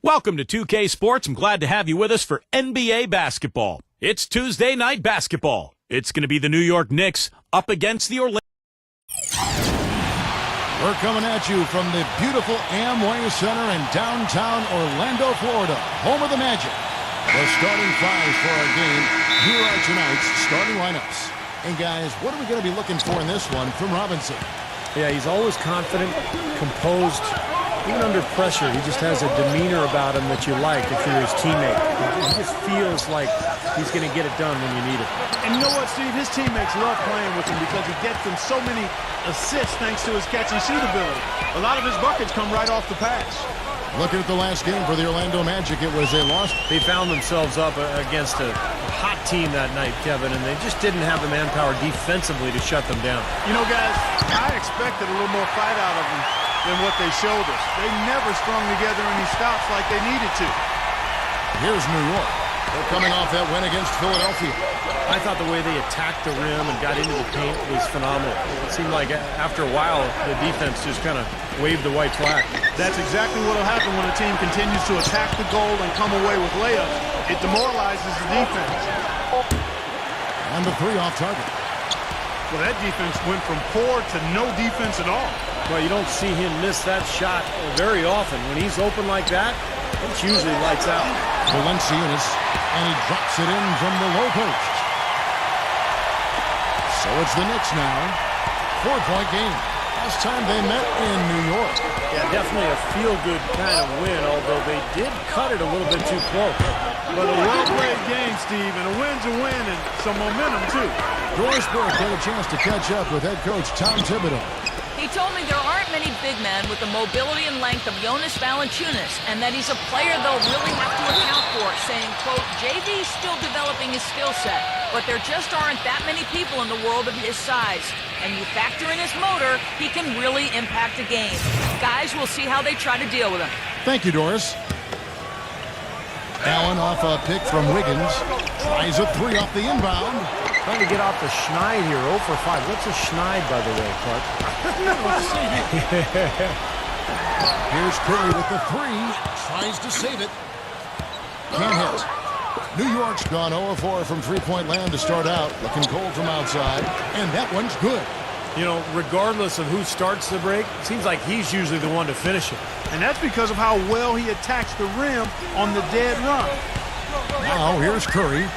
Welcome to 2K Sports. I'm glad to have you with us for NBA basketball. It's Tuesday night basketball. It's going to be the New York Knicks up against the Orlando. We're coming at you from the beautiful Amway Center in downtown Orlando, Florida, home of the Magic. The starting fives for our game. Here are tonight's starting lineups. And guys, what are we going to be looking for in this one from Robinson? Yeah, he's always confident, composed, even under pressure. He just has a demeanor about him that you like if you're his teammate. He just feels like he's going to get it done when you need it. And you know what, Steve? His teammates love playing with him because he gets them so many assists thanks to his catch-and-shoot ability. A lot of his buckets come right off the pass. Looking at the last game for the Orlando Magic, it was a loss. They found themselves up against a hot team that night, Kevin, and they just didn't have the manpower defensively to shut them down. You know, guys, I expected a little more fight out of them than what they showed us. They never strung together any stops like they needed to. Here's New York. They're coming off that win against Philadelphia. I thought the way they attacked the rim and got into the paint was phenomenal. It seemed like after a while, the defense just kind of waved the white flag. That's exactly what will happen when a team continues to attack the goal and come away with layups. It demoralizes the defense. And the three off target. Well, that defense went from poor to no defense at all. Well, you don't see him miss that shot very often. When he's open like that, it's usually lights out. Valenciunas, and he drops it in from the low post. So it's the Knicks now. 4-point game. Last time they met in New York. Yeah, definitely a feel-good kind of win, although they did cut it a little bit too close. But a well-played game, Steve, and a win's a win and some momentum, too. Doris Burke had a chance to catch up with head coach Tom Thibodeau. He told me there aren't many big men with the mobility and length of Jonas Valanciunas, and that he's a player they'll really have to account for, saying, quote, JV's still developing his skill set, but there just aren't that many people in the world of his size. And you factor in his motor, he can really impact a game. Guys, we'll see how they try to deal with him. Thank you, Doris. Allen off a pick from Wiggins. Tries a three off the inbound. Trying to get off the schneid here, 0 for 5. What's a schneid, by the way, Clark? Here's Curry with the three. Tries to save it. Can't hit. New York's gone 0-4 from three-point land to start out. Looking cold from outside. And that one's good. You know, regardless of who starts the break, it seems like he's usually the one to finish it. And that's because of how well he attacks the rim on the dead run. Now here's Curry.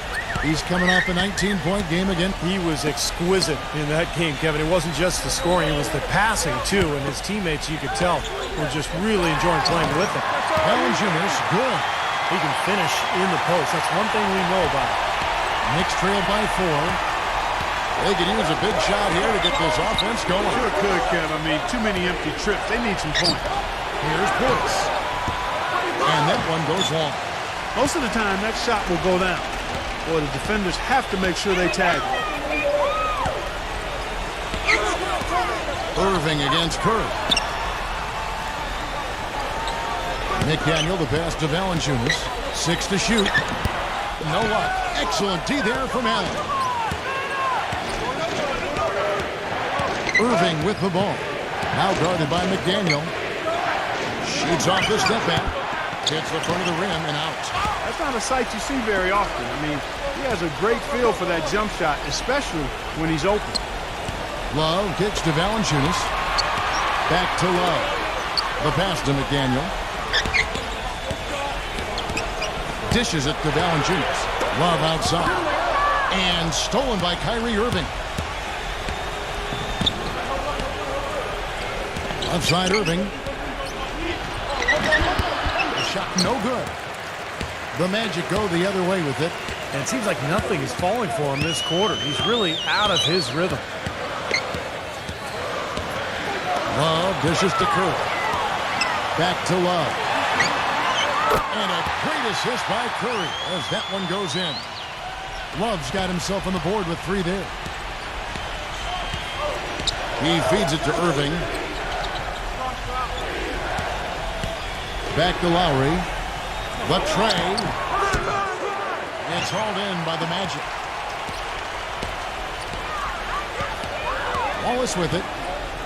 He's coming off a 19-point game again. He was exquisite in that game, Kevin. It wasn't just the scoring, it was the passing, too. And his teammates, you could tell, were just really enjoying playing with him. Valanciunas, good. He can finish in the post. That's one thing we know about him. Knicks trail by 4. They could use a big shot here to get this offense going. Sure could, Kev. I mean, too many empty trips. They need some points. Here's Portis. And that one goes long. Most of the time, that shot will go down. Boy, the defenders have to make sure they tag him. Irving against Curry. McDaniel, the pass to Valanciunas. 6 to shoot. No luck. Excellent D there from Allen. Irving with the ball. Now guarded by McDaniel. Shoots off the step back. Hits the front of the rim and out. That's not a sight you see very often. I mean, he has a great feel for that jump shot, especially when he's open. Love kicks to Valanciunas. Back to Love. The pass to McDaniel. Dishes it to Valanciunas. Love outside. And stolen by Kyrie Irving. Outside Irving. The shot no good. The Magic go the other way with it. And it seems like nothing is falling for him this quarter. He's really out of his rhythm. Love dishes to Curry. Back to Love. And a great assist by Curry as that one goes in. Love's got himself on the board with 3 there. He feeds it to Irving. Back to Lowry. The tray. It's hauled in by the Magic. Wallace with it.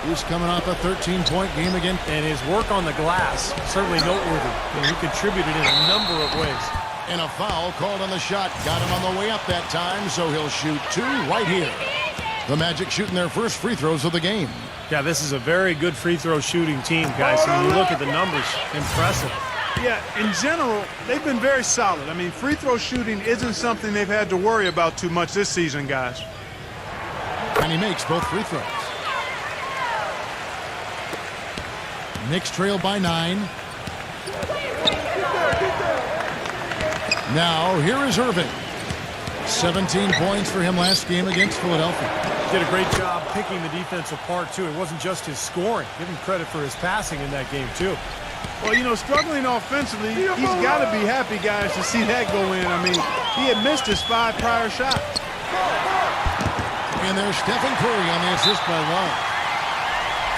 He's coming off a 13-point game again. And his work on the glass, certainly noteworthy. And he contributed in a number of ways. And a foul called on the shot. Got him on the way up that time, so he'll shoot 2 right here. The Magic shooting their first free throws of the game. Yeah, this is a very good free throw shooting team, guys. And you look at the numbers, impressive. Yeah, in general, they've been very solid. I mean, free throw shooting isn't something they've had to worry about too much this season, guys. And he makes both free throws. Knicks trail by 9. Now, here is Irving. 17 points for him last game against Philadelphia. Did a great job picking the defense apart, too. It wasn't just his scoring. Give him credit for his passing in that game, too. Well, you know, struggling offensively, he's got to be happy, guys, to see that go in. I mean, he had missed his 5 prior shots. And there's Stephen Curry on the assist by Love.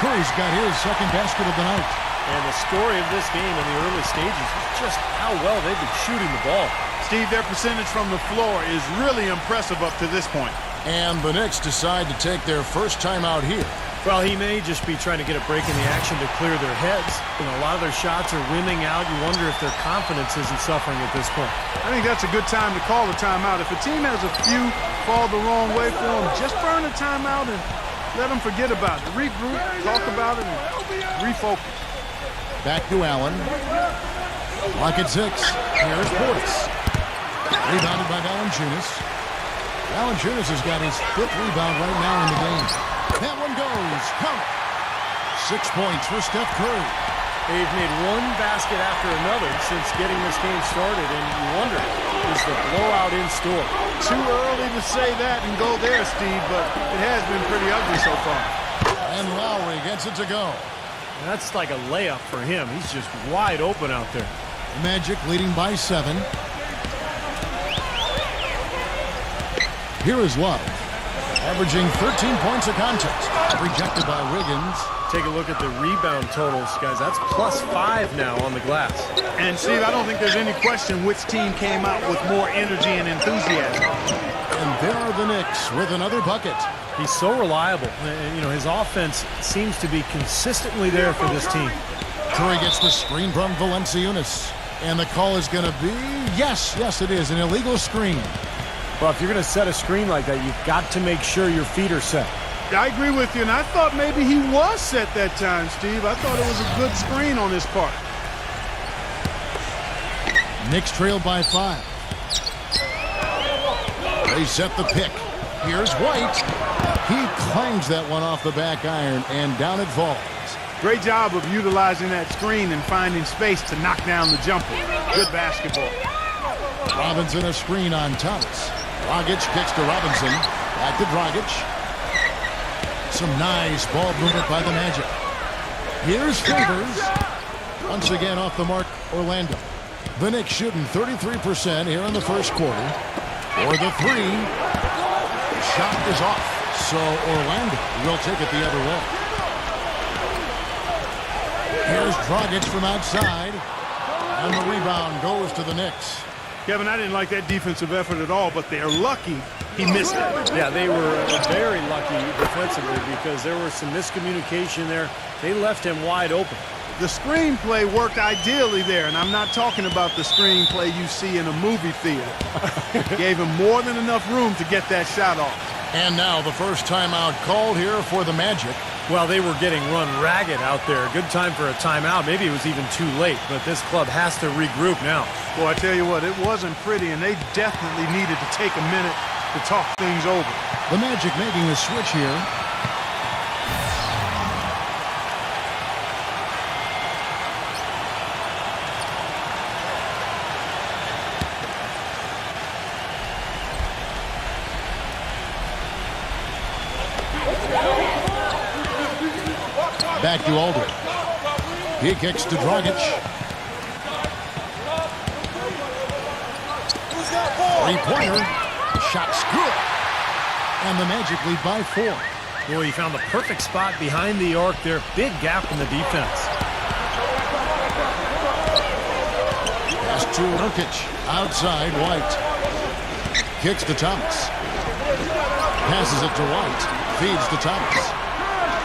Curry's got his second basket of the night. And the story of this game in the early stages is just how well they've been shooting the ball. Steve, their percentage from the floor is really impressive up to this point. And the Knicks decide to take their first time out here. Well, he may just be trying to get a break in the action to clear their heads. You know, a lot of their shots are rimming out. You wonder if their confidence isn't suffering at this point. I think that's a good time to call a timeout. If a team has a few fall the wrong way for them, just burn a timeout and let them forget about it. Regroup, talk about it, and refocus. Back to Allen. Lock at 6. Here's Portis. Rebounded by Valanciunas. Valanciunas has got his 5th rebound right now in the game. That one goes. Count. 6 points for Steph Curry. They've made one basket after another since getting this game started, and you wonder, is the blowout in store? Too early to say that and go there, Steve, but it has been pretty ugly so far. And Lowry gets it to go. That's like a layup for him. He's just wide open out there. Magic leading by 7. Here is Love, averaging 13 points a contest. Rejected by Wiggins. Take a look at the rebound totals, guys. That's +5 now on the glass. And, Steve, I don't think there's any question which team came out with more energy and enthusiasm. And there are the Knicks with another bucket. He's so reliable. And, you know, his offense seems to be consistently there for this team. Curry gets the screen from Valanciunas. And the call is going to be, yes, it is, an illegal screen. Well, if you're going to set a screen like that, you've got to make sure your feet are set. I agree with you, and I thought maybe he was set that time, Steve. I thought it was a good screen on his part. Knicks trail by 5. They set the pick. Here's White. He clangs that one off the back iron, and down it falls. Great job of utilizing that screen and finding space to knock down the jumper. Good basketball. Robinson a screen on Thomas. Dragic kicks to Robinson. Back to Dragic. Some nice ball movement by the Magic. Here's Favors. Once again off the mark, Orlando. The Knicks shooting 33% here in the first quarter. For the 3. Shot is off. So Orlando will take it the other way. Here's Dragic from outside. And the rebound goes to the Knicks. Kevin, I didn't like that defensive effort at all, but they're lucky he missed it. Yeah, they were very lucky defensively because there was some miscommunication there. They left him wide open. The screenplay worked ideally there, and I'm not talking about the screenplay you see in a movie theater. Gave him more than enough room to get that shot off. And now the first timeout called here for the Magic. Well, they were getting run ragged out there. Good time for a timeout. Maybe it was even too late, but this club has to regroup now. Well, I tell you what, it wasn't pretty, and they definitely needed to take a minute to talk things over. The Magic making a switch here. Back to Aldridge. He kicks to Dragic. Three-pointer. Shot's good. And the Magic lead by 4. Well, he found the perfect spot behind the arc there. Big gap in the defense. Pass to Nurkic. Outside, White. Kicks to Thomas. Passes it to White. Feeds to Thomas.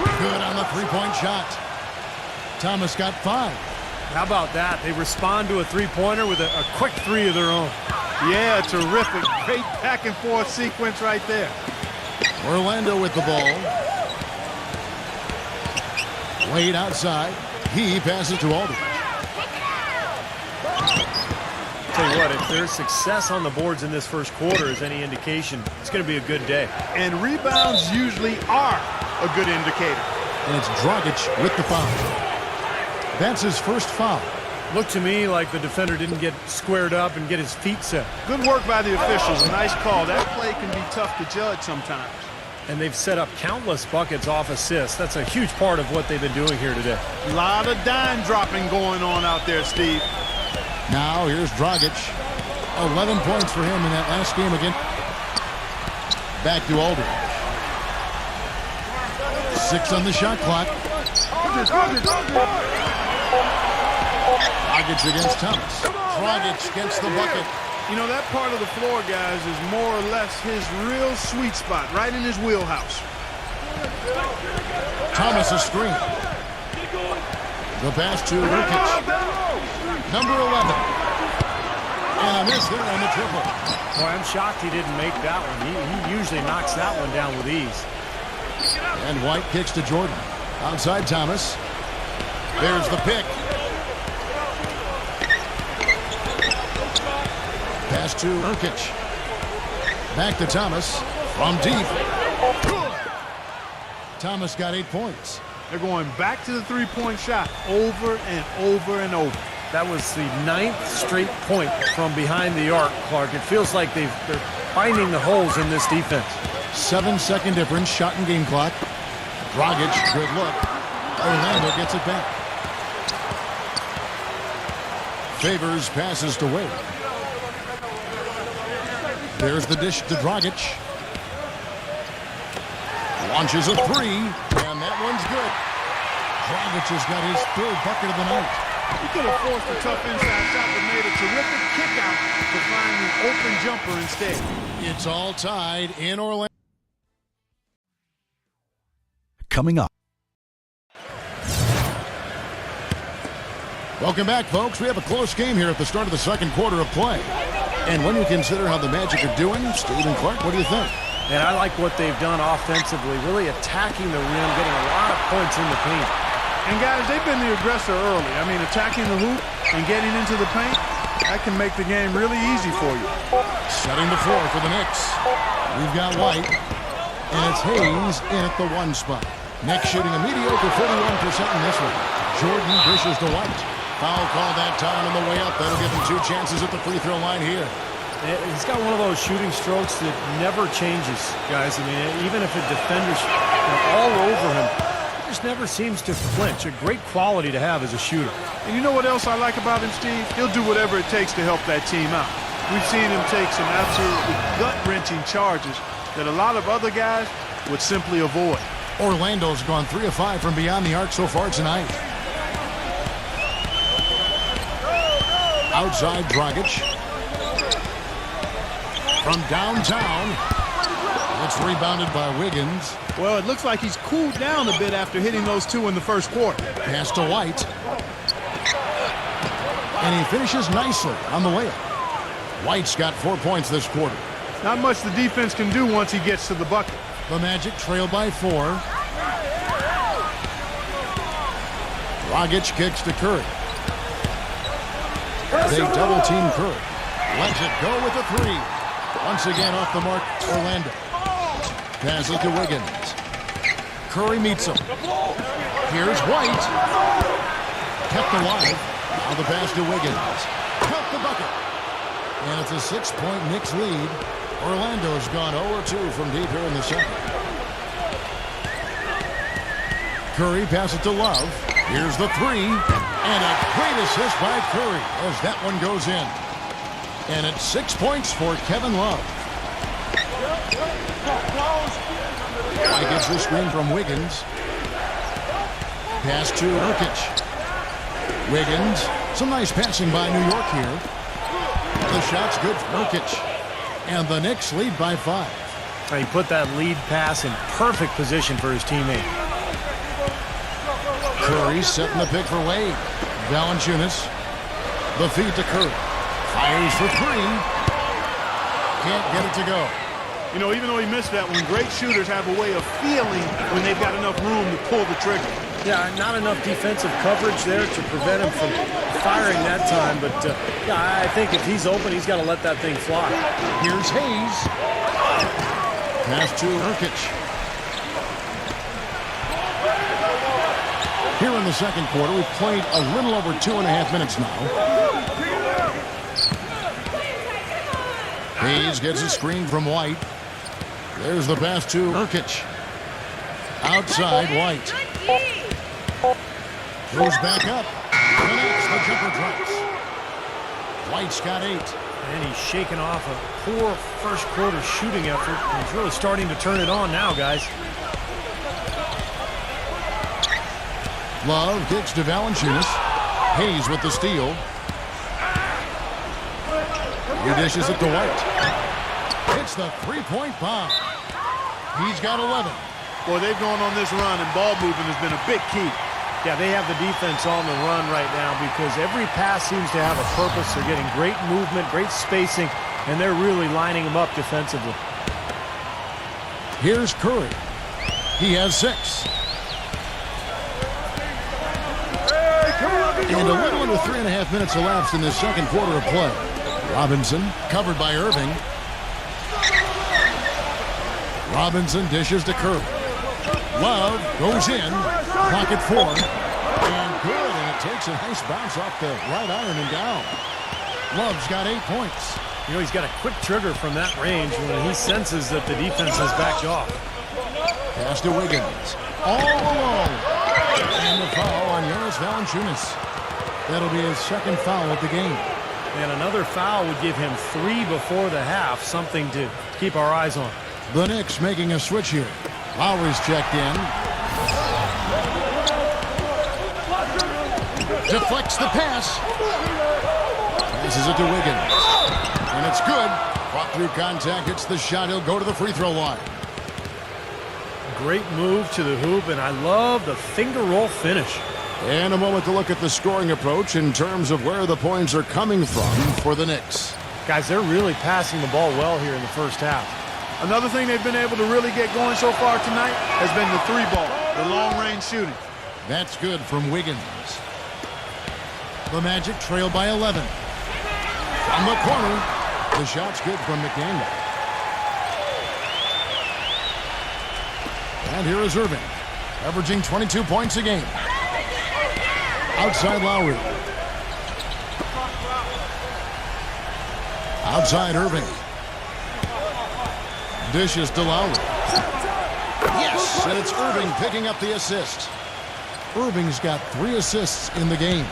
Good on the three-point shot. Thomas got 5. How about that? They respond to a three-pointer with a quick three of their own. Yeah, terrific. Great back-and-forth sequence right there. Orlando with the ball. Wade outside. He passes to Aldridge. Tell you what, if there's success on the boards in this first quarter is any indication, it's going to be a good day. And rebounds usually are a good indicator. And it's Dragic with the foul. That's his first foul. Looked to me like the defender didn't get squared up and get his feet set. Good work by the officials. A nice call. That play can be tough to judge sometimes. And they've set up countless buckets off assists. That's a huge part of what they've been doing here today. A lot of dime dropping going on out there, Steve. Now here's Dragic. 11 points for him in that last game again. Back to Aldridge. 6 on the shot clock. Dragic against Thomas. Dragic gets the bucket. You know, that part of the floor, guys, is more or less his real sweet spot, right in his wheelhouse. Thomas a screen. The pass to Rukic. Number 11. And a miss there on the triple. Boy, I'm shocked he didn't make that one. He usually knocks that one down with ease. And White kicks to Jordan. Outside Thomas. There's the pick. Pass to Rukic. Back to Thomas. From deep. Thomas got 8 points. They're going back to the three-point shot over and over and over. That was the 9th straight point from behind the arc, Clark. It feels like they're finding the holes in this defense. 7-second difference, shot and game clock. Dragic, good look. Orlando gets it back. Favors passes to Wade. There's the dish to Dragic. Launches a three, and that one's good. Dragic has got his 3rd bucket of the night. He could have forced a tough inside shot, but made a terrific kick out to find the open jumper instead. It's all tied in Orlando. Coming up. Welcome back, folks. We have a close game here at the start of the second quarter of play. And when you consider how the Magic are doing, Steve and Clark, what do you think? And I like what they've done offensively, really attacking the rim, getting a lot of points in the paint. And, guys, they've been the aggressor early. I mean, attacking the hoop and getting into the paint, that can make the game really easy for you. Setting the floor for the Knicks. We've got White, and it's Hayes in at the 1 spot. Knicks shooting a mediocre 41% in this one. Jordan dishes to White. Foul call that time on the way up. That'll give him 2 chances at the free throw line here. He's got one of those shooting strokes that never changes, guys. I mean, even if a defender's all over him, he just never seems to flinch. A great quality to have as a shooter. And you know what else I like about him, Steve? He'll do whatever it takes to help that team out. We've seen him take some absolutely gut-wrenching charges that a lot of other guys would simply avoid. Orlando's gone 3 of 5 from beyond the arc so far tonight. Outside Dragic. From downtown. It's rebounded by Wiggins. Well, it looks like he's cooled down a bit after hitting those 2 in the first quarter. Pass to White. And he finishes nicely on the layup. White's got 4 points this quarter. Not much the defense can do once he gets to the bucket. The Magic trail by 4. Dragic kicks to Curry. They double team Curry. Lets it go with a 3. Once again off the mark, Orlando. Pass it to Wiggins. Curry meets him. Here's White. Kept alive. Now the pass to Wiggins. Cut the bucket. And it's a 6-point Knicks lead. Orlando's gone 0-2 from deep here in the second. Curry passes to Love. Here's the 3. And a great assist by Curry as that one goes in. And it's 6 points for Kevin Love. He gets the screen from Wiggins. Pass to Rukic. Wiggins. Some nice passing by New York here. The shot's good for Rukic. And the Knicks lead by 5. He put that lead pass in perfect position for his teammate. Curry setting the pick for Wade. Valanciunas. The feed to Curry. Fires for three. Can't get it to go. You know, even though he missed that one, great shooters have a way of feeling when they've got enough room to pull the trigger. Yeah, not enough defensive coverage there to prevent him from firing that time. But yeah, I think if he's open, he's got to let that thing fly. Here's Hayes. Pass to Nurkic. Here in the second quarter, we've played a little over 2.5 minutes now. Hayes gets a screen from White. There's the pass to Nurkic. Outside, White. Goes back up. Connects, the jumper drops. White's got 8. And he's shaking off a poor first quarter shooting effort. He's really starting to turn it on now, guys. Love kicks to Valanciunas. Hayes with the steal. He dishes it to White. Hits the three-point bomb. He's got 11. Boy, they've gone on this run, and ball movement has been a big key. Yeah, they have the defense on the run right now because every pass seems to have a purpose. They're getting great movement, great spacing, and they're really lining them up defensively. Here's Curry. He has 6. And a little under 3.5 minutes elapsed in this second quarter of play. Robinson covered by Irving. Robinson dishes to Curry. Love goes in. Pocket 4. And good. And it takes a nice bounce off the right iron and down. Love's got 8 points. You know, he's got a quick trigger from that range when he senses that the defense has backed off. Pass to Wiggins. All alone. And the foul on Jonas Valanciunas. That'll be his second foul of the game. And another foul would give him 3 before the half, something to keep our eyes on. The Knicks making a switch here. Lowry's checked in. Deflects the pass. Passes it to Wiggins. And it's good. Fought through contact, hits the shot. He'll go to the free throw line. Great move to the hoop, and I love the finger roll finish. And a moment to look at the scoring approach in terms of where the points are coming from for the Knicks. Guys, they're really passing the ball well here in the first half. Another thing they've been able to really get going so far tonight has been the 3-ball, the long-range shooting. That's good from Wiggins. The Magic trail by 11. From the corner, the shot's good from McDaniel. And here is Irving, averaging 22 points a game. Outside Lowry. Outside Irving. Dishes to Lowry. Yes, and it's Irving picking up the assist. Irving's got 3 assists in the game.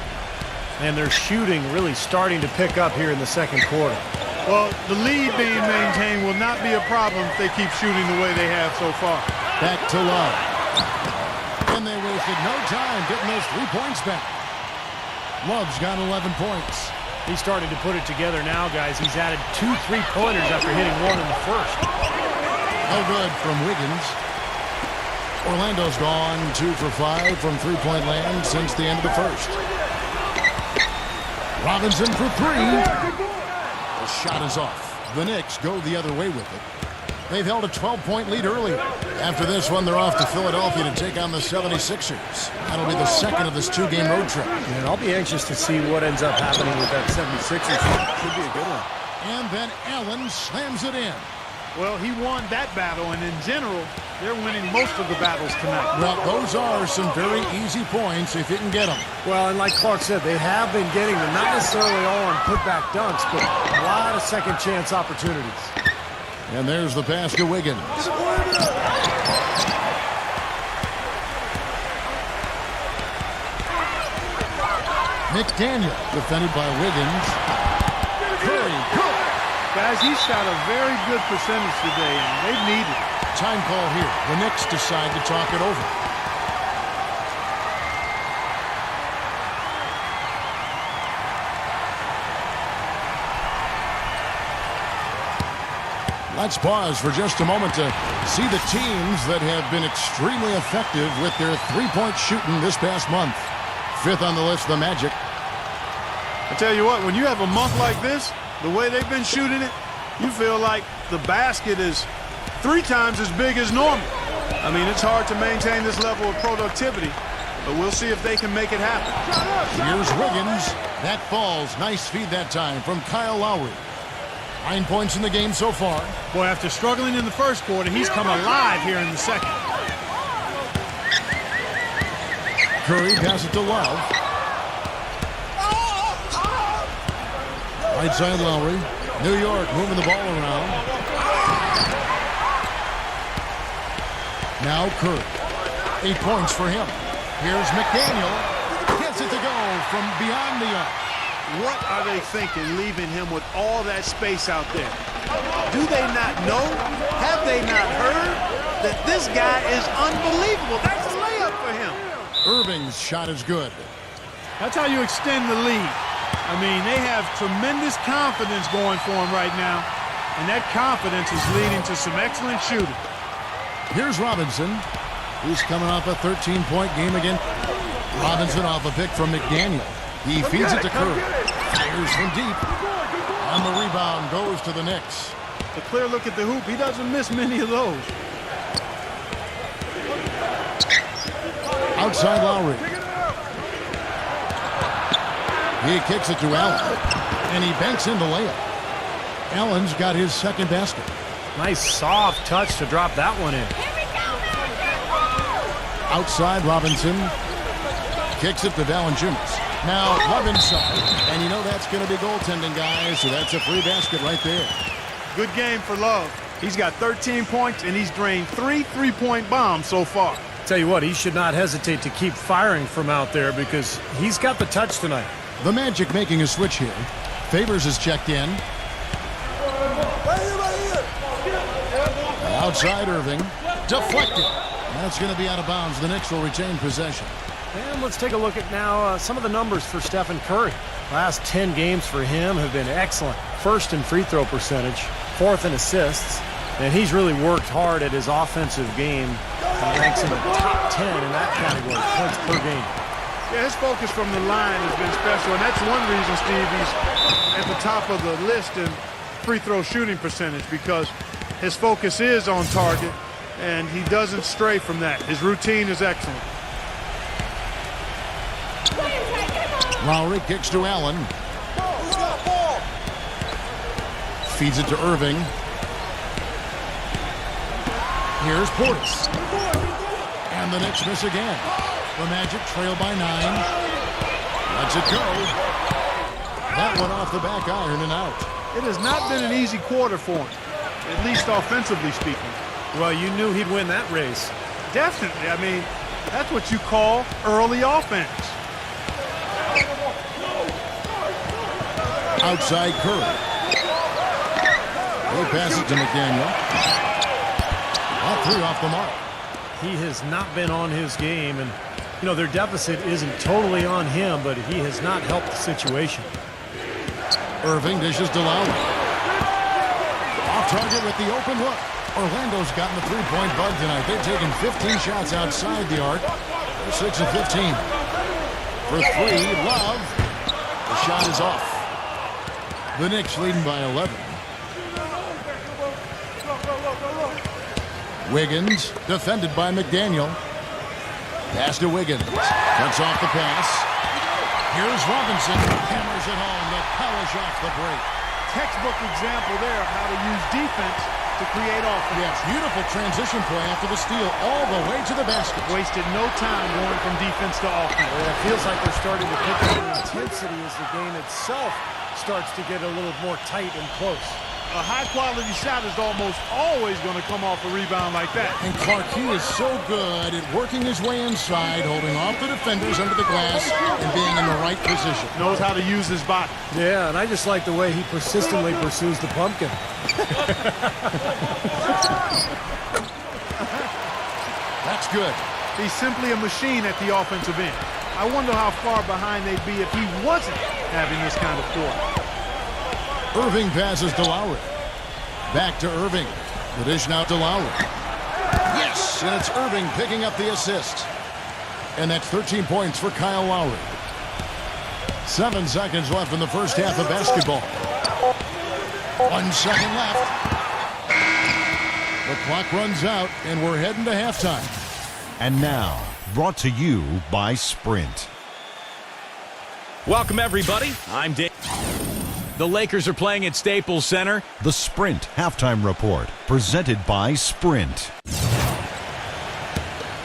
And their shooting really starting to pick up here in the second quarter. Well, the lead being maintained will not be a problem if they keep shooting the way they have so far. Back to Love. And they wasted no time getting those 3 points back. Love's got 11 points. He's starting to put it together now, guys. He's added 2 3-pointers after hitting 1 in the first. No good from Wiggins. Orlando's gone 2 for 5 from three-point land since the end of the first. Robinson for 3. The shot is off. The Knicks go the other way with it. They've held a 12-point lead earlier. After this one, they're off to Philadelphia to take on the 76ers. That'll be the second of this 2-game road trip. And I'll be anxious to see what ends up happening with that 76ers. Should be a good one. And then Allen slams it in. Well, he won that battle, and in general, they're winning most of the battles tonight. Well, those are some very easy points if you can get them. Well, and like Clark said, they have been getting them, not necessarily all on putback dunks, but a lot of second-chance opportunities. And there's the pass to Wiggins. McDaniel defended by Wiggins. Curry, good. Guys, he shot a very good percentage today, and they need it. Time call here. The Knicks decide to talk it over. Let's pause for just a moment to see the teams that have been extremely effective with their three-point shooting this past month. Fifth on the list, the Magic. I tell you what, when you have a month like this, the way they've been shooting it, you feel like the basket is 3 times as big as normal. I mean, it's hard to maintain this level of productivity, but we'll see if they can make it happen. Here's Wiggins. That falls. Nice feed that time from Kyle Lowry. 9 points in the game so far. Boy, after struggling in the first quarter, he's come alive here in the second. Curry passes to Love. Right side Lowry. New York moving the ball around. Now Curry. 8 points for him. Here's McDaniel. Gets it to go from beyond the arc. What are they thinking leaving him with all that space out there? Do they not know? Have they not heard that this guy is unbelievable? That's a layup for him. Irving's shot is good. That's how you extend the lead. I mean, they have tremendous confidence going for him right now, and that confidence is leading to some excellent shooting. Here's Robinson, who's coming off a 13-point game again. Robinson off a pick from McDaniel. He feeds it to Curry. Fires from deep. On the rebound, goes to the Knicks. A clear look at the hoop. He doesn't miss many of those. Outside Lowry. He kicks it to Allen. And he banks in the layup. Allen's got his second basket. Nice soft touch to drop that one in. Outside Robinson. Kicks it to Valanciunas. Now Love inside. And you know that's going to be goaltending, guys. So that's a free basket right there. Good game for Love. He's got 13 points, and he's drained 3 3-point bombs so far. Tell you what, he should not hesitate to keep firing from out there because he's got the touch tonight. The Magic making a switch here. Favors is checked in. Outside Irving. Deflected. That's going to be out of bounds. The Knicks will retain possession. And let's take a look at now some of the numbers for Stephen Curry. Last 10 games for him have been excellent. First in free throw percentage, 4th in assists, and he's really worked hard at his offensive game. He ranks in the top 10 in that category, points per game. Yeah, his focus from the line has been special, and that's one reason, Steve, he's at the top of the list in free throw shooting percentage, because his focus is on target, and he doesn't stray from that. His routine is excellent. Lowry kicks to Allen. Feeds it to Irving. Here's Portis. And the Knicks miss again. The Magic trail by 9. Lets it go. That one off the back iron and out. It has not been an easy quarter for him, at least offensively speaking. Well, you knew he'd win that race. Definitely. I mean, that's what you call early offense. Outside Curry. He passes it to McDaniel. All 3 off the mark. He has not been on his game, and you know their deficit isn't totally on him, but he has not helped the situation. Irving dishes to Lowry. Off target with the open look. Orlando's gotten the 3-point bug tonight. They've taken 15 shots outside the arc. They're 6 of 15. For 3, Love. The shot is off. The Knicks leading by 11. Wiggins, defended by McDaniel. Pass to Wiggins. Cuts off the pass. Here's Robinson. Hammers it home to polish off the break. Textbook example there of how to use defense to create offense. Yes, beautiful transition play after the steal all the way to the basket. Wasted no time going from defense to offense. Well, it feels like they're starting to pick up intensity as the game itself starts to get a little more tight and close. A high-quality shot is almost always going to come off a rebound like that. And Clark, he is so good at working his way inside, holding off the defenders under the glass, and being in the right position. Knows how to use his body. Yeah, and I just like the way he persistently pursues the pumpkin. That's good. He's simply a machine at the offensive end. I wonder how far behind they'd be if he wasn't having this kind of quarter. Irving passes to Lowry. Back to Irving. The dish now to Lowry. Yes, and it's Irving picking up the assist. And that's 13 points for Kyle Lowry. 7 seconds left in the first half of basketball. 1 second left. The clock runs out, and we're heading to halftime. And now, brought to you by Sprint. Welcome, everybody. I'm Dave. The Lakers are playing at Staples Center. The Sprint Halftime Report, presented by Sprint.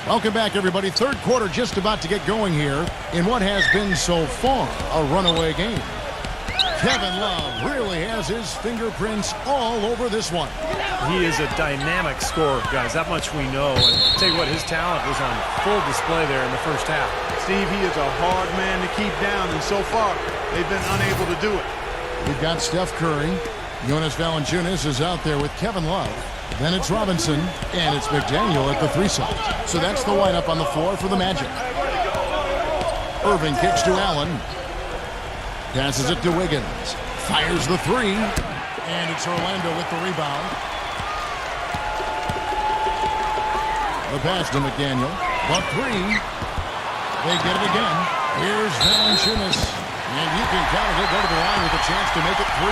Welcome back, everybody. Third quarter just about to get going here in what has been so far a runaway game. Kevin Love really has his fingerprints all over this one. He is a dynamic scorer, guys. That much we know. And I'll tell you what, his talent was on full display there in the first half. Steve, he is a hard man to keep down, and so far, they've been unable to do it. We've got Steph Curry. Jonas Valanciunas is out there with Kevin Love. Then it's Robinson, and it's McDaniel at the 3 side. So that's the lineup on the floor for the Magic. Irving kicks to Allen. Passes it to Wiggins. Fires the 3. And it's Orlando with the rebound. The pass to McDaniel. The 3. They get it again. Here's Valanciunas. And you can count it. He'll go to the line with a chance to make it 3.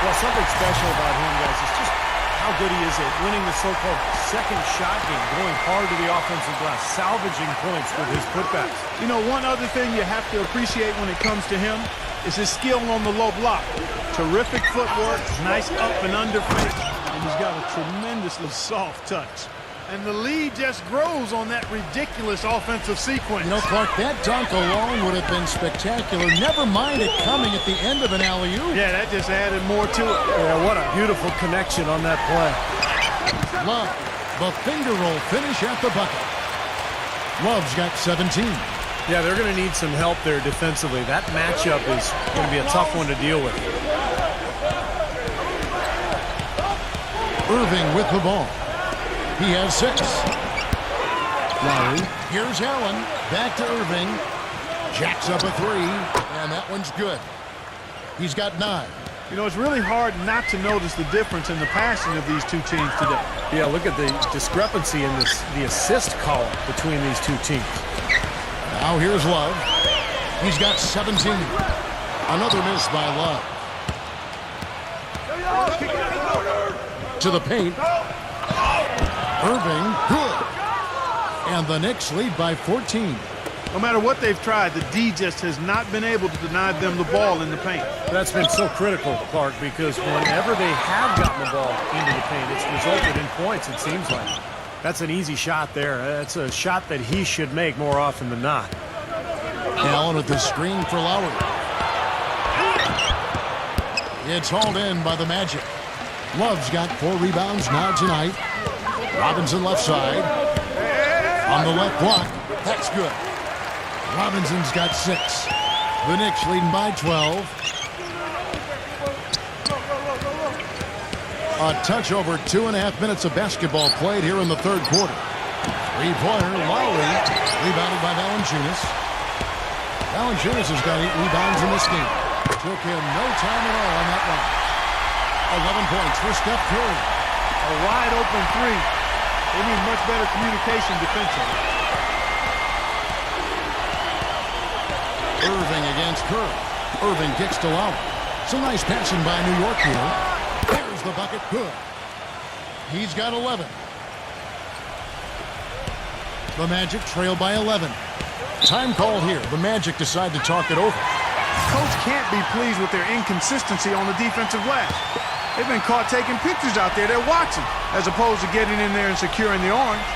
Well, something special about him, guys, is just how good he is at winning the so-called second shot game, going hard to the offensive glass, salvaging points with his putbacks. You know, one other thing you have to appreciate when it comes to him is his skill on the low block. Terrific footwork, nice up and under finish, and he's got a tremendously soft touch. And the lead just grows on that ridiculous offensive sequence. You know, Clark, that dunk alone would have been spectacular. Never mind it coming at the end of an alley-oop. Yeah, that just added more to it. Yeah, what a beautiful connection on that play. Love, the finger roll finish at the bucket. Love's got 17. Yeah, they're going to need some help there defensively. That matchup is going to be a tough one to deal with. Irving with the ball. He has 6. Lowry. Here's Allen. Back to Irving. Jacks up a 3. And that one's good. He's got 9. You know, it's really hard not to notice the difference in the passing of these two teams today. Yeah, look at the discrepancy in the assist column between these two teams. Now here's Love. He's got 17. Another miss by Love. To the paint. Irving, good. And the Knicks lead by 14. No matter what they've tried, the D just has not been able to deny them the ball in the paint. That's been so critical, Clark, because whenever they have gotten the ball into the paint, it's resulted in points, it seems like. That's an easy shot there. That's a shot that he should make more often than not. Allen with the screen for Lowry. It's hauled in by the Magic. Love's got 4 rebounds now tonight. Robinson left side. On the left block. That's good. Robinson's got 6. The Knicks leading by 12. A touch over 2.5 minutes of basketball played here in the third quarter. 3-pointer, Lowry, rebounded by Valanciunas. Valanciunas has got 8 rebounds in this game. Took him no time at all on that one. 11 points for Steph Curry. A wide open 3. They need much better communication defensively. Irving against Curry. Irving kicks to Lowry. Some nice passing by New York here. There's the bucket. Good. He's got 11. The Magic trail by 11. Time called here. The Magic decide to talk it over. Coach can't be pleased with their inconsistency on the defensive glass. They've been caught taking pictures out there. They're watching, as opposed to getting in there and securing the orange.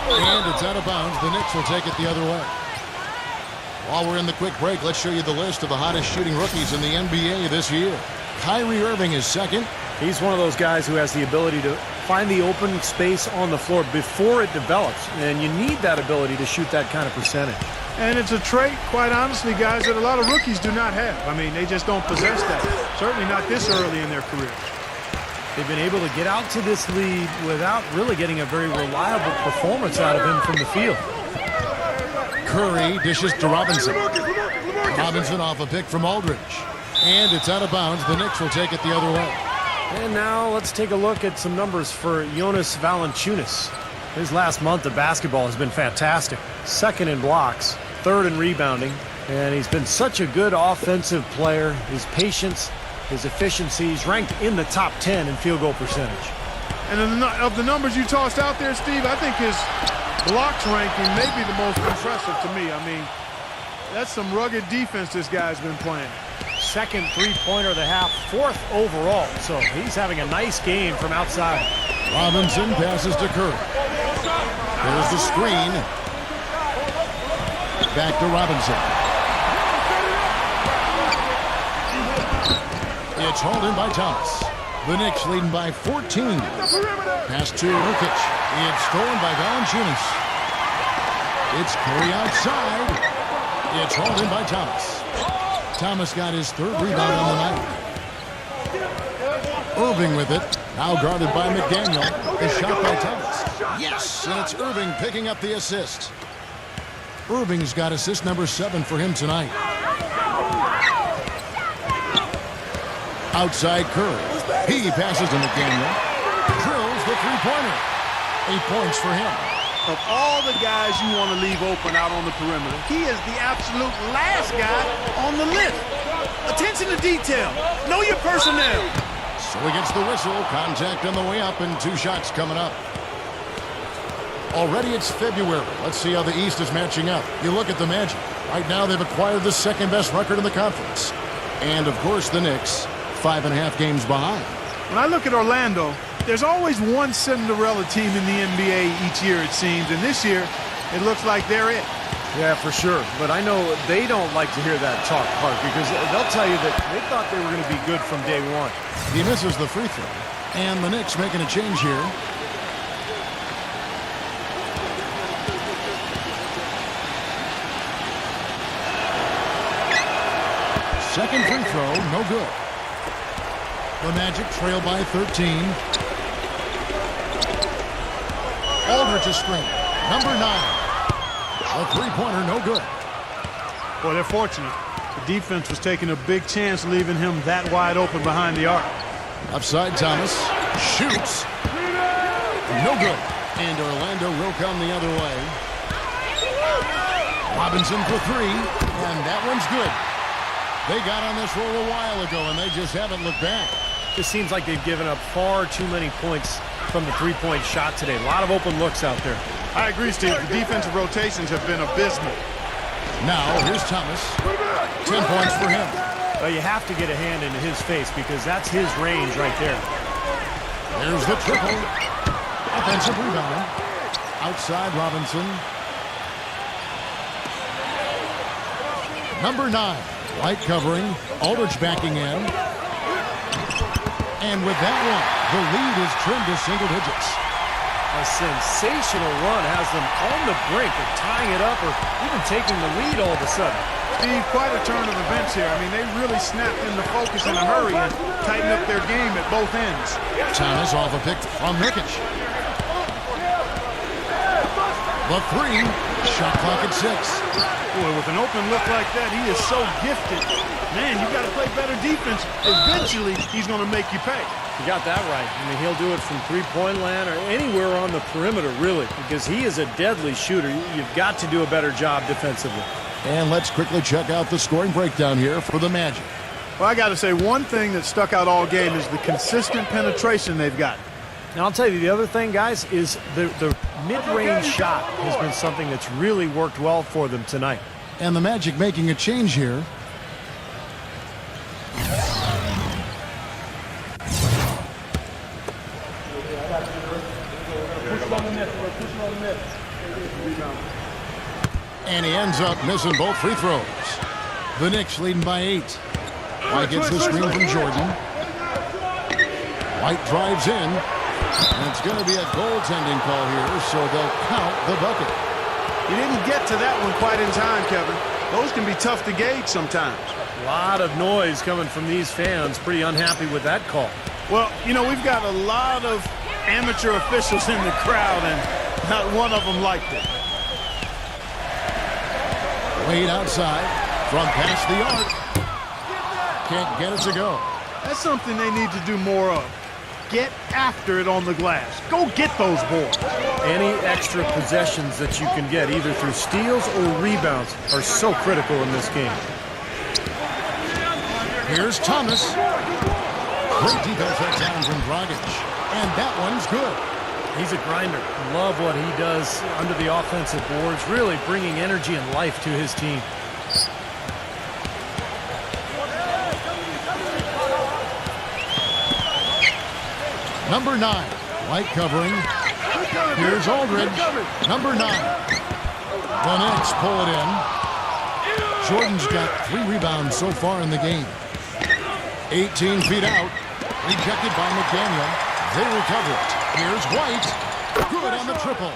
And it's out of bounds. The Knicks will take it the other way. While we're in the quick break, let's show you the list of the hottest shooting rookies in the NBA this year. Kyrie Irving is second. He's one of those guys who has the ability to find the open space on the floor before it develops. And you need that ability to shoot that kind of percentage. And it's a trait, quite honestly, guys, that a lot of rookies do not have. I mean, they just don't possess that. Certainly not this early in their careers. They've been able to get out to this lead without really getting a very reliable performance out of him from the field. Curry dishes to Robinson. Robinson off a pick from Aldridge. And it's out of bounds. The Knicks will take it the other way. And now let's take a look at some numbers for Jonas Valanciunas. His last month of basketball has been fantastic. Second in blocks, third in rebounding, and he's been such a good offensive player. His patience, his efficiency, he's ranked in the top 10 in field goal percentage. And of the numbers you tossed out there, Steve, I think his blocks ranking may be the most impressive to me. I mean, that's some rugged defense this guy's been playing. Second three-pointer of the half, fourth overall. So he's having a nice game from outside. Robinson passes to Curry. There's the screen. Back to Robinson. It's hauled in by Thomas. The Knicks leading by 14. Pass to Nurkic. It's stolen by Valanciunas. It's Curry outside. It's hauled in by Thomas. Thomas got his third rebound on the night. Irving with it. Now guarded by McDaniel. The shot by Thomas. Yes, and it's Irving picking up the assist. Irving's got assist number 7 for him tonight. Outside Curry. He passes to McDaniel. Drills the three-pointer. 8 points for him. Of all the guys you want to leave open out on the perimeter, he is the absolute last guy on the list. Attention to detail. Know your personnel. So he gets the whistle. Contact on the way up and 2 shots coming up. Already it's February. Let's see how the East is matching up. You look at the Magic. Right now they've acquired the second-best record in the conference. And, of course, the Knicks, 5.5 games behind. When I look at Orlando, there's always one Cinderella team in the NBA each year, it seems. And this year, it looks like they're it. Yeah, for sure. But I know they don't like to hear that talk, Clark, because they'll tell you that they thought they were going to be good from day one. He misses the free throw. And the Knicks making a change here. Second free throw, no good. The Magic trail by 13. Aldridge is straight. Number 9. A three-pointer, no good. Boy, they're fortunate. The defense was taking a big chance leaving him that wide open behind the arc. Upside Thomas. Shoots. No good. And Orlando will come the other way. Robinson for 3. And that one's good. They got on this roll a while ago, and they just haven't looked back. It seems like they've given up far too many points from the three-point shot today. A lot of open looks out there. I agree, Steve. The defensive rotations have been abysmal. Now, here's Thomas. 10 points for him. Well, you have to get a hand into his face because that's his range right there. There's the triple. Offensive rebound. Outside Robinson. Number 9. White covering. Aldridge backing in. And with that one, the lead is trimmed to single digits. A sensational run has them on the brink of tying it up or even taking the lead all of a sudden. Steve, quite a turn of events here. I mean, they really snapped into focus in a hurry and tightened up their game at both ends. Thomas off a pick from Nurkic. The 3. Shot clock at 6. Boy, with an open look like that, he is so gifted. Man, you got to play better defense. Eventually, he's going to make you pay. You got that right. I mean, he'll do it from three-point land or anywhere on the perimeter, really, because he is a deadly shooter. You've got to do a better job defensively. And let's quickly check out the scoring breakdown here for the Magic. Well, I got to say, one thing that stuck out all game is the consistent penetration they've got. Now, I'll tell you, the other thing, guys, is the mid-range shot has been something that's really worked well for them tonight. And the Magic making a change here. And he ends up missing both free throws. The Knicks leading by 8. White gets the screen from Jordan. White drives in. And it's going to be a goaltending call here, so they'll count the bucket. You didn't get to that one quite in time, Kevin. Those can be tough to gauge sometimes. A lot of noise coming from these fans. Pretty unhappy with that call. Well, you know, we've got a lot of amateur officials in the crowd, and not one of them liked it. Wade outside from past the arc. Can't get it to go. That's something they need to do more of. Get after it on the glass. Go get those boards. Any extra possessions that you can get, either through steals or rebounds, are so critical in this game. Here's Thomas. Great defense that time from Dragic. And that one's good. He's a grinder. Love what he does under the offensive boards, really bringing energy and life to his team. Number 9, light covering. Here's Aldridge. Number 9. The Knicks pull it in. Jordan's got 3 rebounds so far in the game. 18 feet out. Rejected by McDaniel. They recover it. Here's White. Good on the triple.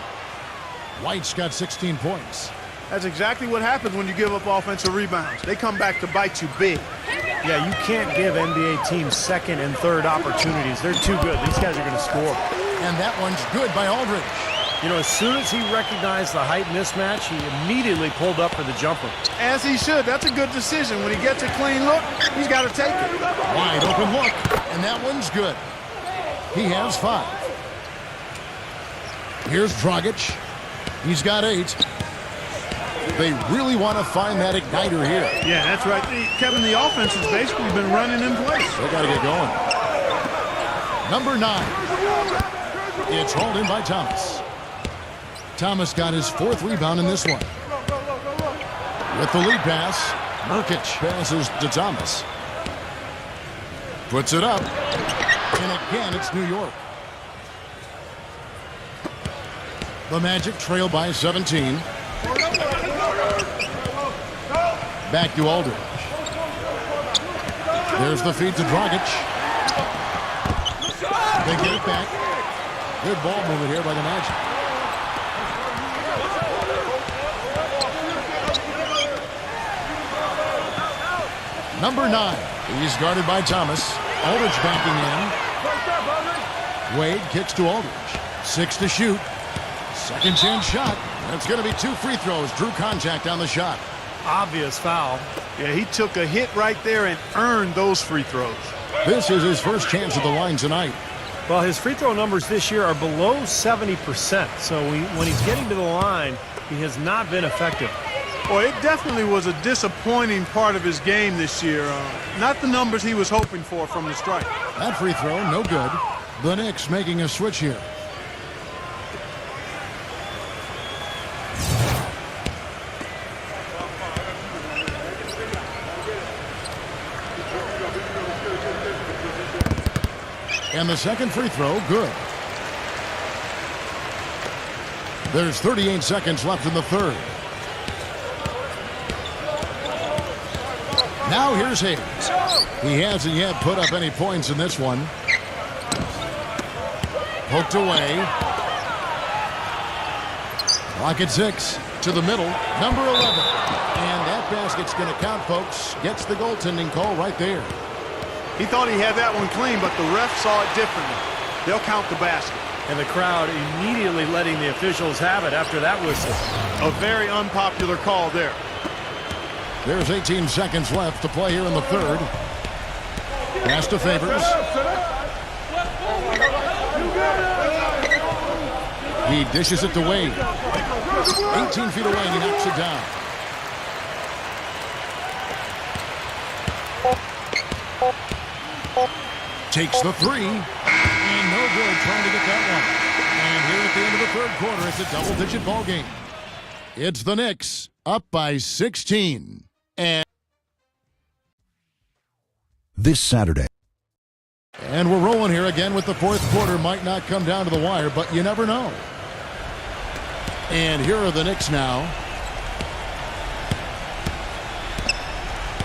White's got 16 points. That's exactly what happens when you give up offensive rebounds. They come back to bite you big. Yeah, you can't give NBA teams second and third opportunities. They're too good. These guys are going to score. And that one's good by Aldridge. You know, as soon as he recognized the height mismatch, he immediately pulled up for the jumper. As he should. That's a good decision. When he gets a clean look, he's got to take it. Wide open look. And that one's good. He has 5. Here's Dragic. He's got 8. They really want to find that igniter here. Yeah, that's right. Kevin, the offense has basically been running in place. They got to get going. Number 9. It's hauled in by Thomas. Thomas got his 4th rebound in this one. With the lead pass, Nurkic passes to Thomas. Puts it up. And again, it's New York. The Magic trail by 17. Back to Aldridge. There's the feed to Dragic. They get it back. Good ball movement here by the Magic. Number 9. He's guarded by Thomas. Aldridge backing in. Wade kicks to Aldridge. 6 to shoot. Second chance shot. That's going to be 2 free throws. Drew contact on the shot. Obvious foul. Yeah, he took a hit right there and earned those free throws. This is his first chance at the line tonight. Well, his free throw numbers this year are below 70%. So when he's getting to the line, he has not been effective. Well, it definitely was a disappointing part of his game this year. Not the numbers he was hoping for from the stripe. That free throw, no good. The Knicks making a switch here. And the second free throw, good. There's 38 seconds left in the third. Now here's Hayes. He hasn't yet put up any points in this one. Poked away. Clock at 6. To the middle. Number 11. And that basket's going to count, folks. Gets the goaltending call right there. He thought he had that one clean, but the ref saw it differently. They'll count the basket. And the crowd immediately letting the officials have it after that whistle. A very unpopular call there. There's 18 seconds left to play here in the third. Pass to Favors. He dishes it to Wade. 18 feet away, and he knocks it down. Takes the 3. And no good trying to get that one. And here at the end of the third quarter, it's a double-digit ball game. It's the Knicks up by 16. And This Saturday. And we're rolling here again with the fourth quarter. Might not come down to the wire, but you never know. And here are the Knicks now.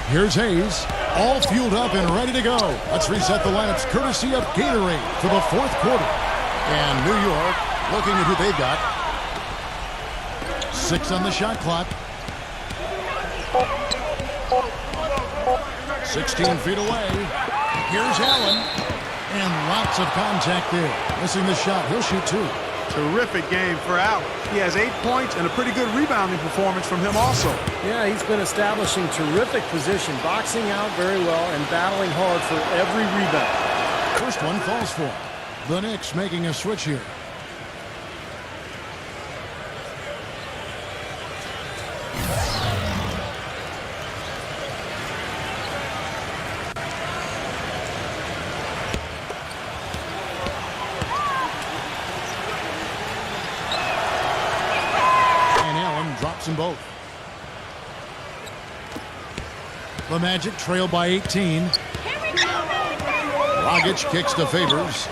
Here's Hayes, all fueled up and ready to go. Let's reset the lineups courtesy of Gatorade for the fourth quarter. And New York looking at who they've got. 6 on the shot clock. 16 feet away. Here's Allen. And lots of contact there. Missing the shot. He'll shoot 2. Terrific game for Allen. He has 8 points and a pretty good rebounding performance from him also. Yeah, he's been establishing terrific position, boxing out very well and battling hard for every rebound. First one falls for him. The Knicks making a switch here. Drops them both. The Magic trail by 18. Dragic kicks to Favors.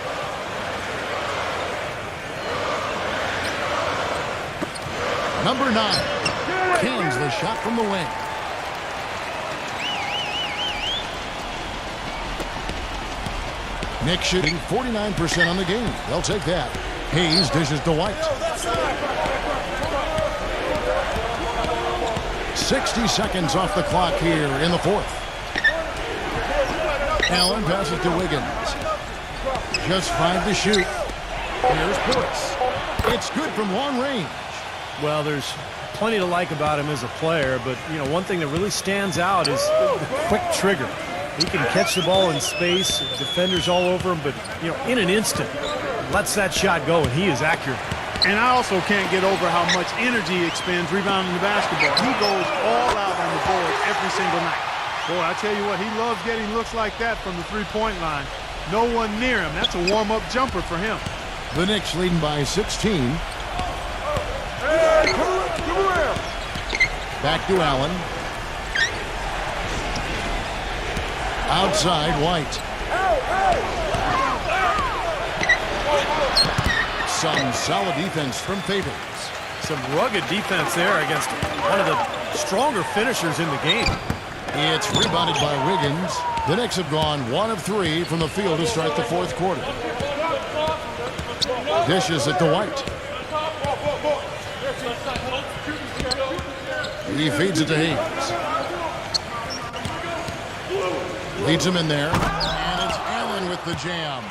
Number 9 cans the shot from the wing. Knicks shooting 49% on the game. They'll take that. Hayes dishes to White. 60 seconds off the clock here in the fourth. Allen passes to Wiggins. Just 5 to shoot. Here's Portis. It's good from long range. Well, there's plenty to like about him as a player, but, you know, one thing that really stands out is the quick trigger. He can catch the ball in space, defenders all over him, but, you know, in an instant, lets that shot go, and he is accurate. And I also can't get over how much energy he expends rebounding the basketball. He goes all out on the board every single night. Boy, I tell you what, he loves getting looks like that from the three-point line. No one near him. That's a warm-up jumper for him. The Knicks leading by 16. Back to Allen. Outside, White. Some solid defense from Favors. Some rugged defense there against one of the stronger finishers in the game. It's rebounded by Wiggins. The Knicks have gone 1 of 3 from the field to start the fourth quarter. Dishes it to White. He feeds it to Hayes. Leads him in there. And it's Allen with the jam.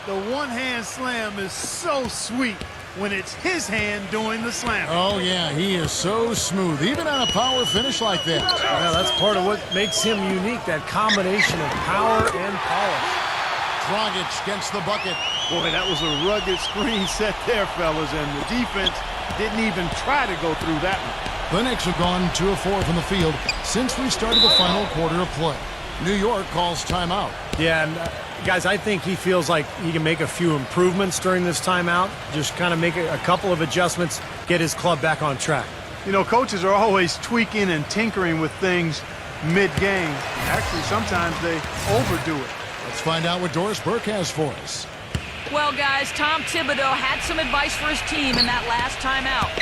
The one-hand slam is so sweet when it's his hand doing the slam. Oh, yeah, he is so smooth, even on a power finish like that. Yeah, that's part of what makes him unique, that combination of power and polish. Dragic gets the bucket. Boy, that was a rugged screen set there, fellas, and the defense didn't even try to go through that one. The Knicks have gone 2 of 4 from the field since we started the final quarter of play. New York calls timeout. Yeah, and guys, I think he feels like he can make a few improvements during this timeout. Just kind of make a couple of adjustments, get his club back on track. You know, coaches are always tweaking and tinkering with things mid-game. Actually, sometimes they overdo it. Let's find out what Doris Burke has for us. Well, guys, Tom Thibodeau had some advice for his team in that last timeout.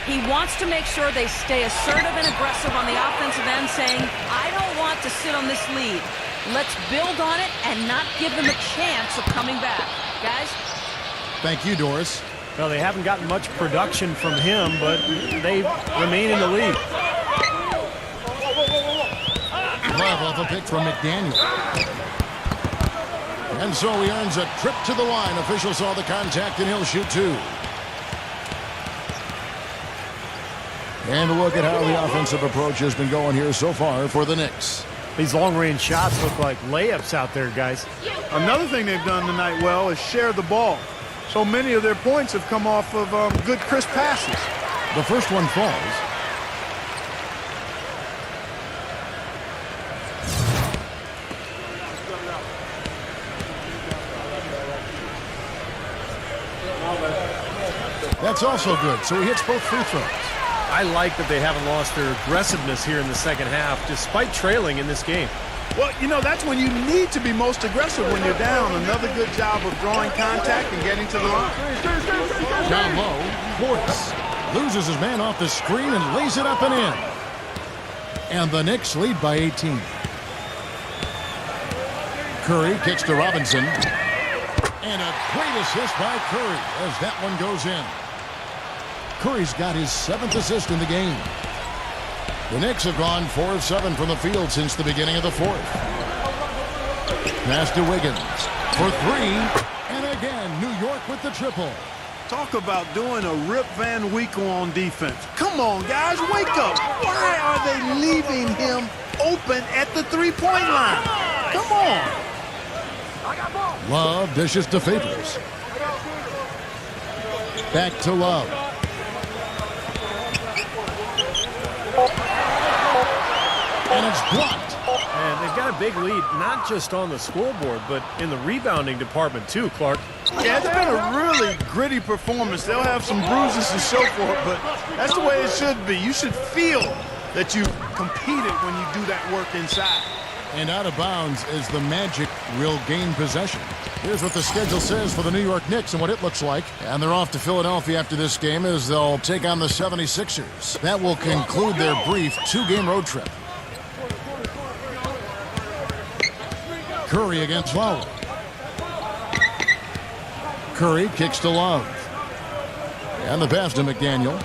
He wants to make sure they stay assertive and aggressive on the offensive end, saying, I don't want to sit on this lead. Let's build on it and not give them a chance of coming back. Guys? Thank you, Doris. Well, they haven't gotten much production from him, but they remain in the lead. Love off a pick from McDaniel. And so he earns a trip to the line. Official saw the contact, and he'll shoot 2. And a look at how the offensive approach has been going here so far for the Knicks. These long-range shots look like layups out there, guys. Another thing they've done tonight well is share the ball. So many of their points have come off of good, crisp passes. The first one falls. That's also good, so he hits both free throws. I like that they haven't lost their aggressiveness here in the second half, despite trailing in this game. Well, you know, that's when you need to be most aggressive when you're down. Another good job of drawing contact and getting to the line. Down low, Portis loses his man off the screen and lays it up and in. And the Knicks lead by 18. Curry kicks to Robinson. And a great assist by Curry as that one goes in. Curry's got his 7th assist in the game. The Knicks have gone 4 of 7 from the field since the beginning of the fourth. Pass to Wiggins for 3. And again, New York with the triple. Talk about doing a Rip Van Winkle on defense. Come on, guys, wake up. Why are they leaving him open at the three-point line? Come on. Love dishes to Favors. Back to Love. And it's blocked. And they've got a big lead, not just on the scoreboard, but in the rebounding department too, Clark. Yeah, it's been a really gritty performance. They'll have some bruises to show for it, but that's the way it should be. You should feel that you competed when you do that work inside. And out of bounds as the Magic will gain possession. Here's what the schedule says for the New York Knicks and what it looks like. And they're off to Philadelphia after this game as they'll take on the 76ers. That will conclude their brief two-game road trip. Curry against Lowry. Curry kicks to Love. And the pass to McDaniel.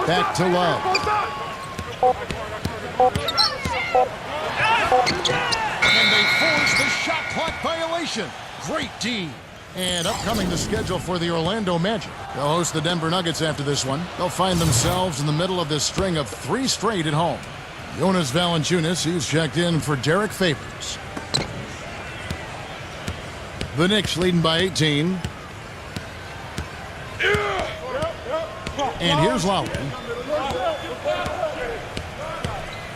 Back to Love. And they force the shot clock violation. Great D. And upcoming the schedule for the Orlando Magic. They'll host the Denver Nuggets after this one. They'll find themselves in the middle of this string of 3 straight at home. Jonas Valanciunas, he's checked in for Derek Favors. The Knicks leading by 18. And here's Lowry.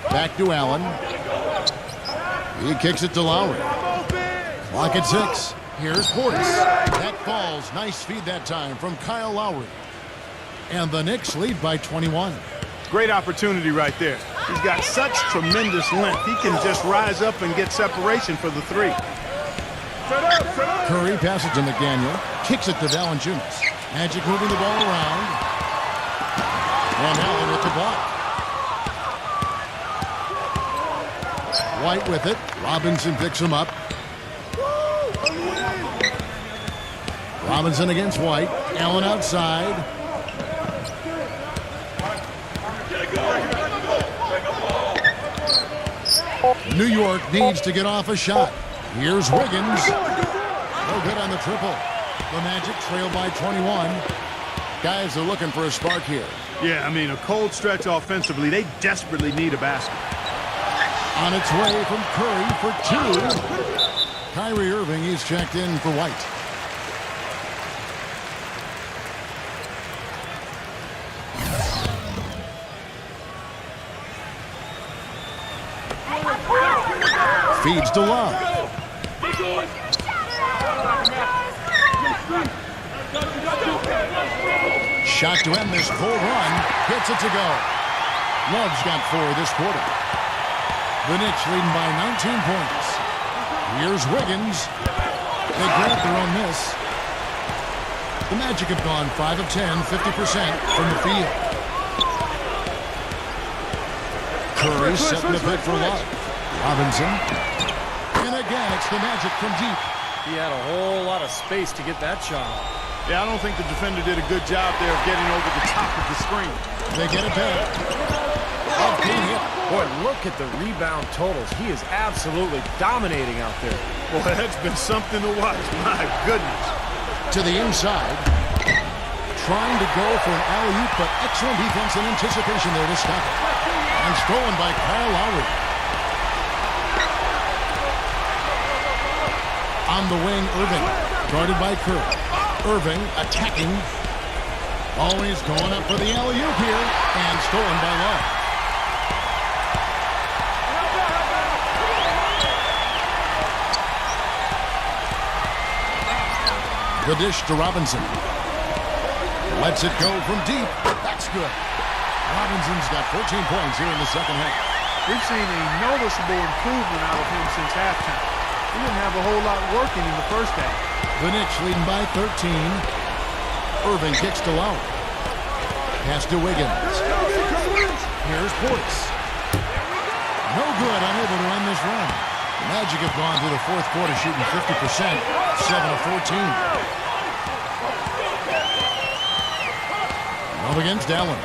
Back to Allen. He kicks it to Lowry. Clock at 6. Here's Portis. That falls. Nice feed that time from Kyle Lowry. And the Knicks lead by 21. Great opportunity right there. He's got such tremendous length. He can just rise up and get separation for the three. Curry passes to McDaniel. Kicks it to Valanciunas. Magic moving the ball around. And Allen with the block. White with it. Robinson picks him up. Robinson against White. Allen outside. New York needs to get off a shot. Here's Wiggins. No good on the triple. The Magic trail by 21. Guys are looking for a spark here. Yeah, I mean, a cold stretch offensively. They desperately need a basket. On its way from Curry for 2. Kyrie Irving, he's checked in for White. Feeds to Love. Shot to end this full run. Gets it to go. Love's got 4 this quarter. The Knicks leading by 19 points. Here's Wiggins. They grab their own miss. The Magic have gone 5 of 10, 50% from the field. Curry setting the pick for Love. Robinson. And again, it's the Magic from deep. He had a whole lot of space to get that shot off. Yeah, I don't think the defender did a good job there of getting over the top of the screen. They get it back. Oh, being hit. Boy, look at the rebound totals. He is absolutely dominating out there. Boy, that's been something to watch. My goodness. To the inside. Trying to go for an alley-oop, but excellent defense and anticipation there to stop it. And stolen by Kyle Lowry. On the wing, Irving. Guarded by Curry. Irving attacking. Always going up for the alley-oop here. And stolen by Love. The dish to Robinson. Lets it go from deep. That's good. Robinson's got 14 points here in the second half. We've seen a noticeable improvement out of him since halftime. He didn't have a whole lot working in the first half. The Knicks leading by 13. Irving kicks to Lowry. Pass to Wiggins. Here's Portis. No good, unable to run this run. The Magic have gone through the fourth quarter shooting 50%, 7 of 14. Love against Allen.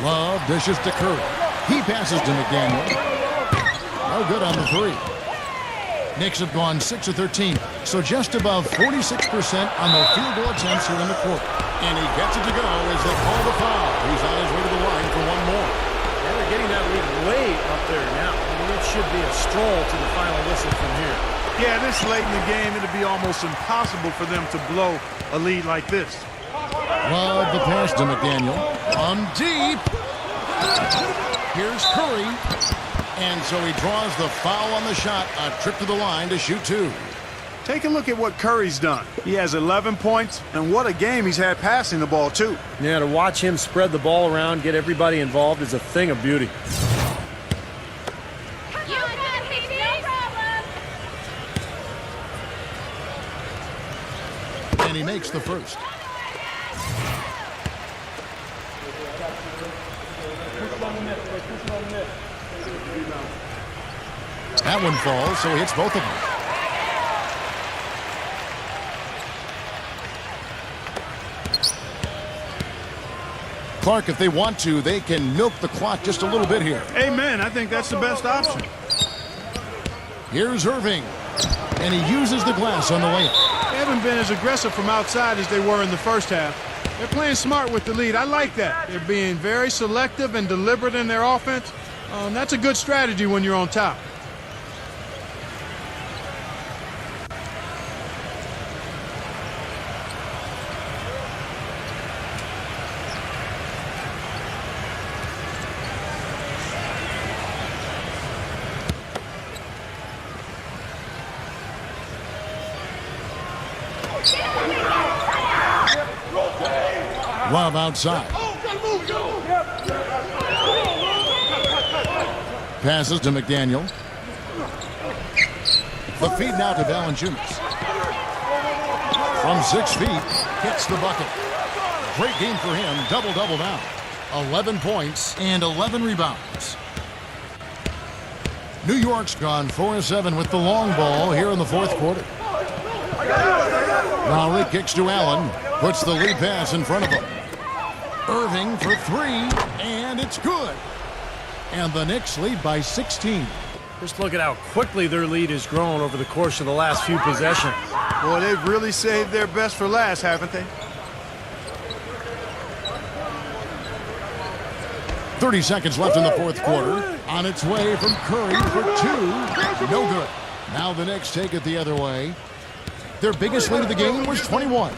Love dishes to Curry. He passes to McDaniel. No good on the 3. Knicks have gone 6 of 13, so just above 46% on their field goal attempts here in the quarter. And he gets it to go as they call the foul. He's on his way to the line for one more. And they're getting that lead way up there now. I mean, it should be a stroll to the final whistle from here. Yeah, this late in the game, it'd be almost impossible for them to blow a lead like this. Love the pass to McDaniel. On deep. Here's Curry. And so he draws the foul on the shot. A trip to the line to shoot two. Take a look at what Curry's done. He has 11 points, and what a game he's had passing the ball, too. Yeah, to watch him spread the ball around, get everybody involved is a thing of beauty. And he makes the first. That one falls, so he hits both of them. Clark, if they want to, they can milk the clock just a little bit here. Amen. I think that's the best option. Here's Irving. And he uses the glass on the layup. They haven't been as aggressive from outside as they were in the first half. They're playing smart with the lead. I like that. They're being very selective and deliberate in their offense. That's a good strategy when you're on top. Love outside. Passes to McDaniel. The feed now to Valanciunas. From 6 feet, hits the bucket. Great game for him. Double-double now. 11 points and 11 rebounds. New York's gone 4-7 with the long ball here in the fourth quarter. Lowry kicks to Allen. Puts the lead pass in front of him. Irving for 3, and it's good. And the Knicks lead by 16. Just look at how quickly their lead has grown over the course of the last few possessions. Boy, they've really saved their best for last, haven't they? 30 seconds left in the fourth quarter. On its way from Curry for 2. No good. Now the Knicks take it the other way. Their biggest lead of the game was 21.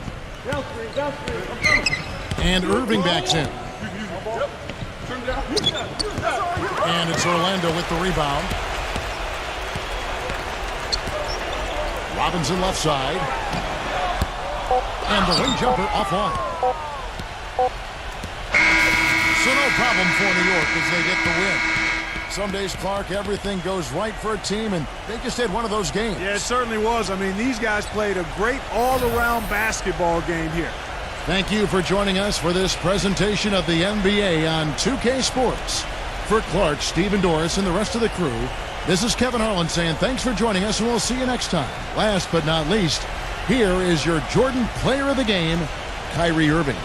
And Irving backs in. And it's Orlando with the rebound. Robinson left side. And the wing jumper offline. So no problem for New York as they get the win. Some days, Clark, everything goes right for a team, and they just had one of those games. Yeah, it certainly was. I mean, these guys played a great all-around basketball game here. Thank you for joining us for this presentation of the NBA on 2K Sports. For Clark, Stephen Doris, and the rest of the crew, this is Kevin Harlan saying thanks for joining us, and we'll see you next time. Last but not least, here is your Jordan Player of the Game, Kyrie Irving.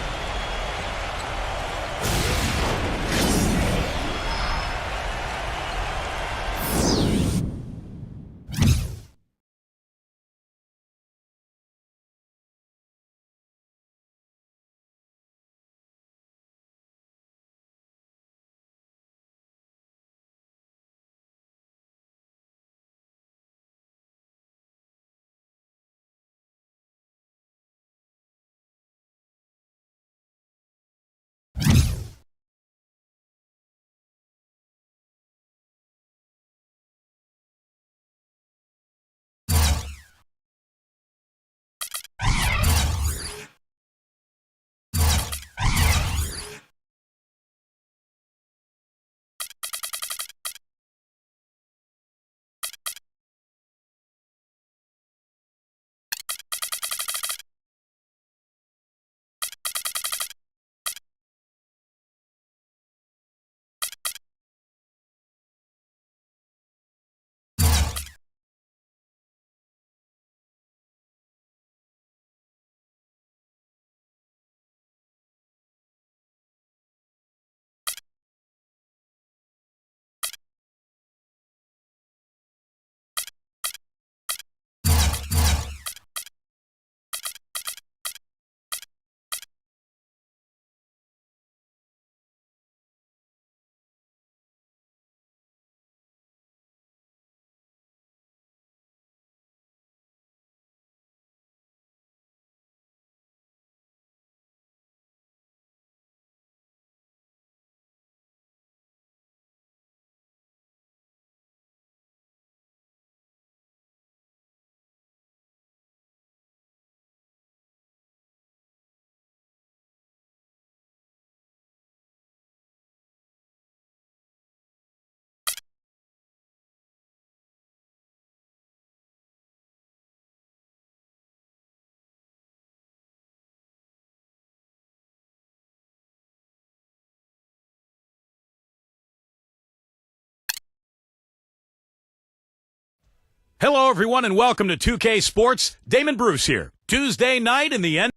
Hello, everyone, and welcome to 2K Sports. Damon Bruce here. Tuesday night in the end.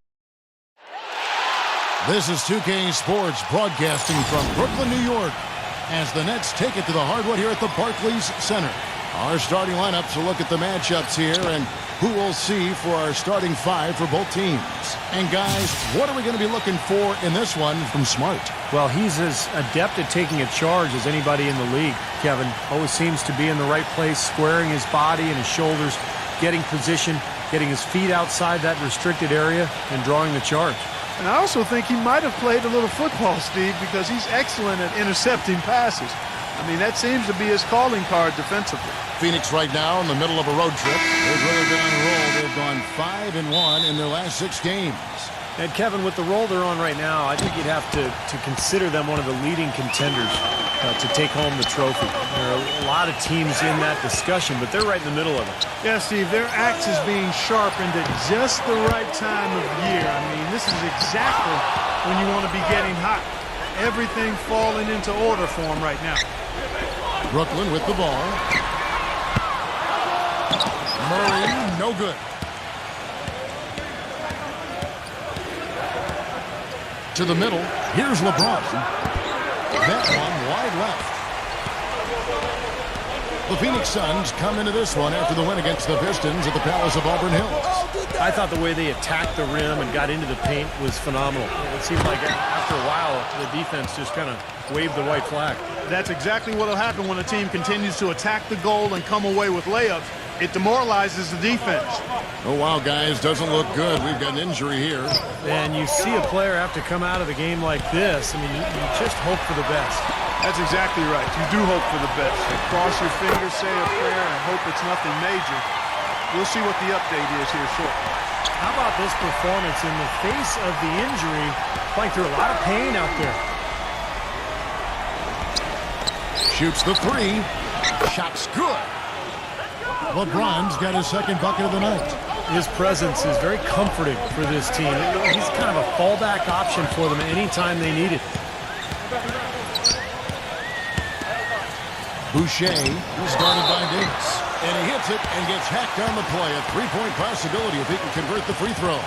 This is 2K Sports broadcasting from Brooklyn, New York, as the Nets take it to the hardwood here at the Barclays Center. Our starting lineups will look at the matchups here and who we'll see for our starting five for both teams. And guys, what are we going to be looking for in this one from Smart? Well, he's as adept at taking a charge as anybody in the league, Kevin. Always seems to be in the right place, squaring his body and his shoulders, getting position, getting his feet outside that restricted area, and drawing the charge. And I also think he might have played a little football, Steve, because he's excellent at intercepting passes. I mean, that seems to be his calling card defensively. Phoenix right now in the middle of a road trip. They've really been on a roll. They've gone 5-1 in their last 6 games. And Kevin, with the role they're on right now, I think you'd have to consider them one of the leading contenders to take home the trophy. There are a lot of teams in that discussion, but they're right in the middle of it. Yeah, Steve, their axe is being sharpened at just the right time of year. I mean, this is exactly when you want to be getting hot. Everything falling into order for them right now. Brooklyn with the ball. Murray, no good. To the middle. Here's LeBron. That one wide left. The Phoenix Suns come into this one after the win against the Pistons at the Palace of Auburn Hills. I thought the way they attacked the rim and got into the paint was phenomenal. It seemed like after a while, the defense just kind of waved the white flag. That's exactly what will happen when a team continues to attack the goal and come away with layups. It demoralizes the defense. Oh, wow, guys, doesn't look good. We've got an injury here. And you see a player have to come out of the game like this. I mean, you just hope for the best. That's exactly right. You do hope for the best. You cross your fingers, say a prayer, and hope it's nothing major. We'll see what the update is here shortly. How about this performance in the face of the injury, playing through a lot of pain out there? Shoots the three. Shot's good. LeBron's got his second bucket of the night. His presence is very comforting for this team. He's kind of a fallback option for them anytime they need it. Boucher is guarded by Davis. And he hits it and gets hacked on the play. A three-point possibility if he can convert the free throw.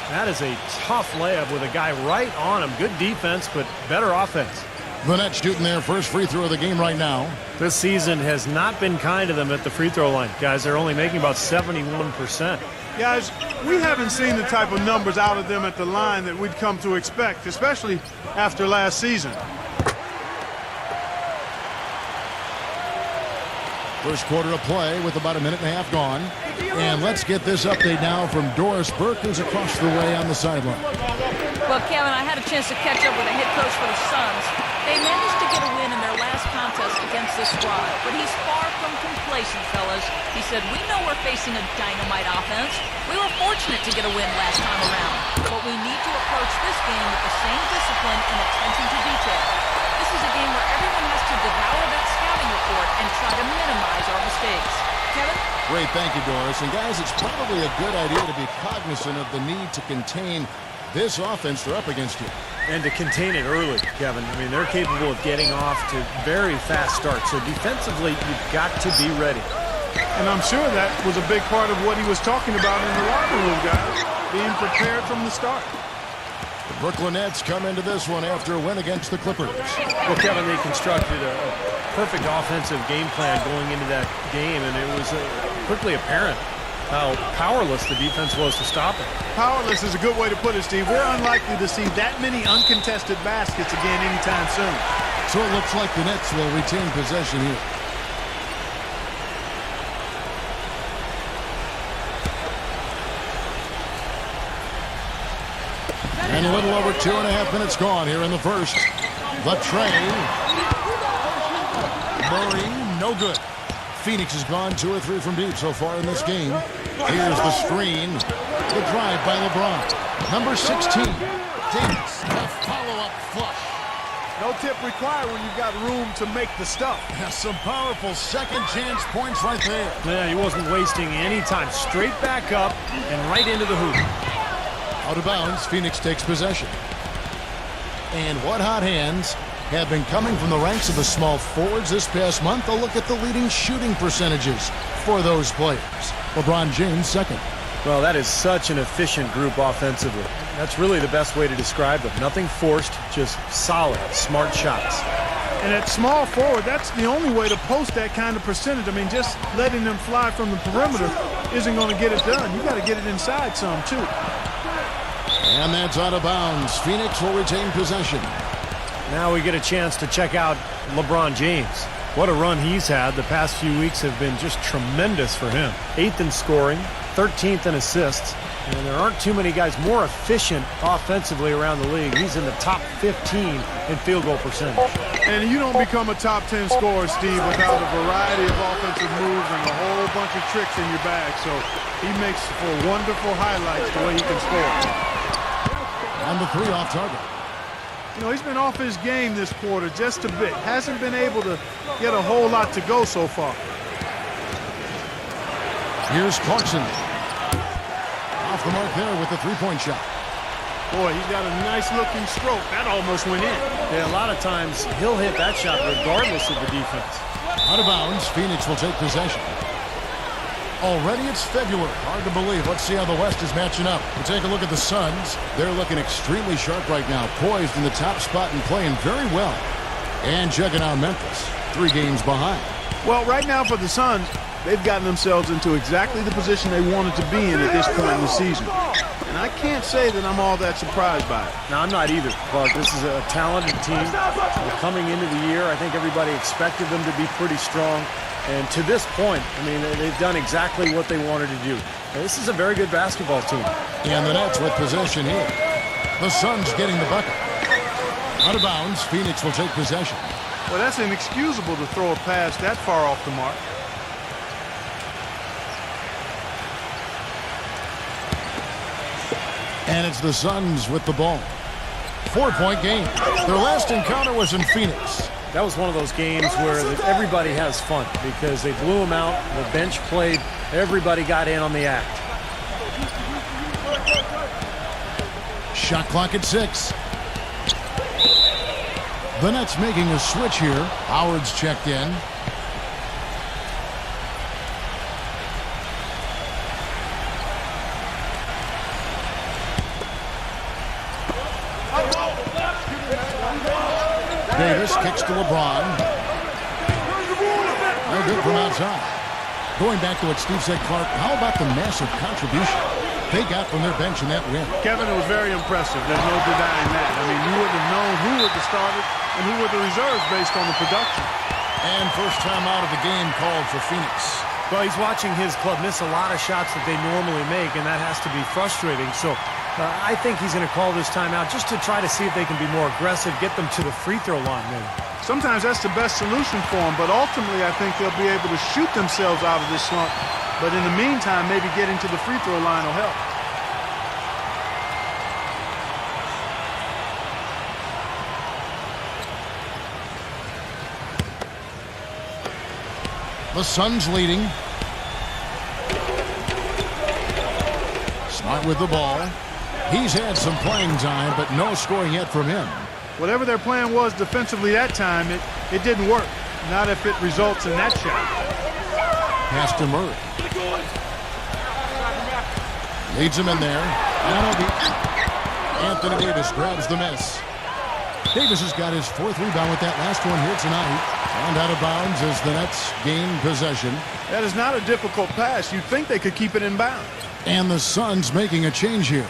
That is a tough layup with a guy right on him. Good defense, but better offense. The Nets shooting their first free throw of the game right now. This season has not been kind to them at the free throw line. Guys, they're only making about 71%. Guys, we haven't seen the type of numbers out of them at the line that we'd come to expect, especially after last season. First quarter of play with about a minute and a half gone. And let's get this update now from Doris Burke, who's across the way on the sideline. Well, Kevin, I had a chance to catch up with the head coach for the Suns. They managed to get a win in their last contest against this squad, but he's far from complacent, fellas. He said, we know we're facing a dynamite offense. We were fortunate to get a win last time around, but we need to approach this game with the same discipline and attention to detail. This is a game where everyone has to devour that scouting report and try to minimize our mistakes. Kevin? Great, thank you, Doris. And guys, it's probably a good idea to be cognizant of the need to contain this offense they're up against you. And to contain it early, Kevin. I mean, they're capable of getting off to very fast starts. So defensively, you've got to be ready. And I'm sure that was a big part of what he was talking about in the locker room, guys. Being prepared from the start. The Brooklyn Nets come into this one after a win against the Clippers. Well, Kevin, they constructed a perfect offensive game plan going into that game, and it was quickly apparent how powerless the defense was to stop it. Powerless is a good way to put it, Steve. We're unlikely to see that many uncontested baskets again anytime soon. So it looks like the Nets will retain possession here. And a little over 2.5 minutes gone here in the first. The tray. Murray, no good. Phoenix has gone 2 or 3 from deep so far in this game. Here's the screen. The drive by LeBron. Number 16. Davis. A follow-up flush. No tip required when you've got room to make the stuff. Some powerful second chance points right there. Yeah, he wasn't wasting any time. Straight back up and right into the hoop. Out of bounds, Phoenix takes possession. And what hot hands have been coming from the ranks of the small forwards this past month. A look at the leading shooting percentages for those players. LeBron James second. Well, that is such an efficient group offensively. That's really the best way to describe them. Nothing forced, just solid, smart shots. And at small forward, that's the only way to post that kind of percentage. I mean, just letting them fly from the perimeter isn't going to get it done. You got to get it inside some, too. And that's out of bounds. Phoenix will retain possession. Now we get a chance to check out LeBron James. What a run he's had. The past few weeks have been just tremendous for him. 8th in scoring, 13th in assists, and there aren't too many guys more efficient offensively around the league. He's in the top 15 in field goal percentage. And you don't become a top 10 scorer, Steve, without a variety of offensive moves and a whole bunch of tricks in your bag. So he makes for wonderful highlights the way he can score. And the three off target. You know, he's been off his game this quarter just a bit. Hasn't been able to get a whole lot to go so far. Here's Clarkson. Off the mark there with the three-point shot. Boy, he's got a nice-looking stroke. That almost went in. Yeah, a lot of times he'll hit that shot regardless of the defense. Out of bounds, Phoenix will take possession. Already it's February. Hard to believe. Let's see how the West is matching up. We'll take a look at the Suns. They're looking extremely sharp right now, poised in the top spot and playing very well. And checking out Memphis, 3 games behind. Well, right now for the Suns, they've gotten themselves into exactly the position they wanted to be in at this point in the season. And I can't say that I'm all that surprised by it. No, I'm not either, Clark. This is a talented team. Coming into the year, I think everybody expected them to be pretty strong. And to this point, I mean, they've done exactly what they wanted to do. This is a very good basketball team. And the Nets with possession here. The Suns getting the bucket. Out of bounds, Phoenix will take possession. Well, that's inexcusable to throw a pass that far off the mark. And it's the Suns with the ball. 4-point game. Their last encounter was in Phoenix. That was one of those games where everybody has fun because they blew them out. The bench played. Everybody got in on the act. Shot clock at 6. The Nets making a switch here. Howard's checked in. Davis kicks to LeBron. No good from outside. Going back to what Steve said, Clark, how about the massive contribution they got from their bench in that win? Kevin, it was very impressive. There's no denying that. I mean, you wouldn't have known who were the starters and who were the reserves based on the production. And first time out of the game called for Phoenix. Well, he's watching his club miss a lot of shots that they normally make, and that has to be frustrating. So I think he's going to call this timeout just to try to see if they can be more aggressive, get them to the free throw line maybe. Sometimes that's the best solution for them, but ultimately I think they'll be able to shoot themselves out of this slump. But in the meantime, maybe getting to the free throw line will help. The Suns leading. Smart with the ball. He's had some playing time, but no scoring yet from him. Whatever their plan was defensively that time, it didn't work. Not if it results in that shot. Pass to Murray. Leads him in there. Anthony Davis grabs the miss. Davis has got his 4th rebound with that last one here tonight. And out of bounds as the Nets gain possession. That is not a difficult pass. You'd think they could keep it in bounds. And the Suns making a change here.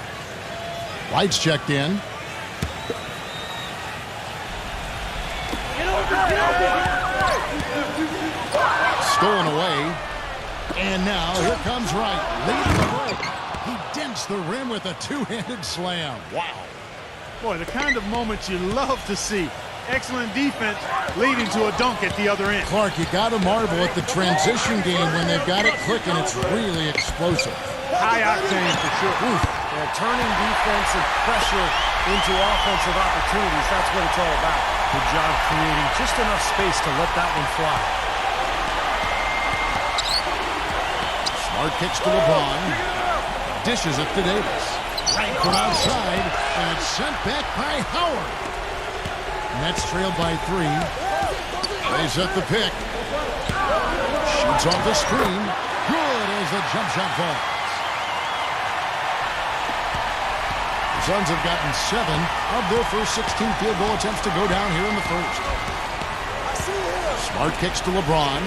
White's checked in. Stolen away. And now here comes Wright. Leading the break. He dents the rim with a 2-handed slam. Wow. Boy, the kind of moments you love to see. Excellent defense leading to a dunk at the other end. Clark, you got to marvel at the transition game when they've got it clicking. It's really explosive. High octane for sure. Oof. Yeah, turning defensive pressure into offensive opportunities, that's what it's all about. Good job creating just enough space to let that one fly. Smart kicks to LeBron. Dishes it to Davis. Right from outside, and it's sent back by Howard. Nets trailed by 3. They set the pick. Shoots off the screen. Good as the jump shot falls. The Suns have gotten 7 of their first 16 field goal attempts to go down here in the first. Smart kicks to LeBron.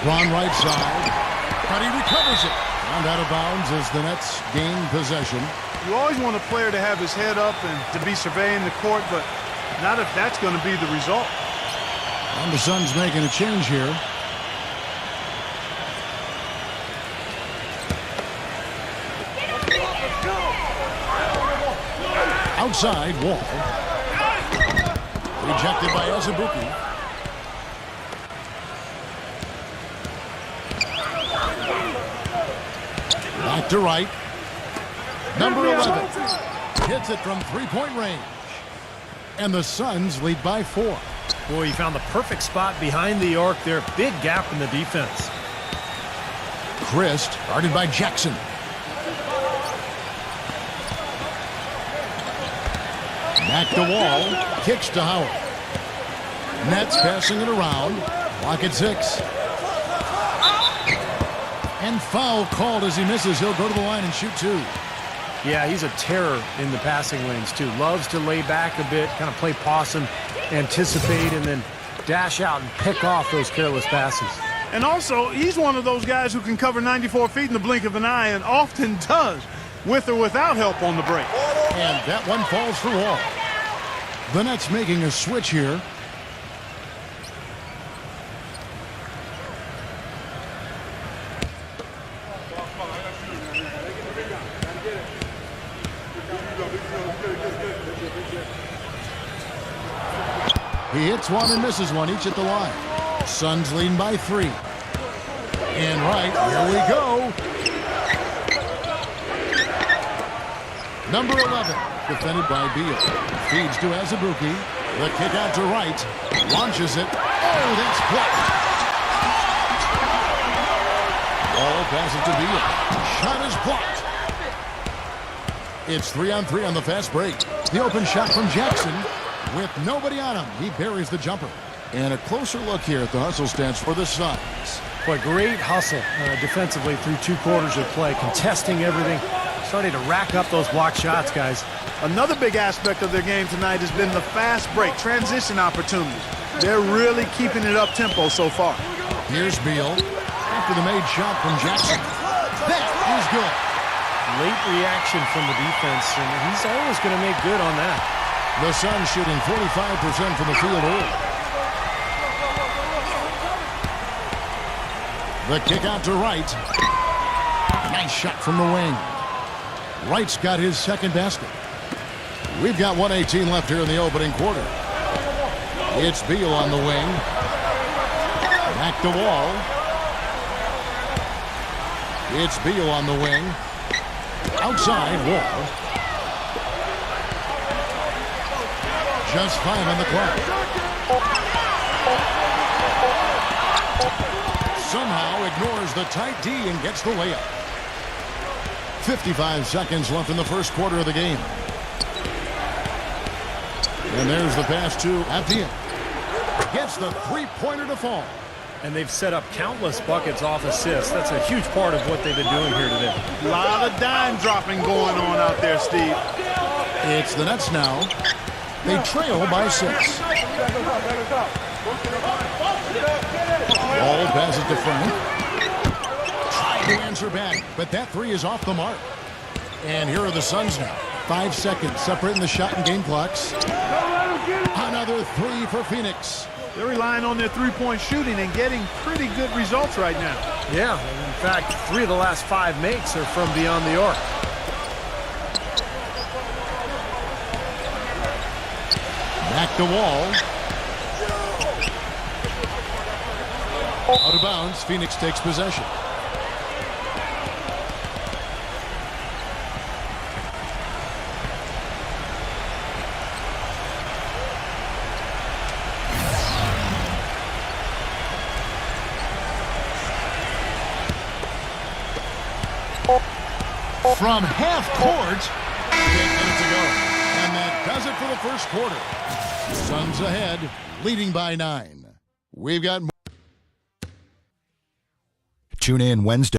LeBron right side. But he recovers it. And out of bounds as the Nets gain possession. You always want a player to have his head up and to be surveying the court, but not if that's going to be the result. And the Suns making a change here. Outside, Wall. Rejected by Azubuike. Back to right. Number 11 hits it from three-point range. And the Suns lead by 4. Boy, he found the perfect spot behind the arc there. Big gap in the defense. Christ, guarded by Jackson. Back to Wall. Kicks to Howard. Nets passing it around. Clock at 6. And foul called as he misses. He'll go to the line and shoot 2. Yeah, he's a terror in the passing lanes, too. Loves to lay back a bit, kind of play possum, anticipate, and then dash out and pick off those careless passes. And also, he's one of those guys who can cover 94 feet in the blink of an eye and often does, with or without help on the break. And that one falls for Wall. The Nets making a switch here. He hits one and misses one, each at the line. Suns leading by 3. And right, here we go. Number 11, defended by Beal. Feeds to Azubuike. The kick out to right. Launches it. Oh, that's blocked. Ball passes to Beal. Shot is blocked. It's 3-on-3 on the fast break. The open shot from Jackson. With nobody on him, he buries the jumper. And a closer look here at the hustle stats for the Suns. Boy, great hustle defensively through 2 quarters of play, contesting everything, starting to rack up those block shots, guys. Another big aspect of their game tonight has been the fast break, transition opportunities. They're really keeping it up-tempo so far. Here's Beal after the made shot from Jackson. That is good. Late reaction from the defense, and he's always going to make good on that. The Suns shooting 45% from the field early. The kick out to Wright. Nice shot from the wing. Wright's got his second basket. We've got 1:18 left here in the opening quarter. It's Beal on the wing. Back to Wall. It's Beal on the wing. Outside, Wall. Just 5 on the clock. Somehow ignores the tight D and gets the layup. 55 seconds left in the first quarter of the game. And there's the pass to Afia. Gets the three-pointer to fall. And they've set up countless buckets off assists. That's a huge part of what they've been doing here today. A lot of dime dropping going on out there, Steve. It's the Nets now. They trail by 6. Ball passes to Frank. Trying to answer back, but that 3 is off the mark. And here are the Suns now. 5 seconds separating the shot and game clocks. Another 3 for Phoenix. They're relying on their three-point shooting and getting pretty good results right now. Yeah, in fact, 3 of the last 5 makes are from beyond the arc. Back to Wall. Out of bounds, Phoenix takes possession. From half court, 10 minutes ago. does it for the first quarter. Suns ahead, leading by 9. We've got more. Tune in Wednesday.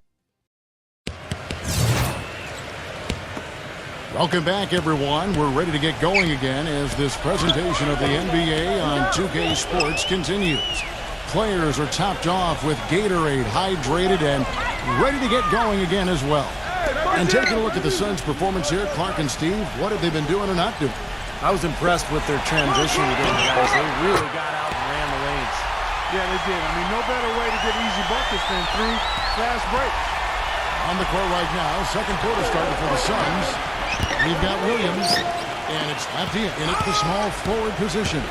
Welcome back, everyone. We're ready to get going again as this presentation of the NBA on 2K Sports continues. Players are topped off with Gatorade, hydrated, and ready to get going again as well. And taking a look at the Suns' performance here, Clark and Steve, what have they been doing or not doing? I was impressed with their transition game, guys. They really got out and ran the lanes. Yeah, they did. I mean, no better way to get easy buckets than through fast breaks. On the court right now, second quarter started for the Suns. We've got Williams, and it's Lafayette in at the small forward position.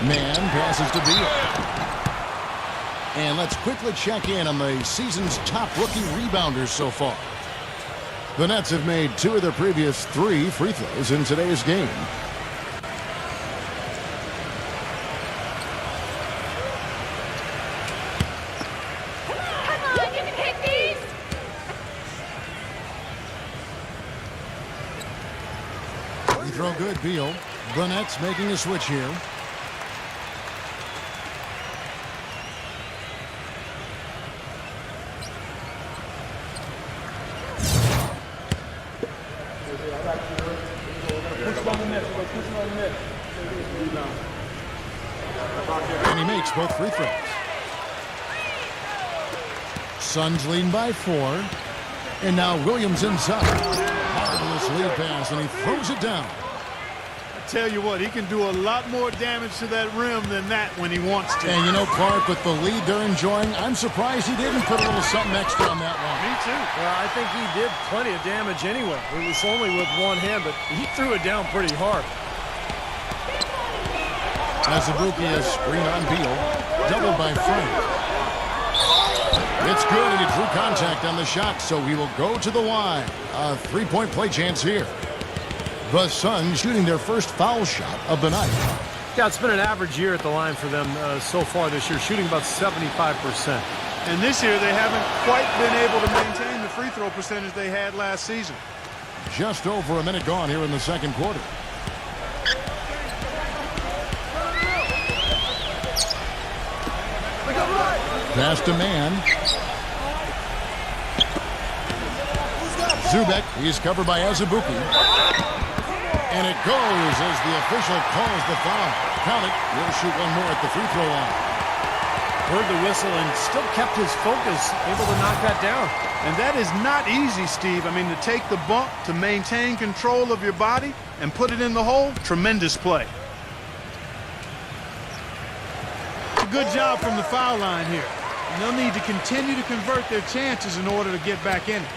Man passes to Beal. And let's quickly check in on the season's top rookie rebounders so far. The Nets have made 2 of their previous 3 free throws in today's game. Come on, you can hit these! Free throw good, Beal. The Nets making a switch here. And he makes both free throws. Suns leading by 4. And now Williams inside. Marvelous lead pass, and he throws it down. I tell you what, he can do a lot more damage to that rim than that when he wants to. And you know, Clark, with the lead they're enjoying, I'm surprised he didn't put a little something extra on that one. Me too. Well, I think he did plenty of damage anyway. It was only with one hand, but he threw it down pretty hard. Azubuike is screen on Beal. Doubled by Frank. It's good, and he drew contact on the shot, so he will go to the line. A 3-point play chance here. The Suns shooting their first foul shot of the night. Yeah, it's been an average year at the line for them so far this year, shooting about 75%. And this year they haven't quite been able to maintain the free throw percentage they had last season. Just over a minute gone here in the second quarter. Pass to Man. Zubek, he's covered by Azubuike. And it goes as the official calls the foul. Count it. He'll shoot one more at the free throw line. Heard the whistle and still kept his focus, able to knock that down. And that is not easy, Steve. I mean, to take the bump, to maintain control of your body, and put it in the hole, tremendous play. A good job from the foul line here. And they'll need to continue to convert their chances in order to get back in it.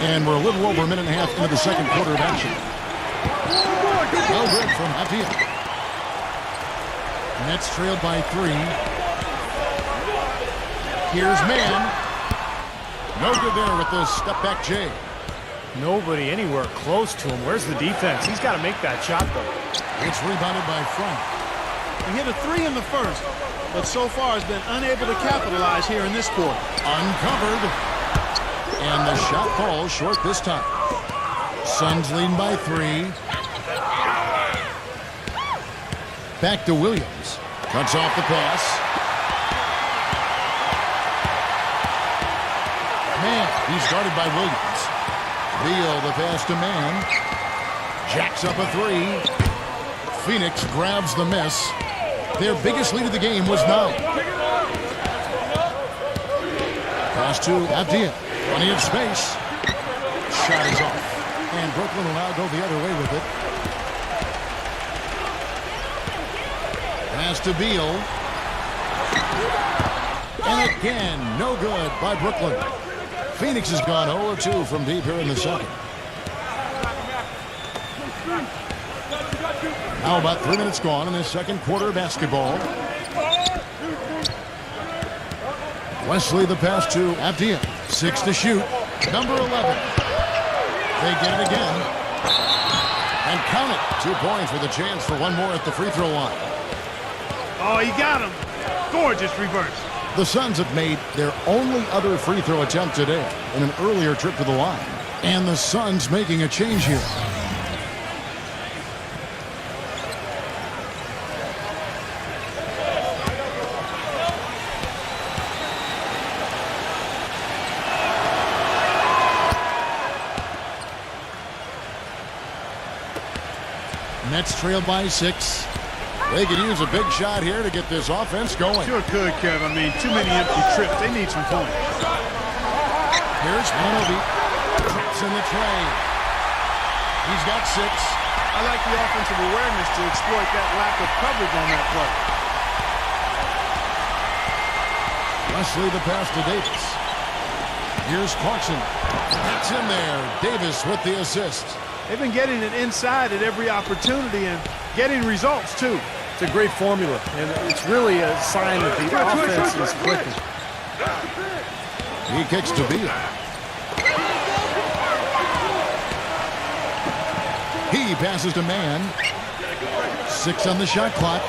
And we're a little over a minute and a half into the second quarter of action. Well good from Lafayette. Nets trailed by 3. Here's Man. No good there with the step-back J. Nobody anywhere close to him. Where's the defense? He's got to make that shot, though. It's rebounded by Frank. He hit a 3 in the first, but so far has been unable to capitalize here in this quarter. Uncovered. And the shot falls short this time. Suns leading by 3. Back to Williams. Cuts off the pass. Man, he's guarded by Williams. Beal, the pass to Man. Jacks up a 3. Phoenix grabs the miss. Their biggest lead of the game was 9. Pass to Abdian. Plenty of space. Shot is off. And Brooklyn will now go the other way with it. Pass to Beal. And again, no good by Brooklyn. Phoenix has gone 0-2 from deep here in the second. Now about 3 minutes gone in this second quarter of basketball. Wesley the pass to Abdian. 6 to shoot. Number 11. They get it again. And count it. 2 points with a chance for one more at the free throw line. Oh, he got him. Gorgeous reverse. The Suns have made their only other free throw attempt today in an earlier trip to the line. And the Suns making a change here. Nets trail by 6. They could use a big shot here to get this offense going. Sure could, Kev. I mean, too many empty trips. They need some points. Here's Manobi. Trips in the tray. He's got 6. I like the offensive awareness to exploit that lack of coverage on that play. Wesley the pass to Davis. Here's Clarkson. That's in there. Davis with the assist. They've been getting it inside at every opportunity and getting results, too. It's a great formula, and it's really a sign that the offense is clicking. He kicks to Beal. He passes to Mann. 6 on the shot clock.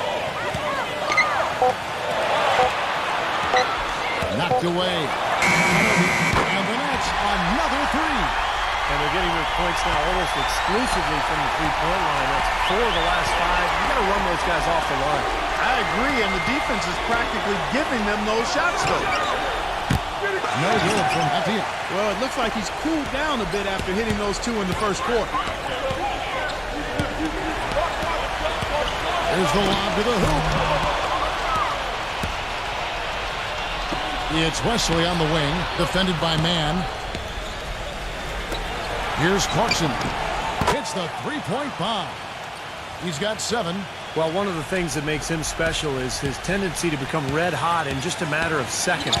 Knocked away. And the Nets, another 3. And they're getting their points now almost exclusively from the three-point line. That's 4 of the last 5. You got to run those guys off the line. I agree, and the defense is practically giving them those shots, though. No good from Hafiz. Well, it looks like he's cooled down a bit after hitting those 2 in the first quarter. There's the lob to the hoop. It's Wesley on the wing, defended by Mann. Here's Clarkson. Hits the three-point bomb. He's got 7. Well, one of the things that makes him special is his tendency to become red hot in just a matter of seconds.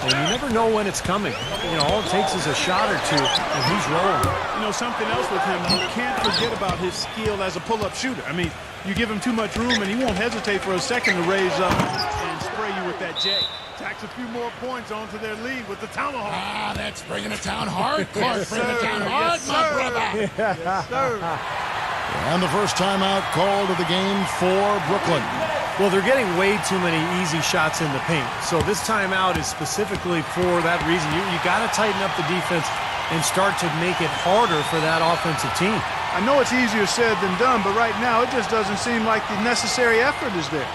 And you never know when it's coming. You know, all it takes is a shot or 2, and he's rolling. You know, something else with him, you can't forget about his skill as a pull-up shooter. I mean, you give him too much room, and he won't hesitate for a second to raise up and spray you with that J. Tacks a few more points onto their lead with the tomahawk. Ah, that's bringing it down hard. Clark, bring it down hard, my brother. Yes, sir. And the first timeout called of the game for Brooklyn. Well, they're getting way too many easy shots in the paint. So this timeout is specifically for that reason. You got to tighten up the defense and start to make it harder for that offensive team. I know it's easier said than done, but right now it just doesn't seem like the necessary effort is there.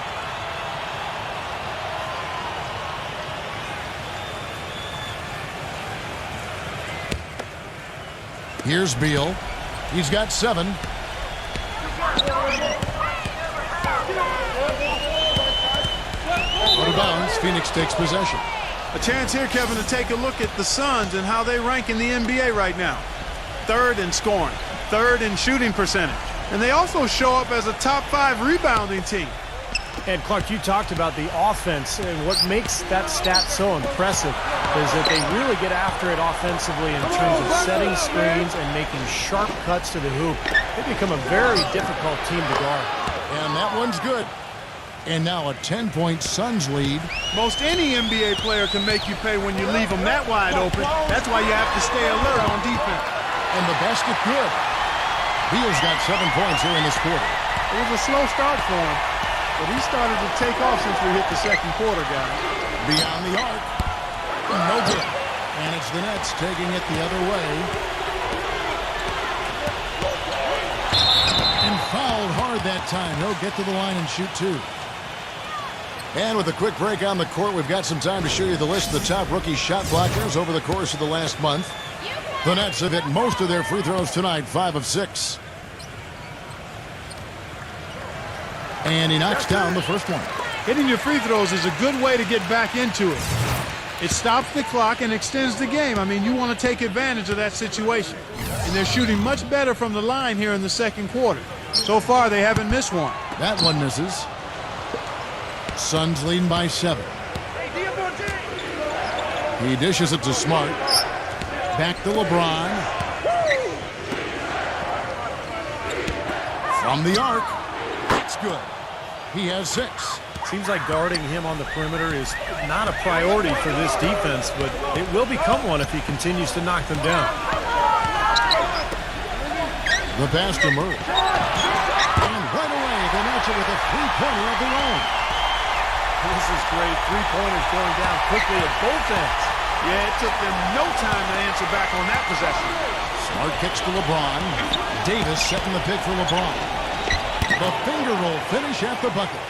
Here's Beal. He's got 7. Out of bounds, Phoenix takes possession. A chance here, Kevin, to take a look at the Suns and how they rank in the NBA right now. 3rd in scoring, 3rd in shooting percentage. And they also show up as a top 5 rebounding team. And Clark, you talked about the offense, and what makes that stat so impressive is that they really get after it offensively in terms of setting screens and making sharp cuts to the hoop. They become a very difficult team to guard. And that one's good. And now a 10-point Suns lead. Most any NBA player can make you pay when you leave them that wide open. That's why you have to stay alert on defense. And the basket good. Beal's got 7 points here in this quarter. It was a slow start for him, but he started to take off since we hit the second quarter, guys. Beyond the arc. No good. And it's the Nets taking it the other way. And fouled hard that time. He'll get to the line and shoot 2. And with a quick break on the court, we've got some time to show you the list of the top rookie shot blockers over the course of the last month. The Nets have hit most of their free throws tonight, 5 of 6. And he knocks down the first one. Hitting your free throws is a good way to get back into it. It stops the clock and extends the game. I mean, you want to take advantage of that situation. And they're shooting much better from the line here in the second quarter. So far, they haven't missed one. That one misses. Suns leading by 7. He dishes it to Smart. Back to LeBron. From the arc. That's good. He has 6. Seems like guarding him on the perimeter is not a priority for this defense, but it will become one if he continues to knock them down. The pass to Murray. And right away, they match it with a three-pointer of their own. This is great. 3-pointers going down quickly at both ends. Yeah, it took them no time to answer back on that possession. Smart kicks to LeBron. Davis setting the pick for LeBron. The finger roll finish at the bucket.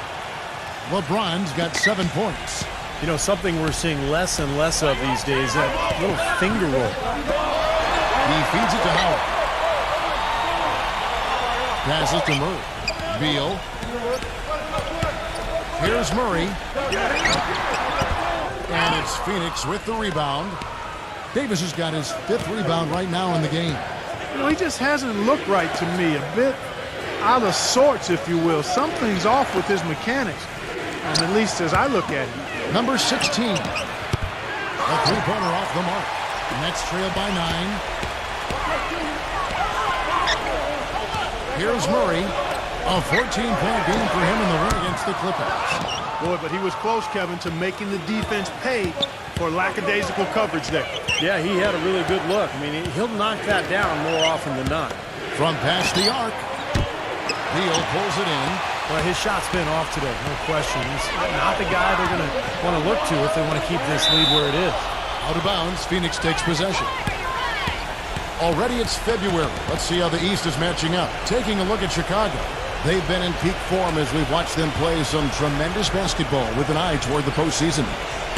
LeBron's got 7 points. You know, something we're seeing less and less of these days, that little finger roll. He feeds it to Howard. Passes to Murray. Beal. Here's Murray. And it's Phoenix with the rebound. Davis has got his 5th rebound right now in the game. You know, he just hasn't looked right to me. A bit out of sorts, if you will. Something's off with his mechanics, at least as I look at it. Number 16. A three-pointer off the mark. Nets trail by 9. Here's Murray. A 14-point game for him in the win against the Clippers. Boy, but he was close, Kevin, to making the defense pay for lackadaisical coverage there. Yeah, he had a really good look. I mean, he'll knock that down more often than not. From past the arc. Beal pulls it in. Well, his shot's been off today, no question. He's not the guy they're going to want to look to if they want to keep this lead where it is. Out of bounds, Phoenix takes possession. Already it's February. Let's see how the East is matching up. Taking a look at Chicago. They've been in peak form as we've watched them play some tremendous basketball with an eye toward the postseason.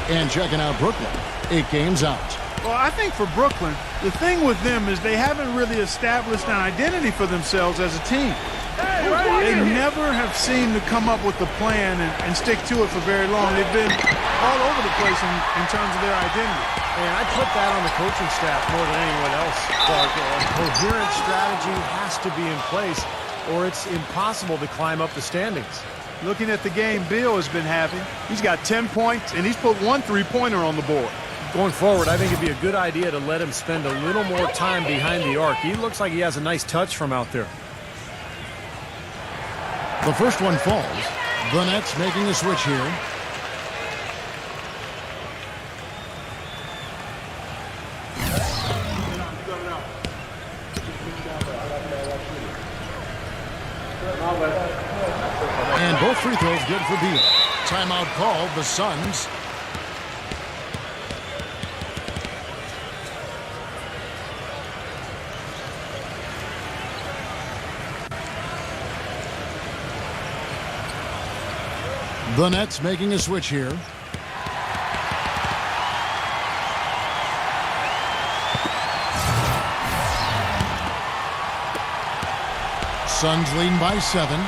And checking out Brooklyn, 8 games out. Well, I think for Brooklyn, the thing with them is they haven't really established an identity for themselves as a team. They never have seemed to come up with a plan and stick to it for very long. They've been all over the place in terms of their identity. And I put that on the coaching staff more than anyone else. Clark. A coherent strategy has to be in place, or it's impossible to climb up the standings. Looking at the game Beal has been having, he's got 10 points, and he's put 1 3-pointer on the board. Going forward, I think it'd be a good idea to let him spend a little more time behind the arc. He looks like he has a nice touch from out there. The first one falls. The Nets making a switch here. And both free throws good for Beal. Timeout called, the Suns. The Nets making a switch here. Suns leading by 7.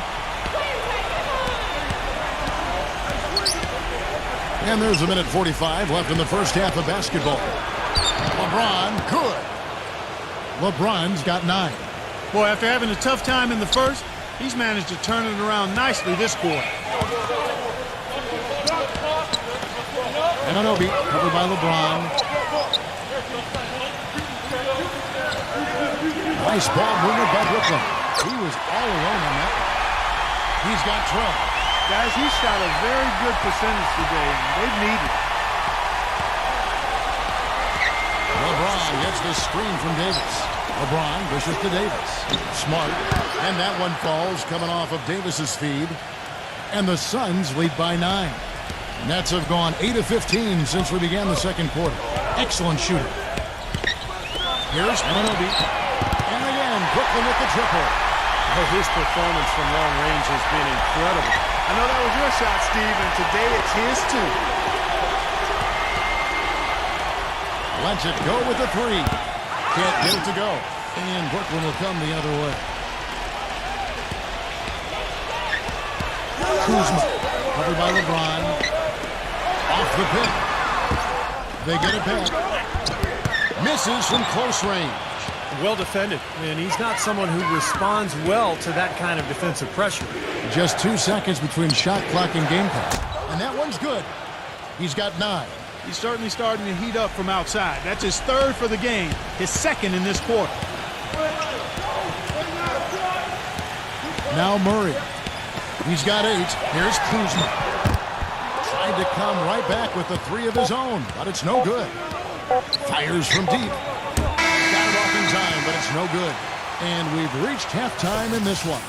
And there's 1:45 left in the first half of basketball. LeBron, good. LeBron's got 9. Boy, after having a tough time in the first, he's managed to turn it around nicely this quarter. Anunoby covered by LeBron. Nice ball movement by Brooklyn. He was all alone on that one. He's got 12. Guys, he shot a very good percentage today, and they've needed it. LeBron gets the screen from Davis. LeBron dishes to Davis. Smart. And that one falls coming off of Davis's feed. And the Suns lead by 9. Nets have gone 8 of 15 since we began the second quarter. Excellent shooter. Here's Anunoby. And again, Brooklyn with the triple. Oh, his performance from long range has been incredible. I know that was your shot, Steve, and today it's his too. Lets it go with the 3. Can't get it to go. And Brooklyn will come the other way. Kuzma, covered by LeBron. Off the pick. They get it back. Misses from close range. Well defended, and he's not someone who responds well to that kind of defensive pressure. Just 2 seconds between shot clock and game time. And that one's good. He's got 9. He's certainly starting to heat up from outside. That's his 3rd for the game, his 2nd in this quarter. Now Murray. He's got 8. Here's Kuzma. Tried to come right back with the 3 of his own, but it's no good. Fires from deep. Got it off in time, but it's no good. And we've reached halftime in this one.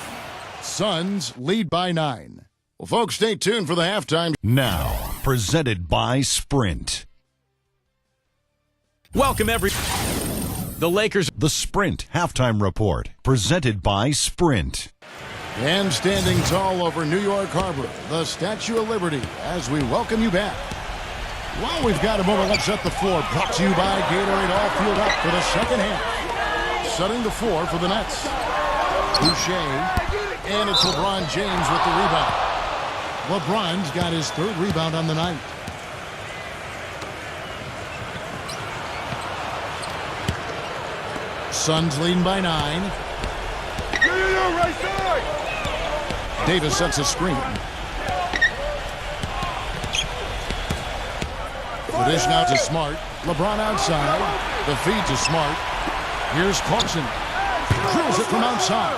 Suns lead by 9. Well, folks, stay tuned for the halftime. Now, presented by Sprint. Welcome the Lakers. The Sprint Halftime Report, presented by Sprint. And standing tall over New York Harbor, the Statue of Liberty, as we welcome you back. Well, we've got a moment. Let's set the floor. Brought to you by Gatorade. All fueled up for the second half. Setting the floor for the Nets. Boucher. And it's LeBron James with the rebound. LeBron's got his third rebound on the night. Suns leading by 9. Right side. Davis sets a screen. The dish now to Smart. LeBron outside. The feed to Smart. Here's Clarkson. Drills it from outside.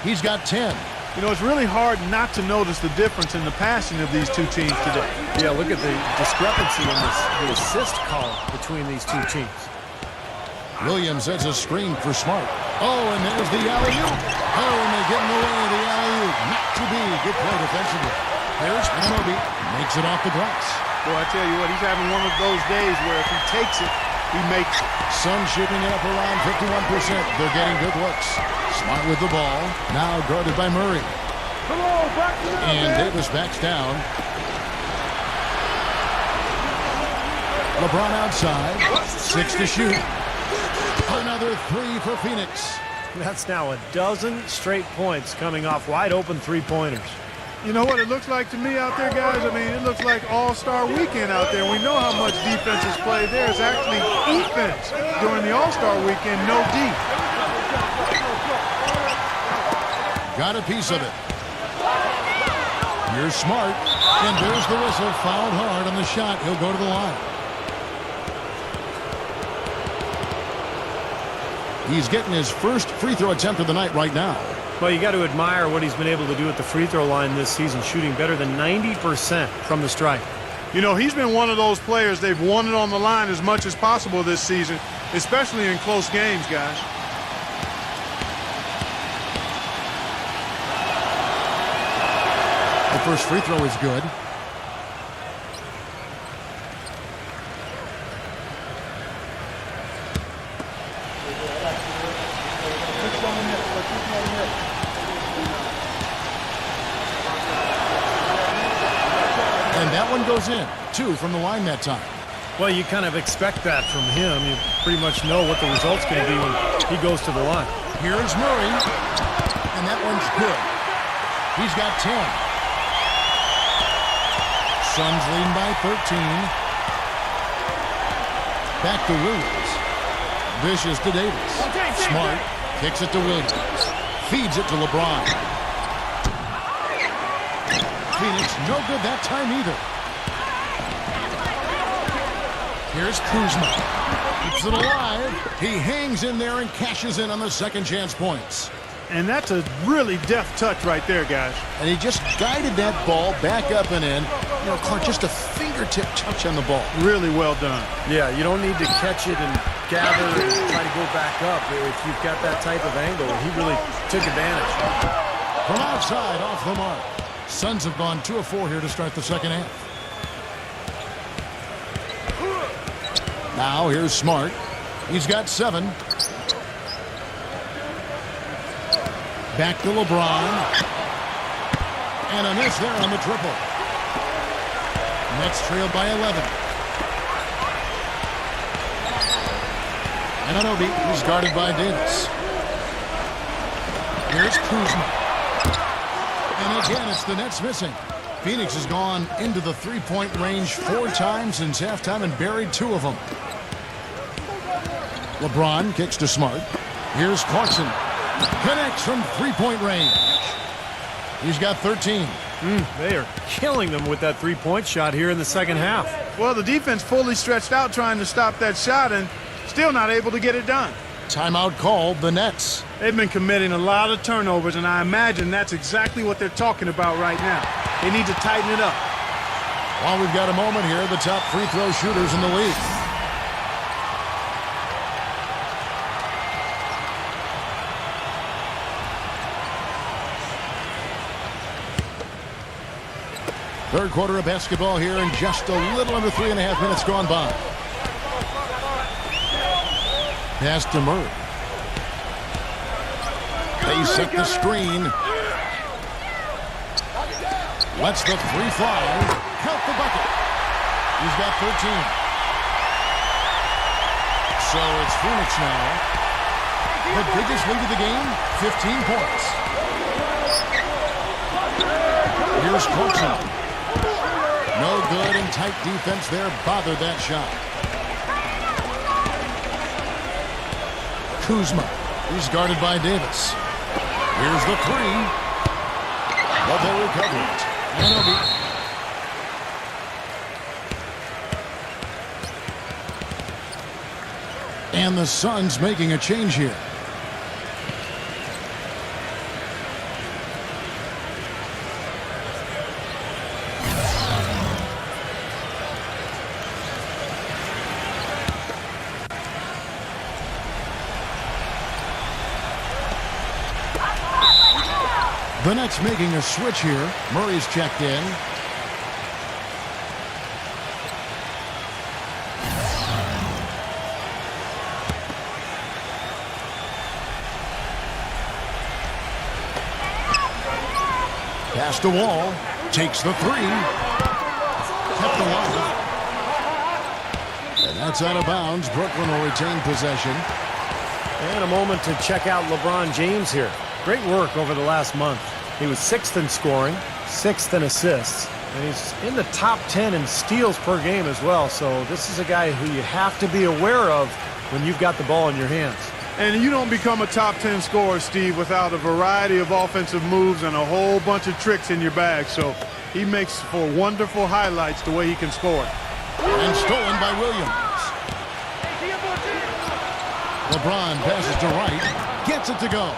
He's got 10. You know, it's really hard not to notice the difference in the passing of these two teams today. Yeah, look at the discrepancy in the assist column between these two teams. Williams sets a screen for Smart. Oh, and there's the alley-oop. Oh, and they get in the way of the alley-oop. Not to be. Good play defensively. There's Mackubex. Makes it off the glass. Boy, I tell you what, he's having one of those days where if he takes it, he makes it. Suns shooting it up around 51%. They're getting good looks. Smart with the ball. Now guarded by Murray. Come on, back to that, And man. Davis backs down. LeBron outside. 6 to shoot. Another 3 for Phoenix. That's now a dozen straight points coming off wide open three-pointers. You know what it looks like to me out there, guys? I mean, it looks like All-Star Weekend out there. We know how much defense is played there. It's actually defense during the All-Star Weekend, no D. Got a piece of it. Here's Smart. And there's the whistle. Fouled hard on the shot. He'll go to the line. He's getting his first free throw attempt of the night right now. Well, you got to admire what he's been able to do at the free throw line this season, shooting better than 90% from the stripe. You know, he's been one of those players they've wanted on the line as much as possible this season, especially in close games, guys. The first free throw is good. And that one goes in. 2 from the line that time. Well, you kind of expect that from him. You pretty much know what the result's going to be when he goes to the line. Here's Murray. And that one's good. He's got 10. Suns leading by 13. Back to Williams. Vicious to Davis. Smart kicks it to Williams. Feeds it to LeBron. Phoenix no good that time either. Here's Kuzma. Keeps it alive. He hangs in there and cashes in on the second chance points. And that's a really deft touch right there, guys. And he just guided that ball back up and in. You know, Clark, just a fingertip touch on the ball. Really well done. Yeah, you don't need to catch it and gather and try to go back up if you've got that type of angle. He really took advantage. From outside, off the mark. Suns have gone 2 of 4 here to start the second half. Now here's Smart. He's got 7. Back to LeBron. And a miss there on the triple. Nets trailed by 11. And Anunoby is guarded by Davis. Here's Kuzma. And again, it's the Nets missing. Phoenix has gone into the three-point range 4 times since halftime and buried 2 of them. LeBron kicks to Smart. Here's Clarkson. Connects from three-point range. He's got 13. They are killing them with that three-point shot here in the second half. Well, the defense fully stretched out trying to stop that shot and still not able to get it done. Timeout called the Nets. They've been committing a lot of turnovers, and I imagine that's exactly what they're talking about right now. They need to tighten it up. While we've got a moment here, the top free throw shooters in the league. Third quarter of basketball here, and just a little under 3.5 minutes gone by. Pass to Murray. They set the screen. Lets the three fly. Count the bucket. He's got 13. So it's Phoenix now. The biggest lead of the game, 15 points. Here's Clarkson. No good, and tight defense there bothered that shot. Kuzma. He's guarded by Davis. Here's the three. But they recover it. Anunoby. And the Suns making a change here. The Nets making a switch here. Murray's checked in. Pass to Wall. Takes the three. Kept alive. And that's out of bounds. Brooklyn will retain possession. And a moment to check out LeBron James here. Great work over the last month. He was 6th in scoring, 6th in assists, and he's in the top 10 in steals per game as well. So this is a guy who you have to be aware of when you've got the ball in your hands. And you don't become a top 10 scorer, Steve, without a variety of offensive moves and a whole bunch of tricks in your bag. So he makes for wonderful highlights the way he can score. And stolen by Williams. LeBron passes to Wright. Gets it to go.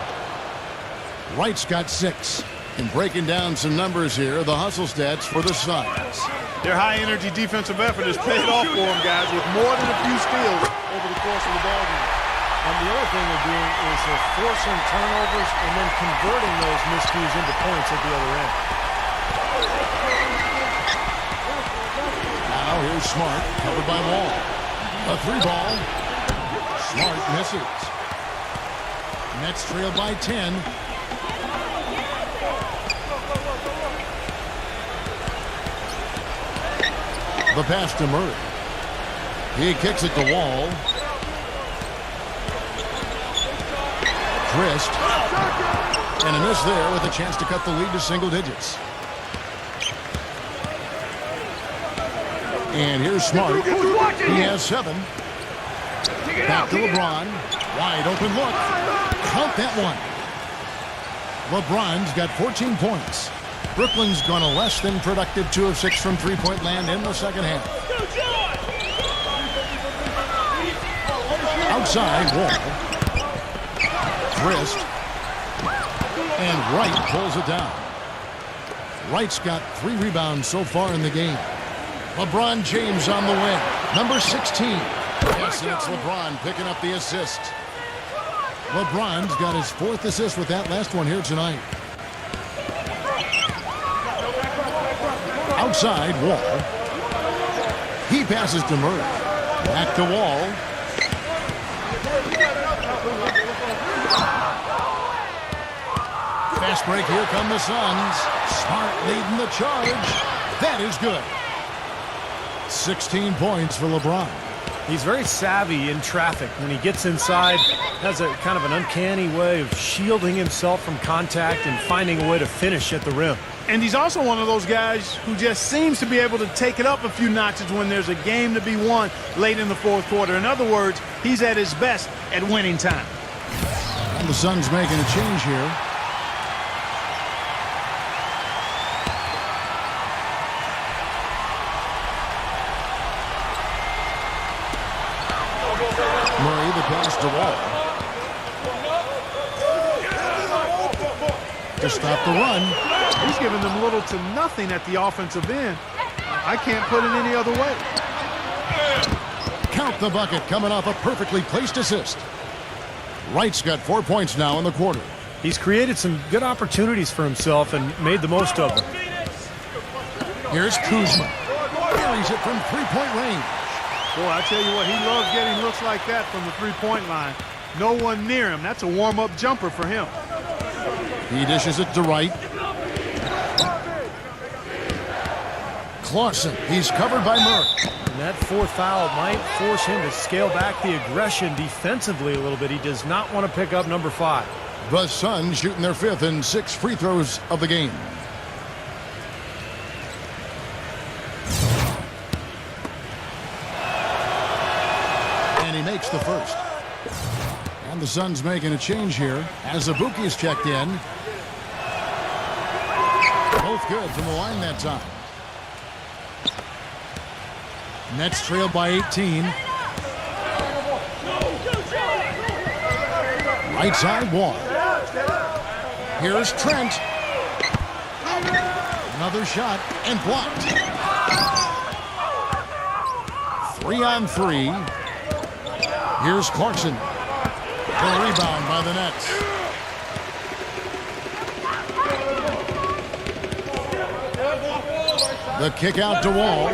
Wright's got 6. And breaking down some numbers here, the hustle stats for the Suns. Their high-energy defensive effort has paid off for them, guys, with more than a few steals over the course of the ballgame. And the other thing they're doing is they're forcing turnovers and then converting those miscues into points at the other end. Now here's Smart, covered by Wall. A three ball. Smart misses. Nets trail by 10. The pass to Murray. He kicks it to Wall. Christ. And a miss there with a chance to cut the lead to single digits. And here's Smart. He has 7. Back to LeBron. Wide open look. Count that one. LeBron's got 14 points. Brooklyn's gone a less than productive 2 of 6 from three-point land in the second half. Outside, Wall. Wrist. And Wright pulls it down. Wright's got 3 rebounds so far in the game. LeBron James on the win. Number 16. Yes, and it's LeBron picking up the assist. LeBron's got his 4th assist with that last one here tonight. Outside, Wall. He passes to Murray. Back to Wall. Fast break, here come the Suns. Smart leading the charge. That is good. 16 points for LeBron. He's very savvy in traffic. When he gets inside, has a kind of an uncanny way of shielding himself from contact and finding a way to finish at the rim. And he's also one of those guys who just seems to be able to take it up a few notches when there's a game to be won late in the 4th quarter. In other words, he's at his best at winning time. And the Suns making a change here. Murray, the pass to Wall. To stop the run. He's giving them little to nothing at the offensive end. I can't put it any other way. Count the bucket coming off a perfectly placed assist. Wright's got 4 points now in the quarter. He's created some good opportunities for himself and made the most of them. Here's Kuzma. Buries it from three-point range. Boy, I tell you what, he loves getting looks like that from the three-point line. No one near him. That's a warm-up jumper for him. He dishes it to Wright. Clausen, he's covered by Murray. And that fourth foul might force him to scale back the aggression defensively a little bit. He does not want to pick up number 5. The Suns shooting their 5th and 6th free throws of the game. And he makes the first. And the Suns making a change here as Azubuike is checked in. Both good from the line that time. Nets trailed by 18. Right side Wall. Here's Trent. Another shot and blocked. 3-on-3. Here's Clarkson. The rebound by the Nets. The kick out to Wall.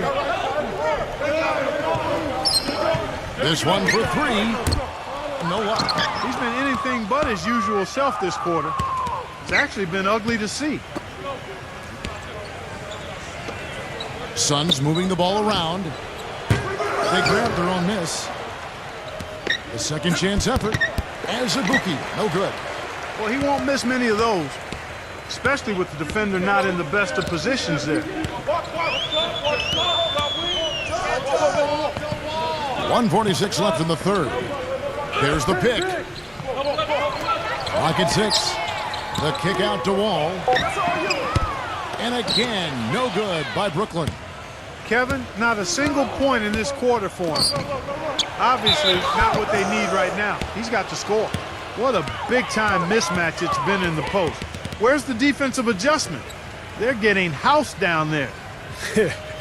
This one for 3. No luck. He's been anything but his usual self this quarter. It's actually been ugly to see. Suns moving the ball around. They grab their own miss. The second chance effort. Azubuike, no good. Well, he won't miss many of those, especially with the defender not in the best of positions there. 1:46 left in the third. There's the pick. Clock at 6. The kick out to Wall. And again, no good by Brooklyn. Kevin, not a single point in this quarter for him. Obviously, not what they need right now. He's got to score. What a big-time mismatch it's been in the post. Where's the defensive adjustment? They're getting housed down there.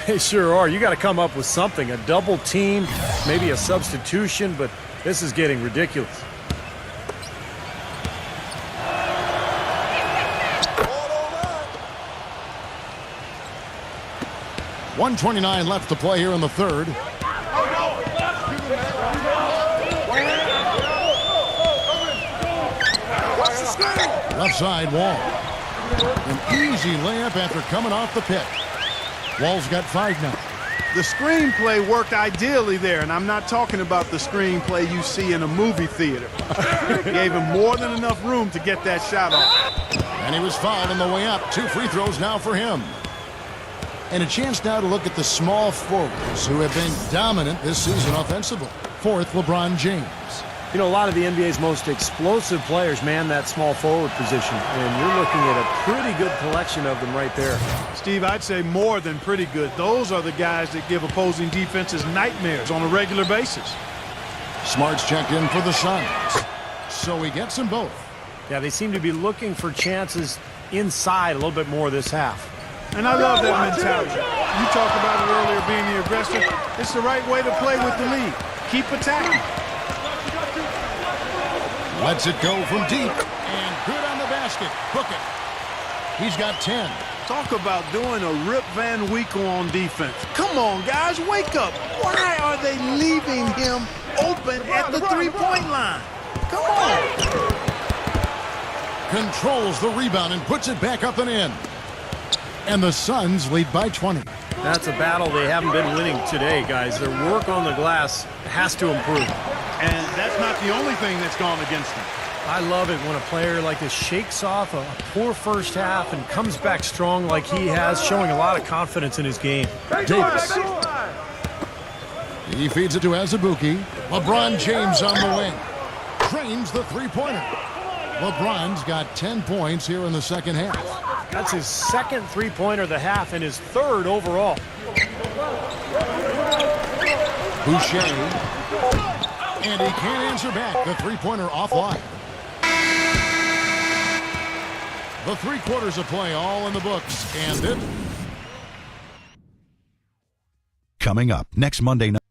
They sure are. You got to come up with something. A double team, maybe a substitution, but this is getting ridiculous. .129 left to play here in the third. Left side, Wall. An easy layup after coming off the pick. Wall's got 5 now. The screenplay worked ideally there, and I'm not talking about the screenplay you see in a movie theater. Gave him more than enough room to get that shot off. And he was fouled on the way up. 2 free throws now for him. And a chance now to look at the small forwards who have been dominant this season offensively. 4th, LeBron James. You know, a lot of the NBA's most explosive players man that small forward position, and you're looking at a pretty good collection of them right there. Steve, I'd say more than pretty good. Those are the guys that give opposing defenses nightmares on a regular basis. Smart's checked in for the Suns. So he gets them both. Yeah, they seem to be looking for chances inside a little bit more this half. And I love that mentality. You talked about it earlier, being the aggressor. It's the right way to play with the lead. Keep attacking. Lets it go from deep. And good on the basket. Book it. He's got 10. Talk about doing a Rip Van Winkle on defense. Come on, guys, wake up. Why are they leaving him open at the three-point line? Come on. Controls the rebound and puts it back up and in. And the Suns lead by 20. That's a battle they haven't been winning today, guys. Their work on the glass has to improve. And that's not the only thing that's gone against them. I love it when a player like this shakes off a poor first half and comes back strong like he has, showing a lot of confidence in his game. Davis. He feeds it to Azubuike. LeBron James on the wing. Drains the three-pointer. LeBron's got 10 points here in the second half. That's his second three-pointer of the half and his third overall. Boucher. And he can't answer back. The three-pointer offline. The 3 quarters of play all in the books. And it. Coming up next Monday night.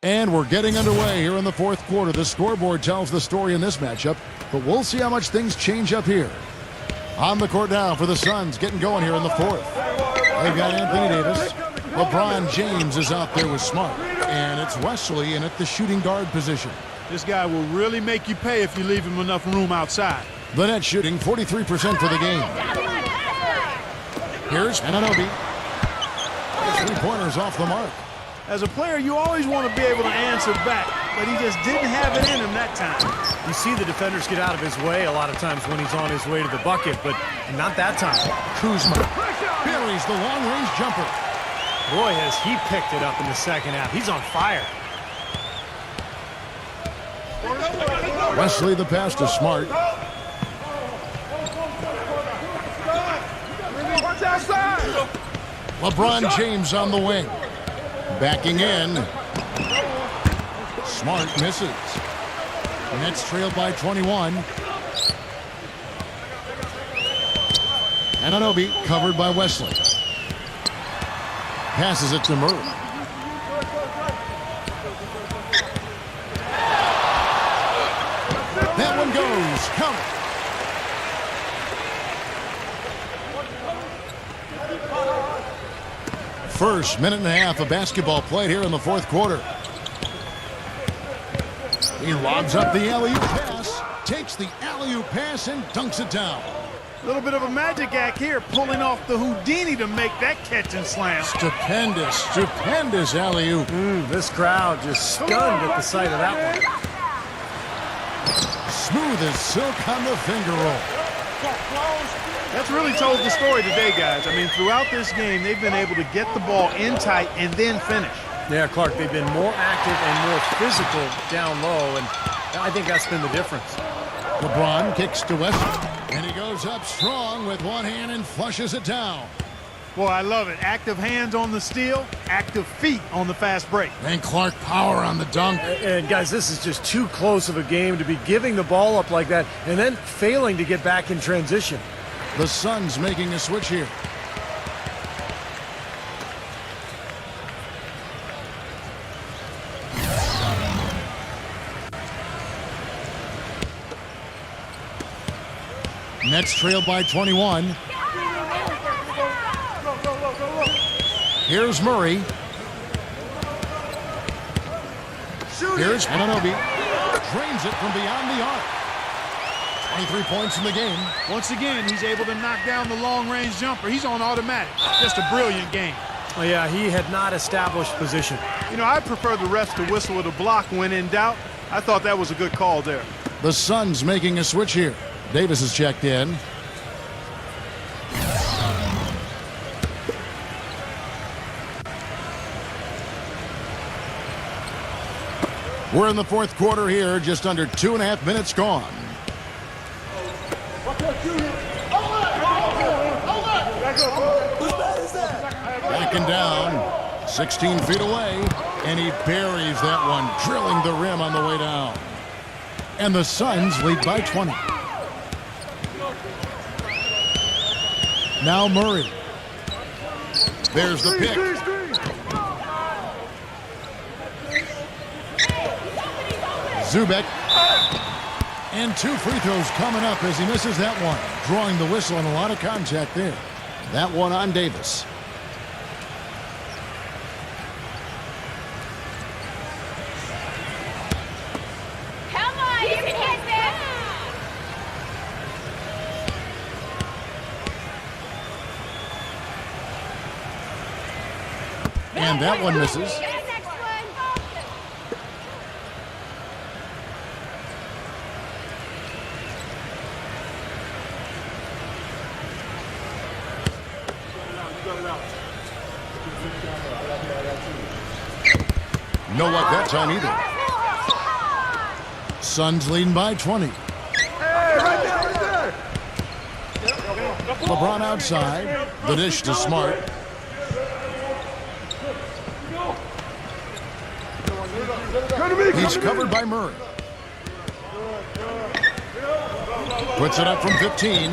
And we're getting underway here in the 4th quarter. The scoreboard tells the story in this matchup, but we'll see how much things change up here. On the court now for the Suns, getting going here in the 4th. They've got Anthony Davis. LeBron James is out there with Smart. And it's Wesley in at the shooting guard position. This guy will really make you pay if you leave him enough room outside. The net shooting 43% for the game. Here's Ananobi. 3-pointers off the mark. As a player, you always want to be able to answer back, but he just didn't have it in him that time. You see the defenders get out of his way a lot of times when he's on his way to the bucket, but not that time. Kuzma buries the long-range jumper. Boy, has he picked it up in the second half. He's on fire. Wesley the pass to Smart. LeBron James on the wing. Backing in. Smart misses. Nets trailed by 21. Ananobi covered by Wesley. Passes it to Murray. That one goes. Count it. First minute and a half of basketball played here in the fourth quarter. He lobs up the alley-oop pass, takes the alley-oop pass and dunks it down. A little bit of a magic act here, pulling off the Houdini to make that catch and slam. Stupendous alley-oop. This crowd just stunned at the sight of that one. Smooth as silk on the finger roll. That's really told the story today, guys. I mean, throughout this game, they've been able to get the ball in tight and then finish. Yeah, Clark, they've been more active and more physical down low, and I think that's been the difference. LeBron kicks to Wesley, and he goes up strong with one hand and flushes it down. Boy, I love it. Active hands on the steal, active feet on the fast break. And Clark power on the dunk. And guys, this is just too close of a game to be giving the ball up like that and then failing to get back in transition. The Suns making a switch here. Nets trailed by 21. Here's Murray. Here's Ananobi. Drains it from beyond the arc. 23 points in the game. Once again, he's able to knock down the long-range jumper. He's on automatic. Just a brilliant game. Oh, yeah, he had not established position. You know, I prefer the refs to whistle with a block when in doubt. I thought that was a good call there. The Suns making a switch here. Davis is checked in. We're in the fourth quarter here, just under 2.5 minutes gone. Backing down, 16 feet away, and he buries that one, drilling the rim on the way down. And the Suns lead by 20. Now Murray. There's the pick. Zubek. And 2 free throws coming up as he misses that one. Drawing the whistle and a lot of contact there. That one on Davis. Come on, you can hit this. And that one misses. No luck that time either. Suns leading by 20. LeBron outside. The dish to Smart. He's covered by Murray. Puts it up from 15.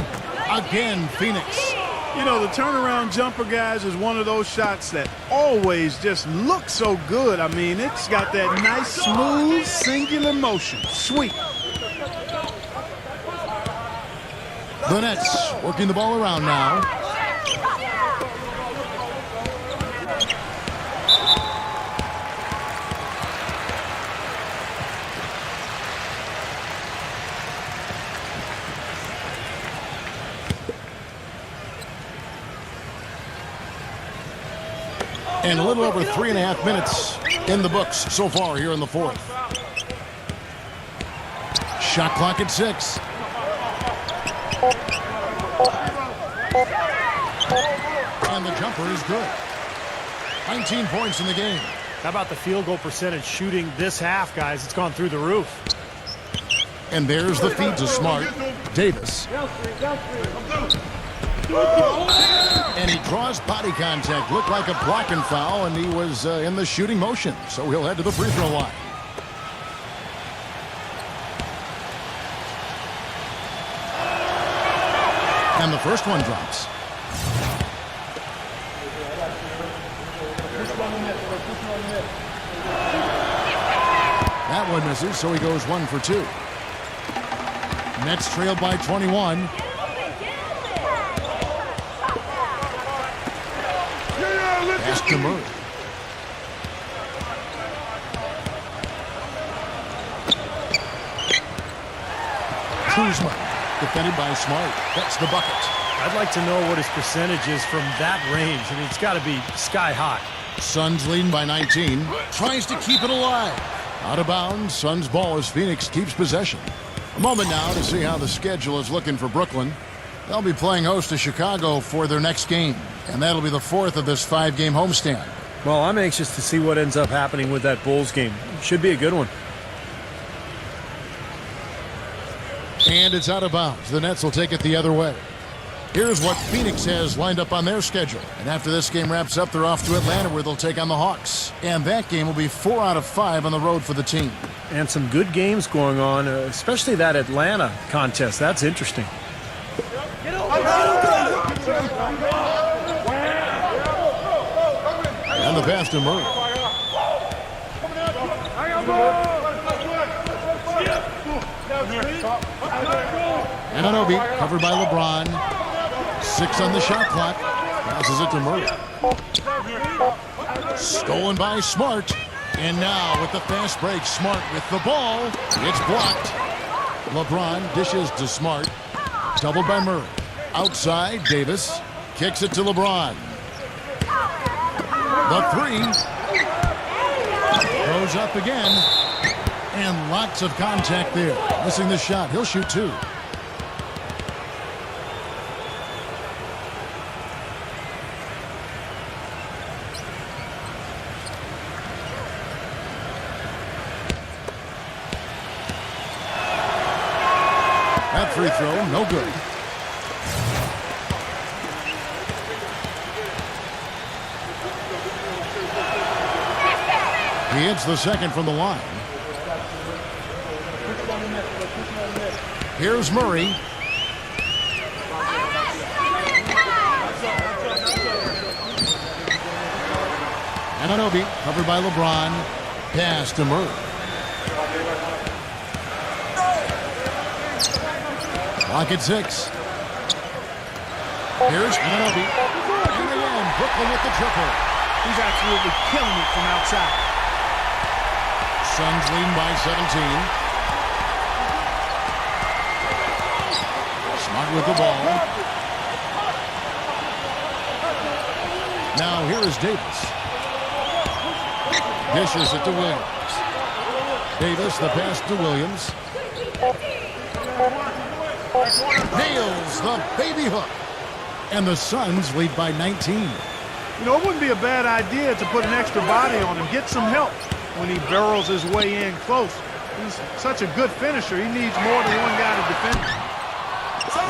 Again, Phoenix. You know, the turnaround jumper, guys, is one of those shots that always just looks so good. I mean, it's got that nice, smooth, singular motion. Sweet. The Nets working the ball around now. And a little over 3.5 minutes in the books so far here in the fourth. Shot clock at 6. And the jumper is good. 19 points in the game. How about the field goal percentage shooting this half, guys? It's gone through the roof. And there's the feed to Smart. Davis. And he draws body contact. Looked like a blocking foul, and he was in the shooting motion. So he'll head to the free throw line. And the first one drops. That one misses, so he goes 1 for 2. Nets trailed by 21. Pass to Murray. Kuzma, defended by Smart. That's the bucket. I'd like to know what his percentage is from that range. I mean, it's got to be sky high. Suns leading by 19. Tries to keep it alive. Out of bounds. Suns ball as Phoenix keeps possession. A moment now to see how the schedule is looking for Brooklyn. They'll be playing host to Chicago for their next game, and that'll be the 4th of this 5-game homestand. Well, I'm anxious to see what ends up happening with that Bulls game. Should be a good one. And it's out of bounds. The Nets will take it the other way. Here's what Phoenix has lined up on their schedule. And after this game wraps up, they're off to Atlanta where they'll take on the Hawks. And that game will be 4 out of 5 on the road for the team. And some good games going on, especially that Atlanta contest. That's interesting. And the pass to Murray. And Anunoby covered by LeBron. 6 on the shot clock. Passes it to Murray. Stolen by Smart. And now with the fast break, Smart with the ball. It's blocked. LeBron dishes to Smart. Doubled by Murray. Outside, Davis. Kicks it to LeBron. The 3. Goes up again. And lots of contact there. Missing the shot. He'll shoot 2. That free throw, no good. He hits the second from the line. Here's Murray. And Anunoby covered by LeBron. Pass to Murray. Clock at 6. Here's Anunoby. And again, Brooklyn with the triple. He's absolutely killing it from outside. Suns leading by 17. Smart with the ball. Now here is Davis. Dishes it to Williams. Davis, the pass to Williams. Nails the baby hook. And the Suns lead by 19. You know, it wouldn't be a bad idea to put an extra body on him, get some help when he barrels his way in close. He's such a good finisher. He needs more than one guy to defend him.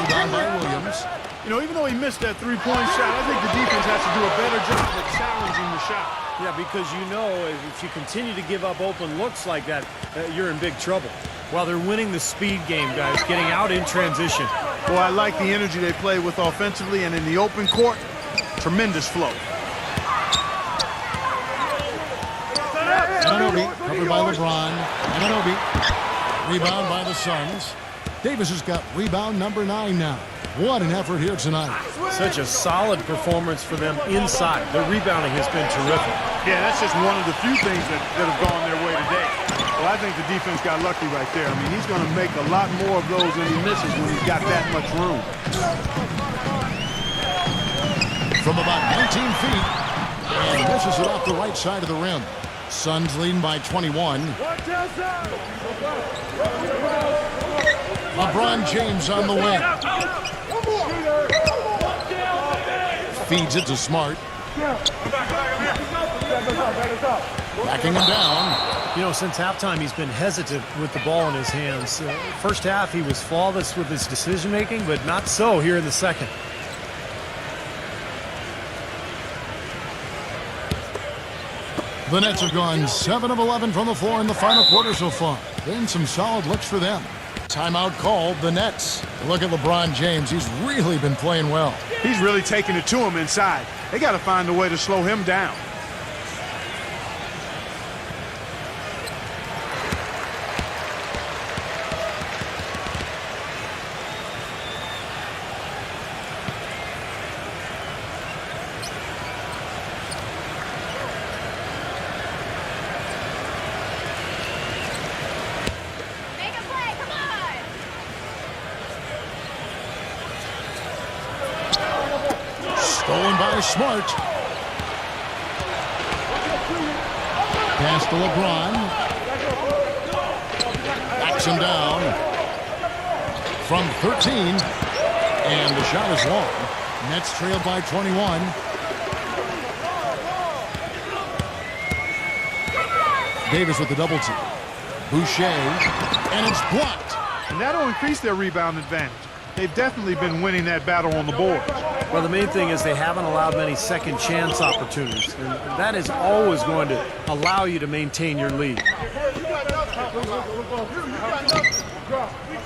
Rebound by Williams. You know, even though he missed that three-point shot, I think the defense has to do a better job of challenging the shot. Yeah, because you know if you continue to give up open looks like that, you're in big trouble. While they're winning the speed game, guys, getting out in transition. Boy, I like the energy they play with offensively, and in the open court, tremendous flow. Anunoby covered by LeBron. Anunoby. Rebound by the Suns. Davis has got rebound number 9 now. What an effort here tonight. Such a solid performance for them inside. Their rebounding has been terrific. Yeah, that's just one of the few things that have gone their way today. Well, I think the defense got lucky right there. I mean, he's going to make a lot more of those than he misses when he's got that much room. From about 19 feet, And misses it off the right side of the rim. Suns leading by 21. LeBron James on the wing. Feeds it to Smart. Backing him down. You know, since halftime, he's been hesitant with the ball in his hands. First half, he was flawless with his decision-making, but not so here in the second. The Nets have gone 7 of 11 from the floor in the final quarter so far. Been some solid looks for them. Timeout called, the Nets. Look at LeBron James. He's really been playing well. He's really taking it to him inside. They got to find a way to slow him down. Make a play, come on! Stolen by Smart. Pass to LeBron. Backs him down. From 13. And the shot is long. Nets trail by 21. Davis with the double team. Boucher. And it's blocked. And that'll increase their rebound advantage. They've definitely been winning that battle on the boards. Well, the main thing is they haven't allowed many second chance opportunities, and that is always going to allow you to maintain your lead.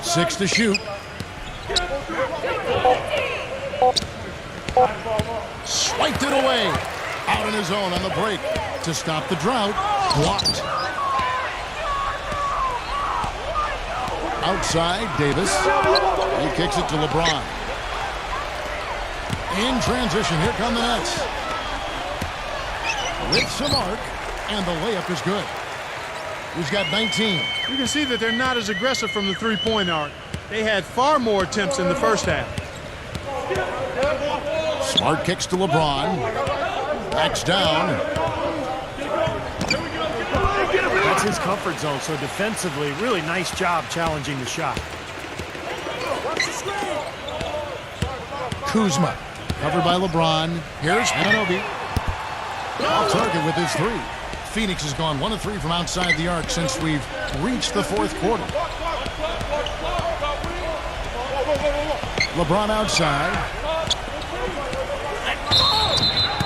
6 to shoot. Swiped it away. Out on his own on the break to stop the drought. Blocked. Outside, Davis. He kicks it to LeBron. In transition, here come the Nets. With some arc, and the layup is good. He's got 19. You can see that they're not as aggressive from the three-point arc. They had far more attempts in the first half. Smart kicks to LeBron. Backs down. That's his comfort zone, so defensively, really nice job challenging the shot. Kuzma, covered by LeBron. Here's Anunoby. Off target with his three. Phoenix has gone 1 of 3 from outside the arc since we've reached the fourth quarter. LeBron outside.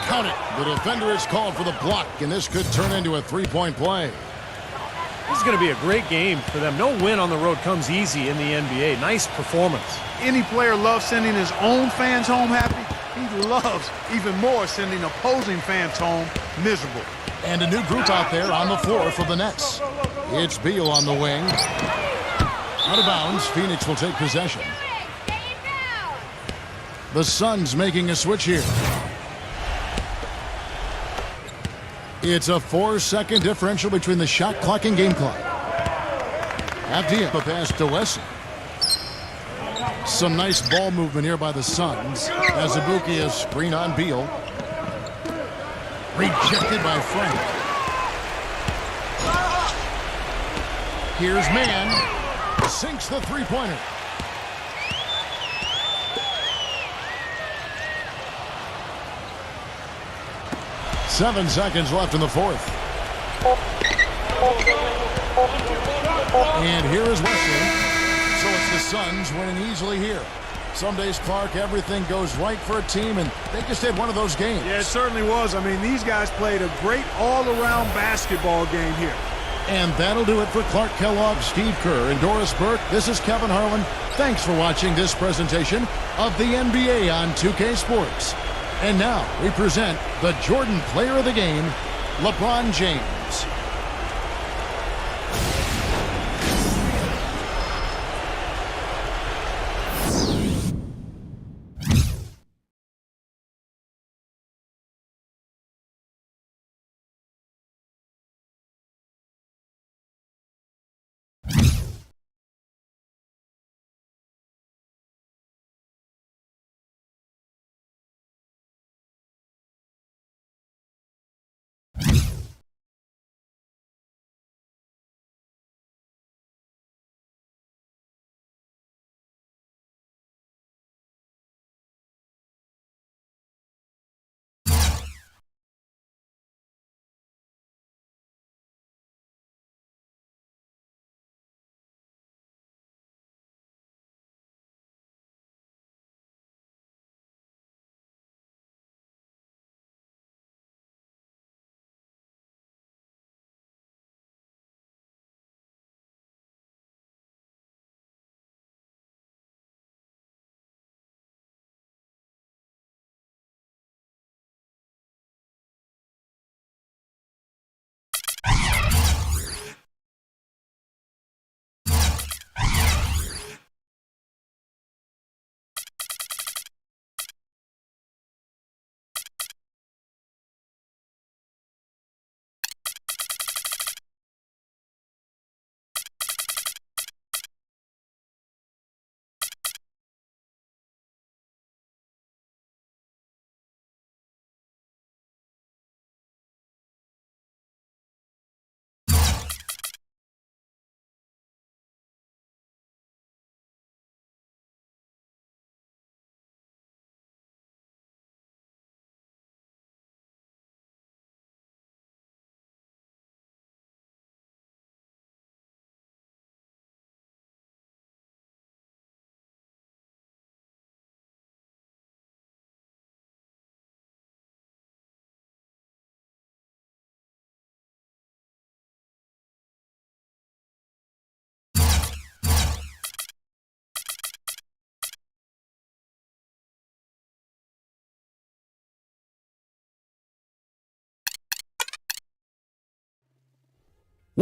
Count it. The defender is called for the block, and this could turn into a three-point play. This is going to be a great game for them. No win on the road comes easy in the NBA. Nice performance. Any player loves sending his own fans home happy. He loves even more sending opposing fans home miserable. And a new group out there on the floor for the Nets. It's Beal on the wing. Out of bounds, Phoenix will take possession. The Suns making a switch here. It's a 4-second differential between the shot clock and game clock. Avdia, a pass to Wesson. Some nice ball movement here by the Suns. As Ibuki is screen on Beal. Rejected by Frank. Here's Mann. Sinks the three-pointer. Seven seconds left in the fourth. And here is Wesley. So it's the Suns winning easily here. Some days, Clark, everything goes right for a team, and they just had one of those games. Yeah, it certainly was. I mean, these guys played a great all-around basketball game here. And that'll do it for Clark Kellogg, Steve Kerr, and Doris Burke. This is Kevin Harlan. Thanks for watching this presentation of the NBA on 2K Sports. And now we present the Jordan Player of the Game, LeBron James.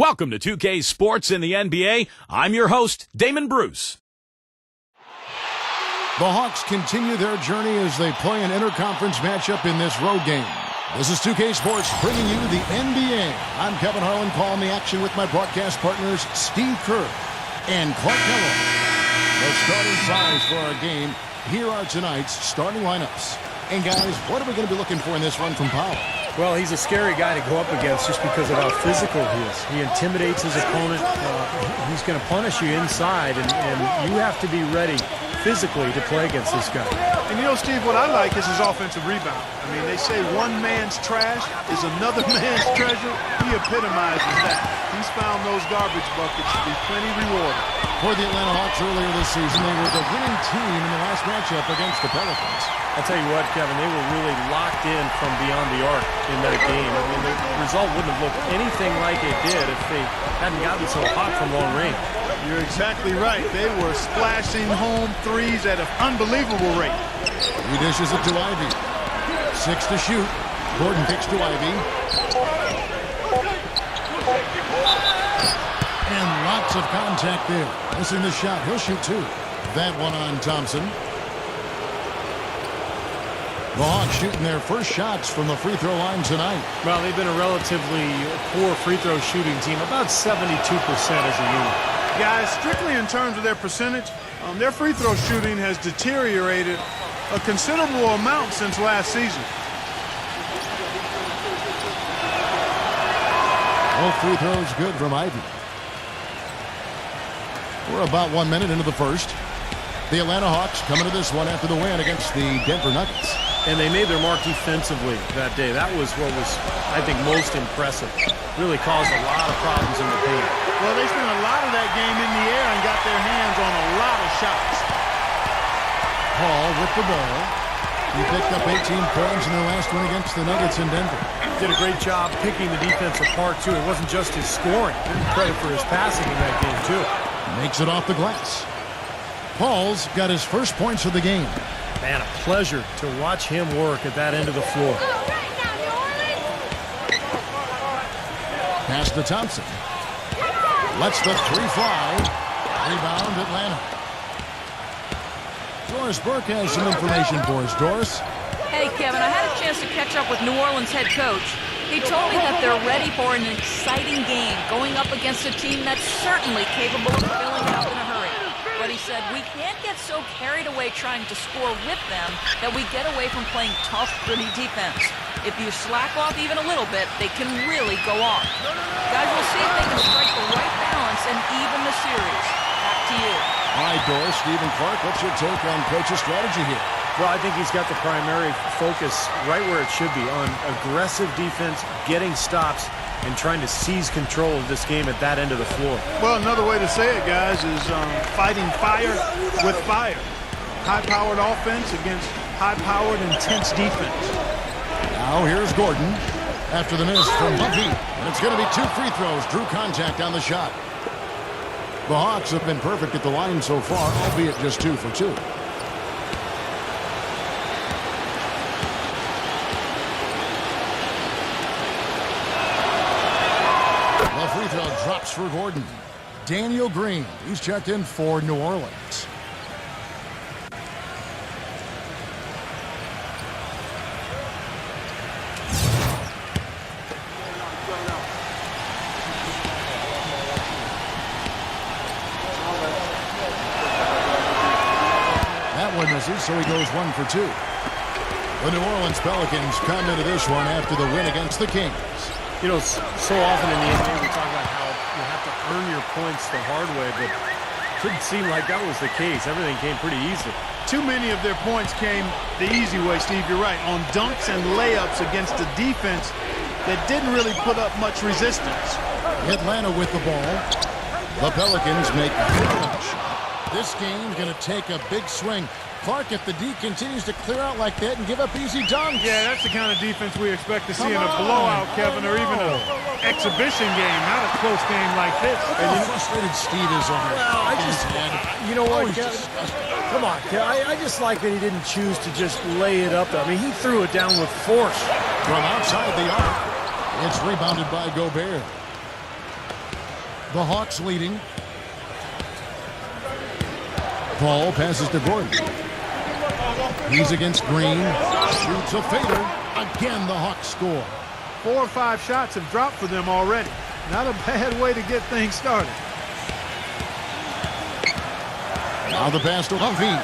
Welcome to 2K Sports in the NBA. I'm your host, Damon Bruce. The Hawks continue their journey as they play an interconference matchup in this road game. This is 2K Sports bringing you the NBA. I'm Kevin Harlan, calling the action with my broadcast partners Steve Kerr and Clark Kellogg. The starting fives for our game. Here are tonight's starting lineups. And guys, what are we going to be looking for in this run from Powell? Well, he's a scary guy to go up against just because of how physical he is. He intimidates his opponent. He's going to punish you inside, and you have to be ready physically to play against this guy. And you know, Steve, what I like is his offensive rebound. I mean, they say one man's trash is another man's treasure. He epitomizes that. He's found those garbage buckets to be plenty rewarding. For the Atlanta Hawks earlier this season, they were the winning team in the last matchup against the Pelicans. I'll tell you what, Kevin, they were really locked in from beyond the arc in that game. I mean, the result wouldn't have looked anything like it did if they hadn't gotten so hot from long range. You're exactly right. They were splashing home threes at an unbelievable rate. He dishes it to Ivy. 6 to shoot. Gordon kicks to Ivy. And lots of contact there. Missing the shot. He'll shoot 2. That one on Thompson. The Hawks shooting their first shots from the free throw line tonight. Well, they've been a relatively poor free throw shooting team, about 72% as a unit. Guys, strictly in terms of their percentage, their free throw shooting has deteriorated a considerable amount since last season. Both free throws good from Ivy. We're about 1 minute into the first. The Atlanta Hawks coming to this one after the win against the Denver Nuggets. And they made their mark defensively that day. That was what was, I think, most impressive. Really caused a lot of problems in the paint. Well, they spent a lot of that game in the air and got their hands on a lot of shots. Hall with the ball. He picked up 18 points in their last win against the Nuggets in Denver. Did a great job picking the defense apart, too. It wasn't just his scoring. Didn't credit for his passing in that game, too. Makes it off the glass. Paul's got his first points of the game. Man, a pleasure to watch him work at that end of the floor. Pass to Thompson. Lets the 3 fly. Rebound Atlanta. Doris Burke has some information for us. Doris? Hey, Kevin, I had a chance to catch up with New Orleans head coach. He told me that they're ready for an exciting game, going up against a team that's certainly capable of filling out in a hurry. But he said, we can't get so carried away trying to score with them that we get away from playing tough, gritty defense. If you slack off even a little bit, they can really go off. Guys, we'll see if they can strike the right balance and even the series. Back to you. All right, Doris, Stephen Clark, what's your take on coach's strategy here? Well, I think he's got the primary focus right where it should be, on aggressive defense, getting stops, and trying to seize control of this game at that end of the floor. Well, another way to say it, guys, is fighting fire with fire. High-powered offense against high-powered, intense defense. Now here's Gordon after the miss from Bumpy. And it's going to be 2 free throws. Drew contact on the shot. The Hawks have been perfect at the line so far, albeit just 2 for 2. The free throw drops for Gordon. Daniel Green, he's checked in for New Orleans. Misses, so he goes 1 for 2. The New Orleans Pelicans come into this one after the win against the Kings. You know, so often in the NBA we talk about how you have to earn your points the hard way, but it didn't seem like that was the case. Everything came pretty easy. Too many of their points came the easy way, Steve. You're right. On dunks and layups against a defense that didn't really put up much resistance. Atlanta with the ball. The Pelicans make a shot. This game's going to take a big swing. Clark, if the D continues to clear out like that and give up easy dunks. Yeah, that's the kind of defense we expect to see in a blowout, Kevin, or even an exhibition game, not a close game like this. And how frustrated Steve is over it. Well, you know what, Kevin? Come on, Kevin. I just like that he didn't choose to just lay it up. I mean, he threw it down with force. From outside the arc, it's rebounded by Gobert. The Hawks leading. Paul passes to Gordon. He's against Green. Shoots a fader. Again, the Hawks score. 4 or 5 shots have dropped for them already. Not a bad way to get things started. Now the pass to Humphrey.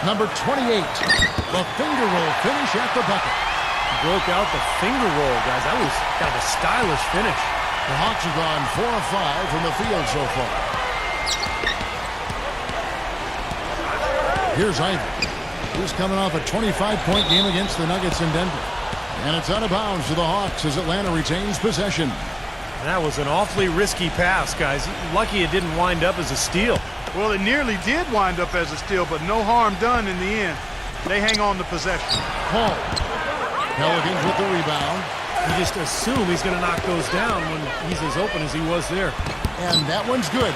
Number 28. The finger roll finish at the bucket. Broke out the finger roll, guys. That was kind of a stylish finish. The Hawks have gone 4 of 5 from the field so far. Here's Ivy. He's coming off a 25-point game against the Nuggets in Denver. And it's out of bounds to the Hawks as Atlanta retains possession. That was an awfully risky pass, guys. Lucky it didn't wind up as a steal. Well, it nearly did wind up as a steal, but no harm done in the end. They hang on to possession. Paul. Pelicans with the rebound. You just assume he's going to knock those down when he's as open as he was there. And that one's good.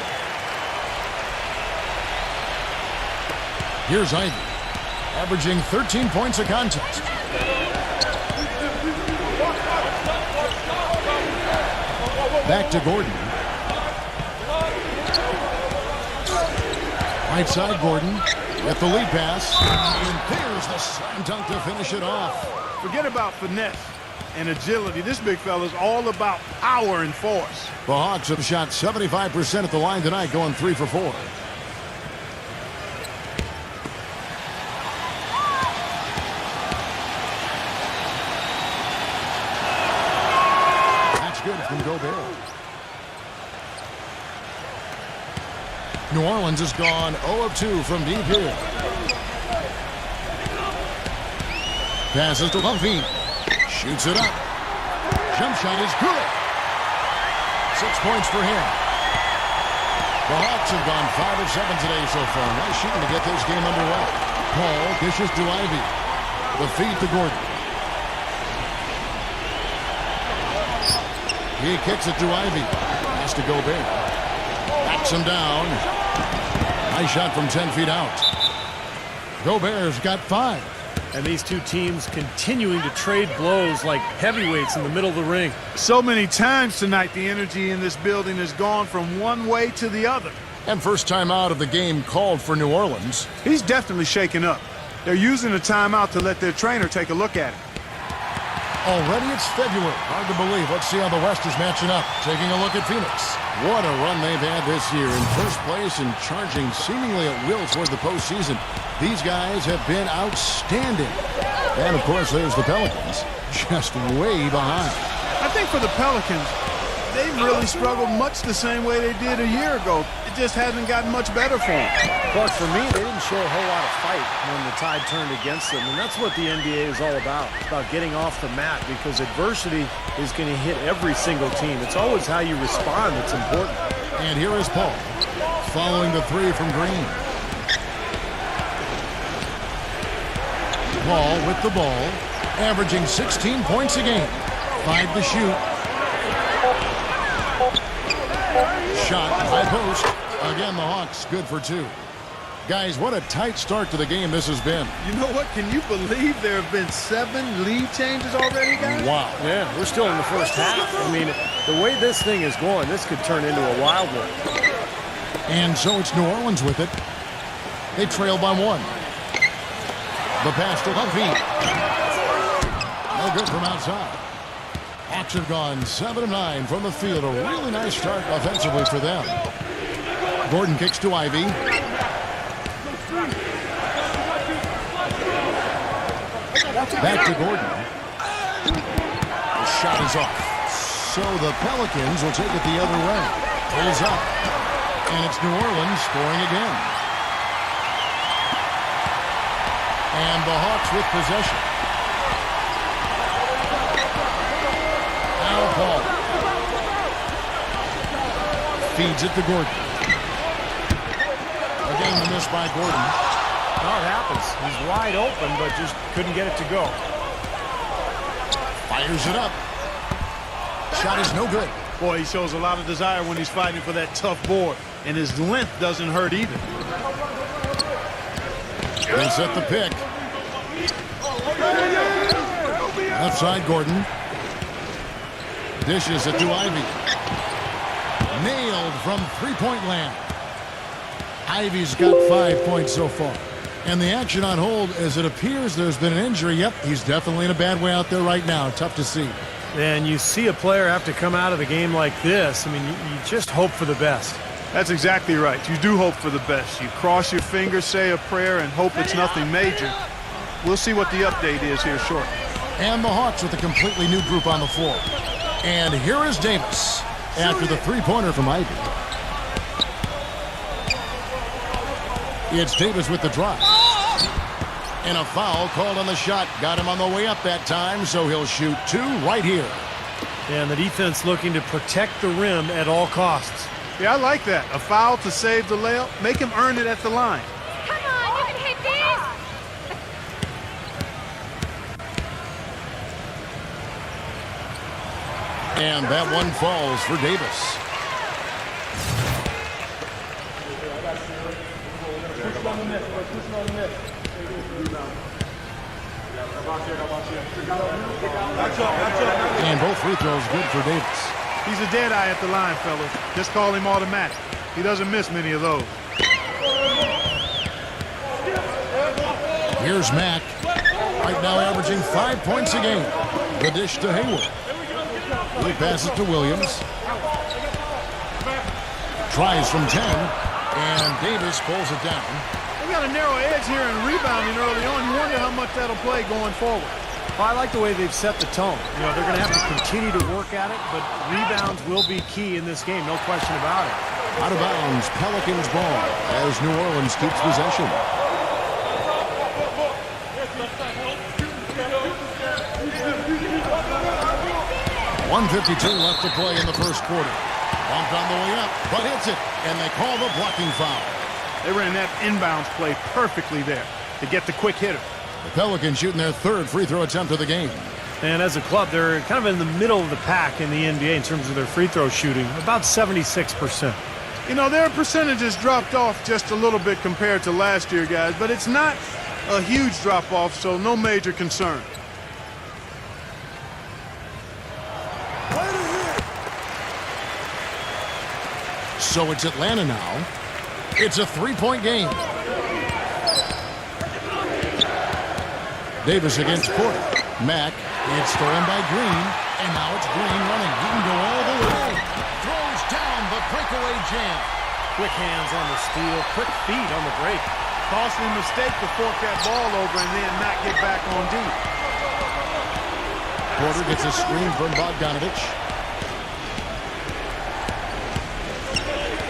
Here's Ivy, averaging 13 points a contest. Back to Gordon. Right side, Gordon. With the lead pass. And there's the slam dunk to finish it off. Forget about finesse and agility. This big fella is all about power and force. The Hawks have shot 75% at the line tonight, going 3 for 4. That's good from Gobert. New Orleans has gone 0 of 2 from deep here. Passes to Humphrey. Shoots it up. Jump shot is good. 6 points for him. The Hawks have gone 5 of 7 today so far. Nice shooting to get this game underway. Paul dishes to Ivy. The feed to Gordon. He kicks it to Ivy. Pass to Gobert. Backs him down. Nice shot from 10 feet out. Gobert's got 5. And these two teams continuing to trade blows like heavyweights in the middle of the ring. So many times tonight, the energy in this building has gone from one way to the other. And first time out of the game called for New Orleans. He's definitely shaken up. They're using the timeout to let their trainer take a look at it. Already it's February. Hard to believe. Let's see how the West is matching up. Taking a look at Phoenix. What a run they've had this year. In first place and charging seemingly at will toward the postseason. These guys have been outstanding. And, of course, there's the Pelicans. Just way behind. I think for the Pelicans, they've really struggled much the same way they did a year ago. It just hasn't gotten much better for them. But for me, they didn't show a whole lot of fight when the tide turned against them. And that's what the NBA is all about. It's about getting off the mat because adversity is going to hit every single team. It's always how you respond that's important. And here is Paul, following the 3 from Green. Paul with the ball, averaging 16 points a game. 5 to shoot. Shot high post. Again, the Hawks good for 2. Guys, what a tight start to the game this has been. You know what? Can you believe there have been 7 lead changes already, guys? Wow. Yeah, we're still in the first half. I mean, the way this thing is going, this could turn into a wild one. And so it's New Orleans with it. They trail by 1. The pass to Humphrey. No good from outside. Hawks have gone 7 of 9 from the field. A really nice start offensively for them. Gordon kicks to Ivy. Back to Gordon. The shot is off. So the Pelicans will take it the other way. Pulls up. And it's New Orleans scoring again. And the Hawks with possession. Now Paul. Feeds it to Gordon. Again, the miss by Gordon. No, it happens. He's wide open, but just couldn't get it to go. Fires it up. Shot is no good. Boy, he shows a lot of desire when he's fighting for that tough board. And his length doesn't hurt either. They set the pick. Left side, Gordon. Dishes it to Ivy. Nailed from three-point land. Ivy's got 5 points so far. And the action on hold, as it appears there's been an injury. Yep, he's definitely in a bad way out there right now. Tough to see. And you see a player have to come out of the game like this. I mean, you just hope for the best. That's exactly right. You do hope for the best. You cross your fingers, say a prayer, and hope it's nothing major. We'll see what the update is here shortly. And the Hawks with a completely new group on the floor. And here is Davis after the three-pointer from Ivy. It's Davis with the drive. And a foul called on the shot. Got him on the way up that time, so he'll shoot two right here. And the defense looking to protect the rim at all costs. Yeah, I like that. A foul to save the layup. Make him earn it at the line. Come on, you can hit these. And that one falls for Davis. And both free throws good for Davis. He's a dead eye at the line, fellas. Just call him automatic. He doesn't miss many of those. Here's Mack. Right now averaging 5 points a game. The dish to Hayward. He passes to Williams. Tries from 10. And Davis pulls it down. They got a narrow edge here in rebounding early on. You wonder how much that'll play going forward. Well, I like the way they've set the tone. You know, they're going to have to continue to work at it, but rebounds will be key in this game, no question about it. Out of bounds, Pelicans ball as New Orleans keeps possession. .152 left to play in the first quarter. Bumped on the way up, but hits it, and they call the blocking foul. They ran that inbounds play perfectly there to get the quick hitter. The Pelicans shooting their third free throw attempt of the game. And as a club, they're kind of in the middle of the pack in the NBA in terms of their free throw shooting, about 76%. You know, their percentages dropped off just a little bit compared to last year, guys, but it's not a huge drop-off, so no major concern. So it's Atlanta now. It's a three-point game. Davis against Porter. Mack, it's stolen by Green, and now it's Green running. He can go all the way. Throws down the breakaway jam. Quick hands on the steal, quick feet on the break. Costly mistake to fork that ball over and then not get back on D. Porter gets a screen from Bogdanovich.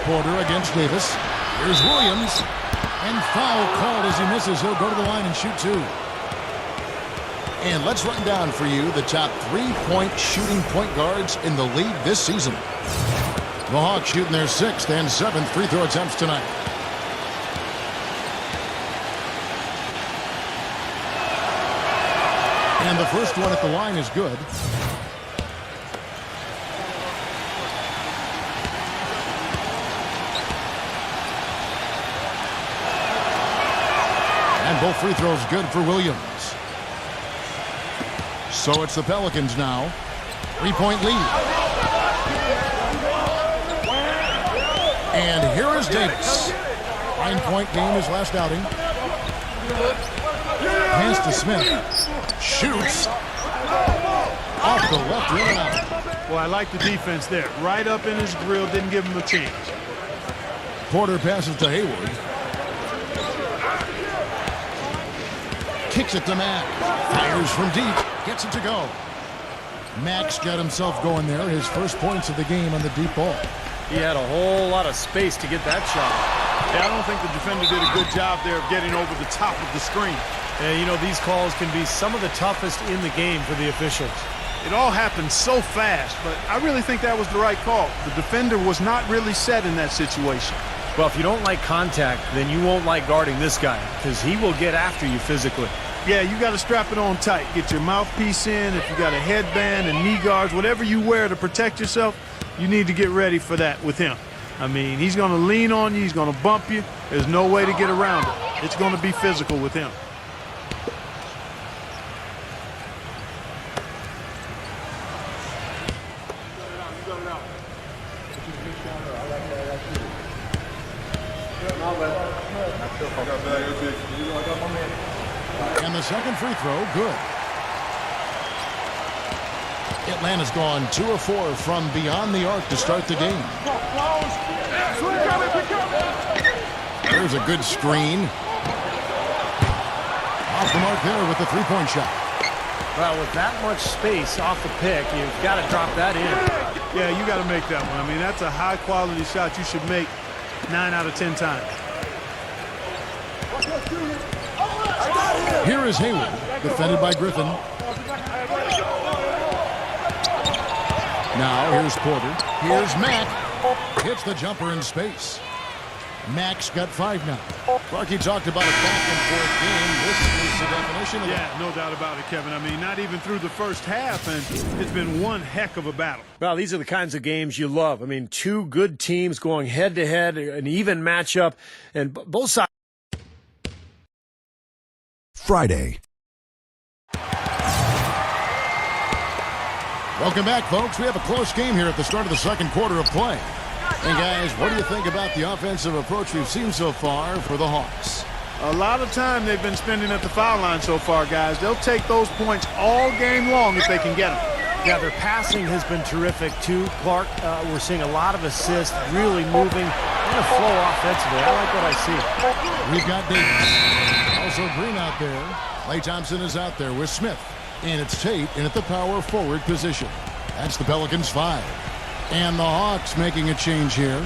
Porter against Davis. Here's Williams. And foul called as he misses. He'll go to the line and shoot two. And let's run down for you the top three-point shooting point guards in the league this season. The Hawks shooting their sixth and seventh free throw attempts tonight. And the first one at the line is good. And both free throws good for Williams. So it's the Pelicans now. 3-point lead. And here is Davis. 9-point game his last outing. Pass to Smith. Shoots. Off the left rim and out. Well, I like the defense there. Right up in his grill, didn't give him a chance. Porter passes to Hayward. Kicks it to Mack. Fires from deep. Gets it to go. Mack's got himself going there. His first points of the game on the deep ball. He had a whole lot of space to get that shot. Yeah, I don't think the defender did a good job there of getting over the top of the screen. And, you know, these calls can be some of the toughest in the game for the officials. It all happened so fast, but I really think that was the right call. The defender was not really set in that situation. Well, if you don't like contact, then you won't like guarding this guy because he will get after you physically. Yeah, you got to strap it on tight. Get your mouthpiece in. If you got a headband and knee guards, whatever you wear to protect yourself, you need to get ready for that with him. I mean, he's going to lean on you. He's going to bump you. There's no way to get around it. It's going to be physical with him. And the second free throw, good. Atlanta's gone 2 of 4 from beyond the arc to start the game. There's a good screen. Off the mark there with the three-point shot. Well, with that much space off the pick, you've got to drop that in. Yeah, you got to make that one. I mean, that's a high-quality shot you should make 9 out of 10 times. Here is Hayward, defended by Griffin. Now, here's Porter. Here's Mack. Hits the jumper in space. Mack's got 5 now. Clarky talked about a back-and-forth game. This is the definition of that. Yeah, no doubt about it, Kevin. I mean, not even through the first half, and it's been one heck of a battle. Well, these are the kinds of games you love. I mean, two good teams going head-to-head, an even matchup, and both sides. Friday. Welcome back, folks. We have a close game here at the start of the second quarter of play. And, guys, what do you think about the offensive approach we've seen so far for the Hawks? A lot of time they've been spending at the foul line so far, guys. They'll take those points all game long if they can get them. Yeah, their passing has been terrific, too, Clark. We're seeing a lot of assists, really moving, and a flow offensively. I like what I see. We've got Davis. Also Green out there. Klay Thompson is out there with Smith. And it's Tate in at the power forward position. That's the Pelicans 5. And the Hawks making a change here.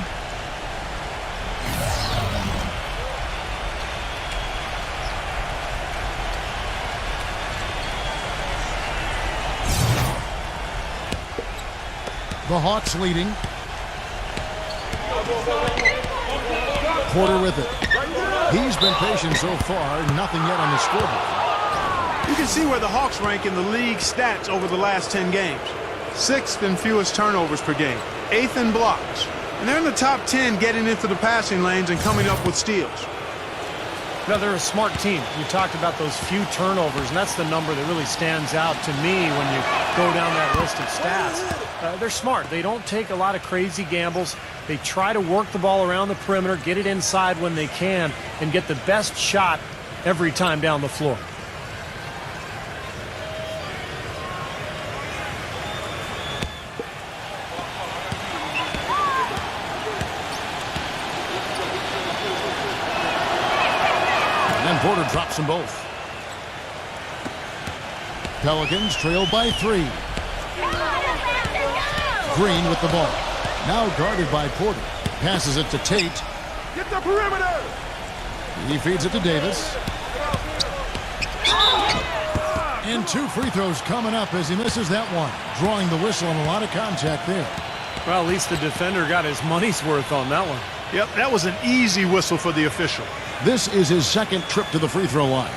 The Hawks leading. Porter with it. He's been patient so far. Nothing yet on the scoreboard. You can see where the Hawks rank in the league stats over the last 10 games. 6th in fewest turnovers per game. 8th in blocks. And they're in the top 10 getting into the passing lanes and coming up with steals. Now, they're a smart team. You talked about those few turnovers, and that's the number that really stands out to me when you go down that list of stats. They're smart. They don't take a lot of crazy gambles. They try to work the ball around the perimeter, get it inside when they can, and get the best shot every time down the floor. Porter drops them both. Pelicans trail by 3. Green with the ball. Now guarded by Porter. Passes it to Tate. Get the perimeter! He feeds it to Davis. And 2 free throws coming up as he misses that one. Drawing the whistle and a lot of contact there. Well, at least the defender got his money's worth on that one. Yep, that was an easy whistle for the official. This is his second trip to the free throw line.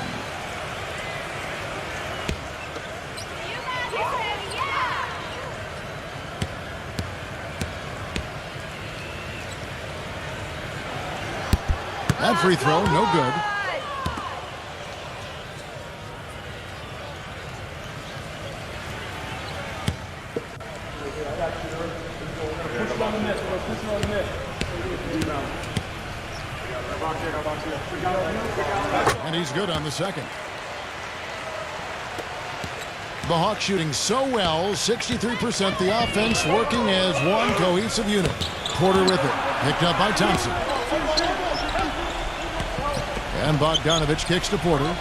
That free throw, no good. And he's good on the second. The Hawks shooting so well, 63%. The offense working as one cohesive unit. Porter with it. Picked up by Thompson. And Bogdanovich kicks to Porter.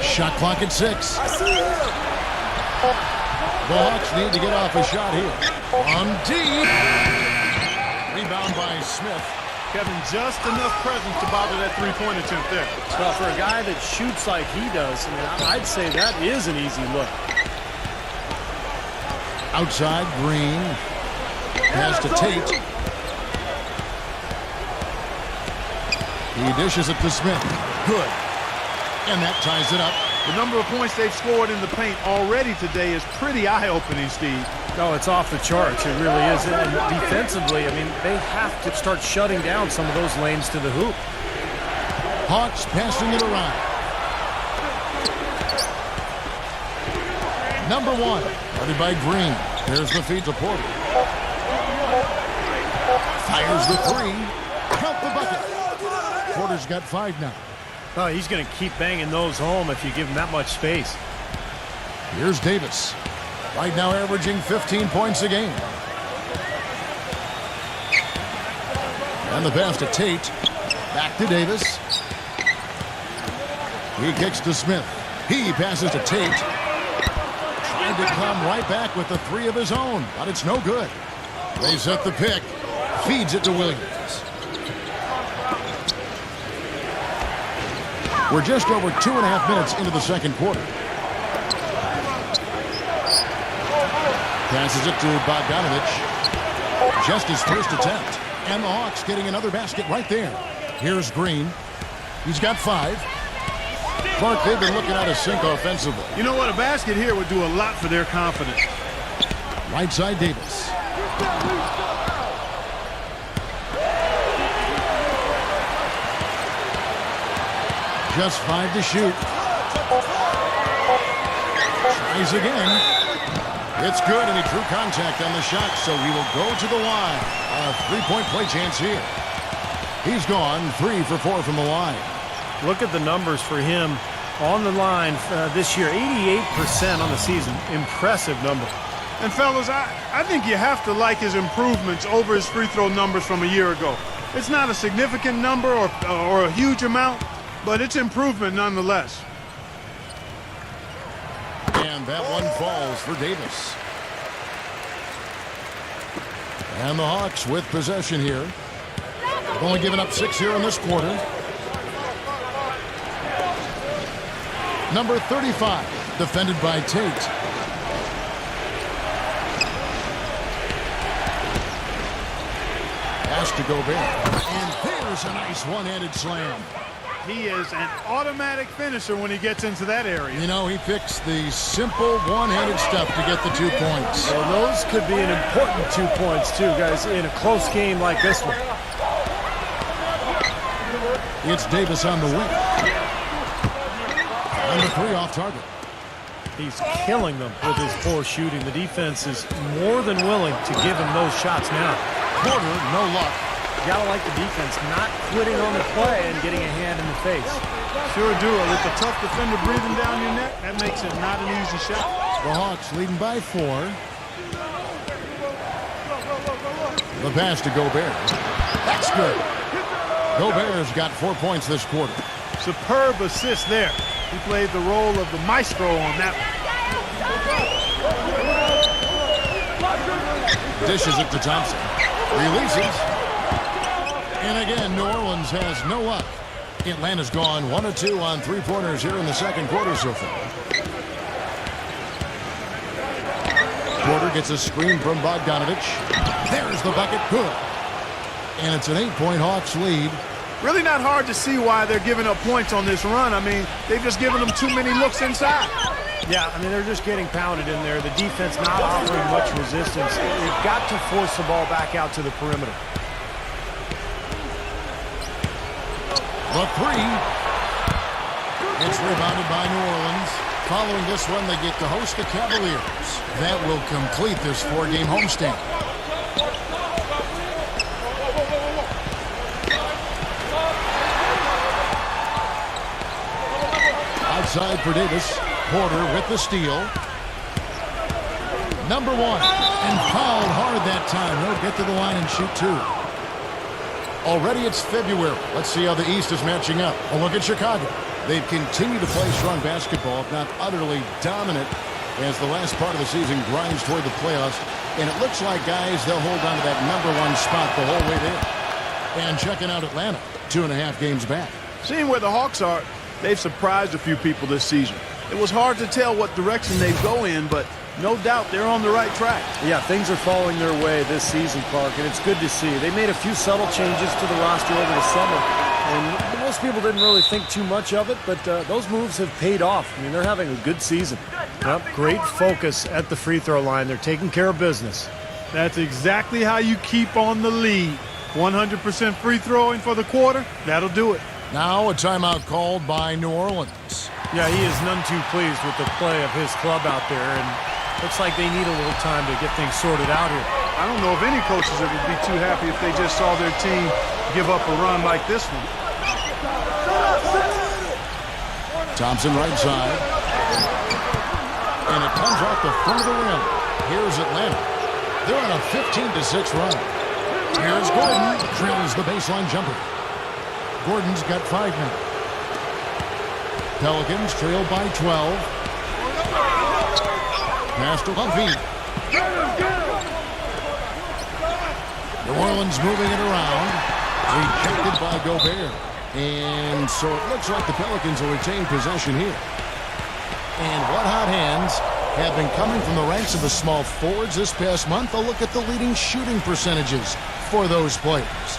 Shot clock at 6. The Hawks need to get off a shot here. On deep. Rebound by Smith. Kevin, just enough presence to bother that three-point attempt there. Well, for a guy that shoots like he does, I mean, I'd say that is an easy look. Outside, Green. Pass to Tate. He dishes it to Smith. Good. And that ties it up. The number of points they've scored in the paint already today is pretty eye-opening, Steve. No, it's off the charts. It really is. And defensively, I mean, they have to start shutting down some of those lanes to the hoop. Hawks passing it around. Number 1, guarded by Green. There's the feed to Porter. Fires the 3. Count the bucket. Porter's got 5 now. Oh, he's going to keep banging those home if you give him that much space. Here's Davis. Right now averaging 15 points a game. And the pass to Tate. Back to Davis. He kicks to Smith. He passes to Tate. Trying to come right back with the 3 of his own, but it's no good. They set the pick. Feeds it to Williams. We're just over 2.5 minutes into the second quarter. Passes it to Bogdanovich. Just his first attempt. And the Hawks getting another basket right there. Here's Green. He's got 5. Clark, they've been looking out of sync offensively. You know what? A basket here would do a lot for their confidence. Right side Davis. Just 5 to shoot. Tries again. It's good, and he drew contact on the shot, so he will go to the line. A 3-point play chance here. He's gone 3 for 4 from the line. Look at the numbers for him on the line this year. 88% on the season. Impressive number. And fellas, I think you have to like his improvements over his free throw numbers from a year ago. It's not a significant number or a huge amount, but it's improvement nonetheless. And that one falls for Davis. And the Hawks with possession here. They've only given up 6 here in this quarter. Number 35, defended by Tate. Pass to Gobert. And there's a nice one-handed slam. He is an automatic finisher when he gets into that area. You know, he picks the simple one-handed stuff to get the 2 points. Well, those could be an important 2 points, too, guys, in a close game like this one. It's Davis on the wing. And the 3 off target. He's killing them with his poor shooting. The defense is more than willing to give him those shots now. Porter, no luck. You gotta like the defense not quitting on the play and getting a hand in the face. Sure do. With a tough defender breathing down your neck, that makes it not an easy shot. The Hawks leading by 4. The pass to Gobert. That's good. Gobert's got 4 points this quarter. Superb assist there. He played the role of the maestro on that one. Dishes it to Thompson. Releases. And again, New Orleans has no luck. Atlanta's gone 1 of 2 on 3-pointers here in the second quarter so far. Porter gets a screen from Bogdanovich. There's the bucket. Good. And it's an 8-point Hawks lead. Really not hard to see why they're giving up points on this run. I mean, they've just given them too many looks inside. Yeah, I mean, they're just getting pounded in there. The defense not offering much resistance. They've got to force the ball back out to the perimeter. The 3. It's rebounded by New Orleans. Following this one, they get to host the Cavaliers. That will complete this 4-game homestand. Outside for Davis. Porter with the steal. Number 1. And fouled hard that time. He'll get to the line and shoot 2. Already it's February. Let's see how the East is matching up. A look at Chicago. They've continued to play strong basketball, if not utterly dominant, as the last part of the season grinds toward the playoffs. And it looks like, guys, they'll hold on to that number 1 spot the whole way there. And checking out Atlanta, 2.5 games back. Seeing where the Hawks are, they've surprised a few people this season. It was hard to tell what direction they go in, but no doubt they're on the right track. Yeah, things are falling their way this season, Clark, and it's good to see. They made a few subtle changes to the roster over the summer, and most people didn't really think too much of it, but those moves have paid off. I mean, they're having a good season. Yep, great focus at the free throw line. They're taking care of business. That's exactly how you keep on the lead. 100% free throwing for the quarter, that'll do it. Now a timeout called by New Orleans. Yeah, he is none too pleased with the play of his club out there, and looks like they need a little time to get things sorted out here. I don't know if any coaches would be too happy if they just saw their team give up a run like this one. Thompson right side. And it comes off the front of the rim. Here's Atlanta. They're on a 15-6 run. Here's Gordon. Drills the baseline jumper. Gordon's got 5 now. Pelicans trail by 12. Pass to Levine. New Orleans moving it around. Rejected by Gobert. And so it looks like the Pelicans will retain possession here. And what hot hands have been coming from the ranks of the small forwards this past month. A look at the leading shooting percentages for those players.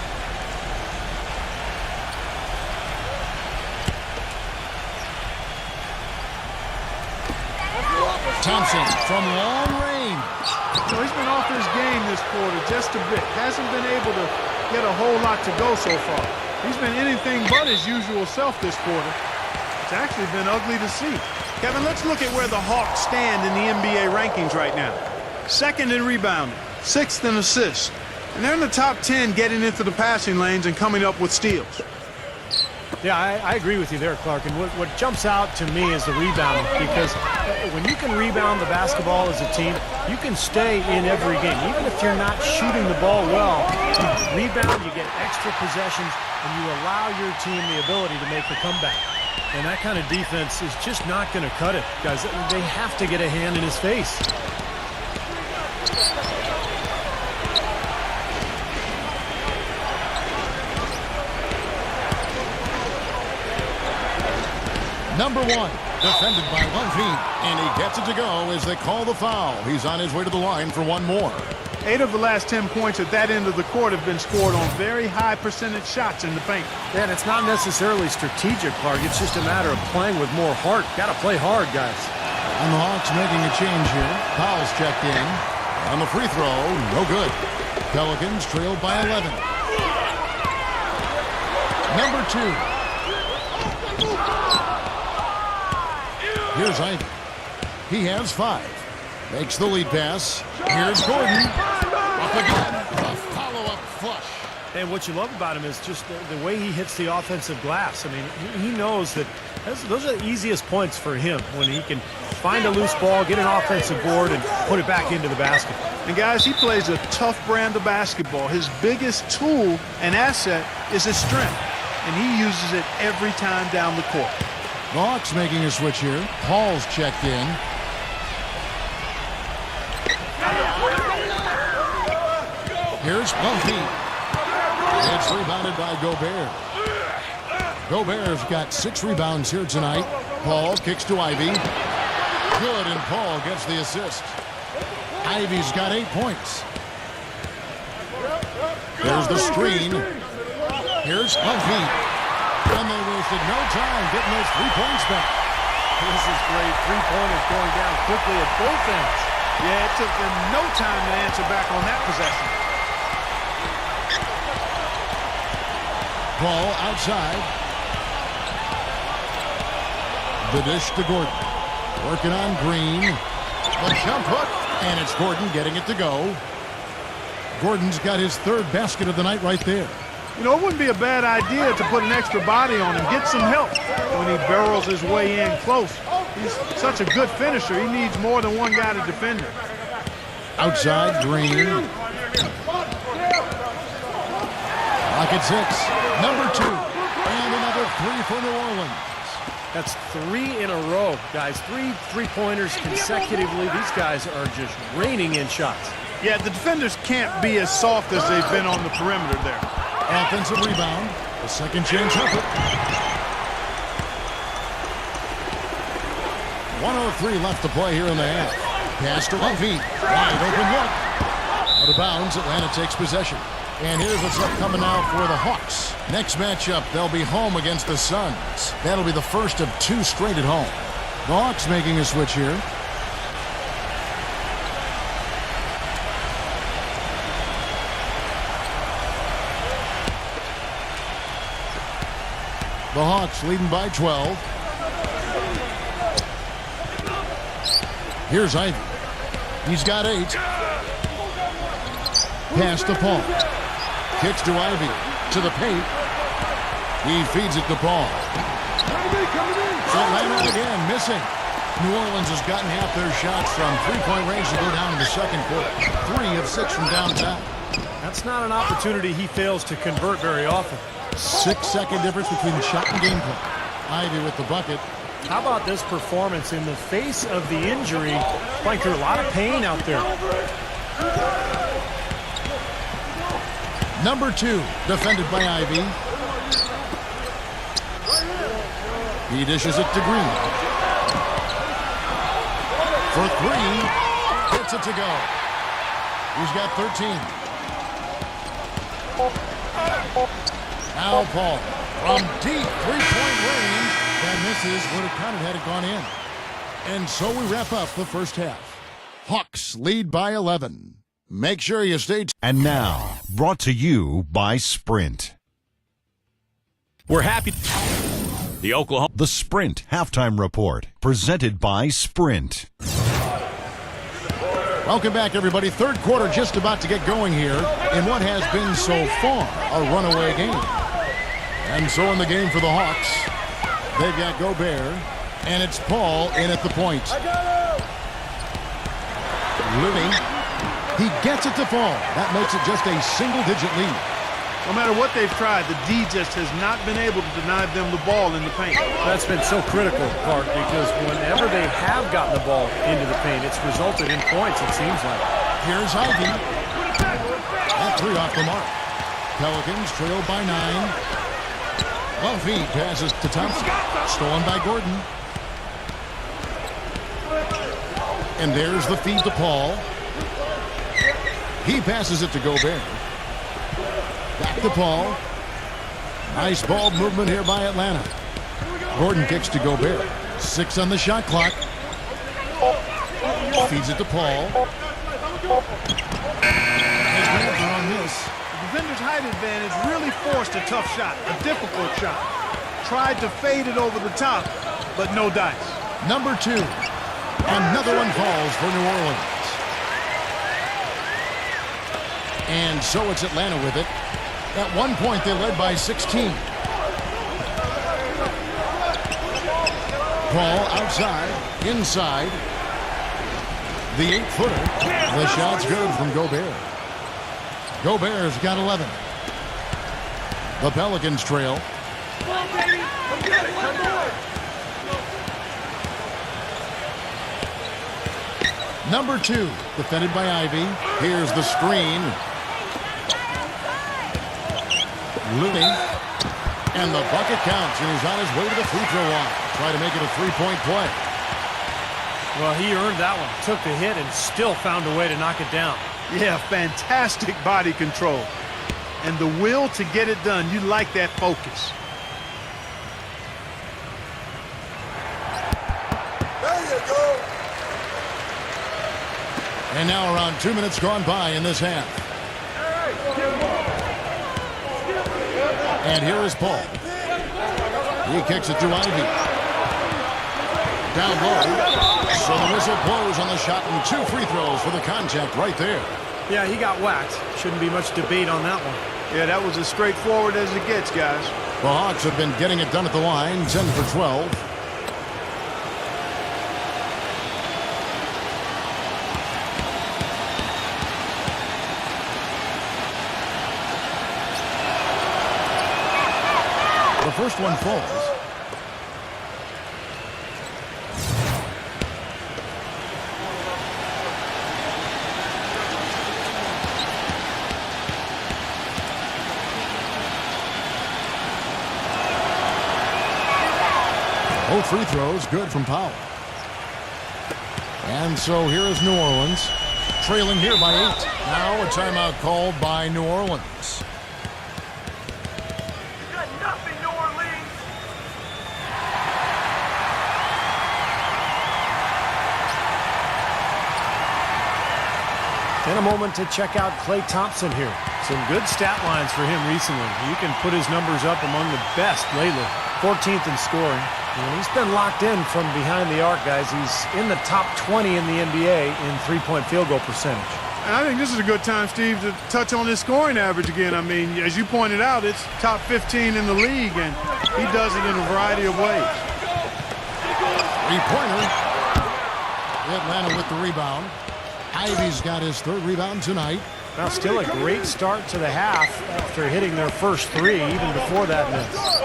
Thompson from long range. So he's been off his game this quarter just a bit. Hasn't been able to get a whole lot to go so far. He's been anything but his usual self this quarter. It's actually been ugly to see. Kevin, let's look at where the Hawks stand in the NBA rankings right now. 2nd in rebounding, 6th in assists. And they're in the top 10 getting into the passing lanes and coming up with steals. Yeah, I agree with you there, Clark. And what jumps out to me is the rebounding, because when you can rebound the basketball as a team, you can stay in every game. Even if you're not shooting the ball well, you rebound, you get extra possessions, and you allow your team the ability to make the comeback. And that kind of defense is just not going to cut it, guys. They have to get a hand in his face. Number 1, defended by Levine, and he gets it to go as they call the foul. He's on his way to the line for one more. 8 of the last 10 points at that end of the court have been scored on very high percentage shots in the paint. Yeah, and it's not necessarily strategic, Clark. It's just a matter of playing with more heart. Got to play hard, guys. And the Hawks making a change here. Fouls checked in. On the free throw, no good. Pelicans trailed by 11. Number 2. Here's Ivy. He has 5. Makes the lead pass. Here's Gordon. Up again. A follow-up flush. And what you love about him is just the way he hits the offensive glass. I mean, he knows that those are the easiest points for him, when he can find a loose ball, get an offensive board, and put it back into the basket. And guys, he plays a tough brand of basketball. His biggest tool and asset is his strength, and he uses it every time down the court. The Hawks making a switch here. Paul's checked in. Here's Levine. It's rebounded by Gobert. Gobert's got 6 rebounds here tonight. Paul kicks to Ivy. Good, and Paul gets the assist. Ivy's got 8 points. There's the screen. Here's Levine. And they wasted no time getting those 3 points back. This is great. 3-pointers going down quickly at both ends. Yeah, it took them no time to answer back on that possession. Ball outside. The dish to Gordon. Working on Green. The jump hook. And it's Gordon getting it to go. Gordon's got his 3rd basket of the night right there. You know, it wouldn't be a bad idea to put an extra body on him, get some help when he barrels his way in close. He's such a good finisher. He needs more than one guy to defend him. Outside, Green. Rocket 6. Number 2. And another 3 for New Orleans. That's 3 in a row, guys. 3 3-pointers consecutively. These guys are just raining in shots. Yeah, the defenders can't be as soft as they've been on the perimeter there. Offensive rebound. The second chance effort. 1:03 left to play here in the half. Pass to Levine. Wide open look. Out of bounds. Atlanta takes possession. And here's what's upcoming now for the Hawks. Next matchup, they'll be home against the Suns. That'll be the first of 2 straight at home. The Hawks making a switch here. The Hawks leading by 12. Here's Ivy. He's got 8. Pass to Paul. Kicks to Ivy. To the paint. He feeds it to Paul. Atlanta again missing. New Orleans has gotten half their shots from three-point range to go down in the second quarter. 3 of 6 from downtown. That's not an opportunity he fails to convert very often. 6-second difference between shot and game play. Ivy with the bucket. How about this performance in the face of the injury? Playing through a lot of pain out there. Number 2, defended by Ivy. He dishes it to Green. For 3, gets it to go. He's got 13. Now Paul from deep three-point range. That misses, would have counted had it gone in. And so we wrap up the first half. Hawks lead by 11. Make sure you stay. And now, brought to you by Sprint. We're happy. The Oklahoma. The Sprint Halftime Report, presented by Sprint. Welcome back, everybody. Third quarter just about to get going here in what has been so far a runaway game. And so in the game for the Hawks, they've got Gobert, and it's Paul in at the point. Living, he gets it to fall. That makes it just a single-digit lead. No matter what they've tried, the D just has not been able to deny them the ball in the paint. That's been so critical, Clark, because whenever they have gotten the ball into the paint, it's resulted in points, it seems like. Here's Ivy. That 3 off the mark. Pelicans trail by 9. Long feed passes to Thompson. Stolen by Gordon. And there's the feed to Paul. He passes it to Gobert. Back to Paul. Nice ball movement here by Atlanta. Gordon kicks to Gobert. 6 on the shot clock. Feeds it to Paul. His hands are on this. The defender's height advantage really forced a tough shot, a difficult shot. Tried to fade it over the top, but no dice. Number 2. Another one falls for New Orleans. And so it's Atlanta with it. At one point, they led by 16. Paul outside, inside. The 8-footer. The shot's good from Gobert. Gobert's got 11. The Pelicans trail. Number 2, defended by Ivy. Here's the screen. Looney. And the bucket counts, and he's on his way to the free throw line. Try to make it a 3-point play. Well, he earned that one. Took the hit and still found a way to knock it down. Yeah, fantastic body control. And the will to get it done. You like that focus. There you go. And now around 2 minutes gone by in this half. And here is Paul. He kicks it to Ivy. Down low. So the whistle blows on the shot and 2 free throws for the contact right there. Yeah, he got whacked. Shouldn't be much debate on that one. Yeah, that was as straightforward as it gets, guys. The Hawks have been getting it done at the line, 10 for 12. The first one falls. Both free throws good from Powell. And so here is New Orleans, trailing here by 8. Now a timeout called by New Orleans. And a moment to check out Klay Thompson here. Some good stat lines for him recently. You can put his numbers up among the best lately. 14th in scoring. And he's been locked in from behind the arc, guys. He's in the top 20 in the NBA in three-point field goal percentage. And I think this is a good time, Steve, to touch on his scoring average again. I mean, as you pointed out, it's top 15 in the league, and he does it in a variety of ways. Three-pointer. Atlanta with the rebound. Ivy's got his third rebound tonight. Now still a great start to the half after hitting their first three, even before that miss.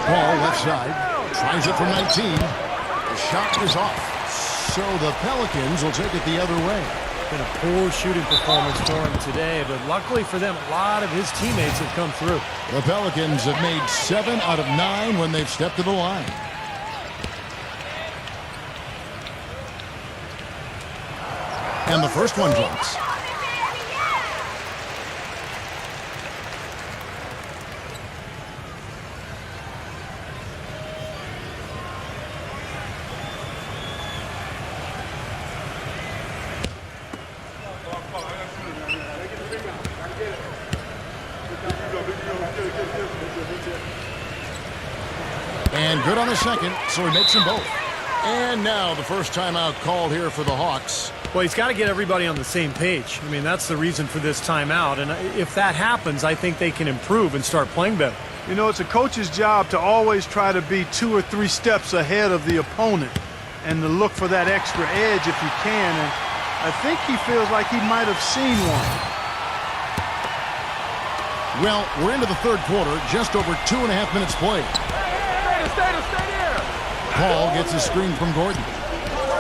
Ball left side. Tries it from 19. The shot is off. So the Pelicans will take it the other way. Been a poor shooting performance for him today, but luckily for them, a lot of his teammates have come through. The Pelicans have made 7 out of 9 when they've stepped to the line. And the first one drops. And good on the second, so he makes them both. And now the first timeout called here for the Hawks. Well, he's got to get everybody on the same page. I mean, that's the reason for this timeout. And if that happens, I think they can improve and start playing better. You know, it's a coach's job to always try to be 2 or 3 steps ahead of the opponent and to look for that extra edge if you can. And I think he feels like he might have seen one. Well, we're into the third quarter, just over 2.5 minutes played. Stay there. Paul gets a screen from Gordon.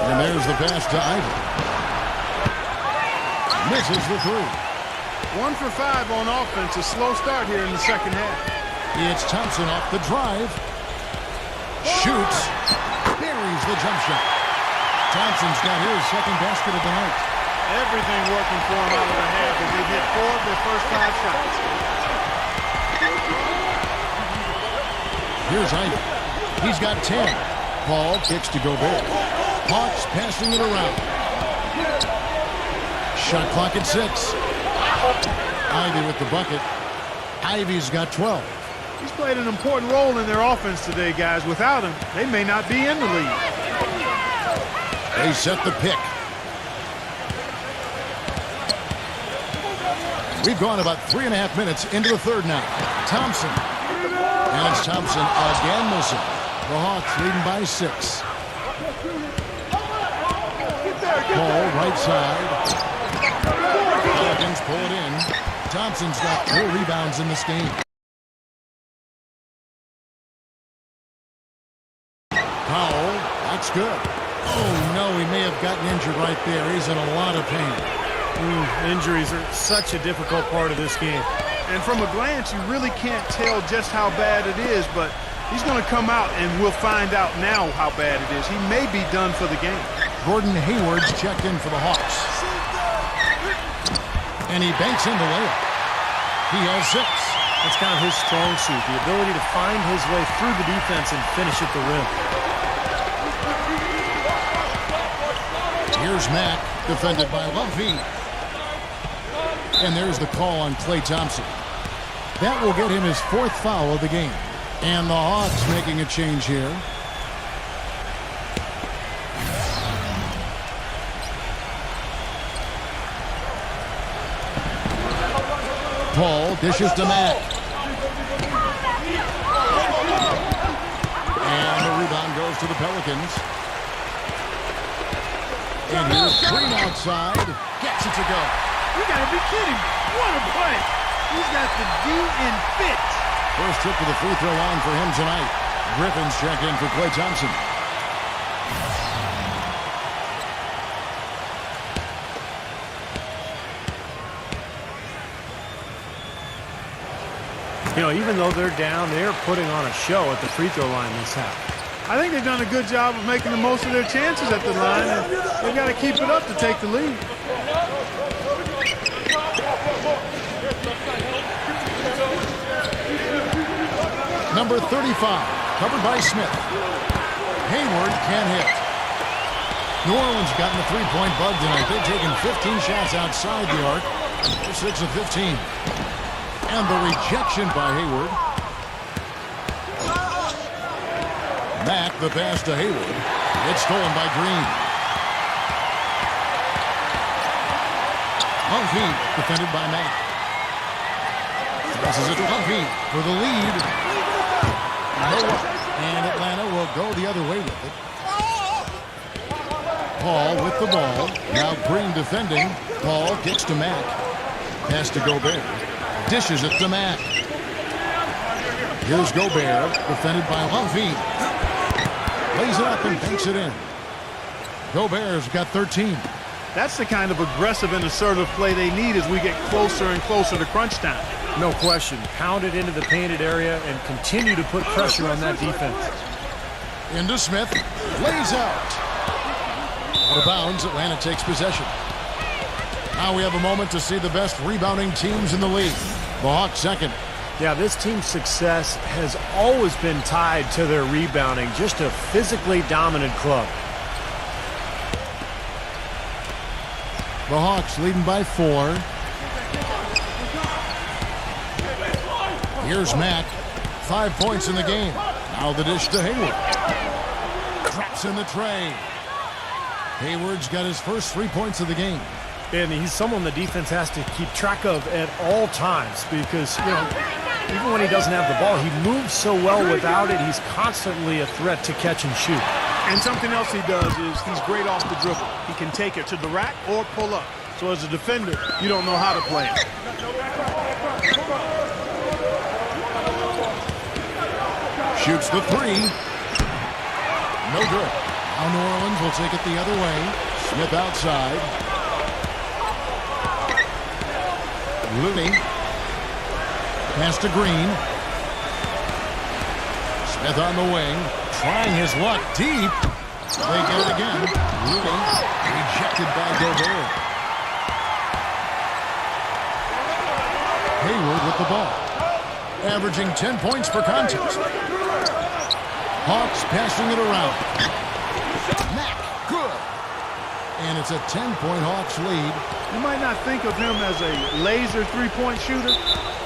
And there's the pass to Ivy. Misses the three. 1 for 5 on offense. A slow start here in the second half. It's Thompson off the drive. Shoots. Buries the jump shot. Thompson's got his second basket of the night. Everything working for him out of the half as they hit 4 of their first 5 shots. Here's Ivy. He's got 10. Paul kicks to Gobert. Hawks passing it around. Shot clock at 6. Ivy with the bucket. Ivy's got 12. He's played an important role in their offense today, guys. Without him, they may not be in the league. They set the pick. We've gone about 3.5 minutes into the third now. Thompson. And it's Thompson again missing. The Hawks leading by 6. Paul right side. Pelicans pull it in. Thompson's got 4 rebounds in this game. Powell, that's good. Oh no, he may have gotten injured right there. He's in a lot of pain. Injuries are such a difficult part of this game. And from a glance, you really can't tell just how bad it is, but he's going to come out and we'll find out now how bad it is. He may be done for the game. Gordon Hayward's checked in for the Hawks. And he banks in the layup. He has 6. That's kind of his strong suit, the ability to find his way through the defense and finish at the rim. Here's Mack, defended by Lumpy. And there's the call on Klay Thompson. That will get him his 4th foul of the game. And the Hawks making a change here. Paul dishes to Mack. And the rebound goes to the Pelicans. And here's Green outside. Gets it to go. You got to be kidding. What a play. He's got the D in fit. First trip to the free throw line for him tonight. Griffin's check in for Klay Thompson. You know, even though they're down, they're putting on a show at the free throw line this half. I think they've done a good job of making the most of their chances at the line, and they've got to keep it up to take the lead. Number 35, covered by Smith. Hayward can't hit. New Orleans gotten the three-point bug tonight. They've taken 15 shots outside the arc. 6 of 15. And the rejection by Hayward. Mack, the pass to Hayward. It's stolen by Green. Humphrey, defended by Mack. Passes it to Humphrey for the lead. And Atlanta will go the other way with it. Paul with the ball. Now Green defending. Paul kicks to Mack. Pass to Gobert. Dishes it to Mack. Here's Gobert, defended by Humphrey. Lays it up and banks it in. Gobert's got 13. That's the kind of aggressive and assertive play they need as we get closer and closer to crunch time. No question. Pound it into the painted area and continue to put pressure on that defense. Into Smith. Lays out. Out of bounds. Atlanta takes possession. Now we have a moment to see the best rebounding teams in the league. The Hawks second. Yeah, this team's success has always been tied to their rebounding. Just a physically dominant club. The Hawks leading by 4. Here's Mack. 5 points in the game. Now the dish to Hayward. Drops in the tray. Hayward's got his first 3 points of the game. And he's someone the defense has to keep track of at all times because, you know, even when he doesn't have the ball, he moves so well without it. He's constantly a threat to catch and shoot. And something else he does is he's great off the dribble. He can take it to the rack or pull up. So as a defender, you don't know how to play him. Shoots the 3. No good. Now New Orleans will take it the other way. Smith outside. Looney. Pass to Green. Smith on the wing. Trying his luck deep. They get it again. Looney. Rejected by Gobert. Hayward with the ball. Averaging 10 points per contest. Hawks passing it around. Mack, good. And it's a 10-point Hawks lead. You might not think of him as a laser three-point shooter,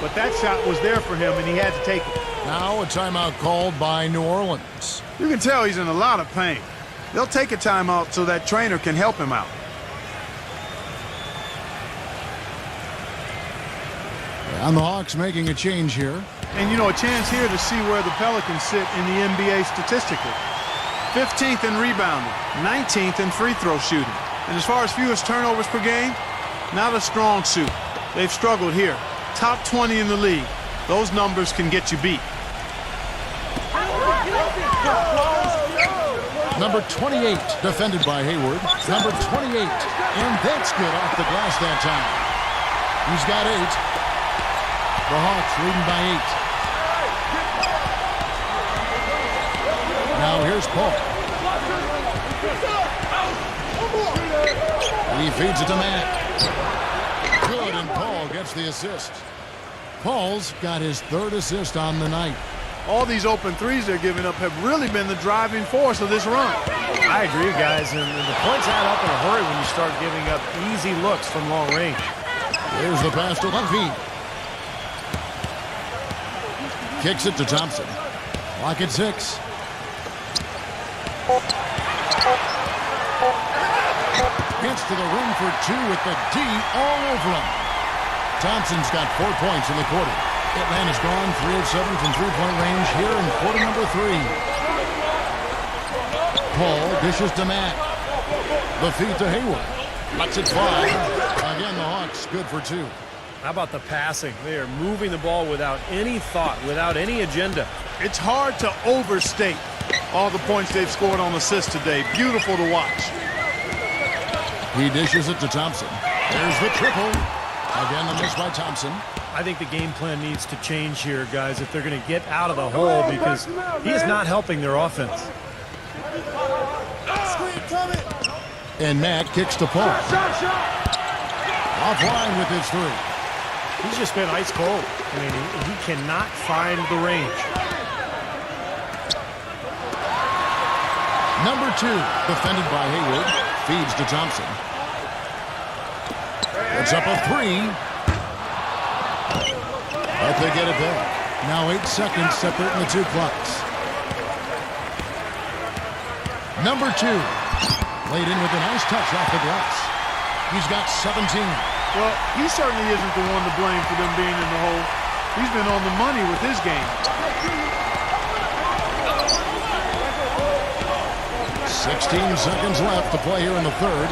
but that shot was there for him, and he had to take it. Now a timeout called by New Orleans. You can tell he's in a lot of pain. They'll take a timeout so that trainer can help him out. And the Hawks making a change here. And, you know, a chance here to see where the Pelicans sit in the NBA statistically. 15th in rebounding, 19th in free throw shooting. And as far as fewest turnovers per game, not a strong suit. They've struggled here. Top 20 in the league. Those numbers can get you beat. Number 28, defended by Hayward. Number 28, and that's good off the glass that time. He's got 8. The Hawks leading by 8. Now here's Paul. He feeds it to Mack. Good, and Paul gets the assist. Paul's got his 3rd assist on the night. All these open threes they're giving up have really been the driving force of this run. I agree, guys, and the points add up in a hurry when you start giving up easy looks from long range. Here's the pass to Humphrey. Kicks it to Thompson. Clock at 6. Gets to the rim for 2 with the D all over him. Thompson's got 4 points in the quarter. Atlanta's gone 3 of 7 from three-point range here in quarter number 3. Paul dishes to Mack. The feed to Hayward. Lets it fly. Again, the Hawks good for 2. How about the passing? They are moving the ball without any thought, without any agenda. It's hard to overstate all the points they've scored on assists today. Beautiful to watch. He dishes it to Thompson. There's the triple. Again, the miss by Thompson. I think the game plan needs to change here, guys, if they're going to get out of the hole because he is not helping their offense. And Mack kicks to Paul. Offline with his 3. He's just been ice cold. I mean, he cannot find the range. Number 2, defended by Hayward. Feeds to Thompson. It's up a 3. But they get it back. Now 8 seconds separating the 2 clocks. Number 2. Laid in with a nice touch off the glass. He's got 17. Well, he certainly isn't the one to blame for them being in the hole. He's been on the money with his game. 16 seconds left to play here in the third.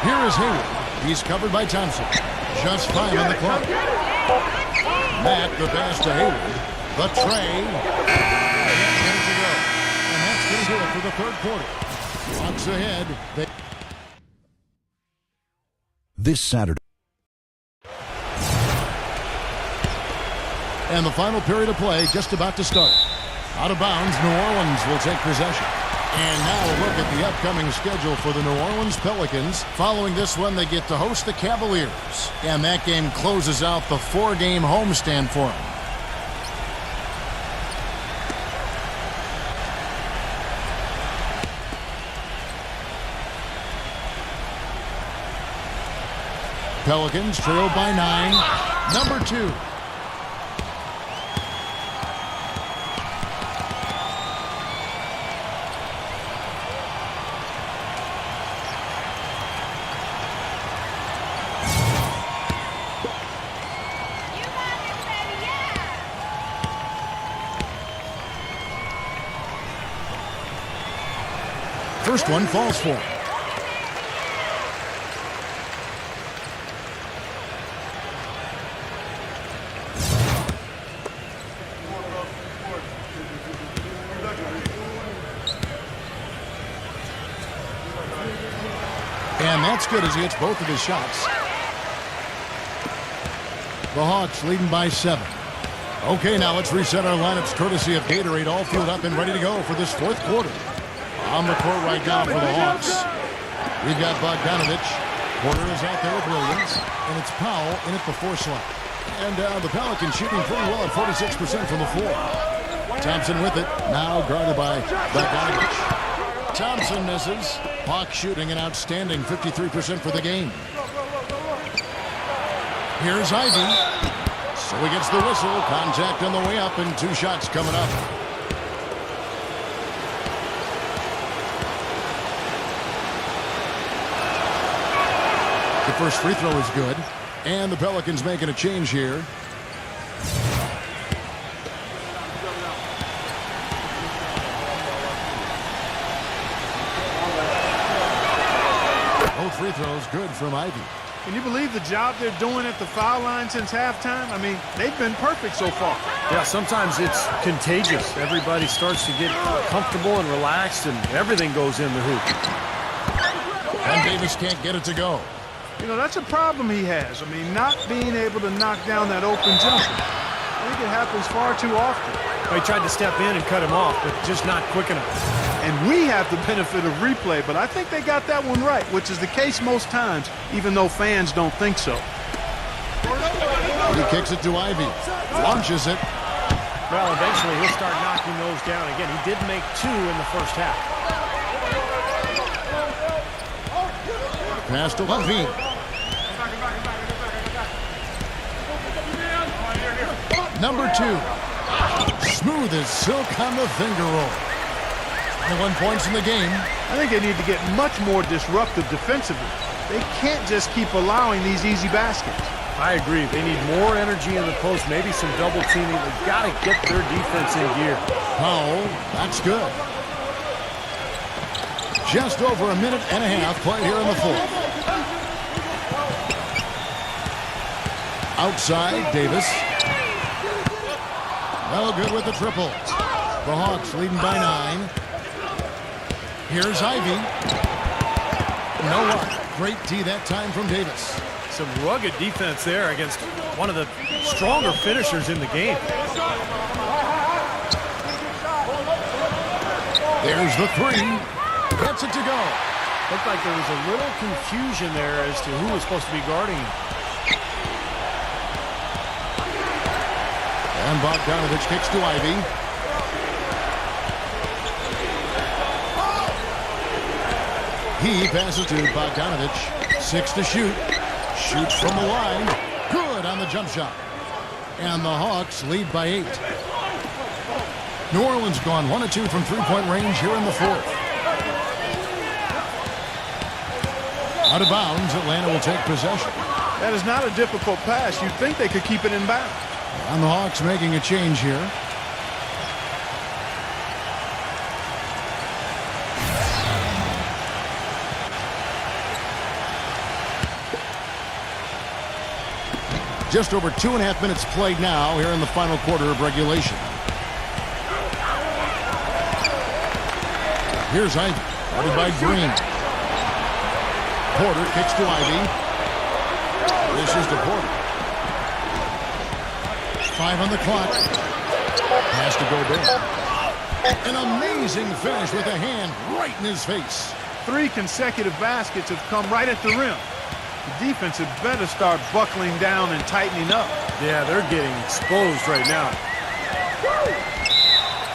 Here is Hayward. He's covered by Thompson. Just 5 on the clock. Matt, the pass to Hayward. The tray. And ready to go. And that's going to do it for the third quarter. Hawks ahead. This Saturday. And the final period of play just about to start. Out of bounds, New Orleans will take possession. And now a look at the upcoming schedule for the New Orleans Pelicans. Following this one, they get to host the Cavaliers. And that game closes out the 4-game homestand for them. Pelicans trail by 9. Number 2. First one falls for him. And that's good as he hits both of his shots. The Hawks leading by 7. Okay, now let's reset our lineups courtesy of Gatorade, all fueled up and ready to go for this fourth quarter. On the court right now for the Hawks, we've got Bogdanovich. Porter is out there with Williams, and it's Powell in at the 4 slot. And the Pelicans shooting pretty well at 46% from the floor. Thompson with it, now guarded by Bogdanovich. Thompson misses. Hawks shooting an outstanding 53% for the game. Here's Ivy. So he gets the whistle. Contact on the way up, and 2 shots coming up. The first free throw is good. And the Pelicans making a change here. Both free throws good from Ivy. Can you believe the job they're doing at the foul line since halftime? I mean, they've been perfect so far. Yeah, sometimes it's contagious. Everybody starts to get comfortable and relaxed, and everything goes in the hoop. And Davis can't get it to go. You know, that's a problem he has. I mean, not being able to knock down that open jumper. I think it happens far too often. He tried to step in and cut him off, but just not quick enough. And we have the benefit of replay, but I think they got that one right, which is the case most times, even though fans don't think so. He kicks it to Ivy. Launches it. Well, eventually he'll start knocking those down again. He did make 2 in the first half. Pass to Levine. Number 2. Smooth as silk on the finger roll. 21 points in the game. I think they need to get much more disruptive defensively. They can't just keep allowing these easy baskets. I agree. They need more energy in the post, maybe some double teaming. They've got to get their defense in gear. Powell, that's good. Just over a minute and a half played here in the fourth. Outside, Davis. Well, good with the triple. The Hawks leading by 9. Here's Ivy. No luck. Great D that time from Davis. Some rugged defense there against one of the stronger finishers in the game. There's the 3. Gets it to go. Looked like there was a little confusion there as to who was supposed to be guarding him. And Bogdanovich kicks to Ivy. He passes to Bogdanovich. 6 to shoot. Shoots from the line. Good on the jump shot. And the Hawks lead by 8. New Orleans gone 1 of 2 from 3-point range here in the fourth. Out of bounds, Atlanta will take possession. That is not a difficult pass. You'd think they could keep it in bounds. And the Hawks making a change here. Just over 2.5 minutes played now here in the final quarter of regulation. Here's Ivy, guarded by Green. Porter kicks to Ivy. This is to Porter. 5 on the clock. Pass to Gobert. An amazing finish with a hand right in his face. 3 consecutive baskets have come right at the rim. The defense had better start buckling down and tightening up. Yeah, they're getting exposed right now.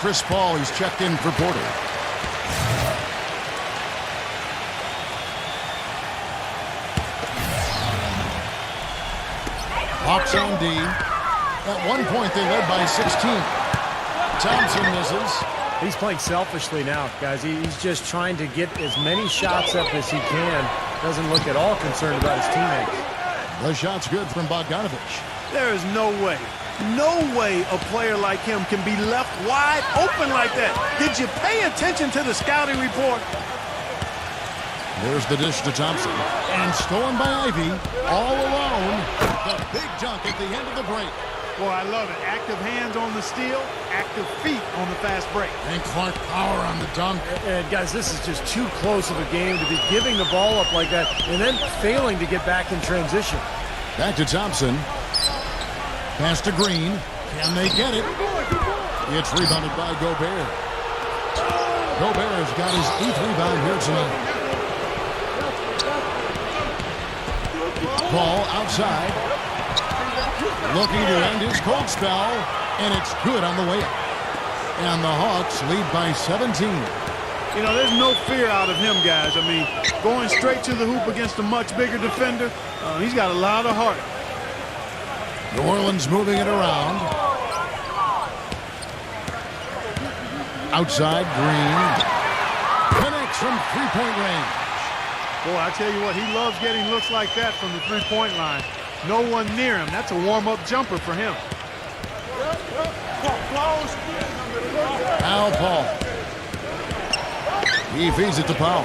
Chris Paul, he's checked in for Porter. Hawks on D. At one point, they led by 16. Thompson misses. He's playing selfishly now, guys. He's just trying to get as many shots up as he can. Doesn't look at all concerned about his teammates. The shot's good from Bogdanovich. There is no way a player like him can be left wide open like that. Did you pay attention to the scouting report? There's the dish to Thompson. And stolen by Ivy. All alone. The big dunk at the end of the break. Boy, I love it. Active hands on the steal, active feet on the fast break. And Clark power on the dunk. And guys, this is just too close of a game to be giving the ball up like that and then failing to get back in transition. Back to Thompson. Pass to Green. Can they get it? It's rebounded by Gobert. Gobert has got his 8th rebound here tonight. Ball outside. Looking to end his cold spell, and it's good on the way up. And the Hawks lead by 17. You know, there's no fear out of him, guys. I mean, going straight to the hoop against a much bigger defender, he's got a lot of heart. New Orleans moving it around. Outside, Green. Connects from three-point range. Boy, I tell you what, he loves getting looks like that from the three-point line. No one near him. That's a warm-up jumper for him. Al Paul. He feeds it to Powell.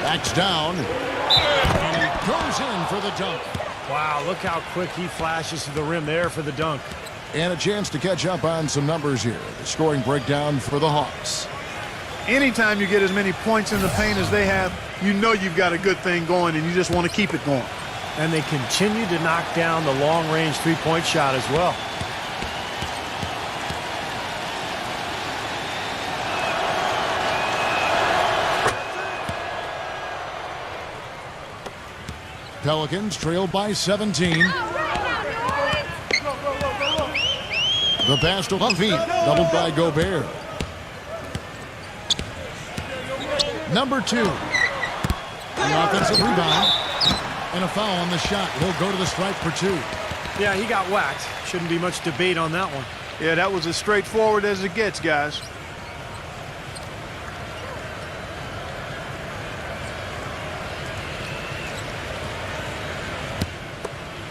Backs down. And he goes in for the dunk. Wow, look how quick he flashes to the rim there for the dunk. And a chance to catch up on some numbers here. The scoring breakdown for the Hawks. Anytime you get as many points in the paint as they have, you know you've got a good thing going, and you just want to keep it going. And they continue to knock down the long-range three-point shot as well. Pelicans trailed by 17. The pass to Levine, doubled by Gobert. Number 2. The offensive rebound. And a foul on the shot. He'll go to the stripe for 2. Yeah, he got whacked. Shouldn't be much debate on that one. Yeah, that was as straightforward as it gets, guys.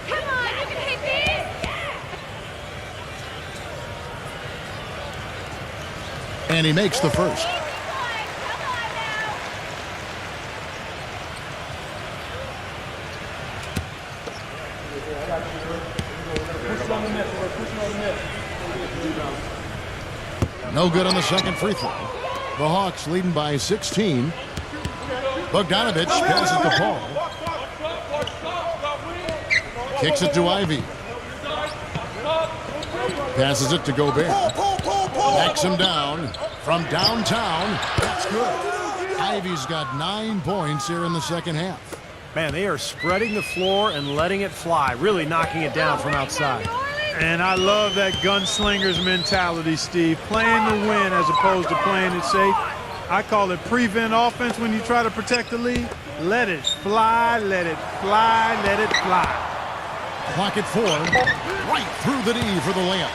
Come on, you can hit these! And he makes the first. No good on the second free throw. The Hawks leading by 16. Bogdanovich passes to Paul. Kicks it to Ivy. Passes it to Gobert. Backs him down from downtown. That's good. Ivy's got 9 points here in the second half. Man, they are spreading the floor and letting it fly, really knocking it down from outside. And I love that gunslinger's mentality, Steve. Playing to win as opposed to playing it safe. I call it prevent offense when you try to protect the lead. Let it fly, let it fly, let it fly. Clock at 4. Right through the D for the layup.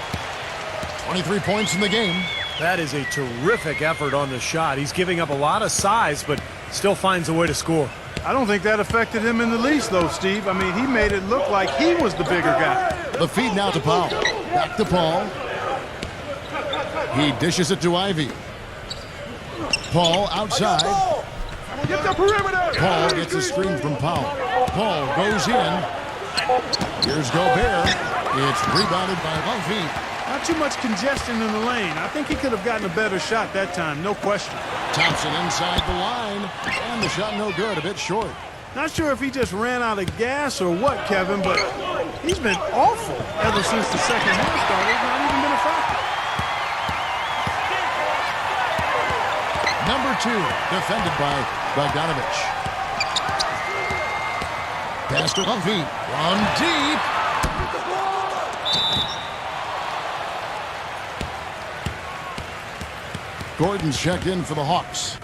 23 points in the game. That is a terrific effort on the shot. He's giving up a lot of size, but Still finds a way to score. I don't think that affected him in the least, though, Steve. I mean, he made it look like he was the bigger guy. The feed now to Paul. Back to Paul. He dishes it to Ivy. Paul outside. Get the perimeter. Paul gets a screen from Powell. Paul goes in. Here's Gobert. It's rebounded by Lumpy. Not too much congestion in the lane. I think he could have gotten a better shot that time, no question. Thompson inside the line. And the shot no good, a bit short. Not sure if he just ran out of gas or what, Kevin, but he's been awful ever since the second half started. Not even been a factor. Number 2, defended by Bogdanovich. Pass to Lumpy. From deep. Gordon's checked in for the Hawks.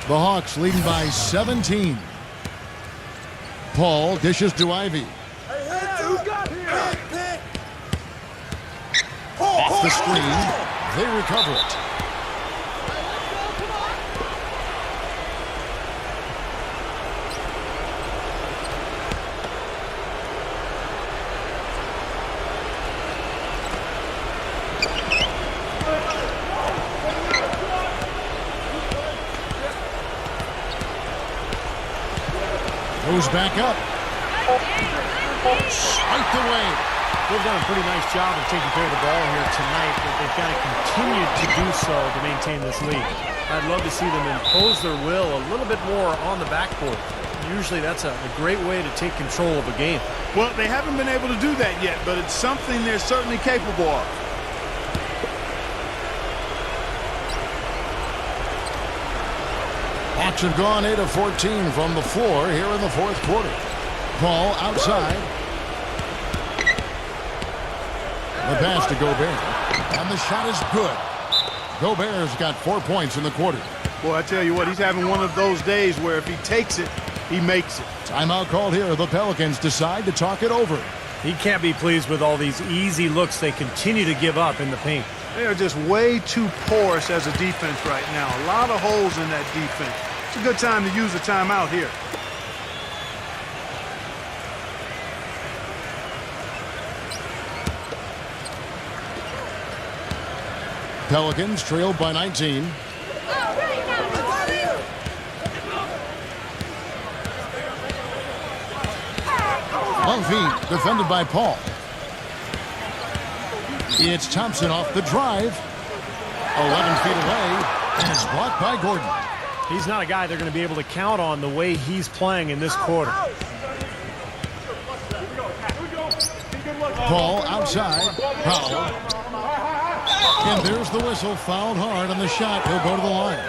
The Hawks leading by 17. Paul dishes to Ivy. Off the screen. They recover it. Goes back up. Swiped away. They've done a pretty nice job of taking care of the ball here tonight, but they've got to continue to do so to maintain this lead. I'd love to see them impose their will a little bit more on the backboard. Usually that's a great way to take control of a game. Well, they haven't been able to do that yet, but it's something they're certainly capable of. Hawks have gone 8 of 14 from the floor here in the fourth quarter. Paul outside. The pass to Gobert. And the shot is good. Gobert's got 4 points in the quarter. Boy, I tell you what, he's having one of those days where if he takes it, he makes it. Timeout called here. The Pelicans decide to talk it over. He can't be pleased with all these easy looks they continue to give up in the paint. They are just way too porous as a defense right now. A lot of holes in that defense. It's a good time to use a timeout here. Pelicans trailed by 19. On feet, defended by Paul. It's Thompson off the drive. 11 feet away, and it's blocked by Gordon. He's not a guy they're going to be able to count on the way he's playing in this quarter. Paul outside. Powell. And there's the whistle. Fouled hard on the shot. He'll go to the line.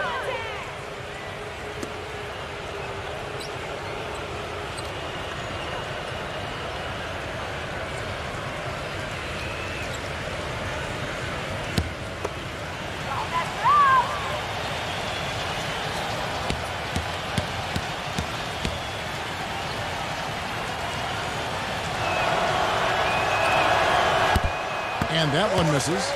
And that one misses.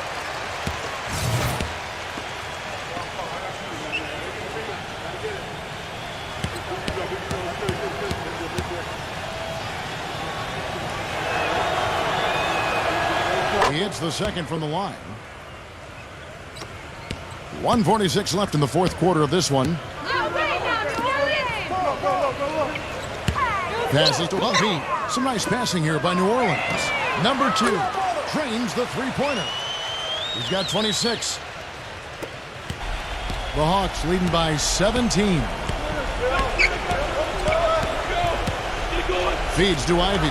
He hits the second from the line. 1:46 left in the fourth quarter of this one. Passes to Lumpy. Some nice passing here by New Orleans. Number 2 drains the three-pointer. He's got 26. The Hawks leading by 17. Feeds to Ivy.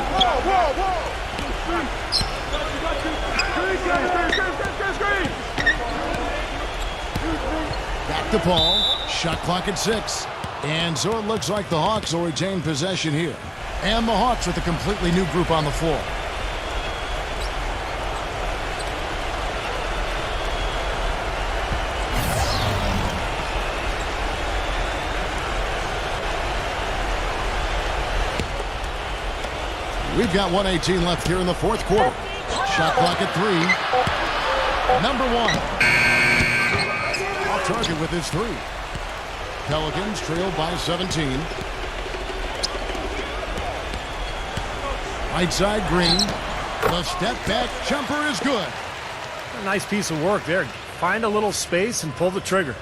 Back to Paul. Shot clock at 6. And so it looks like the Hawks will retain possession here. And the Hawks with a completely new group on the floor. We've got 1:18 left here in the fourth quarter. Shot clock at 3. Number 1. off target with his 3. Pelicans trail by 17. Right side, Green. The step back jumper is good. A nice piece of work there. Find a little space and pull the trigger.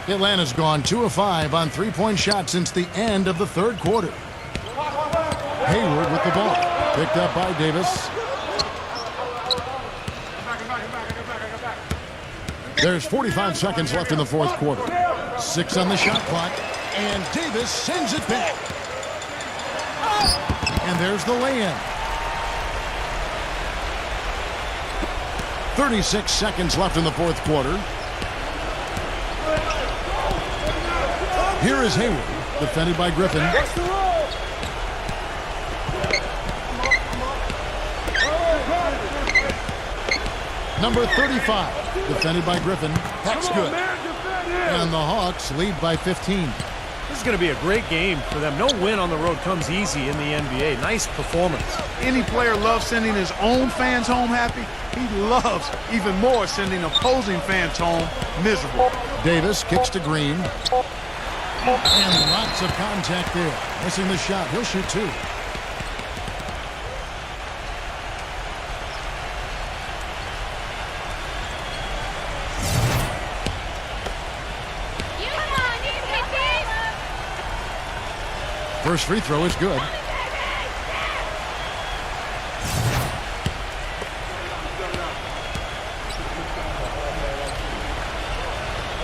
Atlanta's gone 2 of 5 on 3-point shots since the end of the third quarter. Hayward with the ball. Picked up by Davis. There's 45 seconds left in the fourth quarter. 6 on the shot clock. And Davis sends it back. And there's the lay-in. 36 seconds left in the fourth quarter. Here is Hayward, defended by Griffin. Number 35, defended by Griffin. That's good. And the Hawks lead by 15. This is going to be a great game for them. No win on the road comes easy in the NBA. Nice performance. Any player loves sending his own fans home happy. He loves even more sending opposing fans home miserable. Davis kicks to Green. And lots of contact there. Missing the shot. He'll shoot 2. First free throw is good.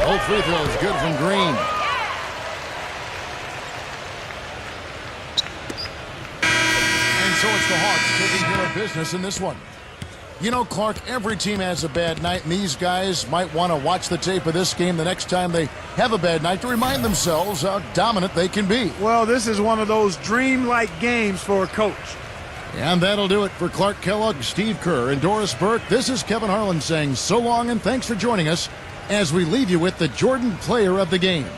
Both free throws good from Green. And so it's the Hawks taking care of business in this one. You know, Clark, every team has a bad night, and these guys might want to watch the tape of this game the next time they have a bad night to remind themselves how dominant they can be. Well, this is one of those dream-like games for a coach. And that'll do it for Clark Kellogg, Steve Kerr, and Doris Burke. This is Kevin Harlan saying so long and thanks for joining us as we leave you with the Jordan Player of the Game.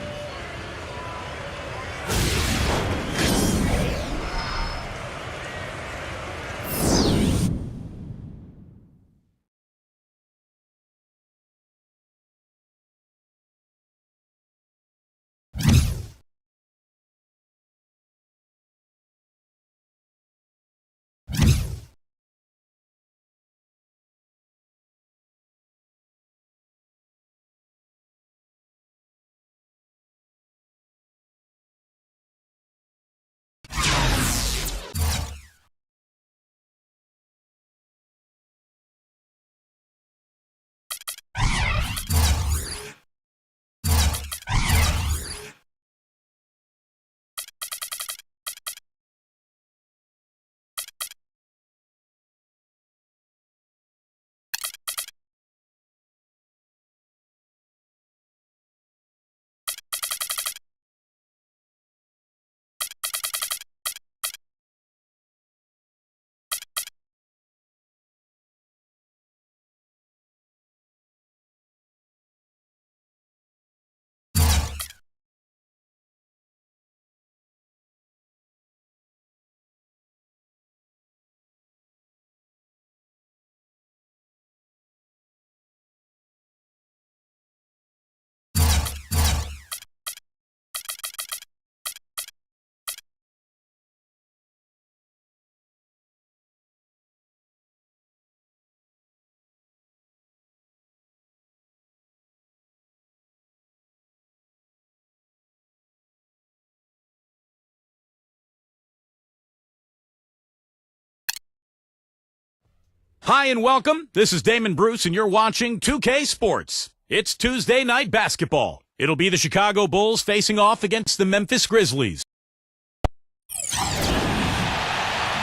Hi and welcome. This is Damon Bruce and you're watching 2K Sports. It's Tuesday night basketball. It'll be the Chicago Bulls facing off against the Memphis Grizzlies.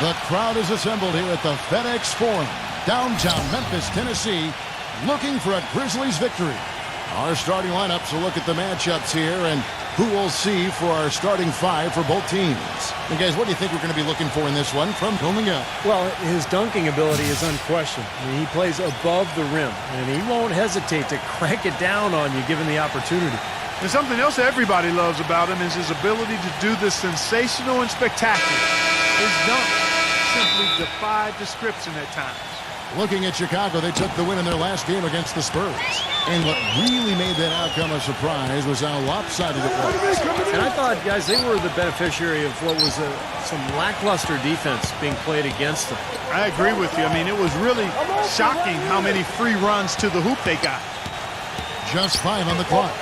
The crowd is assembled here at the FedEx Forum, downtown Memphis, Tennessee, looking for a Grizzlies victory. Our starting lineups will look at the matchups here and who we'll see for our starting 5 for both teams. And guys, what do you think we're going to be looking for in this one from Coleman? Well, his dunking ability is unquestioned. I mean, he plays above the rim, and he won't hesitate to crank it down on you given the opportunity. And something else everybody loves about him is his ability to do the sensational and spectacular. His dunks simply defy description at times. Looking at Chicago, they took the win in their last game against the Spurs. And what really made that outcome a surprise was how lopsided it was. And I thought, guys, they were the beneficiary of what was some lackluster defense being played against them. I agree with you. I mean, it was really shocking how many free runs to the hoop they got. Just 5 on the clock.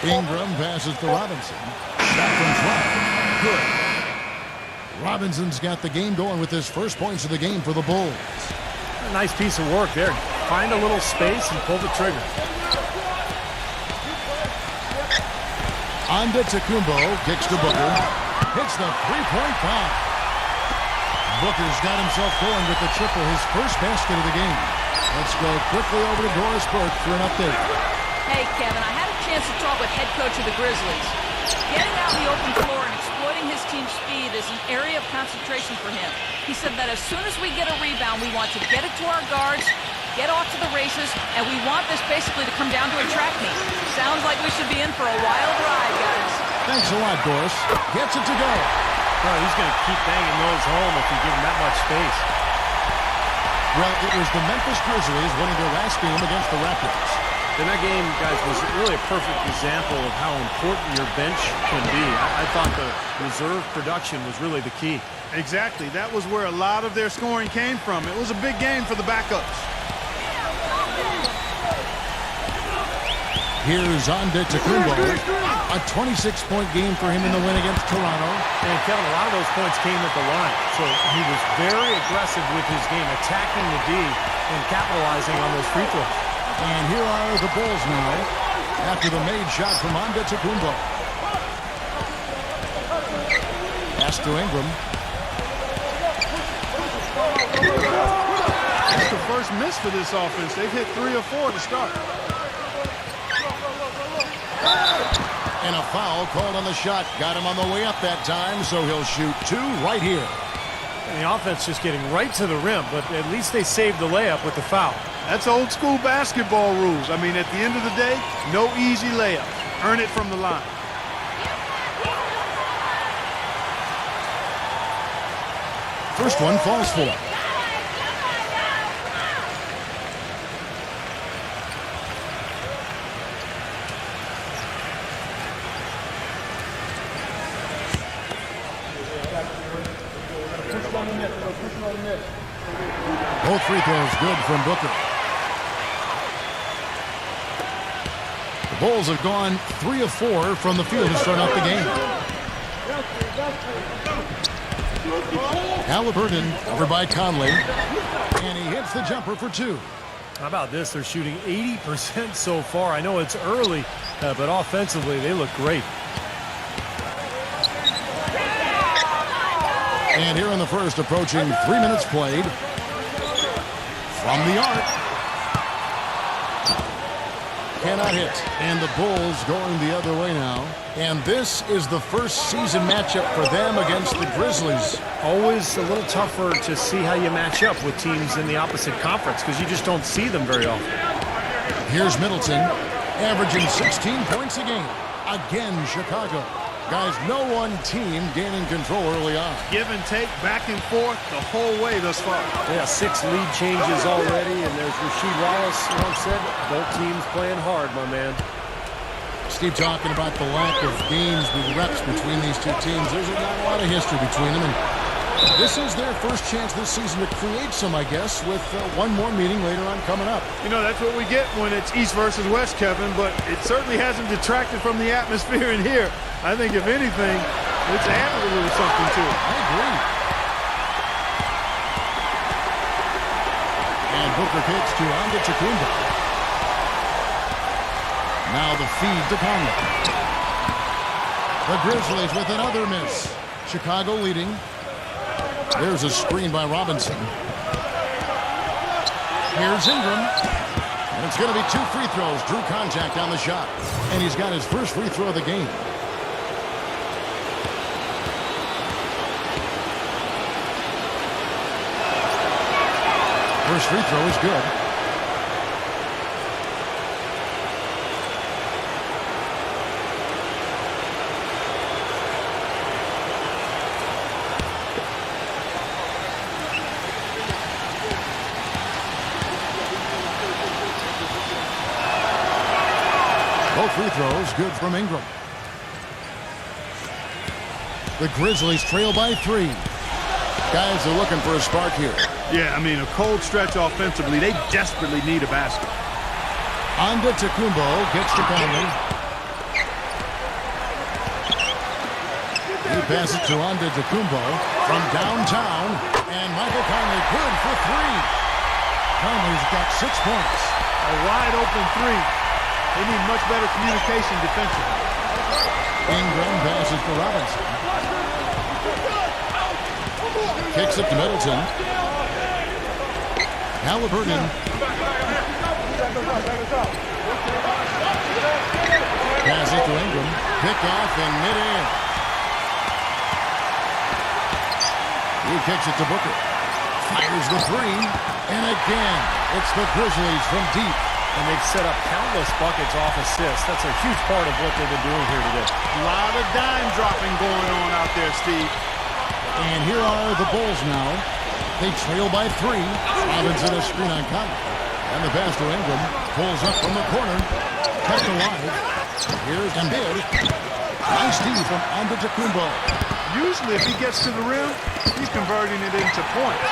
Ingram passes to Robinson. Shot from 12. Good. Robinson's got the game going with his first points of the game for the Bulls. A nice piece of work there. Find a little space and pull the trigger. Antetokounmpo kicks to Booker. Hits the three-point foul. Booker's got himself going with the triple, his first basket of the game. Let's go quickly over to Doris Burke for an update. Hey, Kevin, I had a chance to talk with head coach of the Grizzlies. Getting out in the open floor and exploiting his team's speed is an area of concentration for him. He said that as soon as we get a rebound, we want to get it to our guards, get off to the races, and we want this basically to come down to a track meet. Sounds like we should be in for a wild ride, guys. Thanks a lot, Doris. Gets it to go. Oh, he's going to keep banging those home if you give him that much space. Well, it was the Memphis Grizzlies winning their last game against the Raptors. And that game, guys, was really a perfect example of how important your bench can be. I thought the reserve production was really the key. Exactly. That was where a lot of their scoring came from. It was a big game for the backups. Here's Antetokounmpo. A 26-point game for him in the win against Toronto. And Kevin, a lot of those points came at the line. So he was very aggressive with his game, attacking the D and capitalizing on those free throws. And here are the Bulls now after the made shot from Antetokounmpo. Pass to Ingram. That's the first miss for this offense. They've hit 3 or 4 to start. And a foul called on the shot. Got him on the way up that time, so he'll shoot 2 right here. And the offense just getting right to the rim, but at least they saved the layup with the foul. That's old school basketball rules. I mean, at the end of the day, no easy layup. Earn it from the line. First one falls for him. Both free throws good from Booker. The Bulls have gone 3 of 4 from the field to start out the game. Halliburton over by Conley. And he hits the jumper for 2. How about this? They're shooting 80% so far. I know it's early, but offensively they look great. And here in the first, approaching 3 minutes played. From the arc. Cannot hit. And the Bulls going the other way now. And this is the first season matchup for them against the Grizzlies. Always a little tougher to see how you match up with teams in the opposite conference because you just don't see them very often. Here's Middleton, averaging 16 points a game. Again, Chicago. Guys, no one team gaining control early on. Give and take, back and forth, the whole way thus far. Yeah, 6 lead changes already, and there's Rasheed Wallace once said, both teams playing hard, my man. Steve talking about the lack of games with reps between these two teams. There's not a lot of history between them, and this is their first chance this season to create some, I guess, with one more meeting later on coming up. You know, that's what we get when it's East versus West, Kevin, but it certainly hasn't detracted from the atmosphere in here. I think, if anything, it's added a little something to it. I agree. And Booker kicks to Antetokounmpo. Now the feed to Conley. The Grizzlies with another miss. Chicago leading. There's a screen by Robinson. Here's Ingram. And it's going to be 2 free throws. Drew contact on the shot. And he's got his first free throw of the game. First free throw is good. throws, good from Ingram. The Grizzlies trail by 3. Guys are looking for a spark here. Yeah, I mean, a cold stretch offensively. They desperately need a basket. Antetokounmpo gets to Conley. He passes to Antetokounmpo from downtown, and Michael Conley good for 3. Conley's got 6 points. A wide open 3. They need much better communication defensively. Ingram passes to Robinson. Kicks it to Middleton. Halliburton. Pass it to Ingram. Pick off in midair. He kicks it to Booker. Fires the 3. And again, it's the Grizzlies from deep. And they've set up countless buckets off assists. That's a huge part of what they've been doing here today. A lot of dime dropping going on out there, Steve. And here are the Bulls now. They trail by 3. Robinson a screen on Conley. And the pass to Ingram. Pulls up from the corner. Kept alive. Here's Embiid. Nice D from Antetokounmpo. Usually if he gets to the rim, he's converting it into points.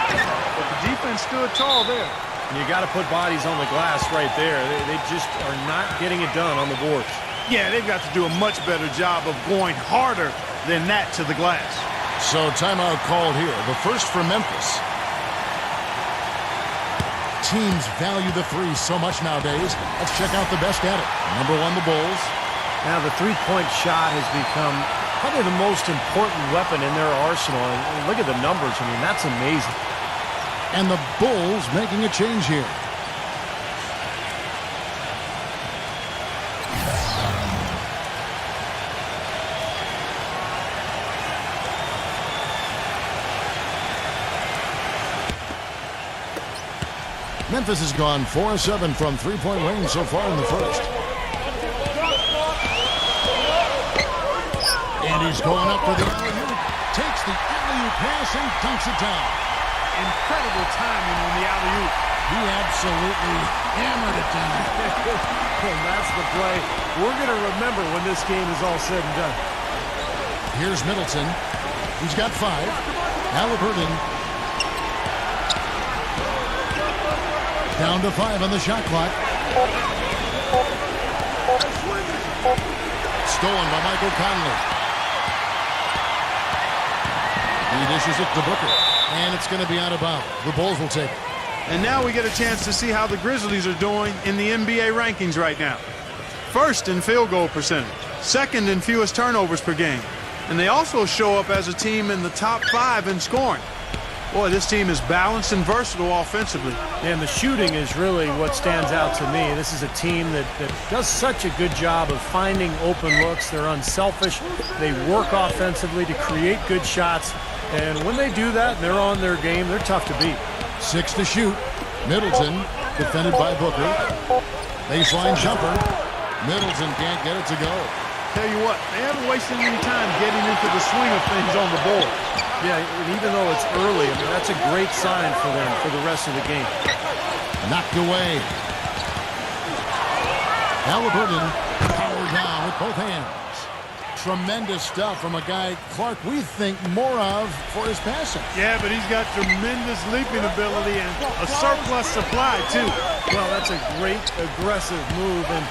But the defense stood tall there. And you got to put bodies on the glass right there. They just are not getting it done on the boards. Yeah, they've got to do a much better job of going harder than that to the glass. So timeout called here. The first for Memphis. Teams value the 3 so much nowadays. Let's check out the best at it. Number 1, the Bulls. Now the three-point shot has become probably the most important weapon in their arsenal. And look at the numbers. I mean, that's amazing. And the Bulls making a change here. Memphis has gone 4-7 from three-point range so far in the first. And he's going up for the alley-oop. Takes the alley-oop pass and dunks it down. Incredible timing on the alley-oop. He absolutely hammered it down. And that's the play we're going to remember when this game is all said and done. Here's Middleton. He's got 5. Halliburton. Down to 5 on the shot clock. Stolen by Michael Conley. He dishes it to Booker. And it's going to be out of bounds. The Bulls will take it. And now we get a chance to see how the Grizzlies are doing in the NBA rankings right now. First in field goal percentage. Second in fewest turnovers per game. And they also show up as a team in the top 5 in scoring. Boy, this team is balanced and versatile offensively. And the shooting is really what stands out to me. This is a team that does such a good job of finding open looks. They're unselfish. They work offensively to create good shots. And when they do that and they're on their game, they're tough to beat. 6 to shoot. Middleton, defended by Booker. Baseline jumper. Middleton can't get it to go. Tell you what, they haven't wasted any time getting into the swing of things on the board. Yeah, and even though it's early, I mean, that's a great sign for them for the rest of the game. Knocked away. Halliburton powered down with both hands. Tremendous stuff from a guy, Clark, we think more of for his passing. Yeah, but he's got tremendous leaping ability and a surplus supply, too. Well, that's a great aggressive move and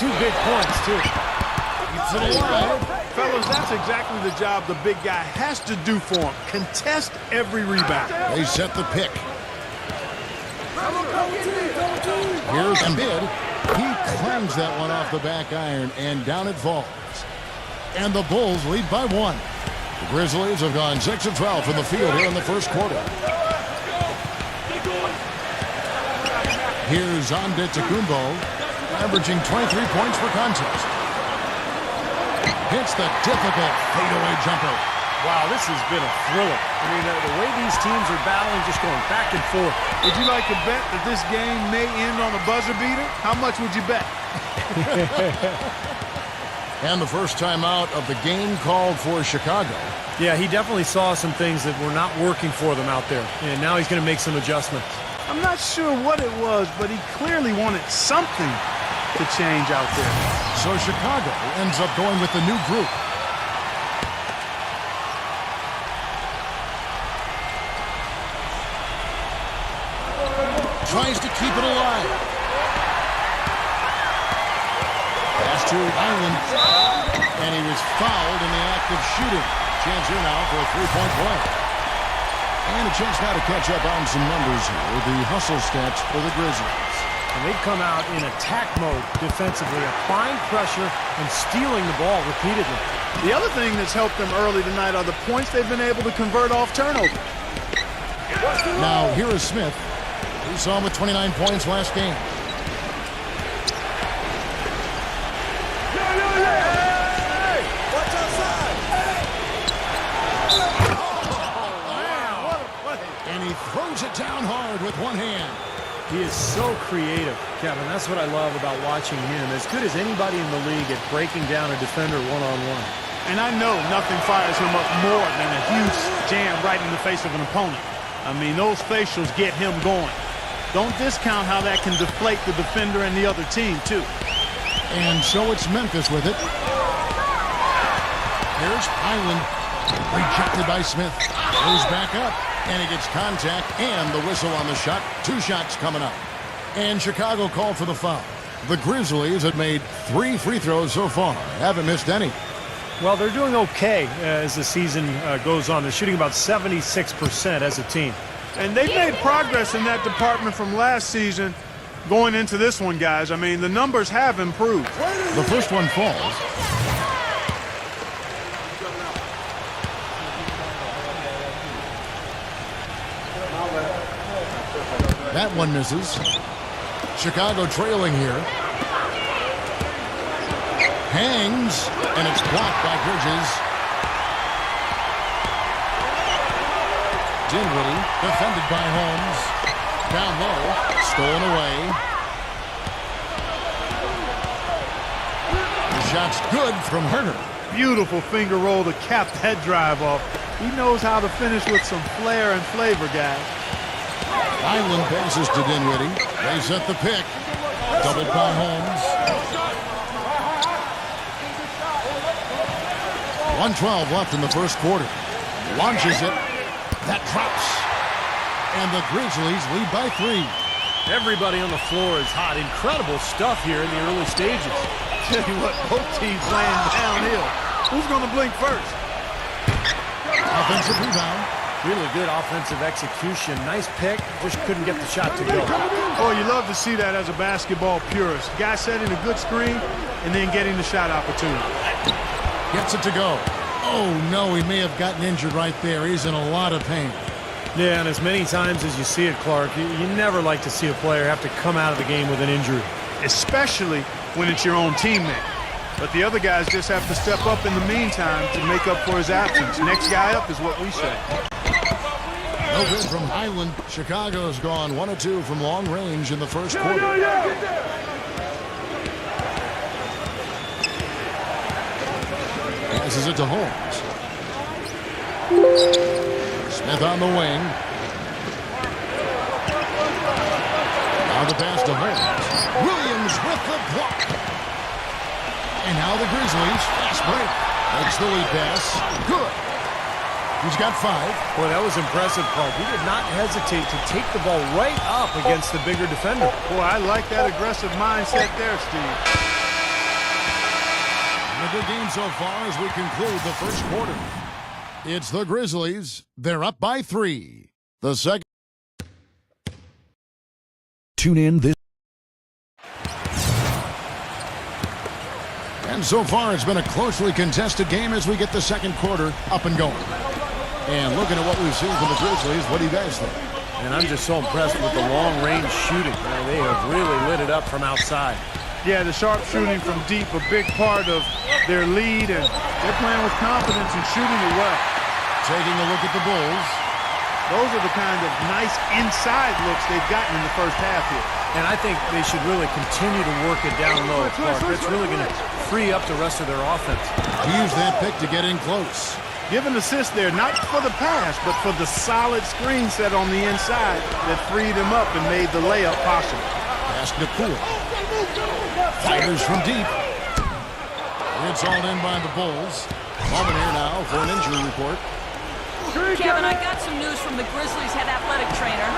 2 big points, too. Keeps it alive. Fellas, that's exactly the job the big guy has to do for him. Contest every rebound. They set the pick. Here's Embiid. He cleans that one off the back iron, and down it falls. And the Bulls lead by 1. The Grizzlies have gone 6 of 12 from the field here in the first quarter. Here's Antetokounmpo, averaging 23 points per contest. Hits the difficult fadeaway jumper. Wow, this has been a thriller. I mean, the way these teams are battling, just going back and forth. Would you like to bet that this game may end on a buzzer beater? How much would you bet? And the first timeout of the game called for Chicago. Yeah, he definitely saw some things that were not working for them out there. And now he's going to make some adjustments. I'm not sure what it was, but he clearly wanted something to change out there. So Chicago ends up going with the new group. Tries to keep it alive. Pass to Island. And he was fouled in the act of shooting. Chance here now for a three-point play. And a chance now to catch up on some numbers here. The hustle stats for the Grizzlies. And they've come out in attack mode defensively, applying pressure and stealing the ball repeatedly. The other thing that's helped them early tonight are the points they've been able to convert off turnover. Now here is Smith. We saw him with 29 points last game. And he throws it down hard with one hand. He is so creative, Kevin. That's what I love about watching him. As good as anybody in the league at breaking down a defender one-on-one. And I know nothing fires him up more than a huge jam right in the face of an opponent. I mean, those facials get him going. Don't discount how that can deflate the defender and the other team, too. And so it's Memphis with it. Here's Island. Rejected by Smith. Goes back up. And he gets contact and the whistle on the shot. 2 shots coming up. And Chicago called for the foul. The Grizzlies have made 3 free throws so far. Haven't missed any. Well, they're doing okay as the season goes on. They're shooting about 76% as a team. And they've made progress in that department from last season going into this one, guys. I mean, the numbers have improved. The first one falls. That one misses. Chicago trailing here. Hangs, and it's blocked by Bridges. Dinwiddie, defended by Holmes. Down low, stolen away. The shot's good from Herter. Beautiful finger roll to cap that drive off. He knows how to finish with some flair and flavor, guys. Island passes to Dinwiddie. They set the pick. Doubled by Holmes. 1:12 left in the first quarter. Launches it. That drops. And the Grizzlies lead by 3. Everybody on the floor is hot. Incredible stuff here in the early stages. Tell you what, both teams playing downhill. Who's going to blink first? Offensive rebound. Really good offensive execution. Nice pick. Just couldn't get the shot to go. Oh, you love to see that as a basketball purist. Guy setting a good screen and then getting the shot opportunity. Gets it to go. Oh, no, he may have gotten injured right there. He's in a lot of pain. Yeah, and as many times as you see it, Clark, you never like to see a player have to come out of the game with an injury. Especially when it's your own teammate. But the other guys just have to step up in the meantime to make up for his absence. Next guy up is what we say. No good from Highland. Chicago's gone 1 of 2 from long range in the first quarter. Passes it to Holmes. Smith on the wing. Now the pass to Holmes. Williams with the block. And now the Grizzlies. Fast break. Makes the lead pass. Good. He's got 5. Boy, that was impressive, Clark. He did not hesitate to take the ball right up against the bigger defender. Boy, I like that aggressive mindset there, Steve. A good game so far as we conclude the first quarter. It's the Grizzlies. They're up by 3. The second. Tune in this. And so far, it's been a closely contested game as we get the second quarter up and going. And looking at what we've seen from the Grizzlies, what do you guys think? And I'm just so impressed with the long-range shooting. They have really lit it up from outside. Yeah, the sharp shooting from deep, a big part of their lead, and they're playing with confidence and shooting it well. Taking a look at the Bulls. Those are the kind of nice inside looks they've gotten in the first half here. And I think they should really continue to work it down low, Clark. That's really going to free up the rest of their offense. Use that pick to get in close. Give an assist there, not for the pass, but for the solid screen set on the inside that freed him up and made the layup possible. Pass to Poole. Fires from deep. It's all in by the Bulls. Moment here now for an injury report. Kevin, I got some news from the Grizzlies head athletic trainer.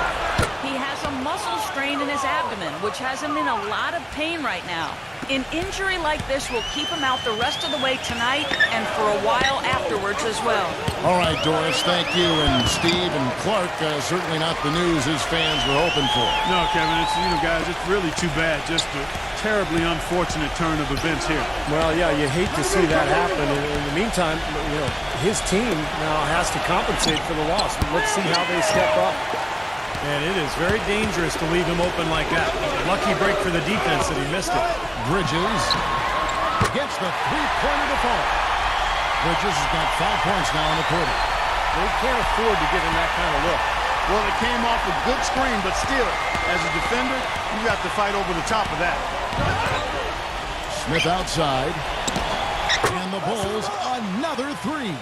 He has a muscle strain in his abdomen, which has him in a lot of pain right now. An injury like this will keep him out the rest of the way tonight and for a while afterwards as well. All right, Doris, thank you. And Steve and Clark, certainly not the news his fans were hoping for. No, Kevin, it's, guys, it's really too bad. Just a terribly unfortunate turn of events here. Well, yeah, you hate to see that happen. In the meantime, his team now has to compensate for the loss. Let's see how they step up. And it is very dangerous to leave him open like that. Lucky break for the defense that he missed it. Bridges gets the three-pointer to fall. Bridges has got 5 points now in the quarter. They can't afford to give him that kind of look. Well, it came off a good screen, but still, as a defender, you got to fight over the top of that. Smith outside. And the Bulls, another three.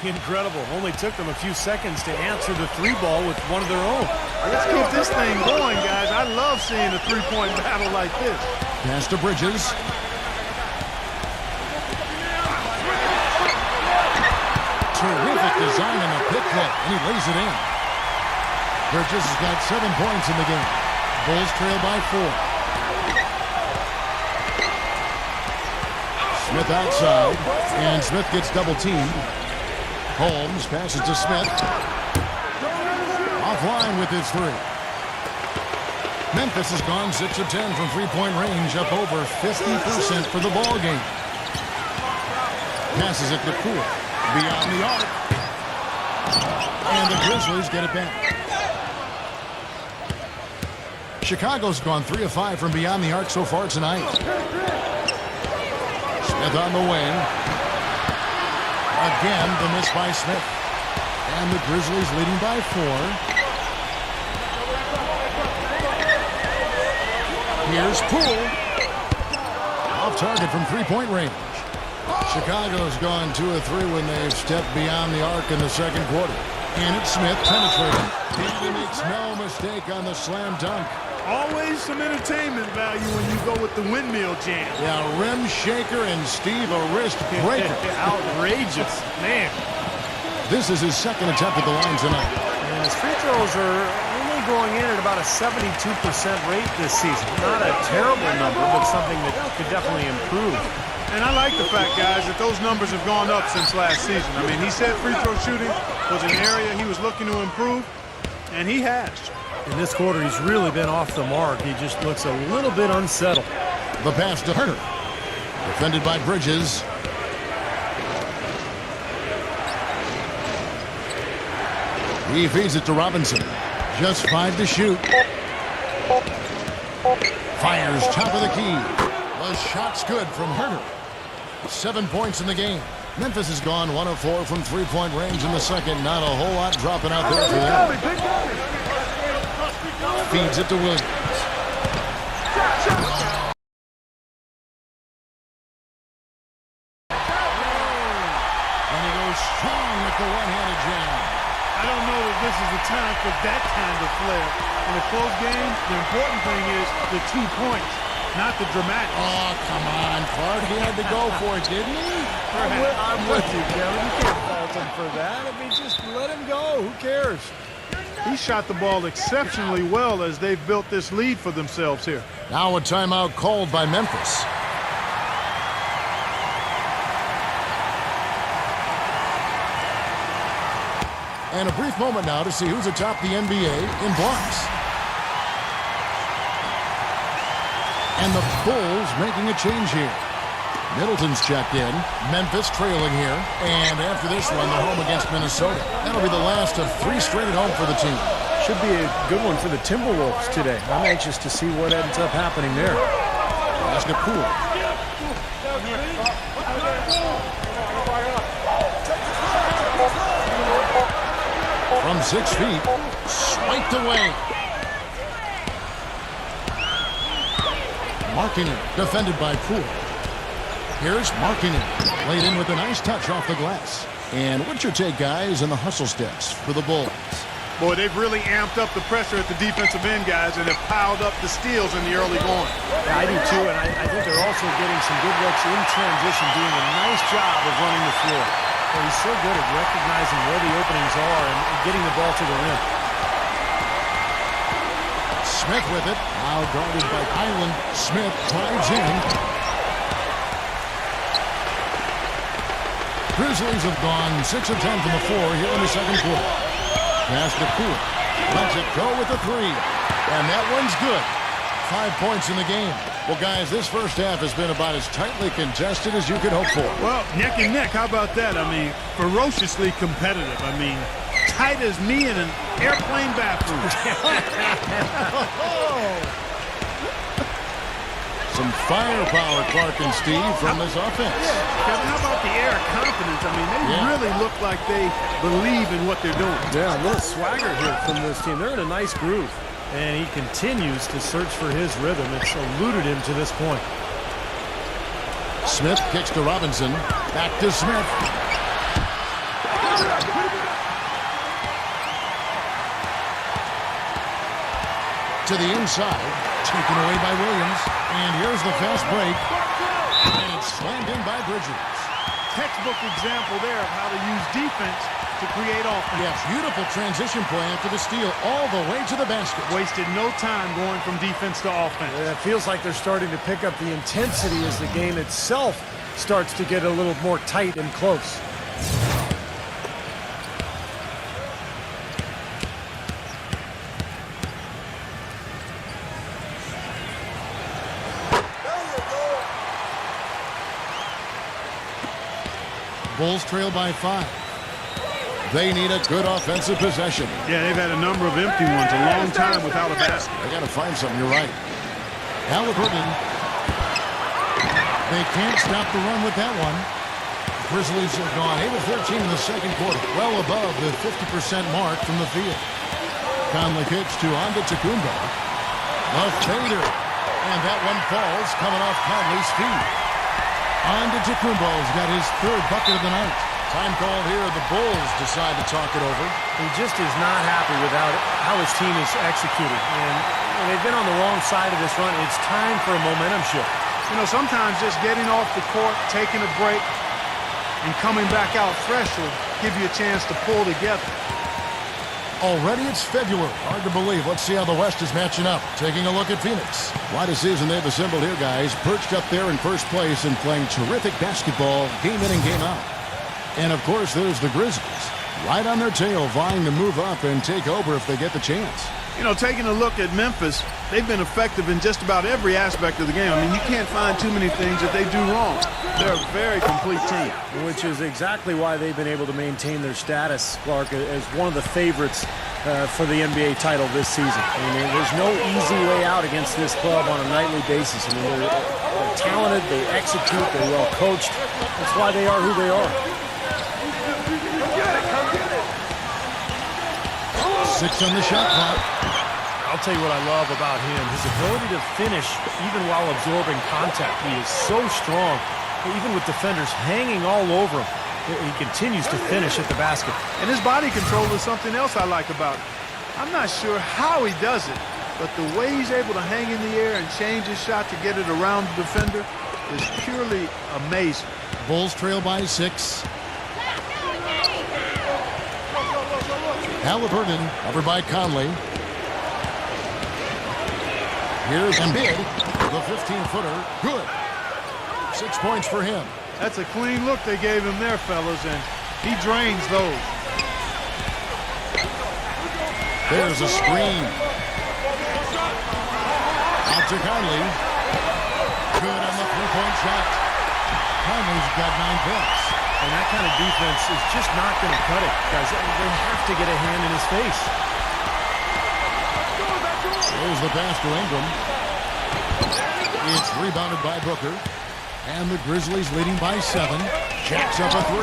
Incredible. Only took them a few seconds to answer the three ball with one of their own. Let's keep this thing going, guys. I love seeing a three-point battle like this. Pass to Bridges. Terrific design on the pick play, and he lays it in. Bridges has got 7 points in the game. Bulls trail by 4. Smith outside, and Smith gets double-teamed. Holmes passes to Smith. Offline with his three. Memphis has gone 6 of 10 from three-point range, up over 50% for the ball game. Passes it to Poole. Beyond the arc. And the Grizzlies get it back. Chicago's gone 3 of 5 from beyond the arc so far tonight. Smith on the wing. Again, the miss by Smith. And the Grizzlies leading by 4. Here's Poole. Off target from three-point range. Chicago's gone 2 of 3 when they've stepped beyond the arc in the second quarter. And it's Smith penetrating. He makes no mistake on the slam dunk. Always some entertainment value when you go with the windmill jam. Yeah, rim shaker and Steve a wrist breaker. Outrageous. Man. This is his second attempt at the line tonight. And his free throws are only going in at about a 72% rate this season. Not a terrible number, but something that could definitely improve. And I like the fact, guys, that those numbers have gone up since last season. I mean, he said free throw shooting was an area he was looking to improve, and he has. In this quarter, he's really been off the mark. He just looks a little bit unsettled. The pass to Herter. Defended by Bridges. He feeds it to Robinson. Just 5 to shoot. Fires top of the key. The shot's good from Herter. 7 points in the game. Memphis has gone 1 of 4 from three-point range in the second. Not a whole lot dropping out there for them. Feeds it to Williams. And he goes strong with the one-handed jam. I don't know that this is the time for that kind of flair. In a close game, the important thing is the 2 points, not the dramatic. Oh, come on, Clark. He had to go for it, didn't he? I'm with you, Kevin. You can't fault him for that. I mean, just let him go. Who cares? He shot the ball exceptionally well as they've built this lead for themselves here. Now a timeout called by Memphis. And a brief moment now to see who's atop the NBA in blocks. And the Bulls making a change here. Middleton's checked in. Memphis trailing here. And after this one, they're home against Minnesota. That'll be the last of 3 straight at home for the team. Should be a good one for the Timberwolves today. I'm anxious to see what ends up happening there. Pass to Poole. From 6 feet, swiped away. Markkanen, defended by Poole. Here's Markkanen, laid in with a nice touch off the glass. And what's your take, guys, on the hustle steps for the Bulls? Boy, they've really amped up the pressure at the defensive end, guys, and have piled up the steals in the early going. Yeah, I do too, and I think they're also getting some good looks in transition, doing a nice job of running the floor. Well, he's so good at recognizing where the openings are and getting the ball to the rim. Smith with it. Now guarded by Highland. Smith drives in. Grizzlies have gone 6 of 10 from the floor here in the second quarter. Pass to Poole. Lets it go with the three. And that one's good. 5 points in the game. Well, guys, this first half has been about as tightly contested as you could hope for. Well, neck and neck. How about that? I mean, ferociously competitive. I mean, tight as me in an airplane bathroom. Some firepower, Clark and Steve, from this offense. Kevin, how about the air of confidence? I mean, they really look like they believe in what they're doing. Yeah, a little swagger here from this team. They're in a nice groove, and he continues to search for his rhythm. It's eluded him to this point. Smith kicks to Robinson. Back to Smith. To the inside. Taken away by Williams. And here's the fast break. And it's slammed in by Bridges. Textbook example there of how to use defense to create offense. Yeah, beautiful transition play after the steal all the way to the basket. Wasted no time going from defense to offense. Yeah, it feels like they're starting to pick up the intensity as the game itself starts to get a little more tight and close. Bulls trail by 5. They need a good offensive possession. Yeah, they've had a number of empty ones a long time without a basket. They got to find something. You're right. Halliburton. They can't stop the run with that one. Grizzlies have gone 8 of 13 in the second quarter, well above the 50% mark from the field. Conley kicks to Antetokounmpo. A fader. And that one falls coming off Conley's feet. Antetokounmpo's got his 3rd bucket of the night. Time called here. The Bulls decide to talk it over. He just is not happy with how his team is executing. And they've been on the wrong side of this run. It's time for a momentum shift. You know, sometimes just getting off the court, taking a break, and coming back out fresh will give you a chance to pull together. Already it's February. Hard to believe. Let's see how the West is matching up. Taking a look at Phoenix. What a season they've assembled here, guys. Perched up there in first place and playing terrific basketball game in and game out. And, of course, there's the Grizzlies. Right on their tail, vying to move up and take over if they get the chance. You know, taking a look at Memphis, they've been effective in just about every aspect of the game. I mean, you can't find too many things that they do wrong. They're a very complete team. Which is exactly why they've been able to maintain their status, Clark, as one of the favorites for the NBA title this season. I mean, there's no easy way out against this club on a nightly basis. I mean, they're talented, they execute, they're well coached. That's why they are who they are. 6 on the shot clock. I'll tell you what I love about him. His ability to finish even while absorbing contact. He is so strong. Even with defenders hanging all over him, he continues to finish at the basket. And his body control is something else I like about him. I'm not sure how he does it, but the way he's able to hang in the air and change his shot to get it around the defender is purely amazing. Bulls trail by 6. Halliburton, covered by Conley. Here's Embiid, the 15-footer. Good. 6 points for him. That's a clean look they gave him there, fellas, and he drains those. There's a screen. Out to Conley. Good on the 3-point shot. Conley's got 9 points. And that kind of defense is just not going to cut it, guys. They have to get a hand in his face. There's the pass to Ingram. It's rebounded by Booker. And the Grizzlies leading by 7. Jacks up a 3.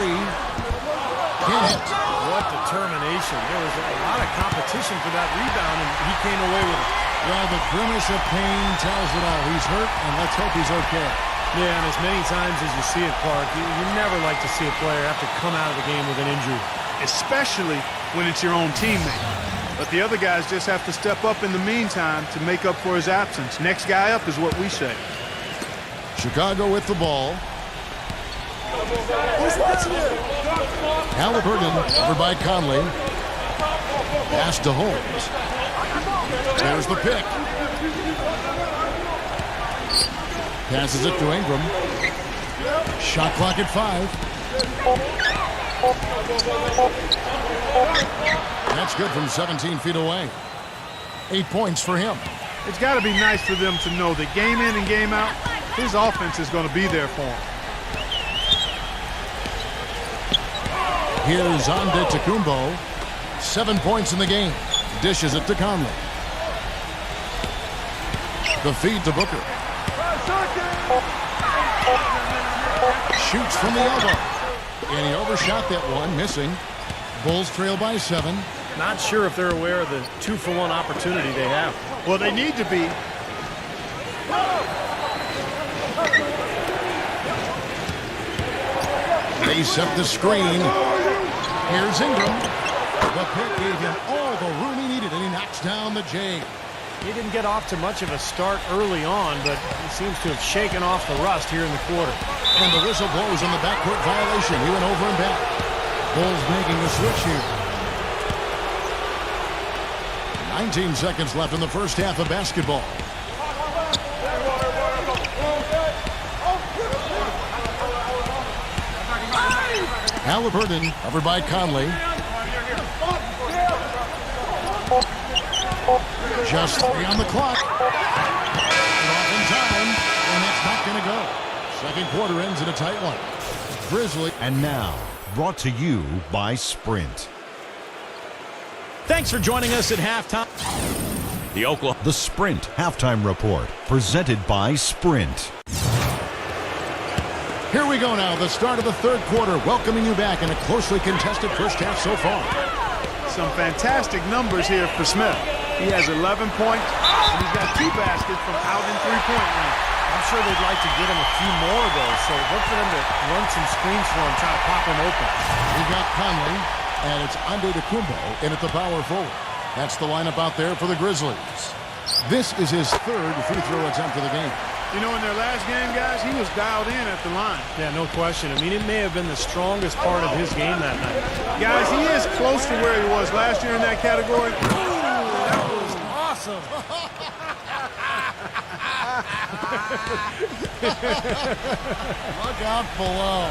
Can't hit. What determination. There was a lot of competition for that rebound, and he came away with it. Well, the grimace of pain tells it all. He's hurt, and let's hope he's okay. Yeah, and as many times as you see it, Clark, you never like to see a player have to come out of the game with an injury. Especially when it's your own teammate. But the other guys just have to step up in the meantime to make up for his absence. Next guy up is what we say. Chicago with the ball. Who's watching it? Halliburton over by Conley. Pass to Holmes. There's the pick. Passes it to Ingram. Shot clock at 5. That's good from 17 feet away. 8 points for him. It's got to be nice for them to know that game in and game out, his offense is going to be there for him. Here's Antetokounmpo. 7 points in the game. Dishes it to Conley. The feed to Booker. Shoots from the elbow. And he overshot that one, missing. Bulls trail by 7. Not sure if they're aware of the 2-for-1 opportunity they have. Well, they need to be. They set the screen. Here's Ingram. The pick gave him all the room he needed, and he knocks down the J. He didn't get off to much of a start early on, but he seems to have shaken off the rust here in the quarter. And the whistle blows on the backcourt violation. He went over and back. Bulls making the switch here. 19 seconds left in the first half of basketball. Halliburton covered by Conley. Just 3 on the clock. And off in time, and that's not going to go. Second quarter ends in a tight one. Grizzly. And now, brought to you by Sprint. Thanks for joining us at halftime. The Sprint Halftime Report, presented by Sprint. Here we go now, the start of the third quarter, welcoming you back in a closely contested first half so far. Some fantastic numbers here for Smith. He has 11 points, and he's got 2 baskets from out in three-point range. I'm sure they'd like to get him a few more of those, so look for them to run some screens for him, try to pop him open. We got Conley, and it's Antetokounmpo in at the power forward. That's the lineup out there for the Grizzlies. This is his 3rd free throw attempt of the game. You know, in their last game, guys, he was dialed in at the line. Yeah, no question. I mean, it may have been the strongest part of his game that night. Guys, he is close to where he was last year in that category. That was awesome. Look out below.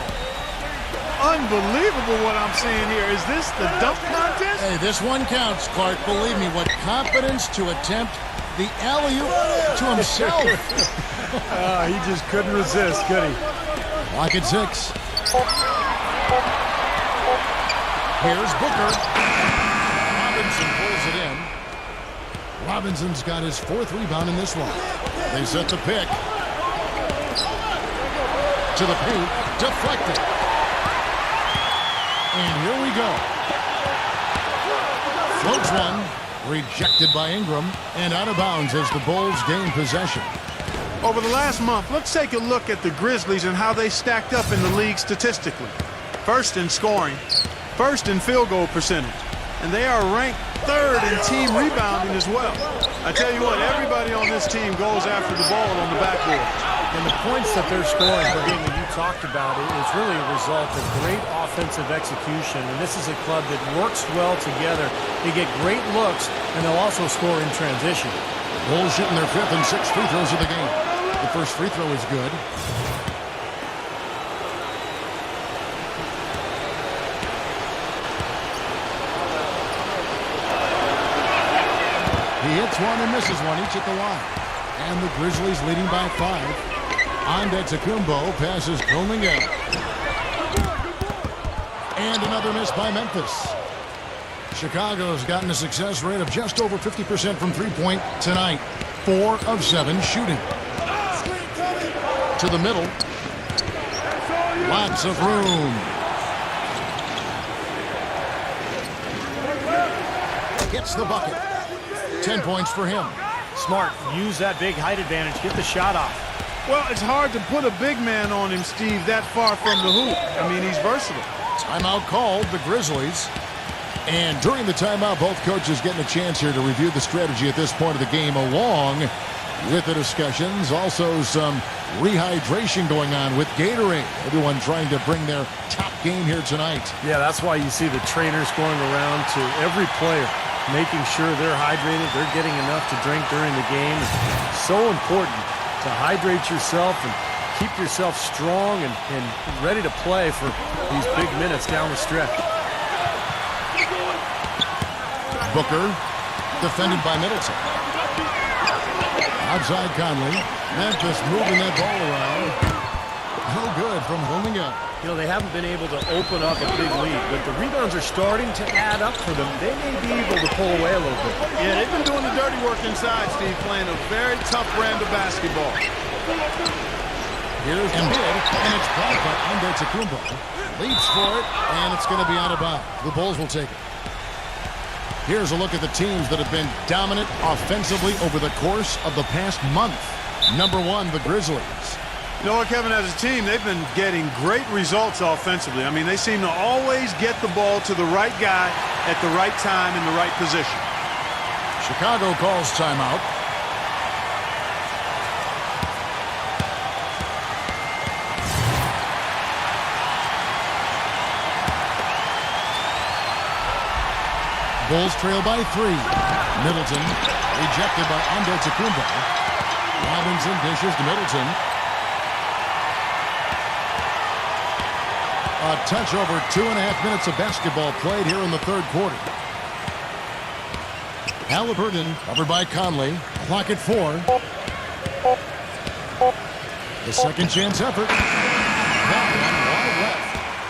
Unbelievable what I'm seeing here. Is this the dunk contest? Hey, this one counts, Clark. Believe me, what confidence to attempt the alley-oop to himself. He just couldn't resist, could he? Lock at 6. Here's Booker. Robinson pulls it in. Robinson's got his 4th rebound in this one. They set the pick. To the paint. Deflected. And here we go. Floats one. Rejected by Ingram. And out of bounds as the Bulls gain possession. Over the last month, let's take a look at the Grizzlies and how they stacked up in the league statistically. First in scoring, first in field goal percentage, and they are ranked 3rd in team rebounding as well. I tell you what, everybody on this team goes after the ball on the backboard. And the points that they're scoring per game that you talked about is really a result of great offensive execution. And this is a club that works well together. They get great looks, and they'll also score in transition. Bulls shooting their 5th and 6th free throws of the game. The first free throw is good. He hits one and misses one, each at the line. And the Grizzlies leading by 5. Antetokounmpo passes Coleman out. And another miss by Memphis. Chicago's gotten a success rate of just over 50% from three-point tonight. 4 of 7 shooting. To the middle. Lots of room. Gets the bucket. 10 points for him. Smart. Use that big height advantage. Get the shot off. Well, it's hard to put a big man on him, Steve, that far from the hoop. I mean, he's versatile. Timeout called, the Grizzlies. And during the timeout, both coaches getting a chance here to review the strategy at this point of the game along with the discussions. Also some rehydration going on with Gatorade. Everyone trying to bring their top game here tonight. Yeah, that's why you see the trainers going around to every player, making sure they're hydrated, they're getting enough to drink during the game. It's so important to hydrate yourself and keep yourself strong and ready to play for these big minutes down the stretch. Booker, defended by Middleton. Outside Conley. Memphis moving that ball around. No good from holding up. You know, they haven't been able to open up a big lead, but the rebounds are starting to add up for them. They may be able to pull away a little bit. Yeah, they've been doing the dirty work inside, Steve, playing a very tough brand of basketball. Here's Embiid, and it's blocked by Antetokounmpo. Leaps for it, and it's going to be out of bounds. The Bulls will take it. Here's a look at the teams that have been dominant offensively over the course of the past month. Number 1, the Grizzlies. You know what, Kevin, as a team, they've been getting great results offensively. I mean, they seem to always get the ball to the right guy at the right time in the right position. Chicago calls timeout. Bulls trail by 3. Middleton rejected by Antetokounmpo. Robinson dishes to Middleton. A touch over 2.5 minutes of basketball played here in the third quarter. Halliburton covered by Conley. Clock at 4. The second chance effort.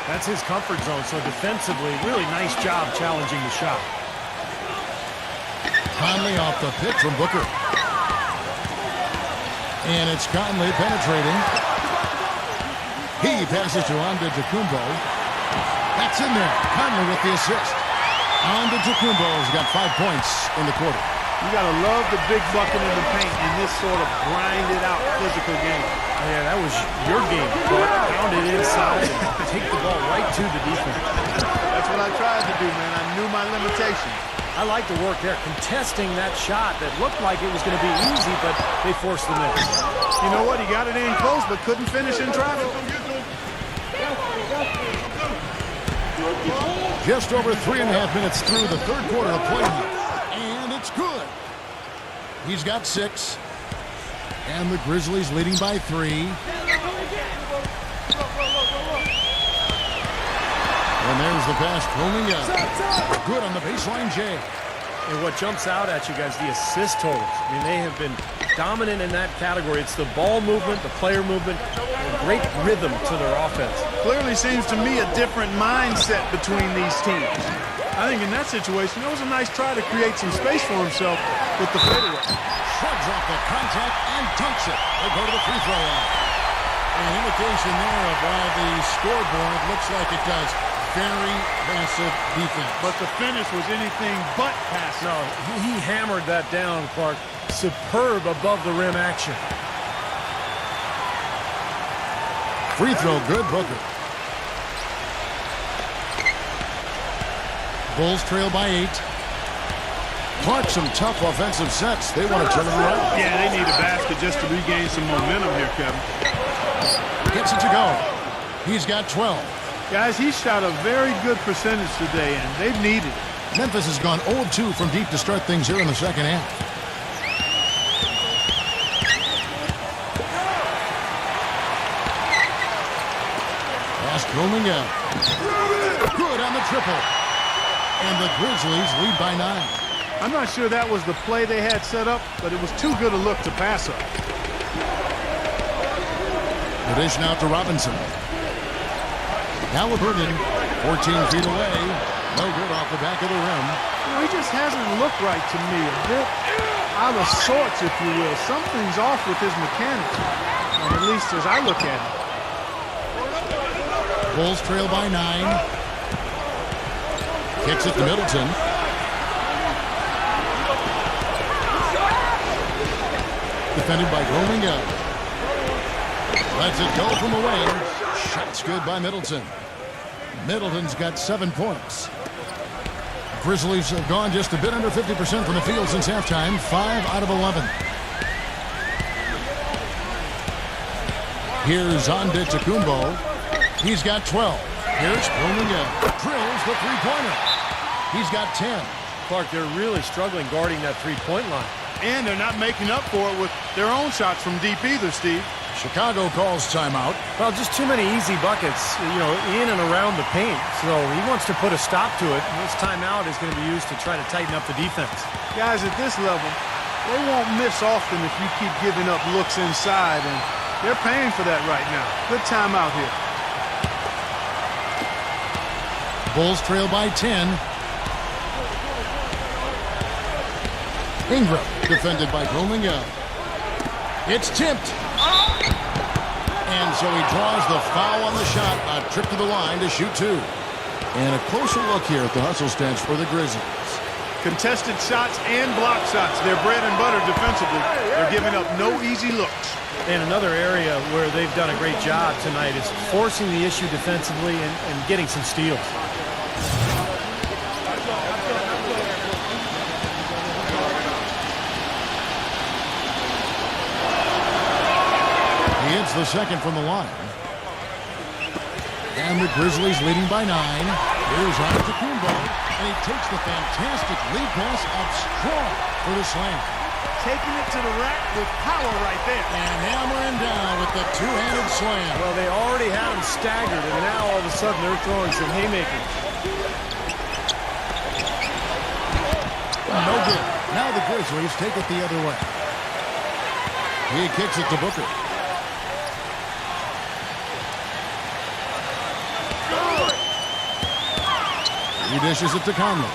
That's his comfort zone, so defensively, really nice job challenging the shot. Conley off the pick from Booker. And it's Conley penetrating. He passes to Antetokounmpo. That's in there. Conley with the assist. Antetokounmpo's got 5 points in the quarter. You got to love the big bucket in the paint in this sort of grinded-out physical game. Yeah, that was your game. Pound it inside and take the ball right to the defense. That's what I tried to do, man. I knew my limitations. I like the work there, contesting that shot that looked like it was going to be easy, but they forced the miss. You know what? He got it in close, but couldn't finish in traffic. Just over 3.5 minutes through the third quarter of play here. And it's good. He's got 6. And the Grizzlies leading by 3. And there's the pass rolling out. Good on the baseline, Jay. And what jumps out at you guys, the assist totals. I mean, they have been dominant in that category. It's the ball movement, the player movement, and great rhythm to their offense. Clearly seems to me a different mindset between these teams. I think in that situation, it was a nice try to create some space for himself with the fadeaway. Shrugs off the contact and dunks it. They go to the free throw line. An indication there of why the scoreboard looks like it does. Very passive defense. But the finish was anything but passive. No, he hammered that down, Clark. Superb above the rim action. Free throw good, Booker. Bulls trail by 8. Clark, some tough offensive sets. They want to turn it around. Yeah, they need a basket just to regain some momentum here, Kevin. Gets it to go. He's got 12. Guys, he shot a very good percentage today, and they've needed it. Memphis has gone 0-2 from deep to start things here in the second half. Pass rolling out. Good on the triple. And the Grizzlies lead by 9. I'm not sure that was the play they had set up, but it was too good a look to pass up. The dish now to Robinson. Halliburton, 14 feet away. No good off the back of the rim. You know, he just hasn't looked right to me. A bit out of sorts, if you will. Something's off with his mechanics, at least as I look at it. Bulls trail by 9. Kicks it to Middleton. Defended by rolling up. Lets it go from away. Shot's good by Middleton. Middleton's got 7 points. Grizzlies have gone just a bit under 50% from the field since halftime, 5 out of 11. Here's Antetokounmpo. He's got 12. Here's Brunega. Drills the three-pointer. He's got 10. Clark, they're really struggling guarding that three-point line. And they're not making up for it with their own shots from deep either, Steve. Chicago calls timeout. Well, just too many easy buckets, in and around the paint. So he wants to put a stop to it. And this timeout is going to be used to try to tighten up the defense. Guys at this level, they won't miss often if you keep giving up looks inside, and they're paying for that right now. Good timeout here. Bulls trail by 10. Ingram, defended by Brunega. It's tipped. And so he draws the foul on the shot. A trip to the line to shoot two. And a closer look here at the hustle stats for the Grizzlies. Contested shots and block shots. They're bread and butter defensively. They're giving up no easy looks. And another area where they've done a great job tonight is forcing the issue defensively and getting some steals. He hits the second from the line. And the Grizzlies leading by 9. Here's Antetokounmpo. And he takes the fantastic lead pass up strong for the slam. Taking it to the rack with power right there. And hammering down with the two-handed slam. Well, they already had him staggered, and now all of a sudden they're throwing some haymakers. No good. Now the Grizzlies take it the other way. He kicks it to Booker. He dishes it to Conley.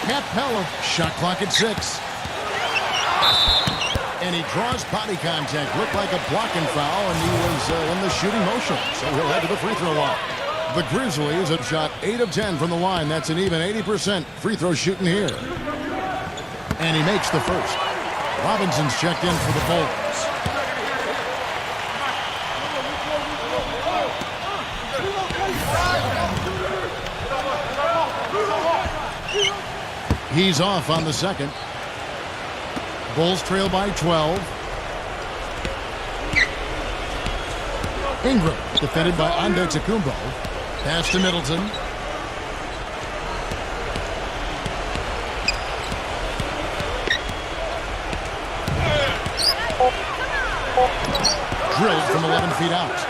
Capella, shot clock at 6. And he draws body contact. Looked like a blocking foul, and he was in the shooting motion. So he'll head to the free throw line. The Grizzlies have shot 8 of 10 from the line. That's an even 80% free throw shooting here. And he makes the first. Robinson's checked in for the Bulls. He's off on the second. Bulls trail by 12. Ingram, defended by Antetokounmpo. Pass to Middleton. Drilled from 11 feet out.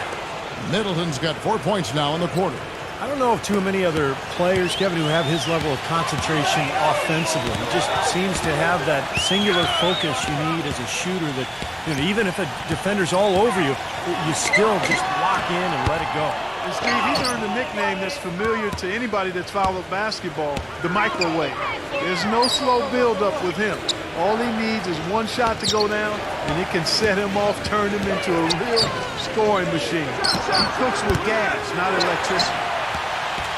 Middleton's got 4 points now in the quarter. I don't know of too many other players, Kevin, who have his level of concentration offensively. He just seems to have that singular focus you need as a shooter that, even if a defender's all over you, you still just lock in and let it go. And Steve, he's earned a nickname that's familiar to anybody that's followed basketball, the microwave. There's no slow build-up with him. All he needs is one shot to go down, and it can set him off, turn him into a real scoring machine. He cooks with gas, not electricity.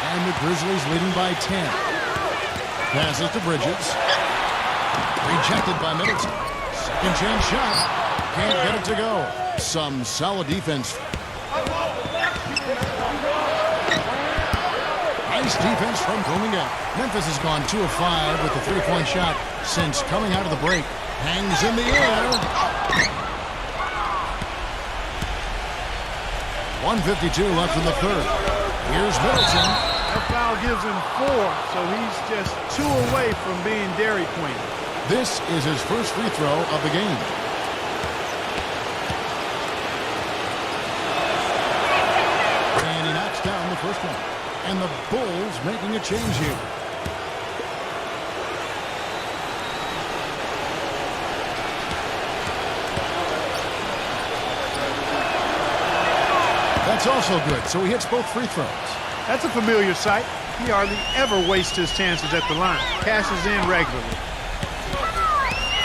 And the Grizzlies leading by 10. Passes to Bridges. Rejected by Middleton. Second chance shot. Can't get it to go. Some solid defense. Nice defense from Brunega. Memphis has gone 2 of 5 with the three-point shot since coming out of the break. Hangs in the air. 1:52 left in the third. Here's Middleton. That foul gives him 4, so he's just 2 away from being Dairy Queen. This is his first free throw of the game. And he knocks down the first one. And the Bulls making a change here. That's also good, so he hits both free throws. That's a familiar sight. He hardly ever wastes his chances at the line. Cashes in regularly.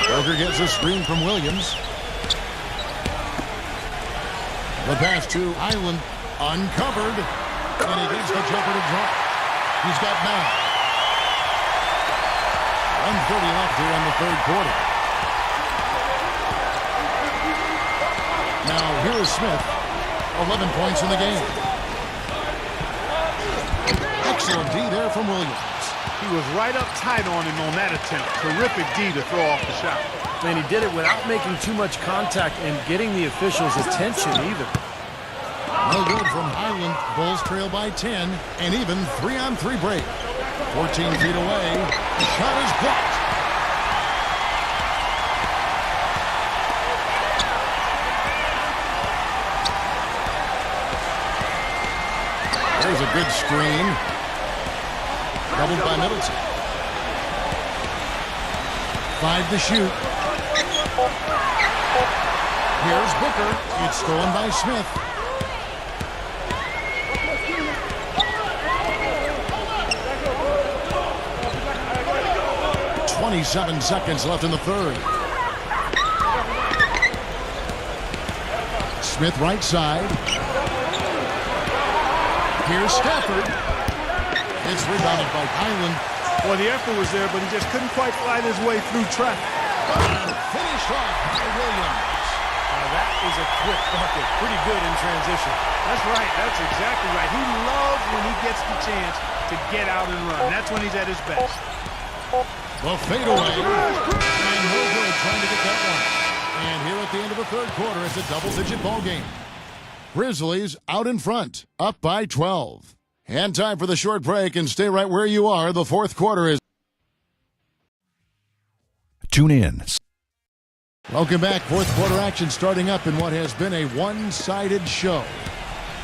Berger gets a screen from Williams. The pass to Island, uncovered, and he gets the jumper to drop. He's got 9. 1:30 left here in the third quarter. Now here is Smith, 11 points in the game. Excellent D there from Williams. He was right up tight on him on that attempt. Terrific D to throw off the shot. And he did it without making too much contact and getting the officials' attention either. No good from Highland. Bulls trail by 10, and even 3-on-3 break. 14 feet away. The shot is blocked. There's a good screen. Doubled by Middleton. 5 to shoot. Here's Booker. It's stolen by Smith. 27 seconds left in the third. Smith right side. Here's Stafford. It's rebounded by Highland. Well, the effort was there, but he just couldn't quite fight his way through traffic. And finished off by Williams. Now that is a quick bucket. Pretty good in transition. That's right. That's exactly right. He loves when he gets the chance to get out and run. That's when he's at his best. The fadeaway. And no good trying to get that one. And here at the end of the third quarter, it's a double-digit ball game. Grizzlies out in front, up by 12. And time for the short break, and stay right where you are. The fourth quarter is... Tune in. Welcome back. Fourth quarter action starting up in what has been a one-sided show.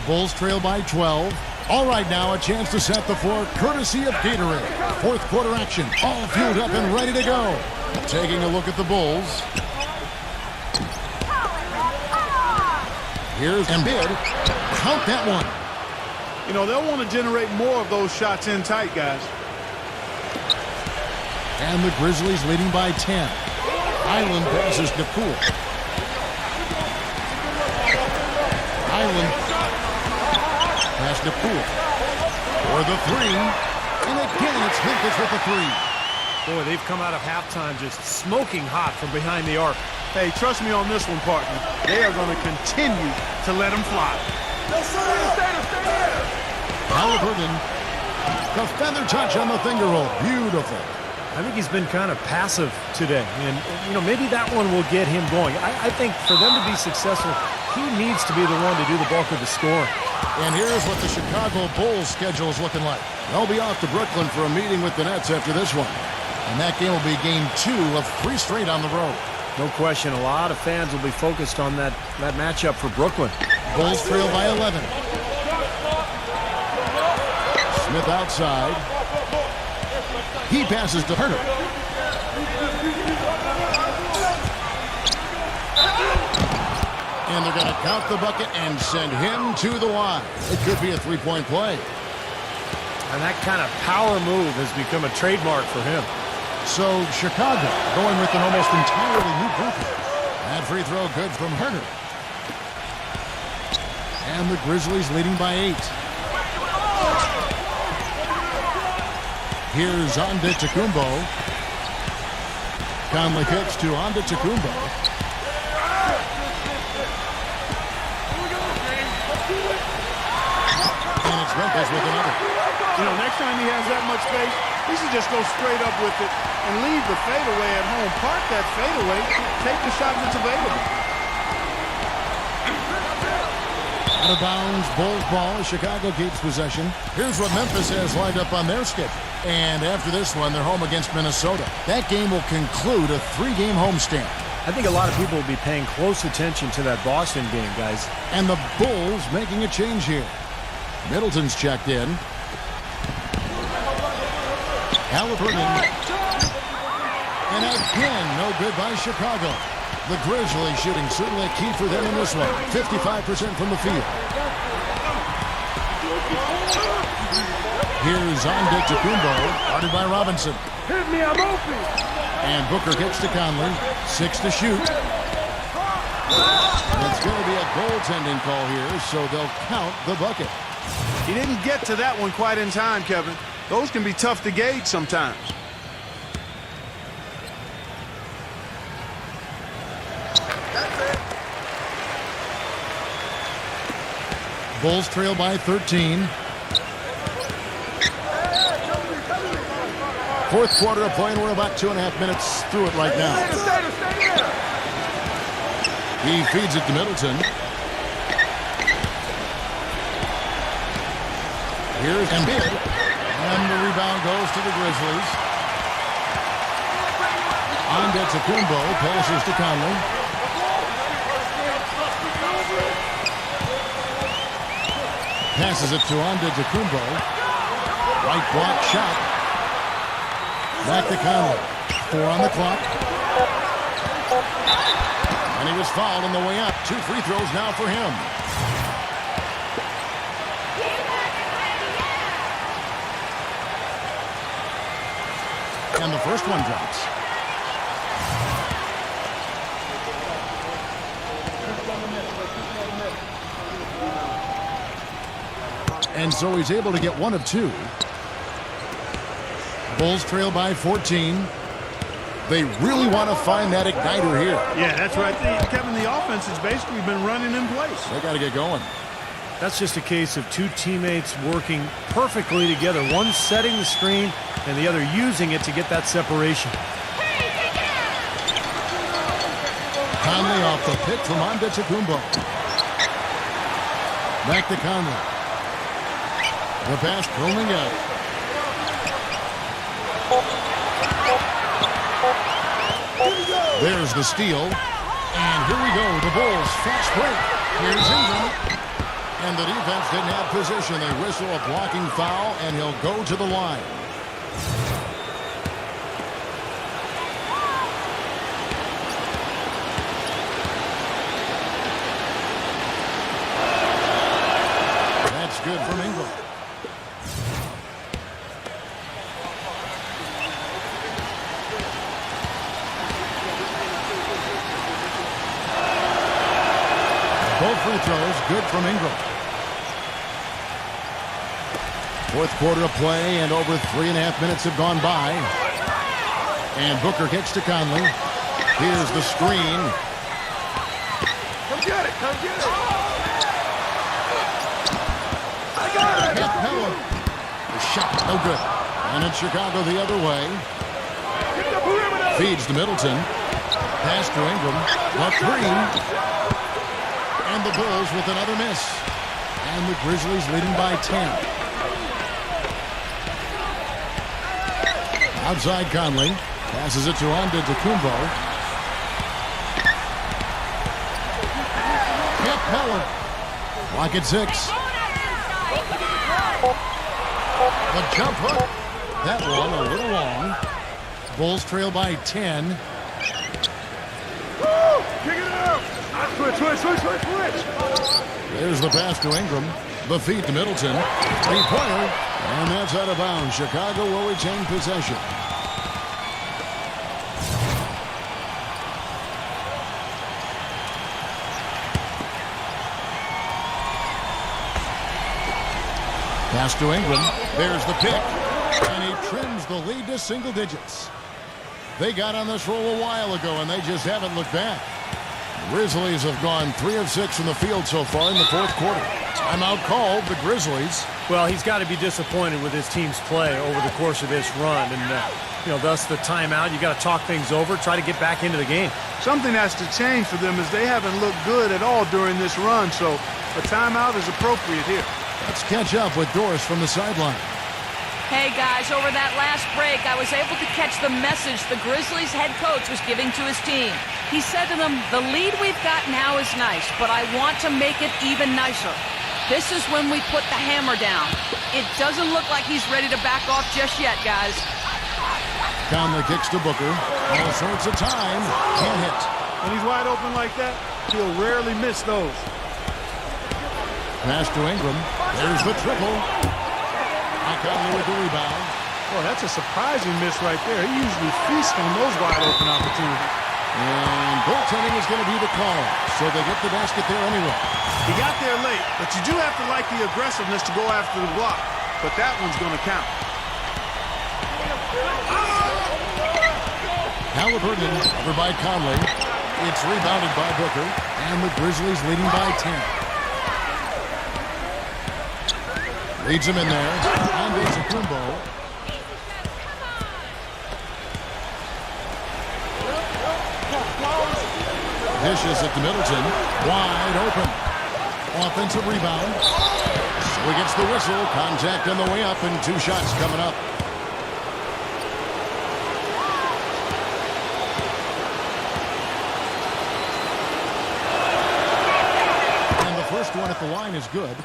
Bulls trail by 12. All right, now a chance to set the floor courtesy of Gatorade. Fourth quarter action, all fueled up and ready to go. Taking a look at the Bulls. Here's Embiid. Count that one. You know, they'll want to generate more of those shots in tight, guys. And the Grizzlies leading by 10. Highland passes to Poole. Highland pass to Poole. For the three. And again, it's Memphis with the three. Boy, they've come out of halftime just smoking hot from behind the arc. Hey, trust me on this one, partner. They are going to continue to let them fly. Halliburton. The feather touch on the finger roll. Beautiful. I think he's been kind of passive today. And, you know, maybe that one will get him going. I think for them to be successful, he needs to be the one to do the bulk of the scoring. And here's what the Chicago Bulls schedule is looking like. They'll be off to Brooklyn for a meeting with the Nets after this one. And that game will be game 2 of 3 straight on the road. No question, a lot of fans will be focused on that matchup for Brooklyn. Bulls trail by 11. Smith outside. He passes to Herter. And they're going to count the bucket and send him to the line. It could be a three-point play. And that kind of power move has become a trademark for him. So Chicago going with an almost entirely new grouping. That free throw good from Herter. And the Grizzlies leading by 8. Here's Antetokounmpo. Conley kicks to Antetokounmpo. And it's Memphis with another. You know, next time he has that much space, he should just go straight up with it and leave the fadeaway at home. Park that fadeaway, take the shot that's available. Out of bounds, Bulls ball as Chicago keeps possession. Here's what Memphis has lined up on their schedule. And after this one, they're home against Minnesota. That game will conclude a 3-game homestand. I think a lot of people will be paying close attention to that Boston game, guys. And the Bulls making a change here. Middleton's checked in. Halliburton. And again, no good by Chicago. The Grizzlies shooting certainly key for them in this one. 55% from the field. Here's Antetokounmpo, guarded by Robinson. Hit me, I'm open. And Booker gets to Conley. 6 to shoot. And it's going to be a goaltending call here, so they'll count the bucket. He didn't get to that one quite in time, Kevin. Those can be tough to gauge sometimes. Bulls trail by 13. Fourth quarter of play, and we're about 2.5 minutes through it right now. Stay there. He feeds it to Middleton. Here's Embiid. And the rebound goes to the Grizzlies. Antetokounmpo passes to Conley. Passes it to Antetokounmpo. Right block shot. Back to Conley. 4 on the clock. And he was fouled on the way up. 2 free throws now for him. And the first one drops. And so he's able to get 1 of 2. Bulls trail by 14. They really want to find that igniter here. Yeah, that's right. Kevin, the offense has basically been running in place. They got to get going. That's just a case of 2 teammates working perfectly together. One setting the screen and the other using it to get that separation. Conley off the pick from Antetokounmpo. Back to Conley. The pass rolling out. There's the steal. And here we go. The Bulls fast break. Here's Ingram. And the defense didn't have position. They whistle a blocking foul, and he'll go to the line. That's good from Ingram. Both free throws good from Ingram. Fourth quarter of play, and over 3.5 minutes have gone by. And Booker kicks to Conley. Here's the screen. Come get it. I got it. Capella. The shot, no good. And it's Chicago the other way. Get the perimeter. Feeds to Middleton. Pass to Ingram. A 3. And the Bulls with another miss. And the Grizzlies leading by 10. Outside Conley. Passes it to Antetokounmpo. Capella. Lock at 6. The jump hook. That one a little long. Bulls trail by 10. Woo! Kick it out. Switch. There's the pass to Ingram. The feed to Middleton. 3-pointer. And that's out of bounds. Chicago will retain possession. Pass to Ingram. There's the pick. And he trims the lead to single digits. They got on this roll a while ago, and they just haven't looked back. Grizzlies have gone 3 of 6 from the field so far in the fourth quarter. Timeout called the Grizzlies. Well, he's got to be disappointed with his team's play over the course of this run. And, thus the timeout. You got to talk things over, try to get back into the game. Something has to change for them as they haven't looked good at all during this run, so a timeout is appropriate here. Let's catch up with Doris from the sideline. Hey, guys, over that last break, I was able to catch the message the Grizzlies head coach was giving to his team. He said to them, the lead we've got now is nice, but I want to make it even nicer. This is when we put the hammer down. It doesn't look like he's ready to back off just yet, guys. Conley kicks to Booker. All sorts of time. Can't hit. When he's wide open like that, he'll rarely miss those. Pass to Ingram. There's the triple. Conley with the rebound. Boy, that's a surprising miss right there. He usually feasts on those wide open opportunities. And goaltending is going to be the call, so they get the basket there anyway. He got there late, but you do have to like the aggressiveness to go after the block. But that one's going to count. Halliburton over by Conley. It's rebounded by Booker, and the Grizzlies leading by 10. Leads him in there. Antetokounmpo. Dishes it to Middleton. Wide open. Offensive rebound. So he gets the whistle. Contact on the way up and 2 shots coming up. And the first one at the line is good.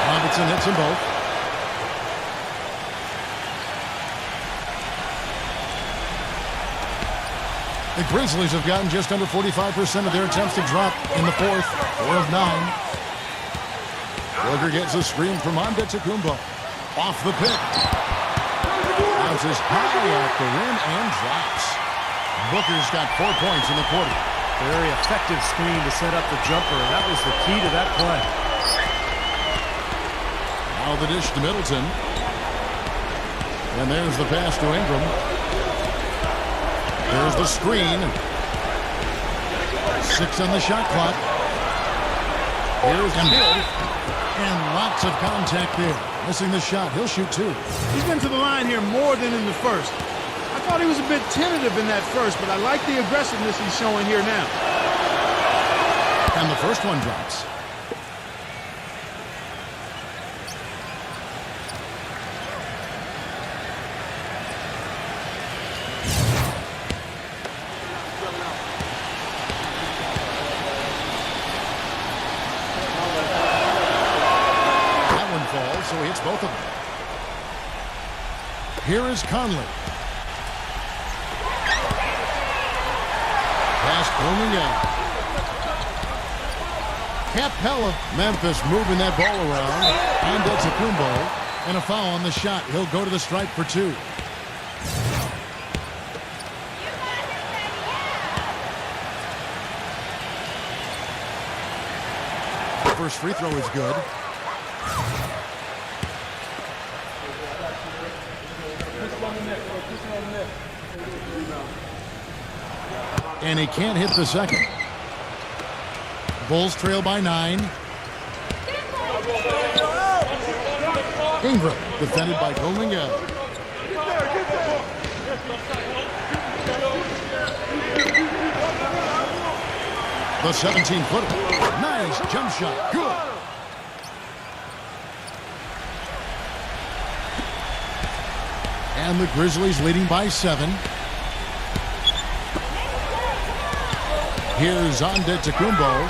Robinson hits them both. The Grizzlies have gotten just under 45% of their attempts to drop in the fourth. 4 of 9. Booker gets a screen from Antetokounmpo. Off the pick. Bounces high at the rim and drops. Booker's got 4 points in the quarter. Very effective screen to set up the jumper. That was the key to that play. Now the dish to Middleton. And there's the pass to Ingram. There's the screen. 6 on the shot clock. Here's Embiid. And lots of contact there. Missing the shot. He'll shoot 2. He's been to the line here more than in the first. I thought he was a bit tentative in that first, but I like the aggressiveness he's showing here now. And the first one drops. So he hits both of them. Here is Conley. Pass booming out. Capella. Memphis moving that ball around. And Antetokounmpo. And a foul on the shot. He'll go to the stripe for 2. First free throw is good. And he can't hit the second. Bulls trail by 9. Ingram defended by Golinga. The 17-footer. Nice jump shot. Good. And the Grizzlies leading by 7. Here's Antetokounmpo.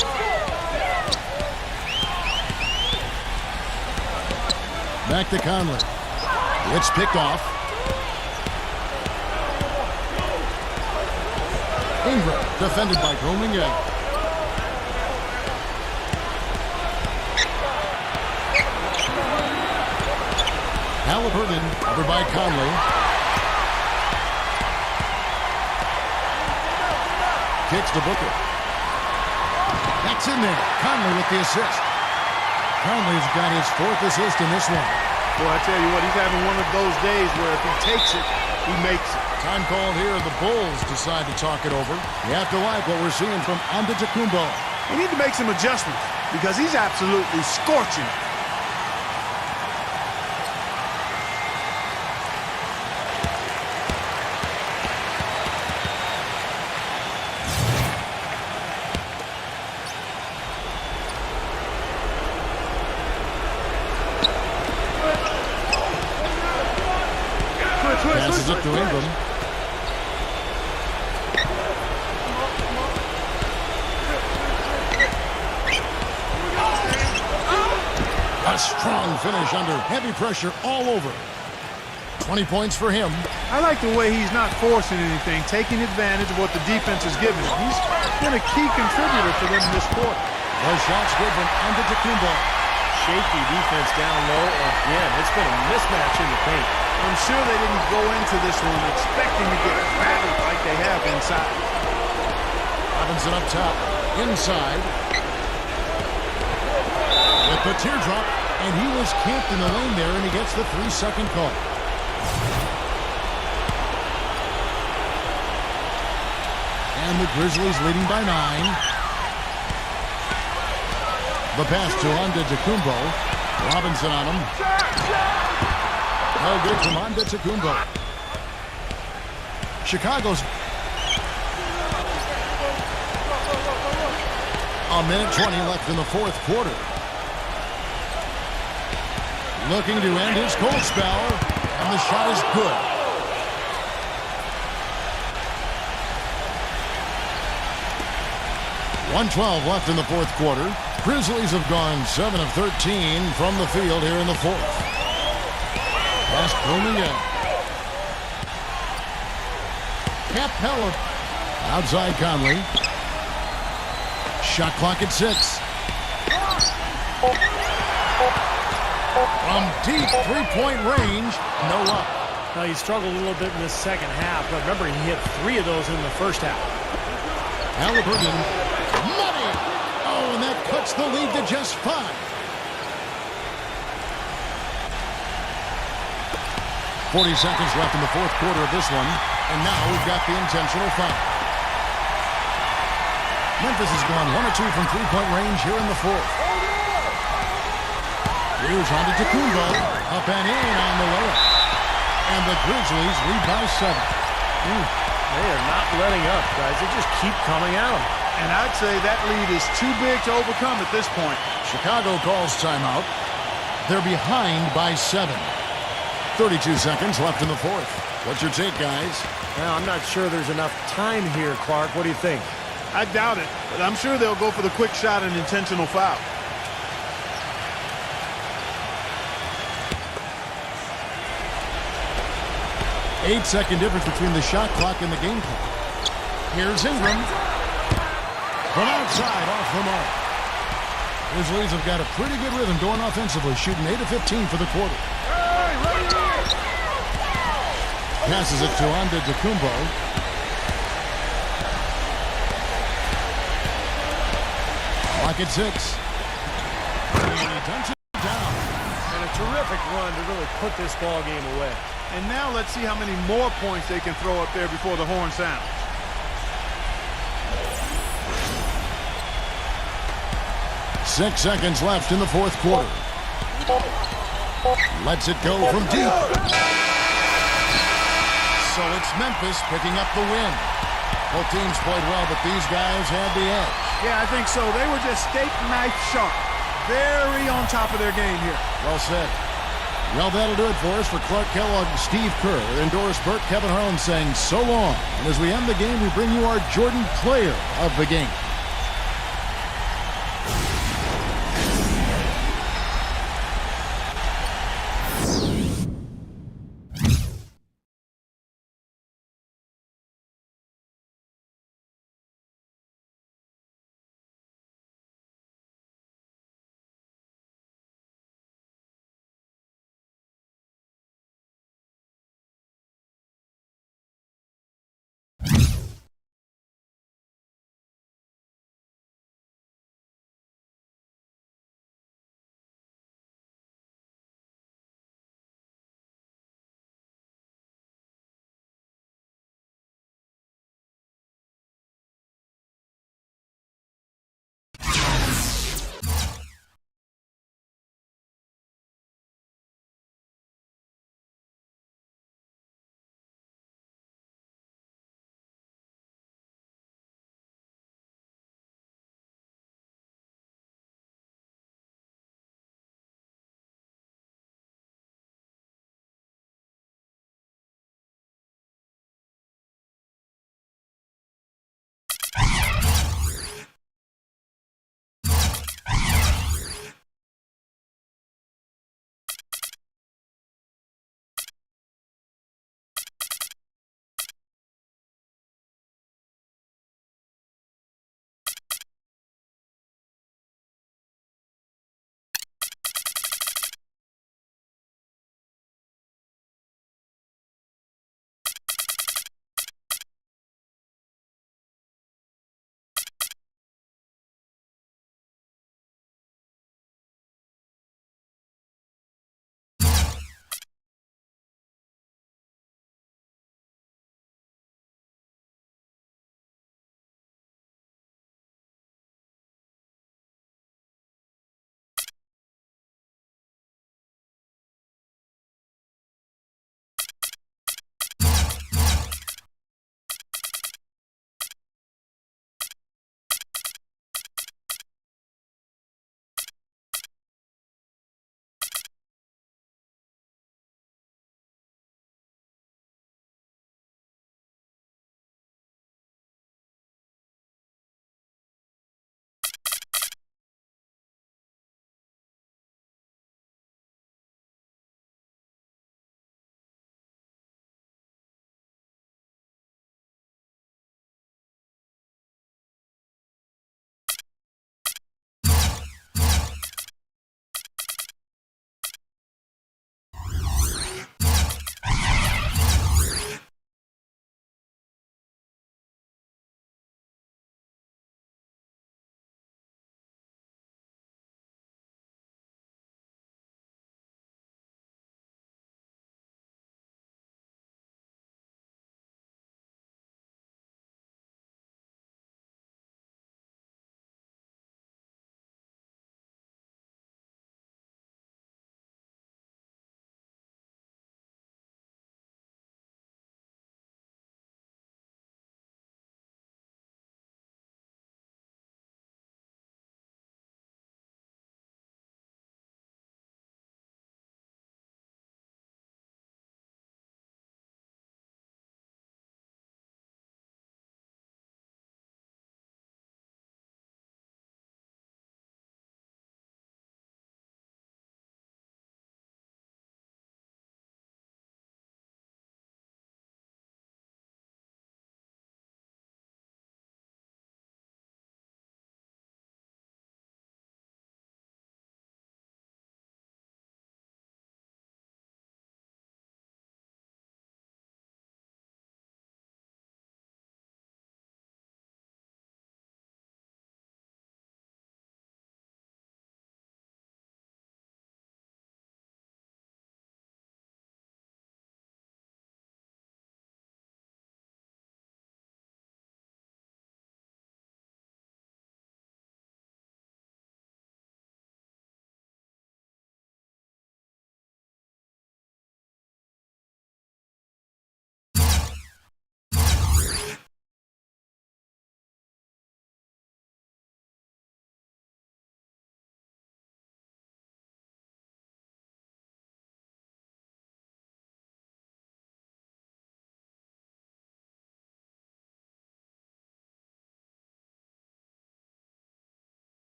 Back to Conley. It's picked off. Ingram defended by Golinga. Halliburton over by Conley. Kicks to Booker. That's in there. Conley with the assist. Conley's got his 4th assist in this one. Boy, I tell you what, he's having one of those days where if he takes it, he makes it. Time called here. The Bulls decide to talk it over. You have to like what we're seeing from Antetokounmpo. They need to make some adjustments because he's absolutely scorching. Passes it to Ingram. A strong finish under heavy pressure all over. 20 points for him. I like the way he's not forcing anything, taking advantage of what the defense is giving him. He's been a key contributor for them in this quarter. The shot's good from Antetokounmpo. Shaky defense down low again. It's been a mismatch in the paint. I'm sure they didn't go into this one expecting to get battered like they have inside. Robinson up top. Inside. With the teardrop. And he was camped in the lane there, and he gets the 3-second call. And the Grizzlies leading by 9. The pass to Antetokounmpo. Robinson on him. No good from Antetokounmpo. Chicago's a minute 20 left in the fourth quarter. Looking to end his cold spell, and the shot is good. .112 left in the fourth quarter. Grizzlies have gone 7 of 13 from the field here in the fourth. Pass Boominga. Capella. Outside Conley. Shot clock at 6. From deep three-point range, no luck. Now, he struggled a little bit in the second half, but remember, he hit 3 of those in the first half. Halliburton. Money! Oh, and that cuts the lead to just 5. .40 seconds left in the fourth quarter of this one, and now we've got the intentional foul. Memphis has gone 1 or 2 from three-point range here in the fourth. Here's Antetokounmpo, up and in on the layup. And the Grizzlies lead by 7. They are not letting up, guys. They just keep coming at them. And I'd say that lead is too big to overcome at this point. Chicago calls timeout. They're behind by 7. 32 seconds left in the fourth. What's your take, guys? Well, I'm not sure there's enough time here, Clark. What do you think? I doubt it, but I'm sure they'll go for the quick shot and intentional foul. Eight-second difference between the shot clock and the game clock. Here's Ingram. From outside, off the mark. Grizzlies have got a pretty good rhythm going offensively, shooting 8 of 15 for the quarter. Passes it to Antetokounmpo. Clock at 6. And he dunks it down. And a terrific run to really put this ball game away. And now let's see how many more points they can throw up there before the horn sounds. Six seconds left in the fourth quarter. Lets it go from deep. So it's Memphis picking up the win. Both teams played well, but these guys had the edge. Yeah, I think so. They were just steak knife sharp. Very on top of their game here. Well said. Well, that'll do it for us. For Clark Kellogg, Steve Kerr, and Doris Burke, Kevin Harlan saying so long. And as we end the game, we bring you our Jordan Player of the Game.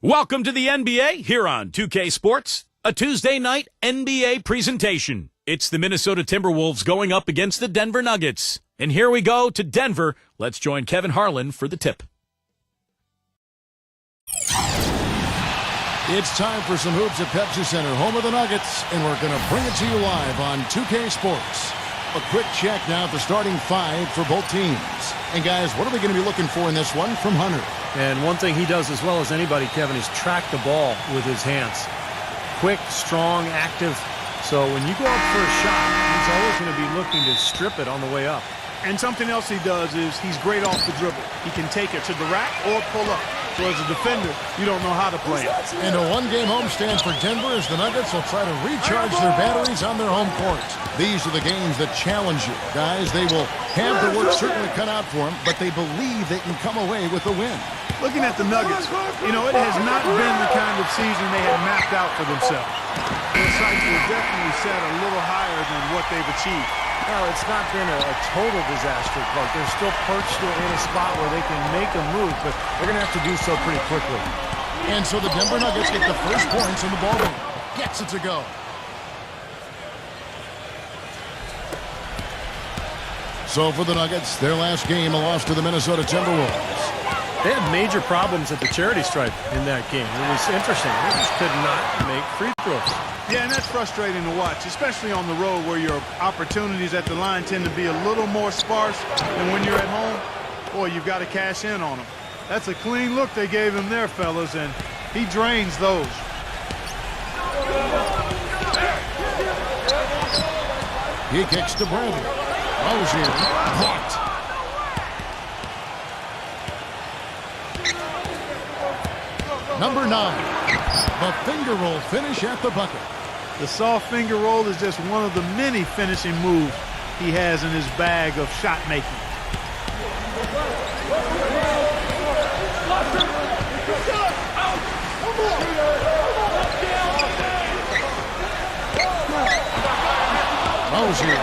Welcome to the NBA here on 2K Sports, a Tuesday night NBA presentation. It's the Minnesota Timberwolves going up against the Denver Nuggets. And here we go to Denver. Let's join Kevin Harlan for the tip. It's time for some hoops at Pepsi Center, home of the Nuggets, and we're going to bring it to you live on 2K Sports. A quick check now at the starting five for both teams. And guys, what are we going to be looking for in this one from Hunter? And one thing he does as well as anybody, Kevin, is track the ball with his hands. Quick, strong, active. So when you go up for a shot, he's always going to be looking to strip it on the way up. And something else he does is he's great off the dribble. He can take it to the rack or pull up. So as a defender, you don't know how to play it. And a one-game homestand for Denver as the Nuggets will try to recharge their batteries on their home court. These are the games that challenge you. Guys, they will have the work certainly cut out for them, but they believe they can come away with a win. Looking at the Nuggets, you know, it has not been the kind of season they had mapped out for themselves. Their sights were definitely set a little higher than what they've achieved. Well, it's not been a total disaster, Clark. They're still perched in a spot where they can make a move, but they're going to have to do so pretty quickly. And so the Denver Nuggets get the first points in the ballgame. Gets it to go. So for the Nuggets, their last game, a loss to the Minnesota Timberwolves. They had major problems at the charity stripe in that game. It was interesting. They just could not make free throws. Yeah, and that's frustrating to watch, especially on the road where your opportunities at the line tend to be a little more sparse than when you're at home. Boy, you've got to cash in on them. That's a clean look they gave him there, fellas, and he drains those. He kicks to Bradley. Rozier blocked. Number 9, the finger roll finish at the bucket. The soft finger roll is just one of the many finishing moves he has in his bag of shot making. Rozier,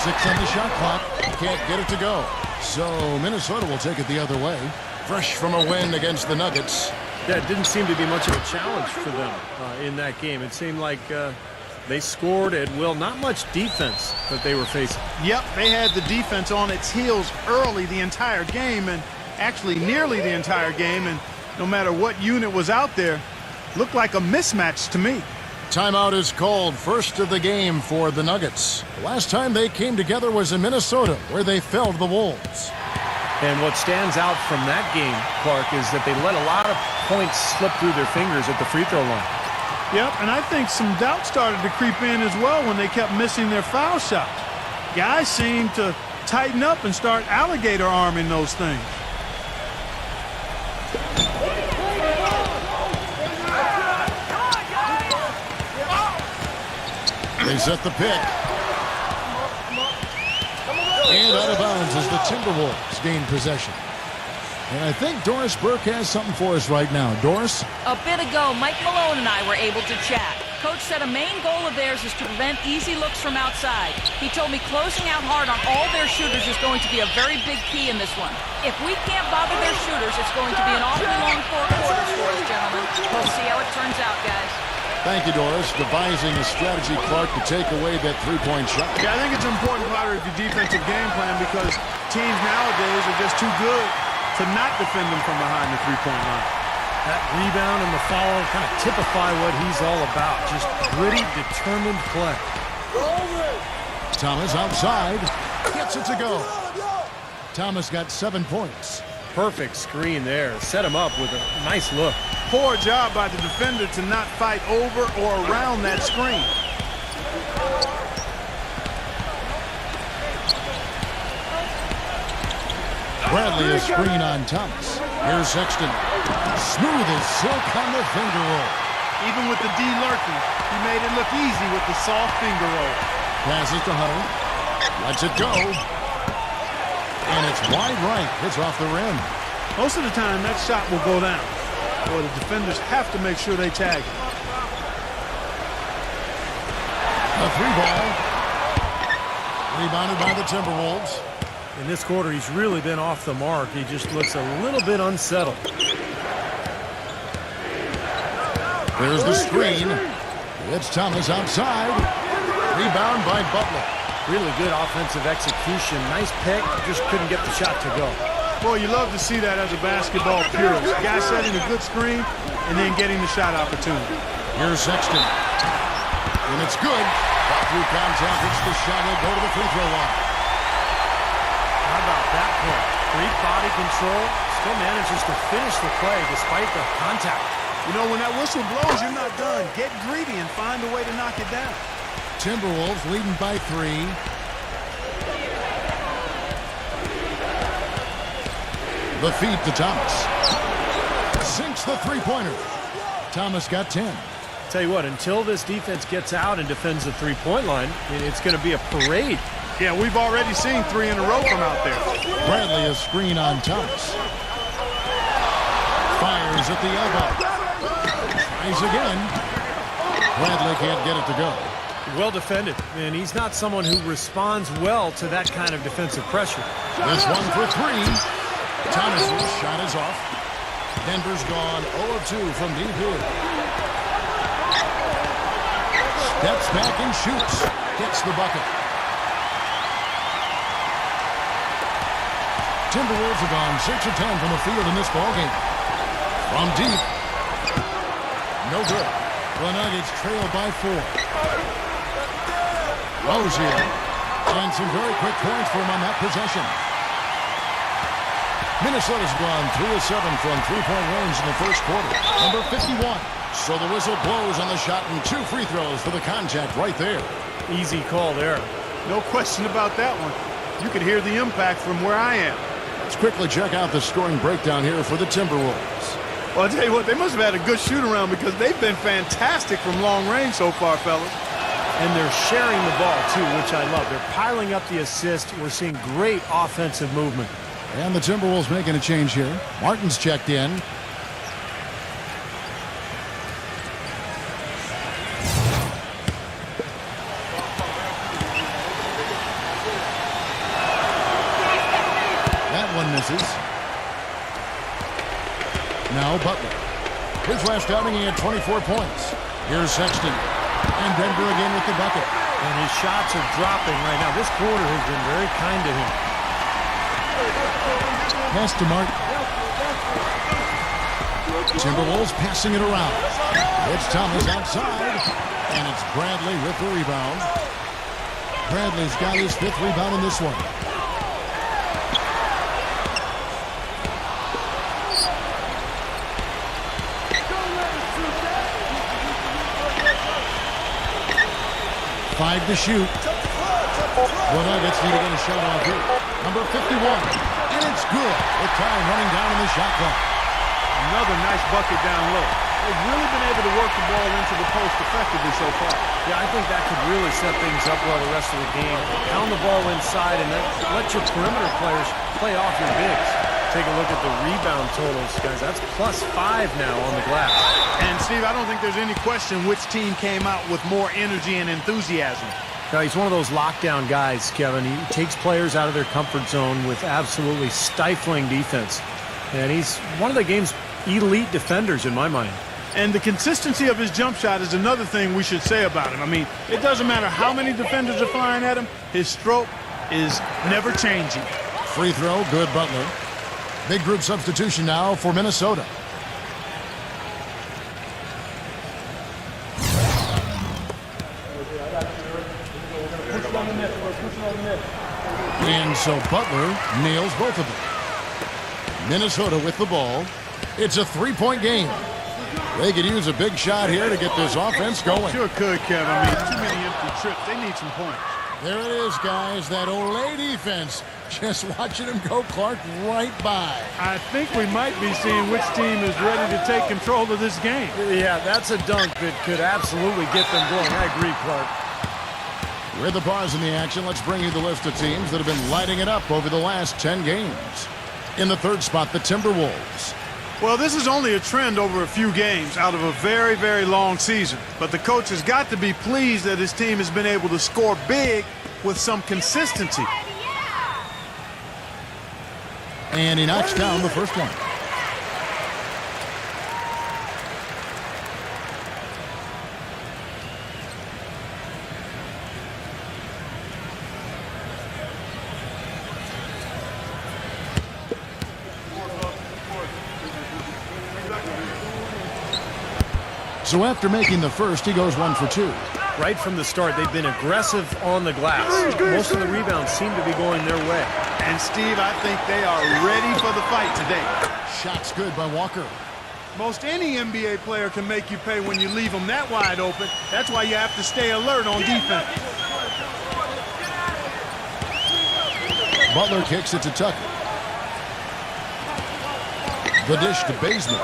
6 on the shot clock, can't get it to go. So Minnesota will take it the other way. Fresh from a win against the Nuggets. Yeah, it didn't seem to be much of a challenge for them in that game. It seemed like they scored at will. Not much defense that they were facing. Yep, they had the defense on its heels early the entire game, and actually nearly the entire game, and no matter what unit was out there, looked like a mismatch to me. Timeout is called, first of the game for the Nuggets. The last time they came together was in Minnesota, where they fell to the Wolves. And what stands out from that game, Clark, is that they let a lot of points slip through their fingers at the free throw line. Yep, and I think some doubt started to creep in as well when they kept missing their foul shots. Guys seemed to tighten up and start alligator arming those things. They set the pick. And out of bounds as the Timberwolves gain possession. And I think Doris Burke has something for us right now. Doris? A bit ago, Mike Malone and I were able to chat. Coach said a main goal of theirs is to prevent easy looks from outside. He told me closing out hard on all their shooters is going to be a very big key in this one. If we can't bother their shooters, it's going to be an awfully long 4 quarters for us, gentlemen. We'll see how it turns out, guys. Thank you, Doris. Devising a strategy, Clark, to take away that three-point shot. Yeah, I think it's an important part of your defensive game plan because teams nowadays are just too good to not defend them from behind the three-point line. That rebound and the follow kind of typify what he's all about. Just gritty, determined play. Thomas outside. Gets it to go. Thomas got 7 points. Perfect screen there. Set him up with a nice look. Poor job by the defender to not fight over or around that screen. Bradley a screen on Thomas. Here's Sexton. Smooth as silk on the finger roll. Even with the D lurking, he made it look easy with the soft finger roll. Passes to Hunter. Lets it go. And it's wide right. Hits off the rim. Most of the time, that shot will go down. Boy, the defenders have to make sure they tag it. A 3-ball. Rebounded by the Timberwolves. In this quarter, he's really been off the mark. He just looks a little bit unsettled. There's the screen. It's Thomas outside. Rebound by Butler. Really good offensive execution. Nice pick, just couldn't get the shot to go. Boy, you love to see that as a basketball purist. Guy setting a good screen and then getting the shot opportunity. Here's Sexton. And it's good. Ball through contact. It's the shot. He'll go to the free throw line. How about that play? Great body control. Still manages to finish the play despite the contact. You know, when that whistle blows, you're not done. Get greedy and find a way to knock it down. Timberwolves leading by 3. The feed to Thomas. Sinks the three-pointer. Thomas got 10. Tell you what, until this defense gets out and defends the three-point line, it's going to be a parade. Yeah, we've already seen 3 in a row from out there. Bradley a screen on Thomas. Fires at the elbow. Tries again. Bradley can't get it to go. Well defended, and he's not someone who responds well to that kind of defensive pressure. This one for 3. Thomas' shot is off. Denver's gone 0 of 2 from deep here. Steps back and shoots. Gets the bucket. Timberwolves have gone 6 of 10 from the field in this ballgame. From deep. No good. The Nuggets trail by 4. Rozier. And some very quick points for him on that possession. Minnesota's gone 3 of 7 from three-point range in the first quarter. Number 51. So the whistle blows on the shot and 2 free throws for the contact right there. Easy call there. No question about that one. You could hear the impact from where I am. Let's quickly check out the scoring breakdown here for the Timberwolves. Well, I'll tell you what, they must have had a good shoot-around because they've been fantastic from long range so far, fellas. And they're sharing the ball, too, which I love. They're piling up the assist. We're seeing great offensive movement. And the Timberwolves making a change here. Martin's checked in. That one misses. Now Butler. His last outing, he had 24 points. Here's Sexton. And Denver again with the bucket. And his shots are dropping right now. This quarter has been very kind to him. Pass to Martin. Timberwolves passing it around. It's Thomas outside. And it's Bradley with the rebound. Bradley's got his 5th rebound in this one. Five to shoot. The Nuggets need to get a shot off here. Number 51. And it's good. With time running down in the shot clock. Another nice bucket down low. They've really been able to work the ball into the post effectively so far. Yeah, I think that could really set things up well the rest of the game. Pound the ball inside and then let your perimeter players play off your bigs. Take a look at the rebound totals, guys. That's +5 now on the glass. And, Steve, I don't think there's any question which team came out with more energy and enthusiasm. No, he's one of those lockdown guys, Kevin. He takes players out of their comfort zone with absolutely stifling defense. And he's one of the game's elite defenders in my mind. And the consistency of his jump shot is another thing we should say about him. I mean, it doesn't matter how many defenders are flying at him. His stroke is never changing. Free throw, good Butler. Big group substitution now for Minnesota. And so Butler nails both of them. Minnesota with the ball. It's a 3-point game. They could use a big shot here to get this offense going. Sure could, Kevin. I mean, too many empty trips. They need some points. There it is, guys. That Olay defense. Just watching him go, Clark, right by. I think we might be seeing which team is ready to take control of this game. Yeah, that's a dunk that could absolutely get them going. I agree, Clark. With the pause in the action, let's bring you the list of teams that have been lighting it up over the last 10 games. In the 3rd spot, the Timberwolves. Well, this is only a trend over a few games out of a very, very long season. But the coach has got to be pleased that his team has been able to score big with some consistency. And he knocks down the first one. So after making the first, he goes 1 for 2. Right from the start, they've been aggressive on the glass. Most of the rebounds seem to be going their way. And, Steve, I think they are ready for the fight today. Shot's good by Walker. Most any NBA player can make you pay when you leave them that wide open. That's why you have to stay alert on defense. Butler kicks it to Tucker. The dish to Bazemore.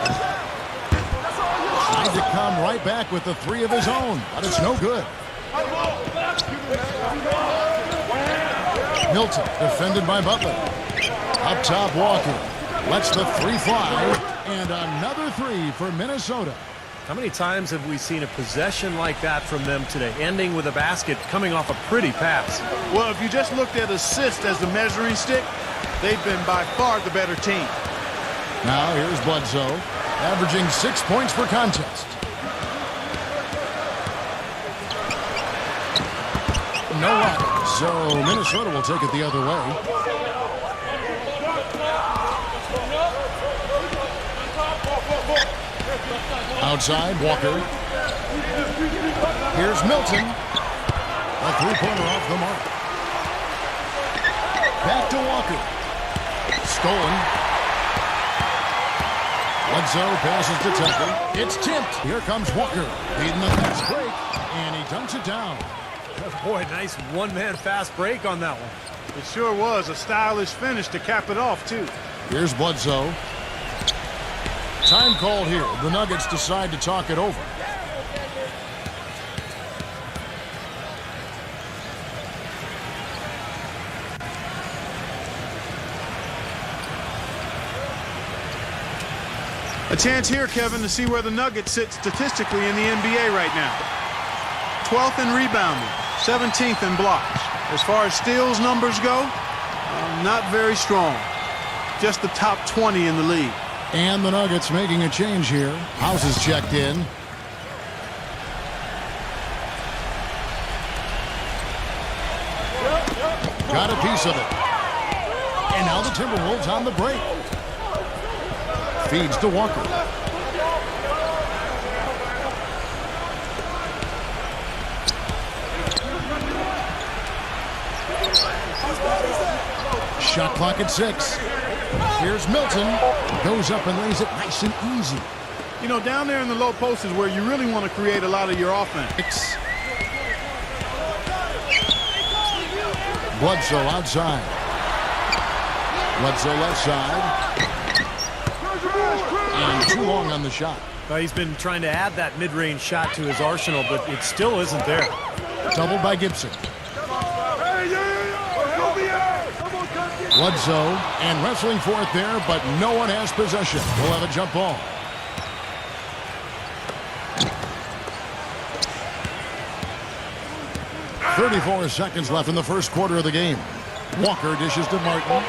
Trying to come right back with the 3 of his own, but it's no good. Milton, defended by Butler. Up top, Walker. Lets the 3 fly. And another 3 for Minnesota. How many times have we seen a possession like that from them today, ending with a basket coming off a pretty pass? Well, if you just looked at assists as the measuring stick, they've been by far the better team. Now here's Bledsoe, averaging 6 points per contest. No luck, so Minnesota will take it the other way. Outside, Walker. Here's Milton. A 3-pointer off the mark. Back to Walker. Stolen. Bledsoe passes to Tucker. It's tipped. Here comes Walker. Leading the fast break. And he dunks it down. Boy, nice one-man fast break on that one. It sure was a stylish finish to cap it off, too. Here's Bledsoe. Time called here. The Nuggets decide to talk it over. A chance here, Kevin, to see where the Nuggets sit statistically in the NBA right now. 12th in rebounding, 17th in blocks. As far as steals numbers go, not very strong. Just the top 20 in the league. And the Nuggets making a change here. House is checked in. Got a piece of it. And now the Timberwolves on the break. Feeds to Walker. Shot clock at 6. Here's Milton. Goes up and lays it nice and easy. You know, down there in the low post is where you really want to create a lot of your offense. Bledsoe outside. Bledsoe left side. And too long on the shot. Well, he's been trying to add that mid-range shot to his arsenal, but it still isn't there. Doubled by Gibson. Bledsoe and wrestling for it there, but no one has possession. We'll have a jump ball. .34 seconds left in the first quarter of the game. Walker dishes to Martin.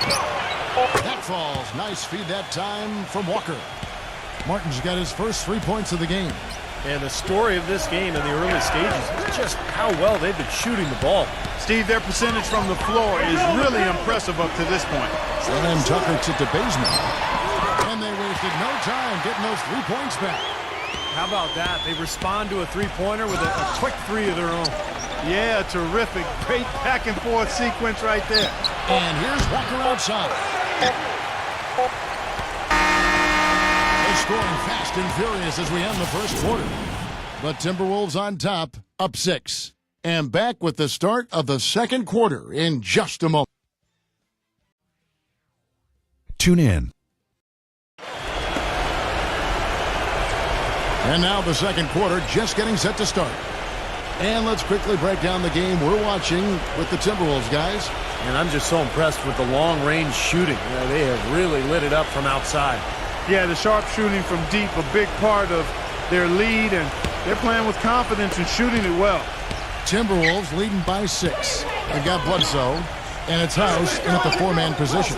That falls. Nice feed that time from Walker. Martin's got his first 3 points of the game. And the story of this game in the early stages is just how well they've been shooting the ball. Steve, their percentage from the floor is really impressive up to this point. And Tucker to the basement. And they wasted no time getting those 3 points back. How about that? They respond to a three-pointer with a quick 3 of their own. Yeah, terrific. Great back-and-forth sequence right there. And here's Walker outside. They're scoring fast and furious as we end the first quarter. The Timberwolves on top, up 6. And back with the start of the second quarter in just a moment. Tune in. And now the second quarter just getting set to start. And let's quickly break down the game we're watching with the Timberwolves, guys. And I'm just so impressed with the long-range shooting. They have really lit it up from outside. Yeah, the sharp shooting from deep, a big part of their lead, and they're playing with confidence and shooting it well. Timberwolves leading by 6. They've got Bledsoe, and it's House in at the 4-man position.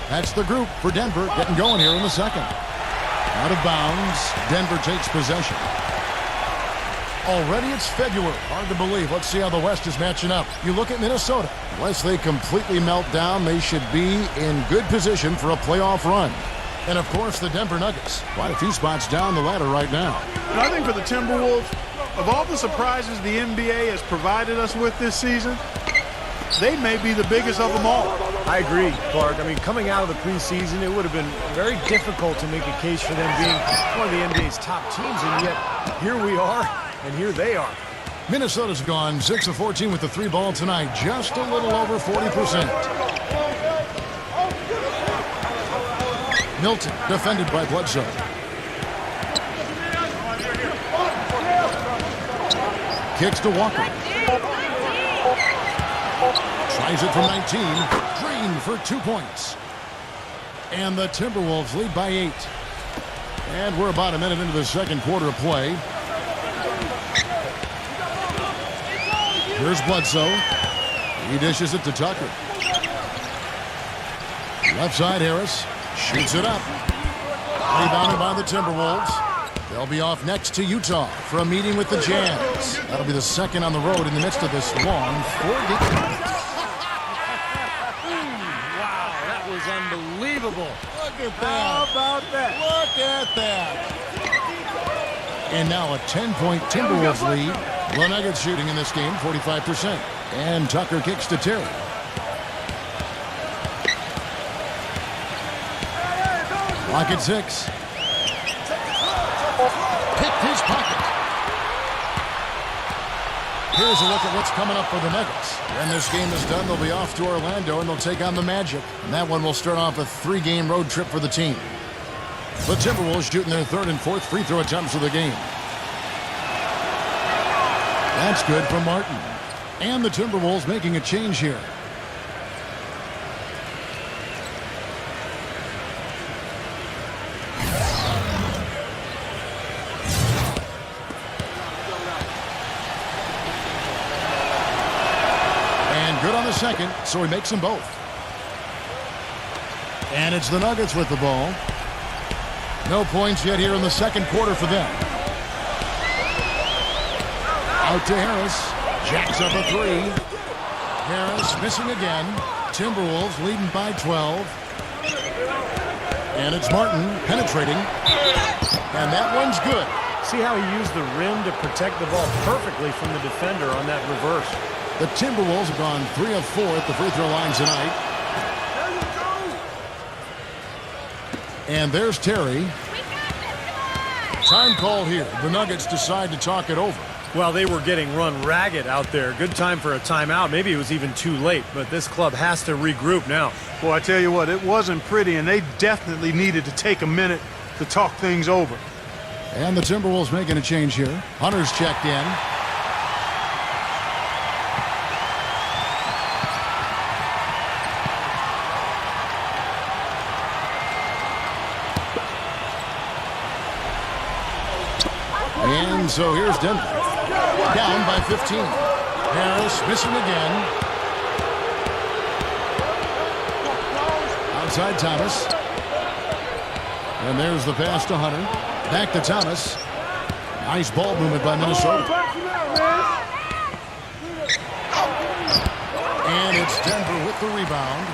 That's the group for Denver getting going here in the second. Out of bounds, Denver takes possession. Already it's February. Hard to believe. Let's see how the West is matching up. You look at Minnesota. Unless they completely melt down, they should be in good position for a playoff run. And, of course, the Denver Nuggets. Quite a few spots down the ladder right now. And I think for the Timberwolves, of all the surprises the NBA has provided us with this season, they may be the biggest of them all. I agree, Clark. I mean, coming out of the preseason, it would have been very difficult to make a case for them being one of the NBA's top teams, and yet here we are, and here they are. Minnesota's gone 6 of 14 with the 3 ball tonight, just a little over 40%. Milton, defended by Bledsoe. Kicks to Walker. Tries it from 19. Green for 2 points. And the Timberwolves lead by 8. And we're about a minute into the second quarter of play. Here's Bledsoe. He dishes it to Tucker. Left side, Harris. Shoots it up. Rebounded by the Timberwolves. They'll be off next to Utah for a meeting with the Jazz. That'll be the second on the road in the midst of this long 4-game. Wow, that was unbelievable. Look at that. How about that? Look at that. And now a 10-point Timberwolves lead. The Nuggets shooting in this game, 45%. And Tucker kicks to Terry. Clock at 6. Picked his pocket. Here's a look at what's coming up for the Nuggets. When this game is done, they'll be off to Orlando, and they'll take on the Magic. And that one will start off a 3-game road trip for the team. The Timberwolves shooting their 3rd and 4th free throw attempts of the game. That's good for Martin. And the Timberwolves making a change here. And good on the second, so he makes them both. And it's the Nuggets with the ball. No points yet here in the second quarter for them. Out to Harris. Jacks up a 3. Harris missing again. Timberwolves leading by 12. And it's Martin penetrating. And that one's good. See how he used the rim to protect the ball perfectly from the defender on that reverse. The Timberwolves have gone 3 of 4 at the free throw line tonight. And there's Terry. Time call here. The Nuggets decide to talk it over. Well, they were getting run ragged out there. Good time for a timeout. Maybe it was even too late, but this club has to regroup now. Well, I tell you what, it wasn't pretty, and they definitely needed to take a minute to talk things over. And the Timberwolves making a change here. Hunter's checked in. And so here's Denver. Down by 15. Harris missing again. Outside Thomas. And there's the pass to Hunter. Back to Thomas. Nice ball movement by Minnesota. And it's Denver with the rebound.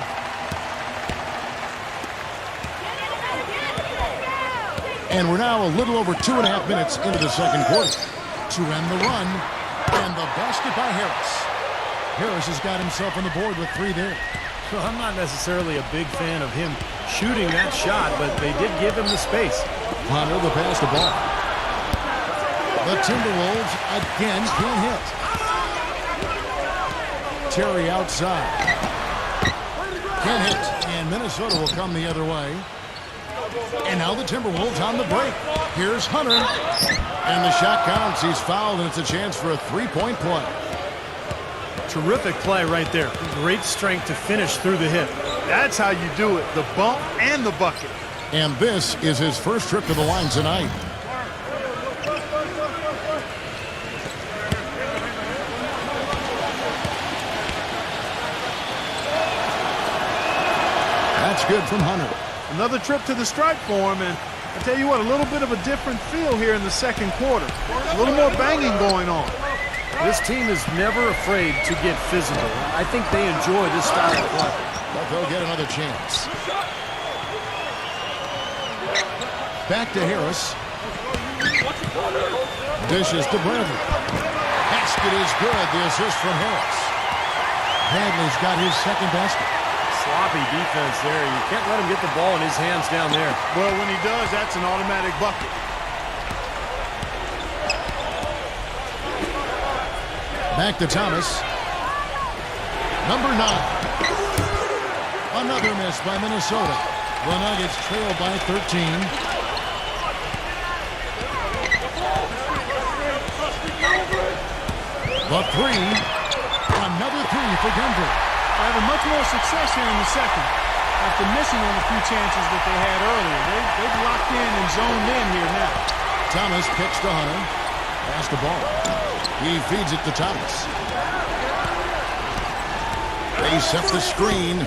And we're now a little over 2.5 minutes into the second quarter. To end the run. And the basket by Harris. Harris has got himself on the board with 3 there. Well, I'm not necessarily a big fan of him shooting that shot, but they did give him the space. Hunter the pass to ball. The Timberwolves again can't hit. Terry outside. Can't hit. And Minnesota will come the other way. And now the Timberwolves on the break. Here's Hunter. And the shot counts. He's fouled, and it's a chance for a 3-point play. Terrific play right there. Great strength to finish through the hit. That's how you do it, the bump and the bucket. And this is his first trip to the line tonight. That's good from Hunter. Another trip to the stripe for him, and I tell you what, a little bit of a different feel here in the second quarter. A little more banging going on. This team is never afraid to get physical. I think they enjoy this style of play. But they'll get another chance. Back to Harris. Dishes to Bradley. Basket is good. The assist from Harris. Bradley's got his second basket. Sloppy defense there. You can't let him get the ball in his hands down there. Well, when he does, that's an automatic bucket. Back to Thomas. Number 9. Another miss by Minnesota. The Nuggets trail by 13. The 3. Another 3 for Denver. Having much more success here in the second after missing on a few chances that they had earlier. They've locked in and zoned in here now. Thomas kicks to Hunter. Pass the ball. He feeds it to Thomas. They set the screen.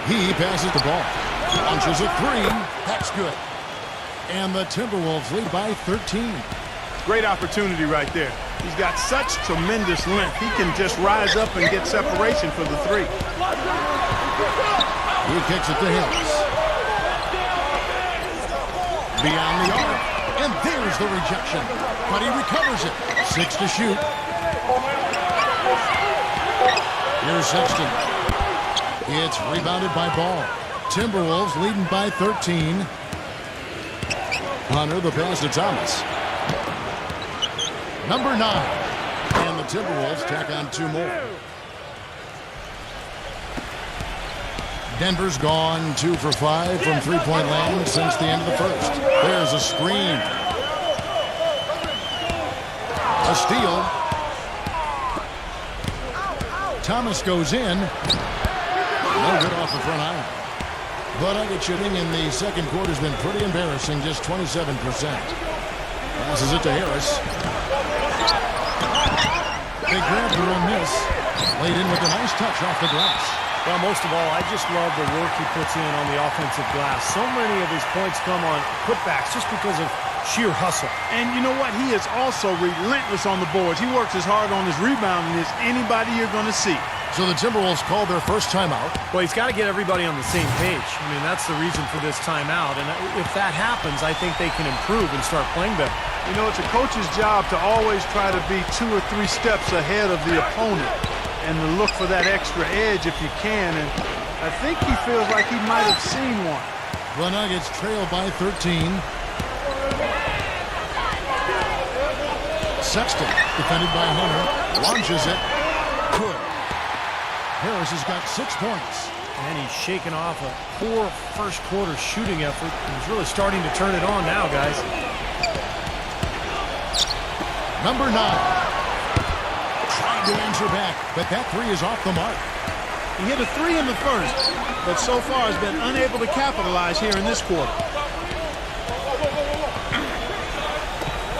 He passes the ball. Launches a 3. That's good. And the Timberwolves lead by 13. Great opportunity right there. He's got such tremendous length. He can just rise up and get separation for the 3. He kicks it to Harris. Beyond the arc. And there's the rejection. But he recovers it. 6 to shoot. Here's Sexton. It's rebounded by Ball. Timberwolves leading by 13. Hunter, the pass to Thomas. Number 9. And the Timberwolves tack on 2 more. Denver's gone 2 for 5 from three-point land since the end of the first. There's a screen. A steal. Thomas goes in. No good off the front iron. But Nuggets shooting in the second quarter has been pretty embarrassing, just 27%. Passes it to Harris. They grab the rim miss. Laid in with a nice touch off the glass. Well, most of all, I just love the work he puts in on the offensive glass. So many of his points come on putbacks just because of sheer hustle. And you know what? He is also relentless on the boards. He works as hard on his rebounding as anybody you're going to see. So the Timberwolves called their first timeout. Well, he's got to get everybody on the same page. I mean, that's the reason for this timeout. And if that happens, I think they can improve and start playing better. You know, it's a coach's job to always try to be 2 or 3 steps ahead of the opponent and to look for that extra edge if you can. And I think he feels like he might have seen one. The Nuggets trail by 13. Sexton, defended by Hunter, launches it. Good. Harris has got 6 points. And he's shaken off a poor first quarter shooting effort. He's really starting to turn it on now, guys. Number 9. Trying to answer back, but that 3 is off the mark. He hit a 3 in the first, but so far has been unable to capitalize here in this quarter.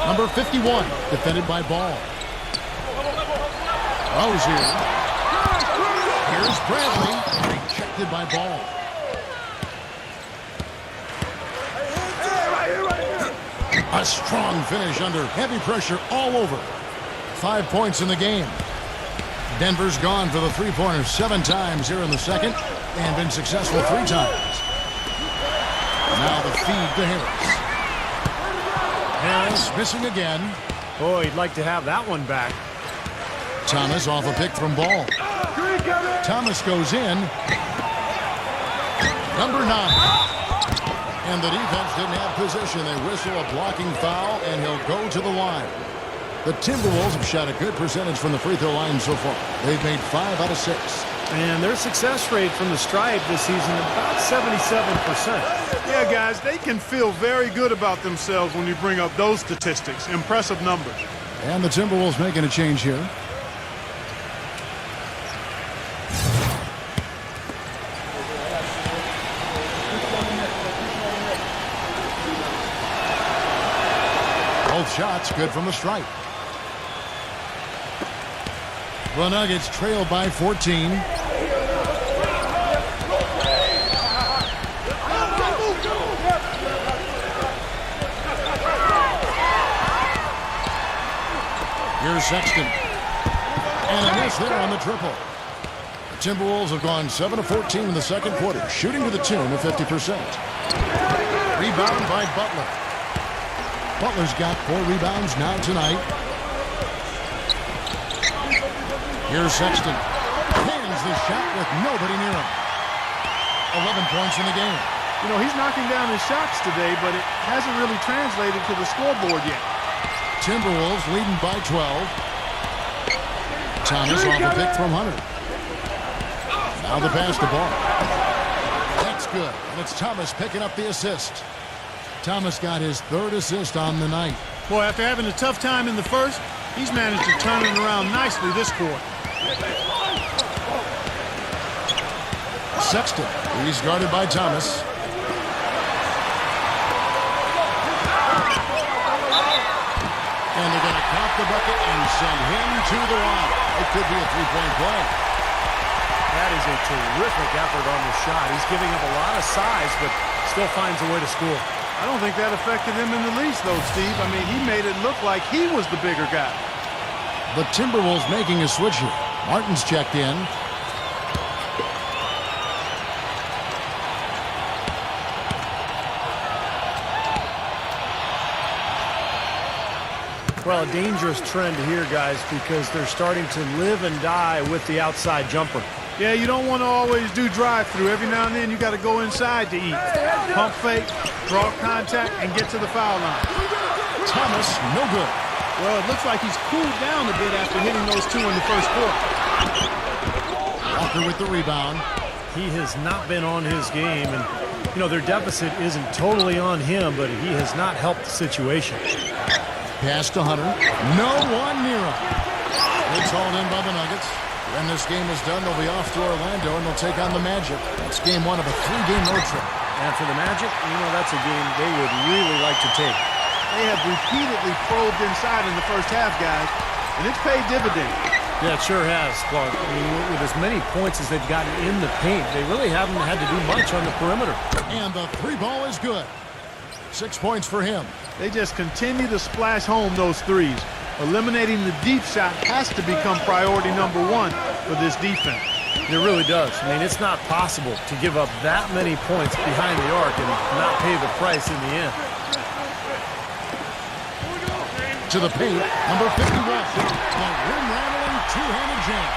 Number 51, defended by Ball. Rozier. Here's Bradley, rejected by Ball. A strong finish under heavy pressure all over. 5 points in the game. Denver's gone for the three-pointer 7 times here in the second and been successful 3 times. Now the feed to Harris. Harris missing again. Boy, he'd like to have that one back. Thomas off a pick from Ball. Thomas goes in. Number 9. And the defense didn't have position. They whistle a blocking foul, and he'll go to the line. The Timberwolves have shot a good percentage from the free throw line so far. They've made 5 out of 6. And their success rate from the stripe this season about 77%. Yeah, guys, they can feel very good about themselves when you bring up those statistics. Impressive numbers. And the Timberwolves making a change here. Both shots good from the stripe. The Nuggets trail by 14. Here's Sexton. And a miss there on the triple. The Timberwolves have gone 7 of 14 in the second quarter, shooting to the tune of 50%. rebound by Butler. Butler's got 4 rebounds now tonight. Here's Sexton. Hands the shot with nobody near him. 11 points in the game. You know, he's knocking down his shots today, but it hasn't really translated to the scoreboard yet. Timberwolves leading by 12. Thomas off a pick from Hunter. Now the pass to Ball. That's good. And it's Thomas picking up the assist. Thomas got his 3rd assist on the night. Boy, after having a tough time in the first, he's managed to turn it around nicely this quarter. Sexton. He's guarded by Thomas. And they're going to count the bucket and send him to the line. It could be a 3-point play. That is a terrific effort on the shot. He's giving up a lot of size, but still finds a way to score. I don't think that affected him in the least, though, Steve. I mean, he made it look like he was the bigger guy. The Timberwolves making a switch here. Martin's checked in. Well, a dangerous trend here, guys, because they're starting to live and die with the outside jumper. Yeah, you don't want to always do drive-through. Every now and then you got to go inside to eat. Pump fake, draw contact, and get to the foul line. Thomas, no good. Well, it looks like he's cooled down a bit after hitting those 2 in the first quarter. Walker with the rebound. He has not been on his game, and, you know, their deficit isn't totally on him, but he has not helped the situation. Pass to Hunter. No one near him. It's hauled in by the Nuggets. When this game is done, they'll be off to Orlando, and they'll take on the Magic. That's game 1 of a 3-game road trip. And for the Magic, you know, that's a game they would really like to take. They have repeatedly probed inside in the first half, guys, and it's paid dividends. Yeah, it sure has, Clark. I mean, with as many points as they've gotten in the paint, they really haven't had to do much on the perimeter. And the 3 ball is good. 6 points for him. They just continue to splash home those threes. Eliminating the deep shot has to become priority number 1 for this defense. It really does. I mean, it's not possible to give up that many points behind the arc and not pay the price in the end. To the paint, number 51. The rim-rattling two-handed jam.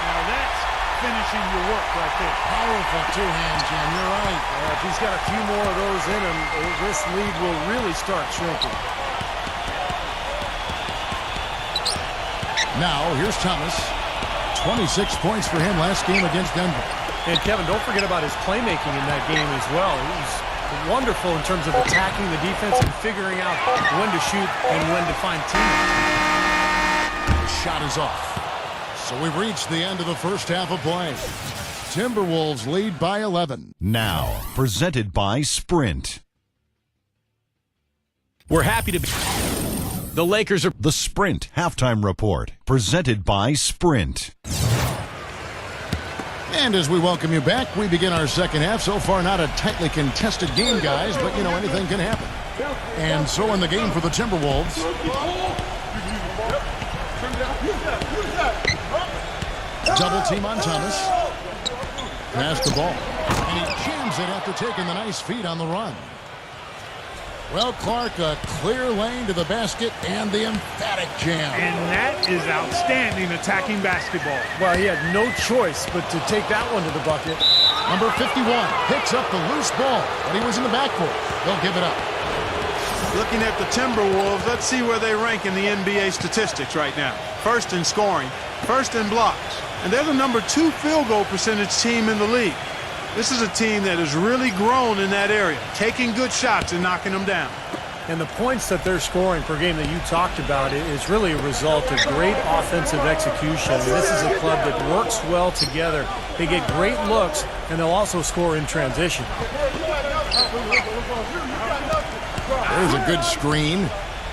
Now that's finishing your work right there. Powerful two-hand jam, you're right. If he's got a few more of those in him, this lead will really start shrinking. Now, here's Thomas. 26 points for him last game against Denver. And Kevin, don't forget about his playmaking in that game as well. He was wonderful in terms of attacking the defense and figuring out when to shoot and when to find teammates. The shot is off. So we've reached the end of the first half of play. Timberwolves lead by 11. Now, presented by Sprint. We're happy to be... The Lakers are... The Sprint Halftime Report, presented by Sprint. And as we welcome you back, we begin our second half. So far, not a tightly contested game, guys, but, you know, anything can happen. And so in the game for the Timberwolves. Double team on Thomas. Pass the ball. And he jams it after taking the nice feed on the run. Well, Clark, a clear lane to the basket and the emphatic jam. And that is outstanding attacking basketball. Well, he had no choice but to take that one to the bucket. Number 51 picks up the loose ball, but he was in the backcourt. They'll give it up. Looking at the Timberwolves, let's see where they rank in the NBA statistics right now. First in scoring, first in blocks, and they're the number 2 field goal percentage team in the league. This is a team that has really grown in that area, taking good shots and knocking them down. And the points that they're scoring per game that you talked about is really a result of great offensive execution. And this is a club that works well together. They get great looks, and they'll also score in transition. There's a good screen.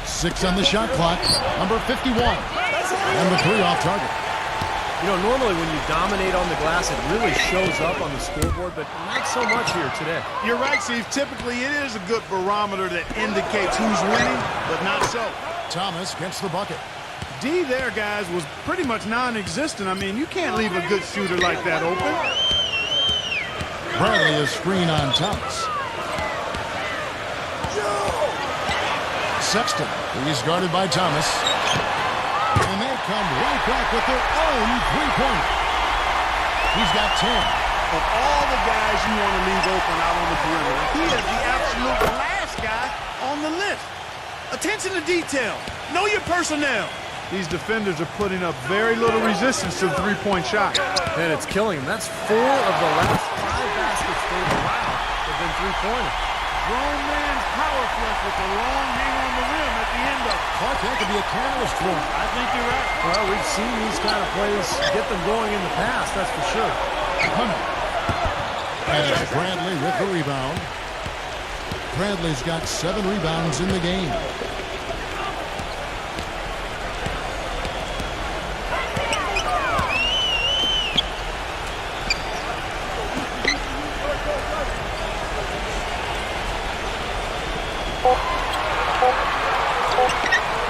6 on the shot clock. Number 51. And the 3 off target. You know, normally when you dominate on the glass, it really shows up on the scoreboard, but not so much here today. You're right, Steve. Typically, it is a good barometer that indicates who's winning, but not so. Thomas gets the bucket. D there, guys, was pretty much non-existent. I mean, you can't leave a good shooter like that open. Bradley, a screen on Thomas. Sexton. He's guarded by Thomas. And they come right back with their own three-pointer. He's got 10. Of all the guys you want to leave open out on the perimeter, he is the absolute last guy on the list. Attention to detail. Know your personnel. These defenders are putting up very little resistance to the three-point shot. And it's killing him. That's 4 of the last 5 baskets they've allowed have been three-pointers. Grown man's power flush with the long hang on the rim at the end of it. Clark, that could be a catalyst for him. I think you're right. Well, we've seen these kind of plays get them going in the past, that's for sure. And it's Bradley with the rebound. Bradley's got 7 rebounds in the game.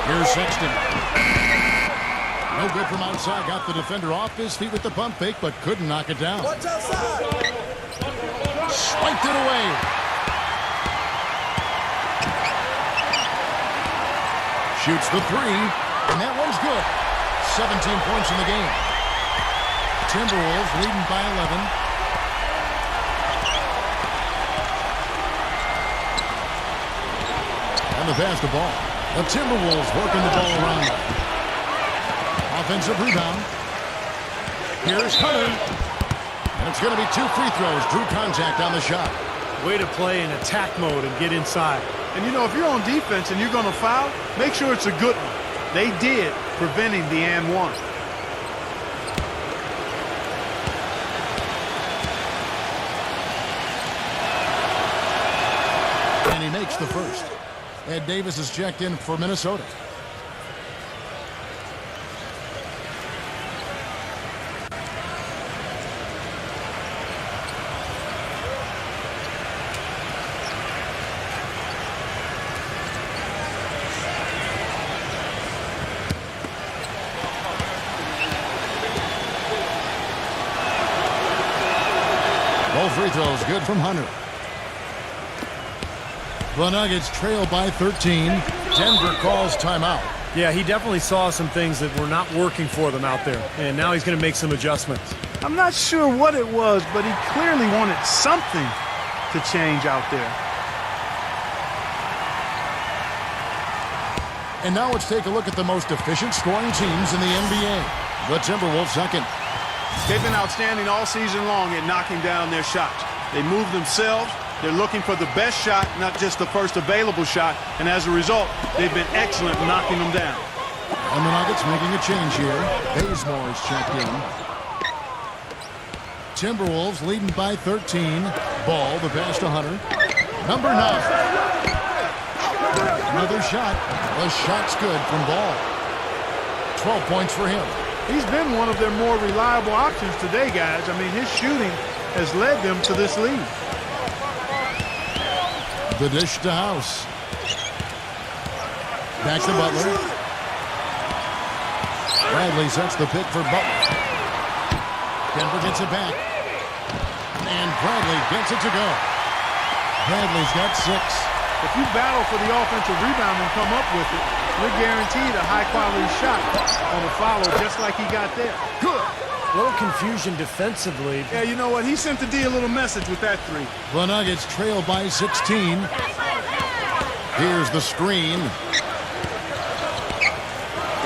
Here's Sexton. No good from outside. Got the defender off his feet with the pump fake, but couldn't knock it down. Watch outside. Swiped it away. Shoots the three, and that one's good. 17 points in the game. Timberwolves leading by 11. And the pass to ball. The Timberwolves working the ball around. Offensive rebound. Here's Hunter. And it's going to be 2 free throws. Drew contact on the shot. Way to play in attack mode and get inside. And you know, if you're on defense and you're going to foul, make sure it's a good one. They did, preventing the and one. And he makes the first. Ed Davis is checked in for Minnesota. Both free throws good from Hunter. The Nuggets trail by 13. Denver calls timeout. Yeah, he definitely saw some things that were not working for them out there, and now he's going to make some adjustments. I'm not sure what it was, but he clearly wanted something to change out there. And now let's take a look at the most efficient scoring teams in the NBA. The Timberwolves second. They've been outstanding all season long at knocking down their shots. They move themselves. They're looking for the best shot, not just the first available shot. And as a result, they've been excellent knocking them down. And the Nuggets making a change here. Bazemore is checked in. Timberwolves leading by 13. Ball, the pass to Hunter. Number 9. Another shot. The shot's good from Ball. 12 points for him. He's been one of their more reliable options today, guys. I mean, his shooting has led them to this lead. The dish to House. Back to Butler. Bradley sets the pick for Butler. Denver gets it back. And Bradley gets it to go. Bradley's got 6. If you battle for the offensive rebound and come up with it, you're guaranteed a high-quality shot on the follow, just like he got there. Good. A little confusion defensively. Yeah, you know what? He sent the D a little message with that three. The Nuggets trail by 16. Here's the screen.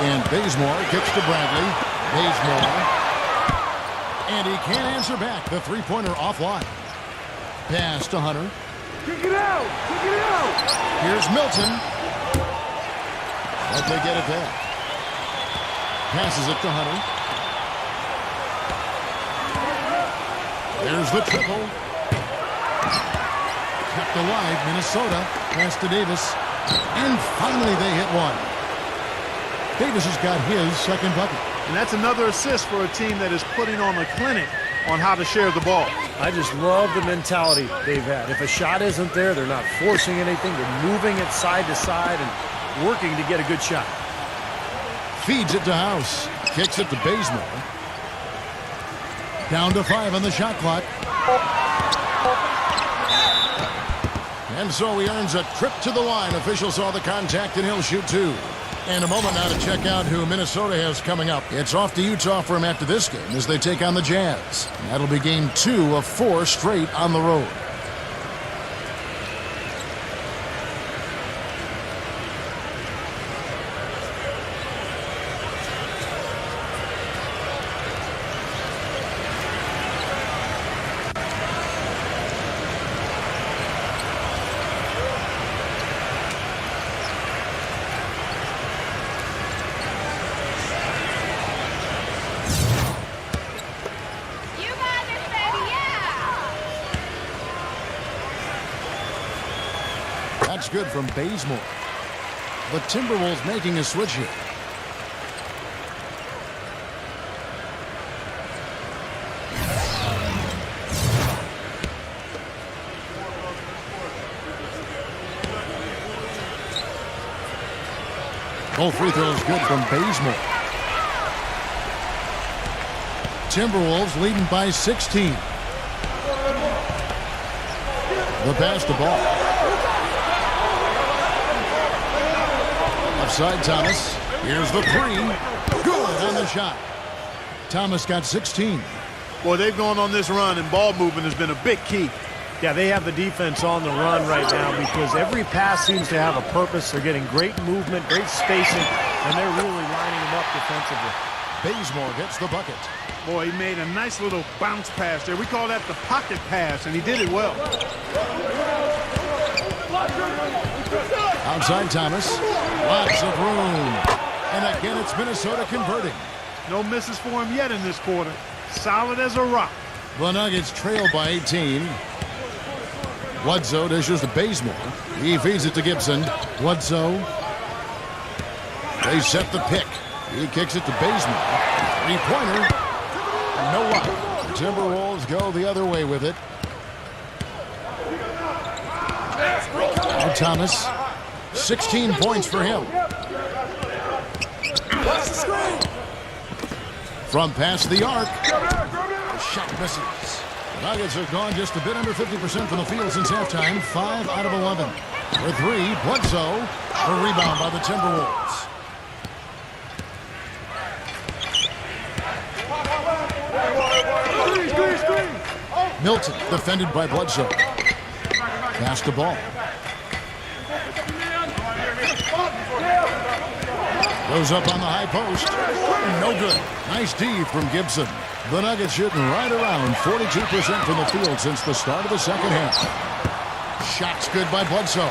And Bazemore kicks to Bradley. Bazemore. And he can't answer back. The three-pointer offline. Pass to Hunter. Kick it out! Kick it out! Here's Milton. But they get it back. Passes it to Hunter. There's the triple. Kept alive, Minnesota. Pass to Davis. And finally they hit one. Davis has got his second bucket. And that's another assist for a team that is putting on a clinic on how to share the ball. I just love the mentality they've had. If a shot isn't there, they're not forcing anything. They're moving it side to side and working to get a good shot. Feeds it to House. Kicks it to Bazemore. Down to 5 on the shot clock. And so he earns a trip to the line. Official saw the contact, and he'll shoot 2. And a moment now to check out who Minnesota has coming up. It's off to Utah for him after this game as they take on the Jazz. And that'll be game 2 of 4 straight on the road. You got this, baby, yeah! That's good from Bazemore. The Timberwolves making a switch here. Both free throws good from Bazemore. Timberwolves leading by 16. The pass to Ball. Offside Thomas. Here's the 3. Good on the shot. Thomas got 16. Boy, they've gone on this run, and ball movement has been a big key. Yeah, they have the defense on the run right now because every pass seems to have a purpose. They're getting great movement, great spacing, and they're really lining them up defensively. Bazemore gets the bucket. Boy, he made a nice little bounce pass there. We call that the pocket pass, and he did it well. Outside Thomas. Lots of room. And again, it's Minnesota converting. No misses for him yet in this quarter. Solid as a rock. The Nuggets trail by 18. Bledsoe dishes to Bazemore. He feeds it to Gibson. Bledsoe. They set the pick. He kicks it to Bazemore. Three-pointer. No luck. The Timberwolves go the other way with it. Now Thomas. 16 points for him. From past the arc. The shot misses. The Nuggets have gone just a bit under 50% from the field since halftime. 5 out of 11. For 3, Bledsoe. A rebound by the Timberwolves. Milton defended by Bledsoe. Pass the ball. Goes up on the high post. No good. Nice D from Gibson. The Nuggets shooting right around 42% from the field since the start of the second half. Shots good by Bledsoe.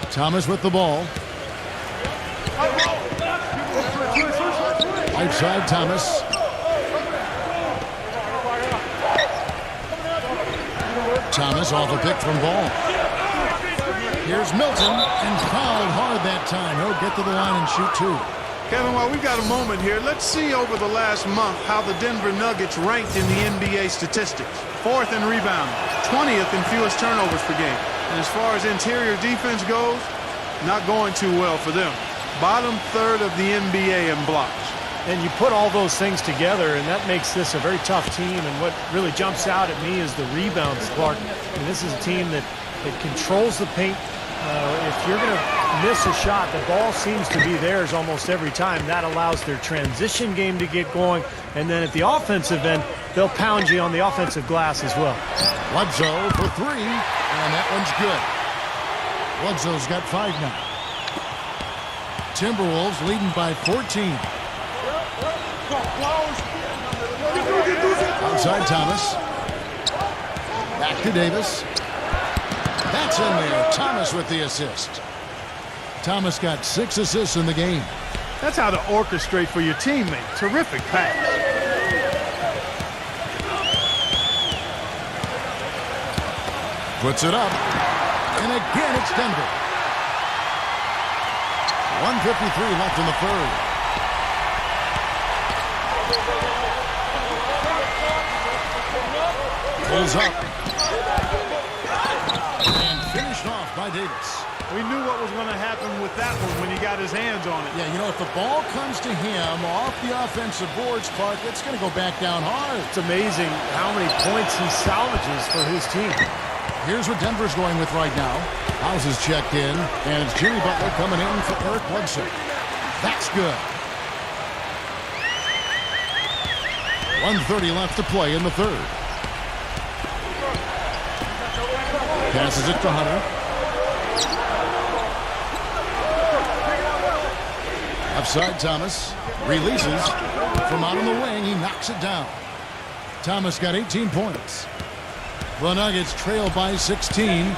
Thomas with the ball. Right side Thomas. Thomas off a pick from Ball. Here's Milton, and fouled hard that time. He'll get to the line and shoot 2. Kevin, while we've got a moment here, let's see over the last month how the Denver Nuggets ranked in the NBA statistics. 4th in rebounding, 20th in fewest turnovers per game. And as far as interior defense goes, not going too well for them. Bottom 3rd of the NBA in blocks. And you put all those things together, and that makes this a very tough team. And what really jumps out at me is the rebounds, Clark. And this is a team that controls the paint. If you're going to miss a shot, the ball seems to be theirs almost every time. That allows their transition game to get going. And then at the offensive end, they'll pound you on the offensive glass as well. Bledsoe for 3, and that one's good. Bledsoe's got 5 now. Timberwolves leading by 14. Outside Thomas. Back to Davis. That's in there. Thomas with the assist. Thomas got 6 assists in the game. That's how to orchestrate for your teammate. Terrific pass. Puts it up. And again, it's Denver. 1:53 left in the third. Pulls up. And finished off by Davis. We knew what was going to happen with that one when he got his hands on it. Yeah, you know, if the ball comes to him off the offensive boards, Clark, it's going to go back down hard. It's amazing how many points he salvages for his team. Here's what Denver's going with right now. House is checked in, and it's Jimmy Butler coming in for Eric Bledsoe. That's good. 1:30 left to play in the third. Passes it to Hunter. Upside Thomas. Releases. From out on the wing, he knocks it down. Thomas got 18 points. The Nuggets trail by 16.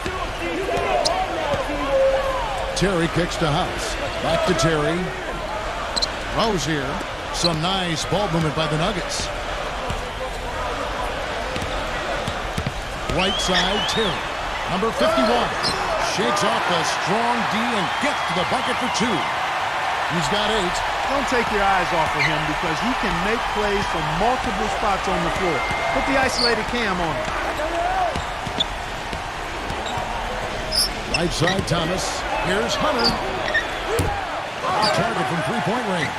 Terry kicks to House. Back to Terry. Rose here. Some nice ball movement by the Nuggets. Right side, Terry. Number 51. Shakes off the strong D and gets to the bucket for 2. He's got 8. Don't take your eyes off of him because he can make plays from multiple spots on the floor. Put the isolated cam on him. Right side, Thomas. Here's Hunter. A target from three-point range.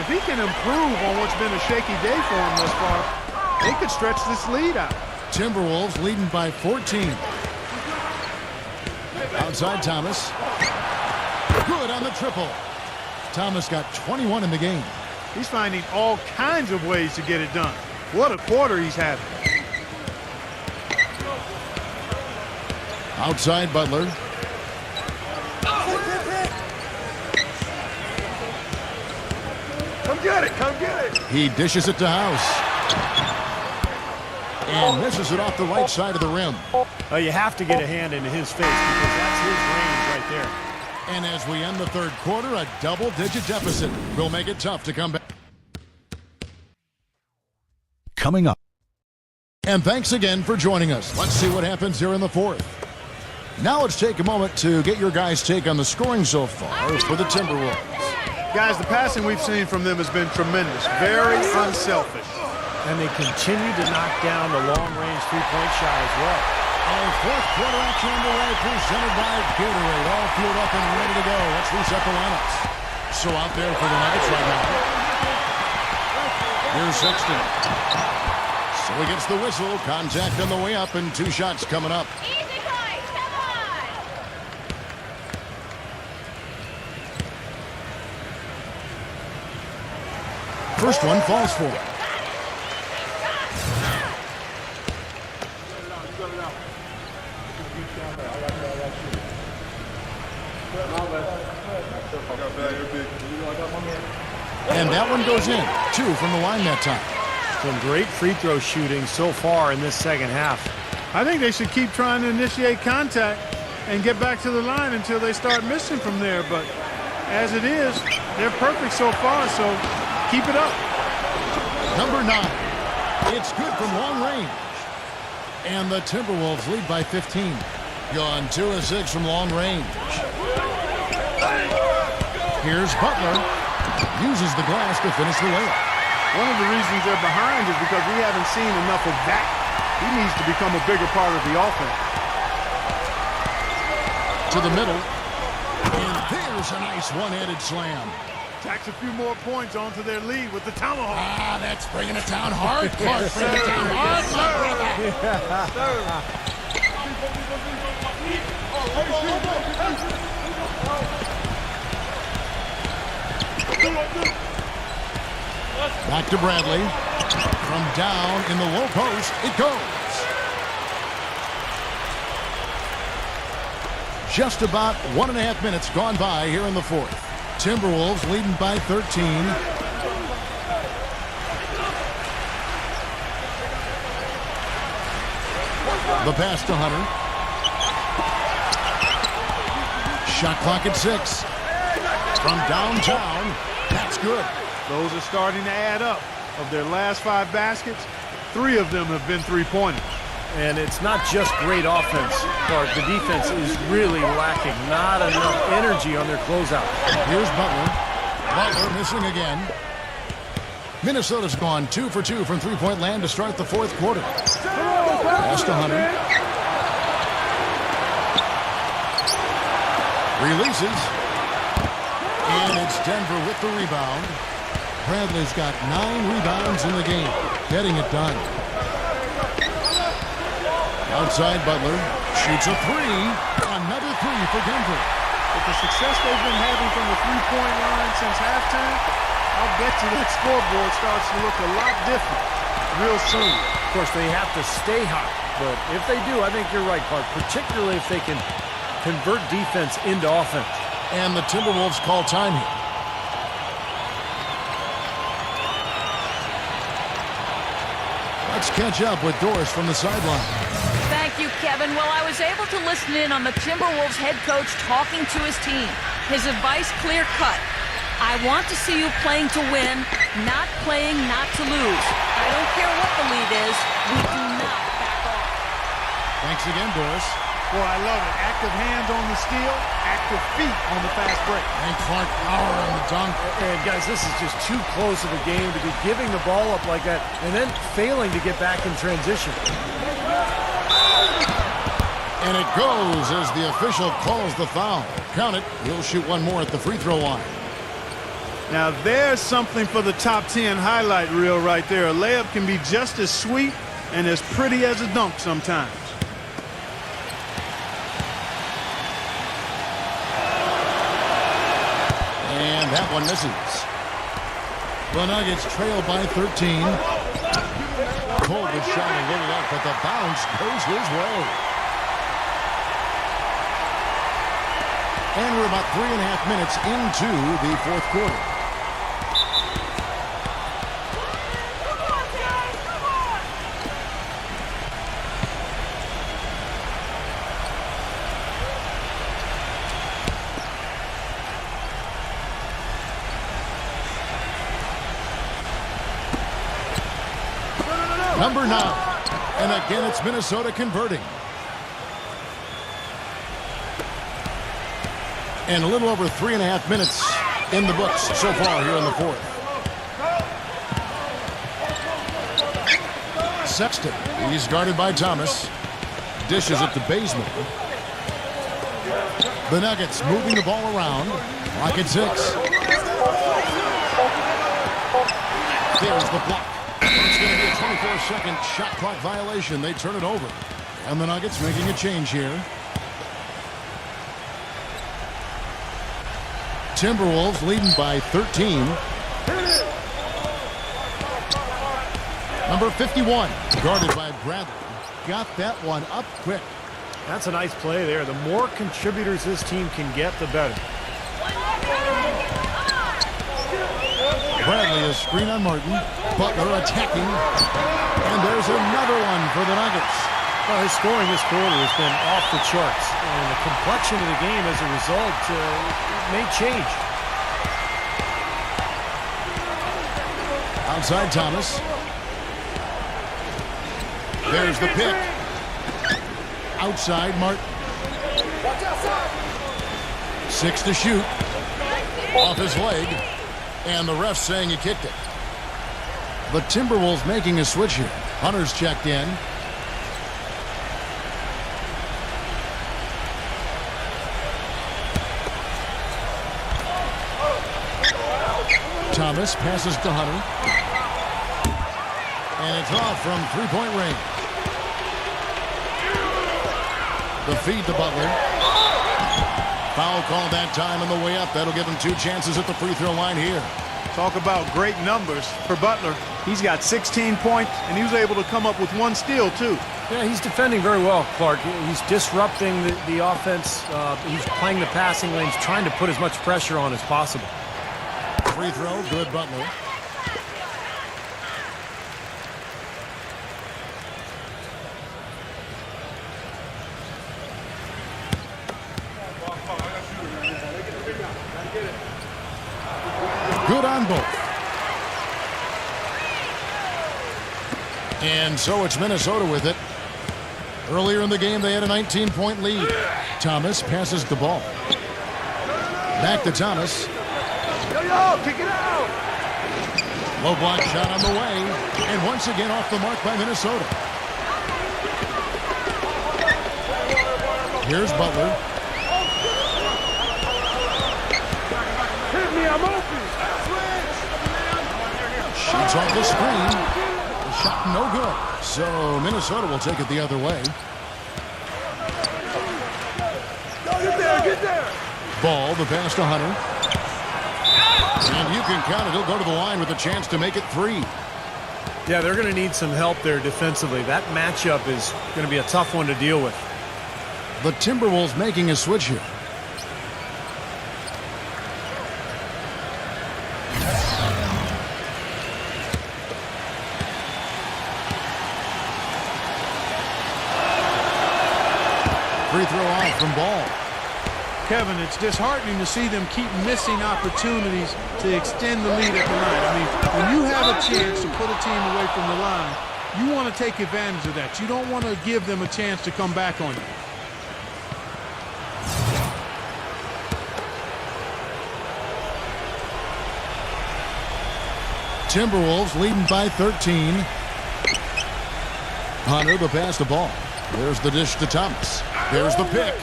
If he can improve on what's been a shaky day for him thus far, they could stretch this lead out. Timberwolves leading by 14. Outside Thomas. Good on the triple. Thomas got 21 in the game. He's finding all kinds of ways to get it done. What a quarter he's having. Outside Butler. Come get it, come get it. He dishes it to House. And misses it off the right side of the rim. You have to get a hand into his face because that's his range right there. And as we end the third quarter, a double-digit deficit will make it tough to come back. Coming up. And thanks again for joining us. Let's see what happens here in the fourth. Now let's take a moment to get your guys' take on the scoring so far for the Timberwolves. Guys, the passing we've seen from them has been tremendous. Very unselfish. And they continue to knock down the long-range three-point shot as well. And fourth quarter action underway, presented by Gatorade. All fueled up and ready to go. Let's reset the lineups. So out there for the Nuggets right now. Here's Sexton. So he gets the whistle. Contact on the way up and 2 shots coming up. Easy boys, come on. First one falls for him. And that one goes in. 2 from the line that time. Some great free throw shooting so far in this second half. I think they should keep trying to initiate contact and get back to the line until they start missing from there. But as it is, they're perfect so far, so keep it up. Number 9. It's good from long range. And the Timberwolves lead by 15. Gone 2 of 6 from long range. Here's Butler. Uses the glass to finish the layup. One of the reasons they're behind is because we haven't seen enough of that. He needs to become a bigger part of the offense. To the middle. And there's a nice one-handed slam. Tacks a few more points onto their lead with the tomahawk. Ah, that's bringing it down hard, Clark. Bring it down hard, my brother. Back to Bradley. From down in the low post, it goes. Just about 1.5 minutes gone by here in the fourth. Timberwolves leading by 13. The pass to Hunter. Shot clock at 6. From downtown, that's good. Those are starting to add up. Of their last 5 baskets, 3 of them have been three-pointers. And it's not just great offense, Clark. The defense is really lacking. Not enough energy on their closeout. Here's Butler. Butler missing again. Minnesota's gone 2 for 2 from three-point land to start the fourth quarter. Pass to Hunter. Releases. And it's Denver with the rebound. Bradley's got 9 rebounds in the game, getting it done. Outside Butler, shoots a 3. Another 3 for Denver. With the success they've been having from the three-point line since halftime, I'll bet you that scoreboard starts to look a lot different real soon. Of course, they have to stay hot, but if they do, I think you're right, Clark, particularly if they can convert defense into offense. And the Timberwolves call time here. Let's catch up with Doris from the sideline. Thank you, Kevin. Well, I was able to listen in on the Timberwolves head coach talking to his team. His advice clear-cut. I want to see you playing to win, not playing not to lose. I don't care what the lead is. We do not back off. Thanks again, Doris. Boy, I love it. Active hands on the steal, active feet on the fast break. And Clark power on the dunk. And guys, this is just too close of a game to be giving the ball up like that and then failing to get back in transition. And it goes as the official calls the foul. Count it. He'll shoot one more at the free throw line. Now there's something for the top 10 highlight reel right there. A layup can be just as sweet and as pretty as a dunk sometimes. And that one misses. The Nuggets trail by 13. Pulled the shot a little up, but the bounce goes his way. And we're about 3.5 minutes into the fourth quarter. Number 9. And again, it's Minnesota converting. And a little over 3.5 minutes in the books so far here in the fourth. Sexton, he's guarded by Thomas. Dishes it to Bazemore. The Nuggets moving the ball around. Clock at 6. There's the block. It's going to be a 24-second shot clock violation. They turn it over. And the Nuggets making a change here. Timberwolves leading by 13. Number 51, guarded by Bradley. Got that one up quick. That's a nice play there. The more contributors this team can get, the better. Bradley is screen on Martin. Butler attacking. And there's another one for the Nuggets. Well, his scoring this quarter has been off the charts. And the complexion of the game as a result may change. Outside Thomas. There's the pick. Outside Martin. 6 to shoot. Off his leg. And the ref saying he kicked it. The Timberwolves making a switch here. Hunter's checked in. Thomas passes to Hunter. And it's off from three-point range. The feed to Butler. Foul called that time on the way up. That'll give him 2 chances at the free throw line here. Talk about great numbers for Butler. He's got 16 points, and he was able to come up with 1 steal, too. Yeah, he's defending very well, Clark. He's disrupting the offense. He's playing the passing lanes, trying to put as much pressure on as possible. Free throw, good Butler. Good on both. And so it's Minnesota with it. Earlier in the game, they had a 19-point lead. Thomas passes the ball. Back to Thomas. Yo, kick it out! Low block shot on the way. And once again off the mark by Minnesota. Here's Butler. Shoots off the screen. The shot no good. So Minnesota will take it the other way. Get there. Ball, the pass to Hunter. And you can count it. He'll go to the line with a chance to make it 3. Yeah, they're going to need some help there defensively. That matchup is going to be a tough one to deal with. The Timberwolves making a switch here. Free throw off from Ball. Kevin, it's disheartening to see them keep missing opportunities to extend the lead at the line. I mean, when you have a chance to put a team away from the line, you want to take advantage of that. You don't want to give them a chance to come back on you. Timberwolves leading by 13. Hunter, the pass to Ball. There's the dish to Thomas. There's the pick.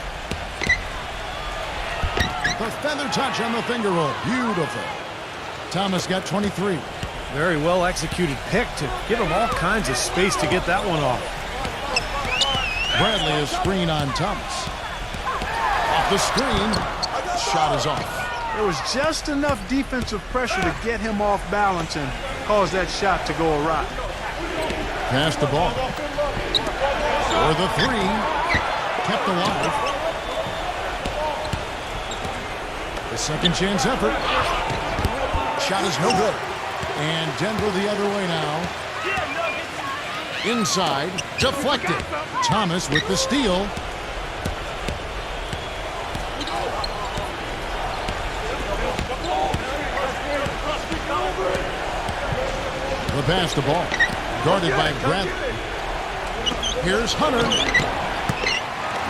The feather touch on the finger roll. Beautiful. Thomas got 23. Very well executed pick to give him all kinds of space to get that one off. Bradley a screen on Thomas. Off the screen. Shot is off. There was just enough defensive pressure to get him off balance and cause that shot to go awry. Pass the ball. For the 3. Kept alive. The second chance effort. Shot is no good. And Denver the other way now. Inside. Deflected. Thomas with the steal. The pass to Ball. Guarded by Bradley. Here's Hunter.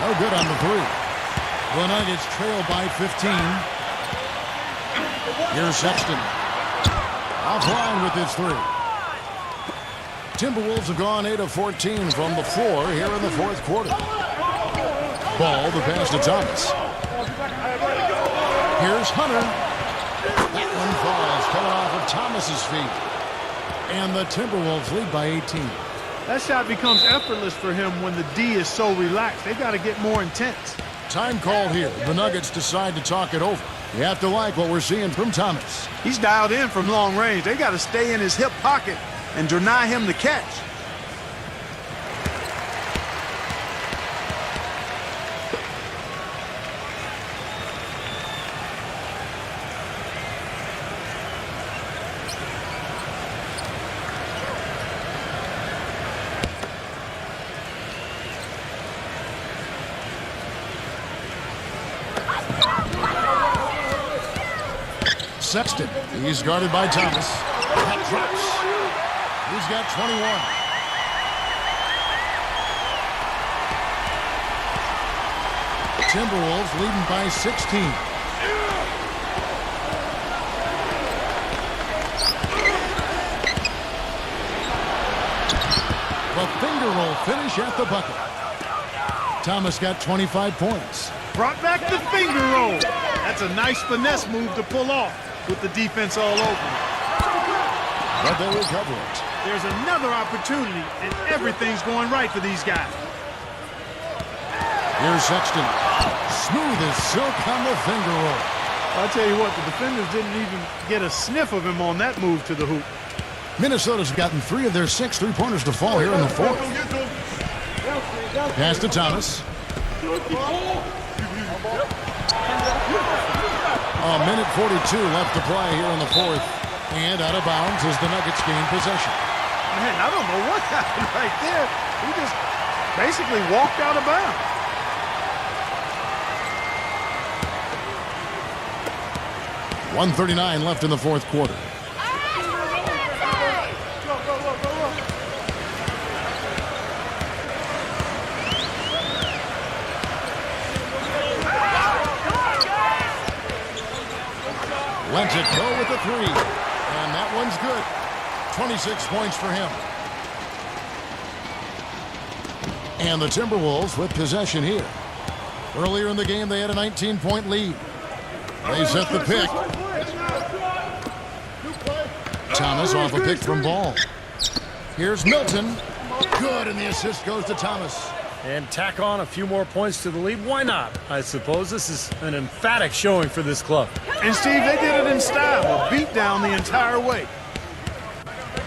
No good on the 3. The Nuggets trail by 15. Here's Sexton. Offline with his 3. Timberwolves have gone 8 of 14 from the floor here in the fourth quarter. Ball, the pass to Thomas. Here's Hunter. That one falls, coming off of Thomas's feet. And the Timberwolves lead by 18. That shot becomes effortless for him when the D is so relaxed. They've got to get more intense. Time called here. The Nuggets decide to talk it over. You have to like what we're seeing from Thomas. He's dialed in from long range. They got to stay in his hip pocket and deny him the catch. Sexton. He's guarded by Thomas. That drops. He's got 21. Timberwolves leading by 16. The finger roll finish at the bucket. Thomas got 25 points. Brought back the finger roll. That's a nice finesse move to pull off with the defense all over. But they recover it. There's another opportunity, and everything's going right for these guys. Here's Sexton. Smooth as silk on the finger roll. I'll tell you what, the defenders didn't even get a sniff of him on that move to the hoop. Minnesota's gotten 3 of their 6 3-pointers to fall here in the fourth. Pass to Thomas. A minute 42 left to play here in the fourth. And out of bounds as the Nuggets gain possession. Man, I don't know what happened right there. He just basically walked out of bounds. .139 left in the fourth quarter. Lets it go with the 3. And that one's good. 26 points for him. And the Timberwolves with possession here. Earlier in the game, they had a 19-point lead. They set the pick. Thomas off a pick from Ball. Here's Milton. Good, and the assist goes to Thomas. And tack on a few more points to the lead. Why not? I suppose this is an emphatic showing for this club. And, Steve, they did it in style. A beat down the entire way.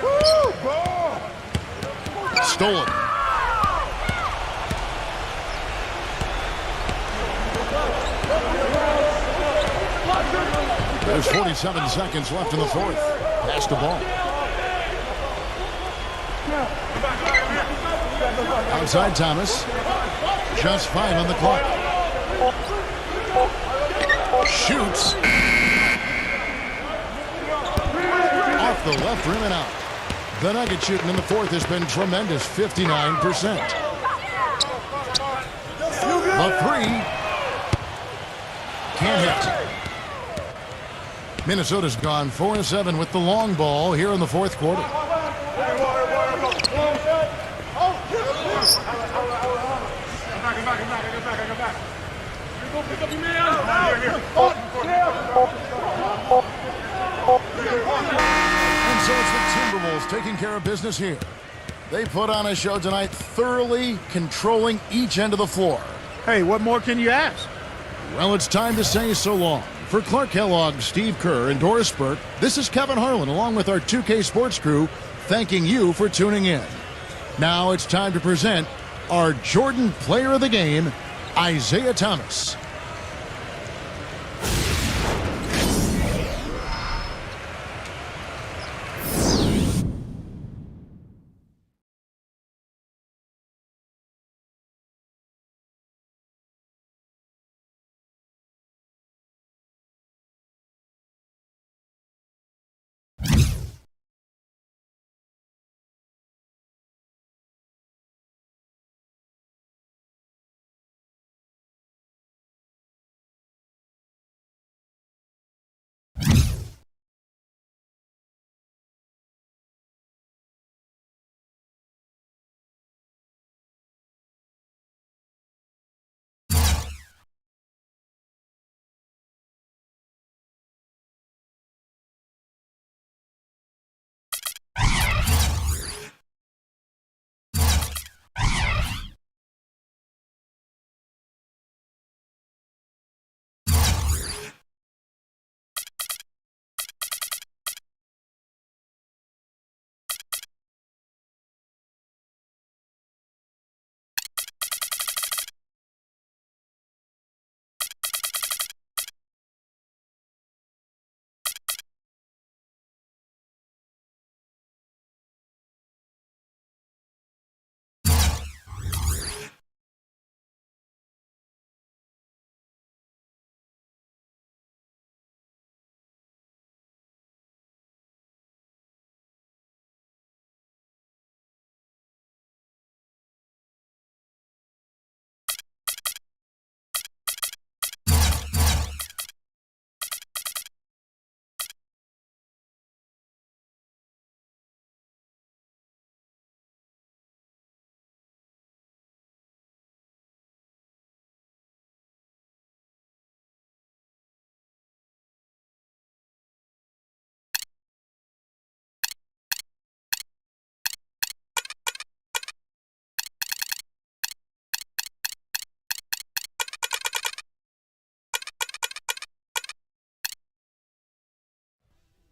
Woo, ball! Stolen. There's 47 seconds left in the fourth. Pass the ball. Outside Thomas. Just 5 on the clock. Shoots. Off the left rim and out. The Nuggets shooting in the fourth has been tremendous, 59%. The three. Can't hit. Minnesota's gone 4-7 with the long ball here in the fourth quarter. And so it's the Timberwolves taking care of business here. They put on a show tonight, thoroughly controlling each end of the floor. Hey, what more can you ask? Well, it's time to say so long. For Clark Kellogg, Steve Kerr, and Doris Burke, this is Kevin Harlan along with our 2K Sports crew thanking you for tuning in. Now it's time to present our Jordan Player of the Game, Isaiah Thomas.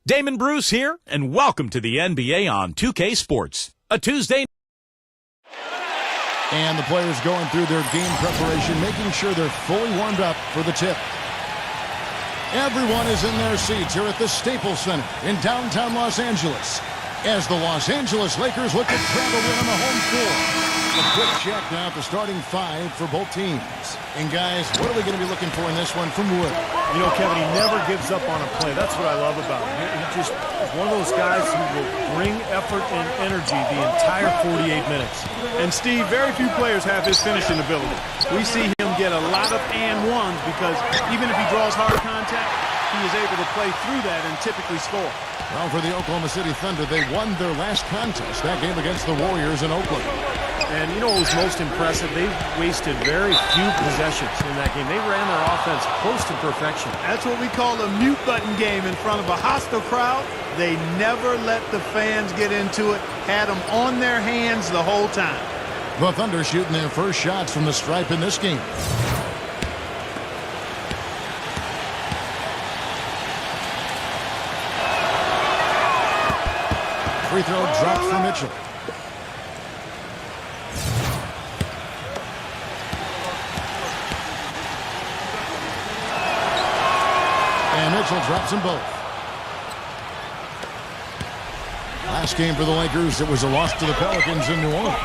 Damon Bruce here, and welcome to the NBA on 2K Sports. A Tuesday. And the players going through their game preparation, making sure they're fully warmed up for the tip. Everyone is in their seats here at the Staples Center in downtown Los Angeles as the Los Angeles Lakers look to grab a win on the home floor. A quick check now at the starting 5 for both teams. And guys, what are we going to be looking for in this one from Wood? You know, Kevin, he never gives up on a play. That's what I love about him. He just is one of those guys who will bring effort and energy the entire 48 minutes. And, Steve, very few players have his finishing ability. We see him get a lot of and ones because even if he draws hard contact, he is able to play through that and typically score. Well, for the Oklahoma City Thunder, they won their last contest, that game against the Warriors in Oakland. And you know what was most impressive? They wasted very few possessions in that game. They ran their offense close to perfection. That's what we call a mute button game in front of a hostile crowd. They never let the fans get into it, had them on their hands the whole time. The Thunder shooting their first shots from the stripe in this game. Free throw drops for Mitchell. And Mitchell drops them both. Last game for the Lakers, it was a loss to the Pelicans in New Orleans.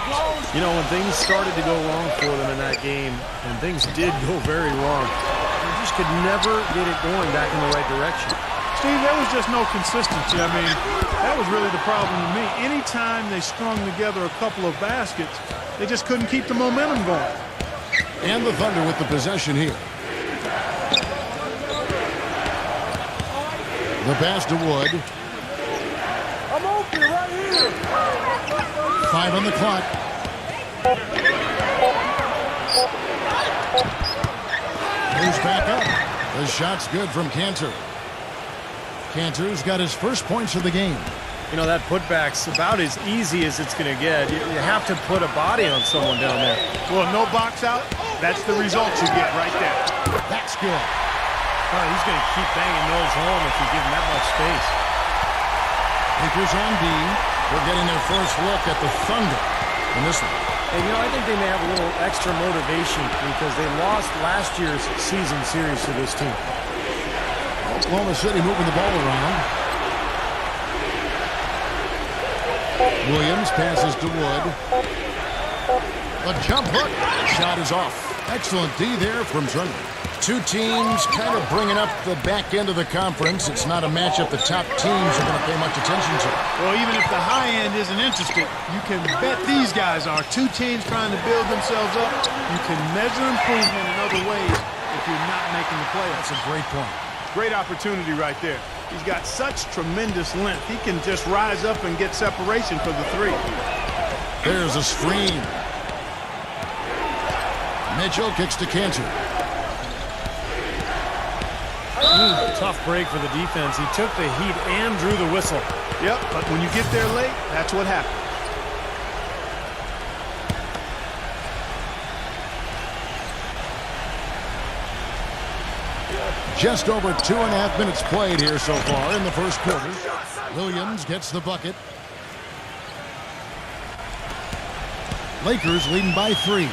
You know, when things started to go wrong for them in that game, and things did go very wrong, they just could never get it going back in the right direction. Steve, there was just no consistency. I mean, that was really the problem to me. Anytime they strung together a couple of baskets, they just couldn't keep the momentum going. And the Thunder with the possession here. The pass to Wood. I'm open right here. 5 on the clock. Moves back up. The shot's good from Cantor. Cantor's got his first points of the game. You know, that putback's about as easy as it's going to get. You have to put a body on someone down there. Well, no box out, that's the result you get right there. That's good. Oh, he's going to keep banging those home if you give him that much space. Lakers on D. We're getting their first look at the Thunder in this one. And, you know, I think they may have a little extra motivation because they lost last year's season series to this team. Oklahoma City moving the ball around. Williams passes to Wood. The jump hook. Shot is off. Excellent D there from Turner. Two teams kind of bringing up the back end of the conference. It's not a matchup the top teams are going to pay much attention to. Well, even if the high end isn't interested, you can bet these guys are. Two teams trying to build themselves up. You can measure improvement in other ways if you're not making the playoffs. That's a great point. Great opportunity right there. He's got such tremendous length. He can just rise up and get separation for the three. There's a screen. Mitchell kicks to Cantor. Tough break for the defense. He took the heat and drew the whistle. Yep, but when you get there late, that's what happens. Just over 2.5 minutes played here so far in the first quarter. Williams gets the bucket. Lakers leading by 3.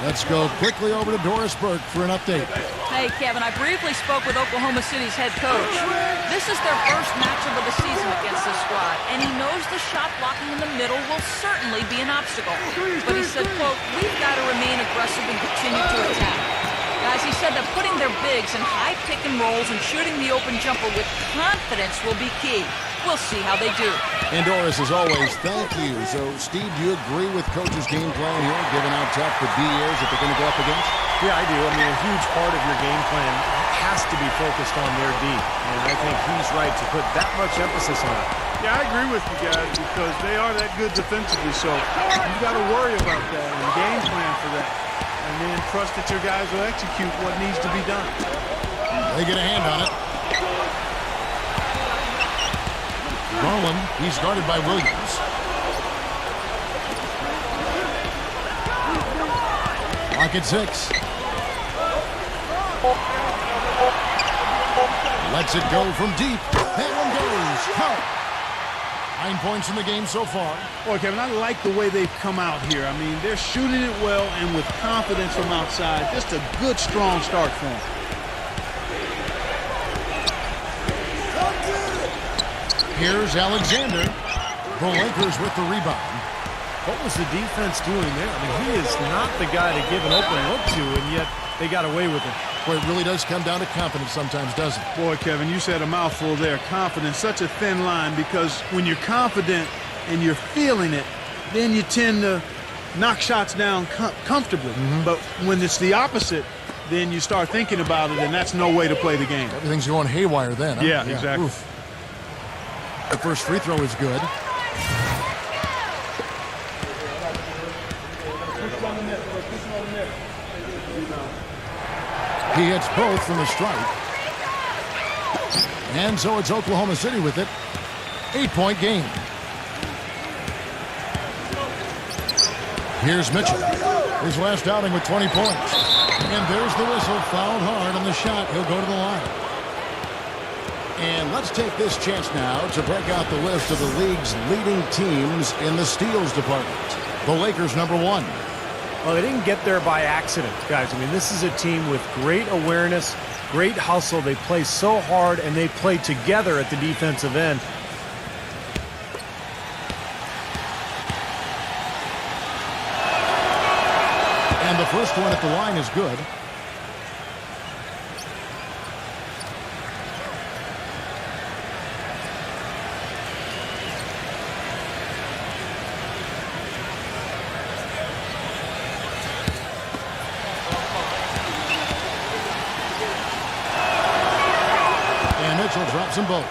Let's go quickly over to Doris Burke for an update. Hey, Kevin, I briefly spoke with Oklahoma City's head coach. This is their first matchup of the season against this squad, and he knows the shot blocking in the middle will certainly be an obstacle. But he said, quote, we've got to remain aggressive and continue to attack. Guys, he said that putting their bigs in high pick and rolls and shooting the open jumper with confidence will be key. We'll see how they do. And Doris, as always, thank you. So, Steve, do you agree with Coach's game plan here, given how tough the D is that they're going to go up against? Yeah, I do. I mean, a huge part of your game plan has to be focused on their D. And I think he's right to put that much emphasis on it. Yeah, I agree with you guys because they are that good defensively. So you've got to worry about that and game plan for that. And then trust that your guys will execute what needs to be done. They get a hand on it. Garland, he's guarded by Williams. Lock at 6. Lets it go from deep. That one goes. Count. 9 points in the game so far. Boy, Kevin, I like the way they've come out here. I mean, they're shooting it well and with confidence from outside. Just a good, strong start for them. Here's Alexander. The Lakers with the rebound. What was the defense doing there? I mean, he is not the guy to give an open look to, and yet they got away with it. Boy, it really does come down to confidence sometimes, doesn't it? Boy, Kevin, you said a mouthful there. Confidence, such a thin line, because when you're confident and you're feeling it, then you tend to knock shots down comfortably. But when it's the opposite, then you start thinking about it, and that's no way to play the game. Everything's going haywire then. Huh? Yeah, exactly. Oof. The first free throw is good. He hits both from the stripe. And so it's Oklahoma City with it. 8-point game. Here's Mitchell. His last outing with 20 points. And there's the whistle. Fouled hard on the shot. He'll go to the line. And let's take this chance now to break out the list of the league's leading teams in the steals department. The Lakers, number 1. Well, they didn't get there by accident, guys. I mean, this is a team with great awareness, great hustle. They play so hard, and they play together at the defensive end. And the first one at the line is good. And Mitchell drops them both.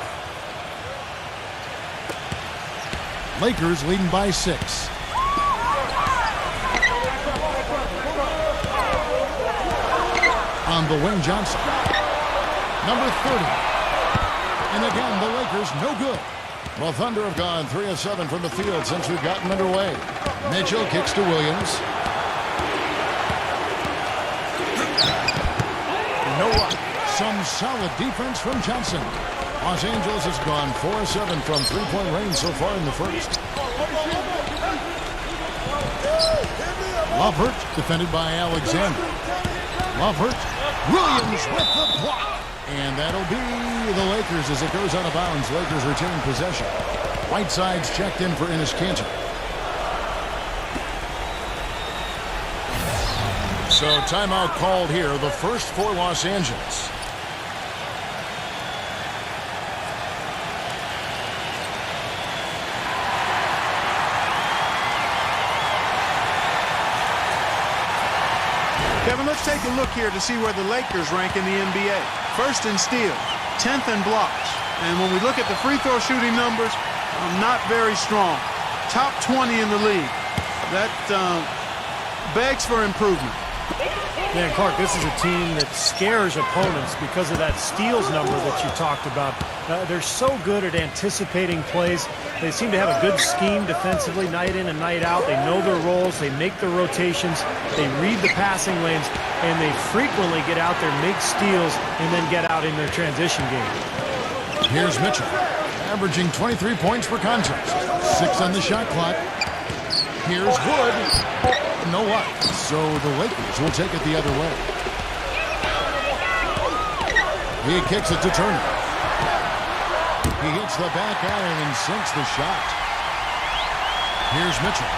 Lakers leading by 6. On the wing, Johnson. Number 30. And again, the Lakers no good. Well, Thunder have gone 3 of 7 from the field since we've gotten underway. Mitchell kicks to Williams. You know what? Some solid defense from Johnson. Los Angeles has gone 4 of 7 from three-point range so far in the first. Lovert defended by Alexander. Lovert. Williams with the block. And that'll be the Lakers as it goes out of bounds. Lakers retain possession. Whiteside's checked in for Enes Kanter. So timeout called here, the first for Los Angeles. Kevin, let's take a look here to see where the Lakers rank in the NBA. First in steals, 10th in blocks. And when we look at the free throw shooting numbers, not very strong. Top 20 in the league. That begs for improvement. Yeah, Clark, this is a team that scares opponents because of that steals number that you talked about. They're so good at anticipating plays. They seem to have a good scheme defensively night in and night out. They know their roles. They make their rotations. They read the passing lanes, and they frequently get out there, make steals, and then get out in their transition game. Here's Mitchell, averaging 23 points per contest. 6 on the shot clock. Here's Wood. No what? So the Lakers will take it the other way. He kicks it to Turner. He hits the back iron and sinks the shot. Here's Mitchell.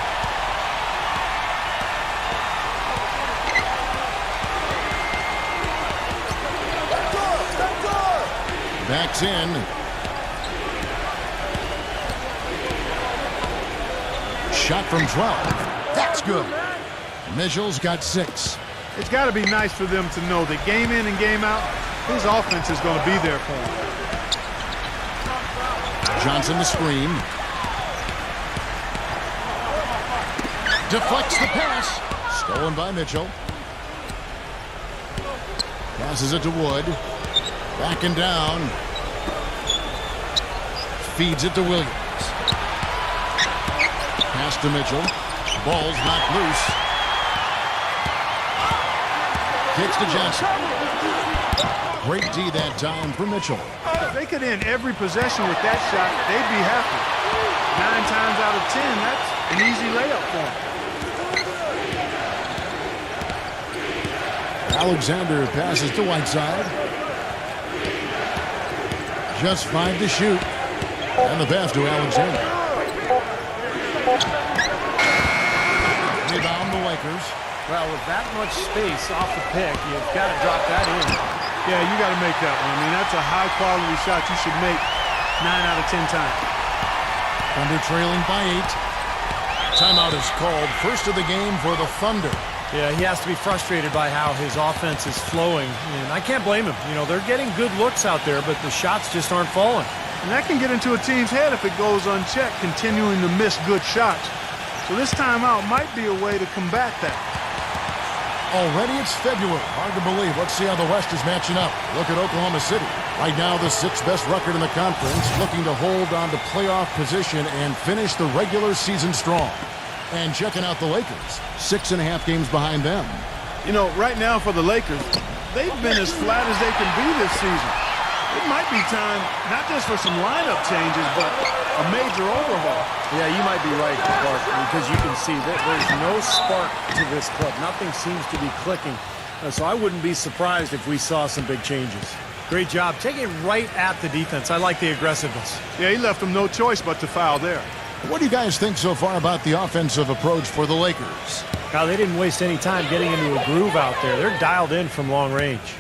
Backs in. Shot from 12. That's good. Mitchell's got 6. It's got to be nice for them to know that game in and game out, his offense is going to be there for him. Johnson the screen. Deflects the pass. Stolen by Mitchell. Passes it to Wood. Backing down. Feeds it to Williams. Pass to Mitchell. Ball's knocked loose. Kicks to Johnson. Great D that time for Mitchell. If they could end every possession with that shot, they'd be happy. 9 times out of 10, that's an easy layup for them. Alexander passes to Whiteside. Just 5 to shoot. And the pass to Alexander. Rebound the Lakers. Well, with that much space off the pick, you've got to drop that in. Yeah, you got to make that one. I mean, that's a high-quality shot you should make 9 out of 10 times. Thunder trailing by 8. Timeout is called. First of the game for the Thunder. Yeah, he has to be frustrated by how his offense is flowing. And I can't blame him. You know, they're getting good looks out there, but the shots just aren't falling. And that can get into a team's head if it goes unchecked, continuing to miss good shots. So this timeout might be a way to combat that. Already it's February. Hard to believe. Let's see how the West is matching up. Look at Oklahoma City. Right now, the 6th best record in the conference, looking to hold on to playoff position and finish the regular season strong. And checking out the Lakers, 6.5 games behind them. You know, right now for the Lakers, they've been as flat as they can be this season. It might be time, not just for some lineup changes, but a major overhaul. Yeah, you might be right, Clark, because you can see that there's no spark to this club. Nothing seems to be clicking. So I wouldn't be surprised if we saw some big changes. Great job. Taking it right at the defense. I like the aggressiveness. Yeah, he left them no choice but to foul there. What do you guys think so far about the offensive approach for the Lakers? Now, they didn't waste any time getting into a groove out there. They're dialed in from long range.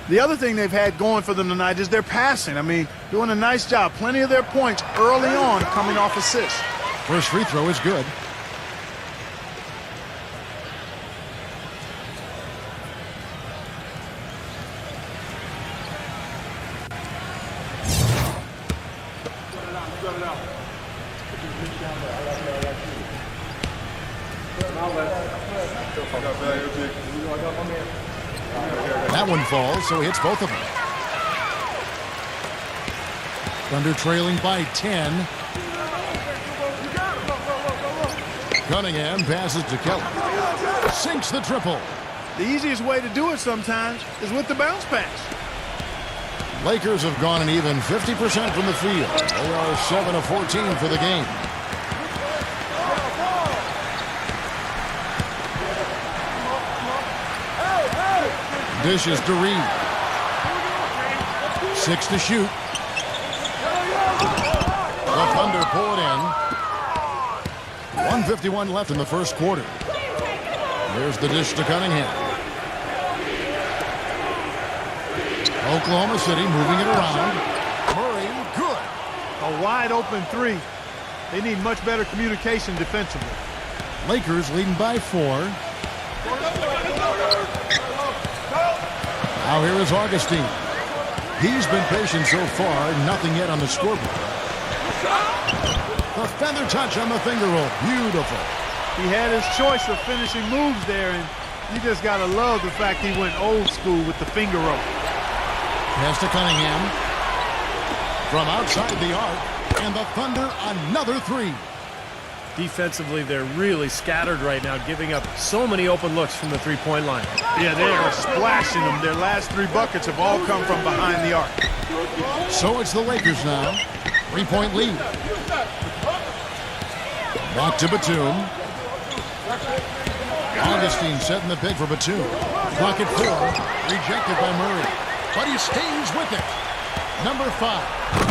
The other thing they've had going for them tonight is their passing. I mean, doing a nice job. Plenty of their points early on coming off assists. First free throw is good. That one falls, so he hits both of them. Thunder trailing by 10. Cunningham passes to Kelly. Sinks the triple. The easiest way to do it sometimes is with the bounce pass. Lakers have gone an even 50% from the field. They are 7 of 14 for the game. Dishes to Reed. 6 to shoot. The Thunder pull it in. 1:51 left in the first quarter. There's the dish to Cunningham. Oklahoma City moving it around. Murray, good. A wide open three. They need much better communication defensively. Lakers leading by 4. Now here is Augustine. He's been patient so far. Nothing yet on the scoreboard. The feather touch on the finger roll. Beautiful. He had his choice of finishing moves there, and you just got to love the fact he went old school with the finger roll. Pass to Cunningham. From outside the arc, and the Thunder another 3. Defensively, they're really scattered right now, giving up so many open looks from the three-point line. Yeah, they are splashing them. Their last 3 buckets have all come from behind the arc. So it's the Lakers now. 3-point lead. Back to Batum. Augustine setting the pick for Batum. Clock at 4. Rejected by Murray. But he stays with it. Number 5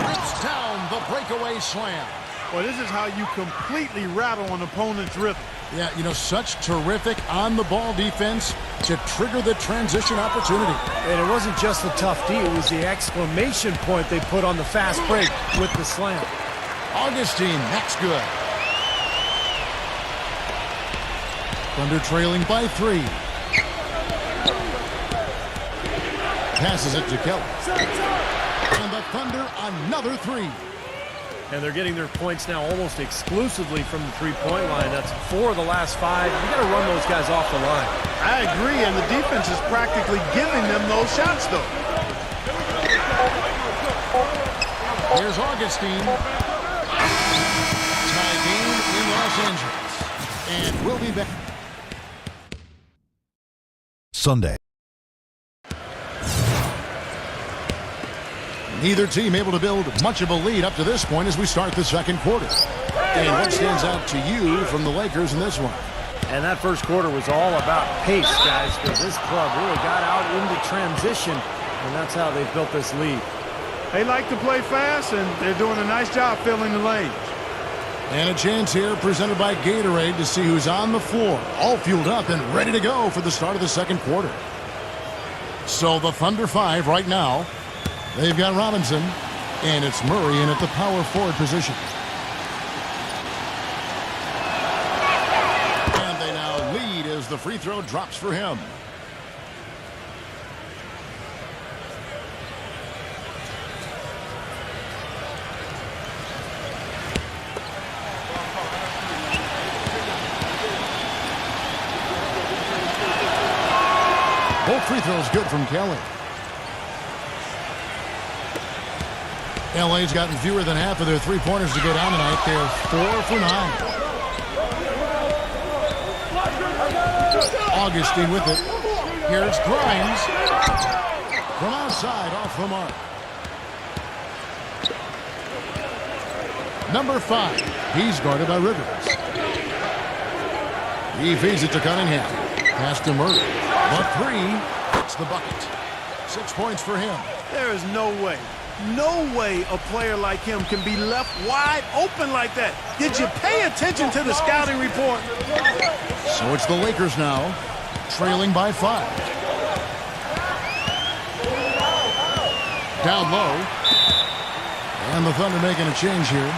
rips down the breakaway slam. Well, this is how you completely rattle an opponent's rhythm. Yeah, you know, such terrific on-the-ball defense to trigger the transition opportunity. And it wasn't just the tough D, it was the exclamation point they put on the fast break with the slam. Augustine, that's good. Thunder trailing by 3. Passes it to Kelly. And the Thunder another 3. And they're getting their points now almost exclusively from the three-point line. That's 4 of the last 5. You got to run those guys off the line. I agree, and the defense is practically giving them those shots, though. Here's Augustine. Tie game in Los Angeles. And we'll be back Sunday. Neither team able to build much of a lead up to this point as we start the second quarter. And what stands out to you from the Lakers in this one? And that first quarter was all about pace, guys, because this club really got out into transition, and that's how they've built this lead. They like to play fast, and they're doing a nice job filling the lanes. And a chance here presented by Gatorade to see who's on the floor, all fueled up and ready to go for the start of the second quarter. So the Thunder 5 right now. They've got Robinson, and it's Murray in at the power forward position. And they now lead as the free throw drops for him. throw's good from Kelly. LA's gotten fewer than half of their three-pointers to go down tonight. They're 4 for 9. Augustine with it. Here's Grimes. From outside, off the mark. Number 5. He's guarded by Rivers. He feeds it to Cunningham. Pass to Murray. But 3. It's the bucket. 6 points for him. There is no way a player like him can be left wide open like that. Did you pay attention to the scouting report? So it's the Lakers now, trailing by 5. Down low. And the Thunder making a change here.